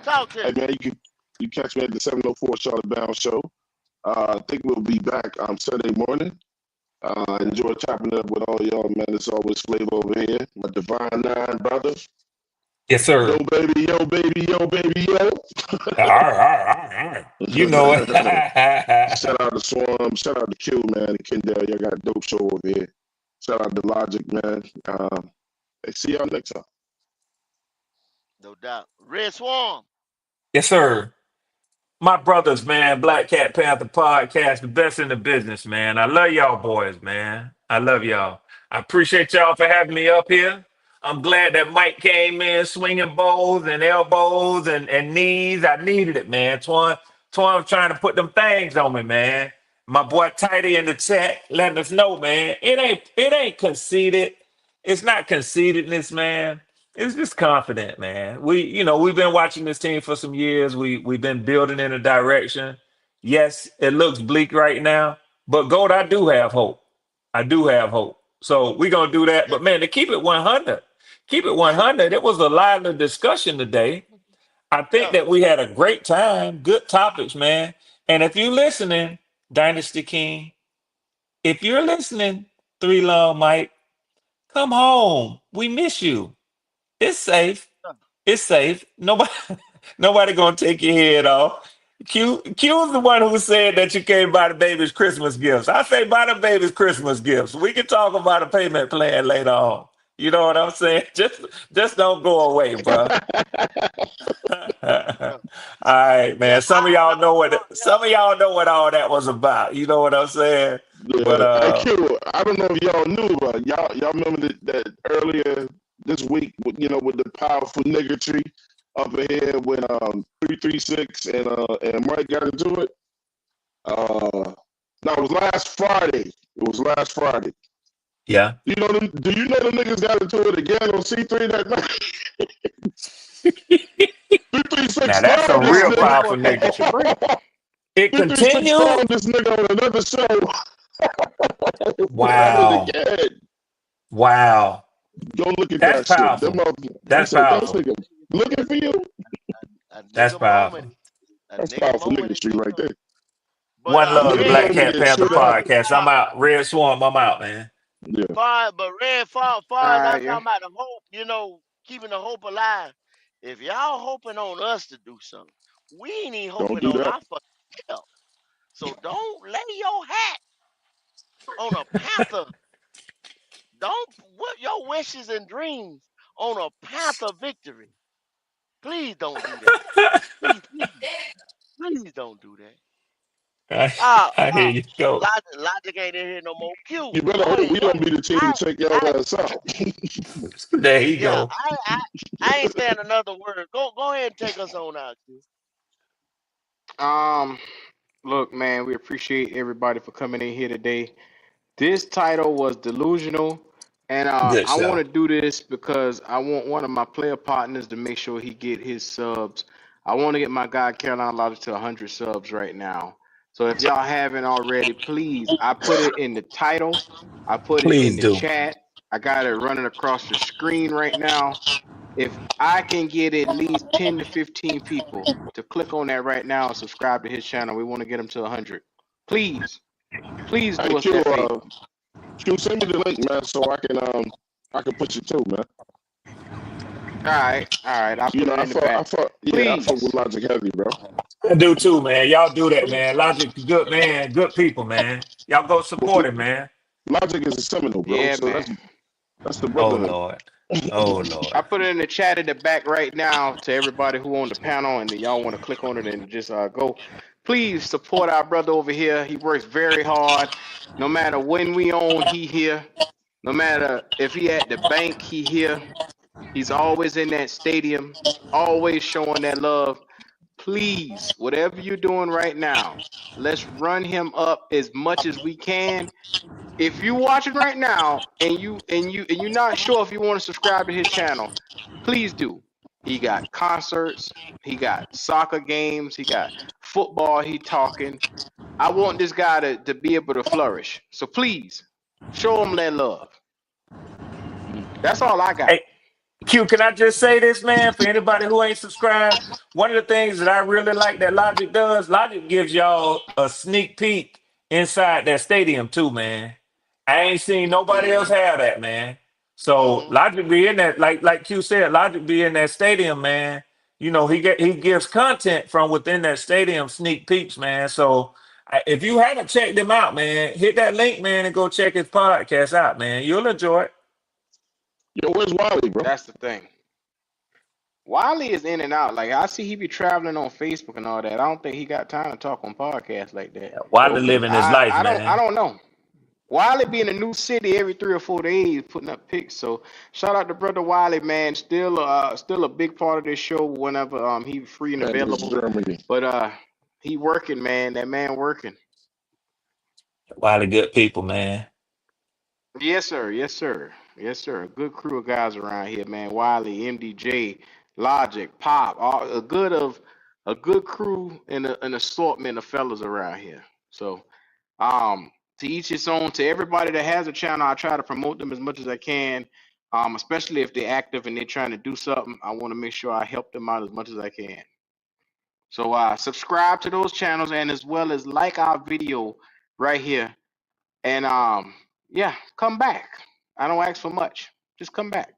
Talk to me. Hey, man, you catch me at the 704 Charlotte Bound show. I think we'll be back Sunday morning. Enjoy chopping up with all y'all, man. It's always flavor over here. My Divine Nine brothers. Yes, sir. Yo, baby, yo, baby, yo, baby, yo. You know it. Shout out to Swarm. Shout out to Q, man. And Kendall. Y'all got a dope show over here. Shout out to Logic, man. See y'all next time. No doubt. Red Swarm. Yes, sir. My brothers, man. Black Cat Panther Podcast, the best in the business, man. I love y'all boys, man. I love y'all. I appreciate y'all for having me up here. I'm glad that Mike came in swinging bows and elbows and knees. I needed it, man. Twan trying to put them things on me, man. My boy Tidy in the chat letting us know, man. It ain't conceited. It's not conceitedness, man. It's just confident, man. We've been watching this team for some years. We've been building in a direction. Yes, it looks bleak right now, but Gold, I do have hope. I do have hope. So we're gonna do that. But man, to keep it 100, it was a lively discussion today. I think that we had a great time, good topics, man. And if you're listening, Dynasty King, if you're listening, Three Long Mike, come home. We miss you. It's safe. It's safe. Nobody gonna take your head off. Q's the one who said that you can't buy the baby's Christmas gifts. I say buy the baby's Christmas gifts. We can talk about a payment plan later on. You know what I'm saying? Just don't go away, bro. All right, man. Some of y'all know what all that was about. You know what I'm saying? Yeah. But Hey, Q, I don't know if y'all knew, but y'all remember that earlier this week, with the powerful niggatry up ahead when 336 and Mike got into it. No, it was last Friday. yeah. Do you know the niggas got into it again on C3 that night? 336 Now that's a real powerful nigga. It 336 continues. found this nigga on another show. Wow. Wow. Go look at That's that powerful. shit. That's powerful. Looking for you. That's powerful. That's powerful niggatry right there. But, One love, the Black Cat Red, Panther podcast. I'm out. Red Swarm, I'm out, man. Yeah. Far as I'm talking about the hope, keeping the hope alive. If y'all hoping on us to do something, we ain't even hoping on our fucking help. So don't lay your hat on a Panther. Don't put your wishes and dreams on a Panther victory. Please don't do that. Please don't do that. I hear you go. Logic ain't in here no more. Q. You better hope we don't be the team to take your ass out. There you go. I ain't saying another word. Go ahead and take us on out, Q. Look, man, we appreciate everybody for coming in here today. This title was Delusional, and Good I want show. to do this because I want one of my player partners to make sure he get his subs. I want to get my guy Canales to 100 subs right now. So if y'all haven't already, please, I put it in the title. I put it in Please the do. chat. I got it running across the screen right now. If I can get at least 10 to 15 people to click on that right now and subscribe to his channel, we want to get him to 100. Please do us that favor. Q, send me the link, man, so I can put you too, man. All right. I'll put it in the back. I fuck with Logic heavy, bro. I do too, man. Y'all do that, man. Logic, good man, good people, man. Y'all go support him, man. Logic is a Seminole, bro. Yeah, so man. that's the Oh brother. Lord. I put it in the chat at the back right now to everybody who on the panel, and y'all want to click on it and just go. Please support our brother over here. He works very hard. No matter when we on, he here. No matter if he at the bank, he here. He's always in that stadium, always showing that love. Please, whatever you're doing right now, let's run him up as much as we can. If you're watching right now and you're not sure if you want to subscribe to his channel, please do. He got concerts, he got soccer games, he got football. He talking. I want this guy to be able to flourish. So please show him that love. That's all I got. Hey, Q, can I just say this, man, for anybody who ain't subscribed? One of the things that I really like that Logic does, Logic gives y'all a sneak peek inside that stadium too, man. I ain't seen nobody else have that, man. So Logic be in that, like Q said, Logic be in that stadium, man. You know, he gives content from within that stadium, sneak peeks, man. So if you haven't checked him out, man, hit that link, man, and go check his podcast out, man. You'll enjoy it. Yo, where's Wally, bro? That's the thing. Wally is in and out. Like I see he be traveling on Facebook and all that. I don't think he got time to talk on podcasts like that. Wally living his life, man. I don't know. Wiley be in a new city every 3 or 4 days putting up pics. So shout out to brother Wiley, man. Still a big part of this show whenever he free and available. But he working, man. That man working. Wiley good people, man. Yes, sir. Good crew of guys around here, man. Wiley, MDJ, Logic, Pop, a good crew and an assortment of fellas around here. So to each his own. To everybody that has a channel, I try to promote them as much as I can, especially if they're active and they're trying to do something. I want to make sure I help them out as much as I can. So subscribe to those channels and as well as like our video right here. And yeah, come back. I don't ask for much. Just come back.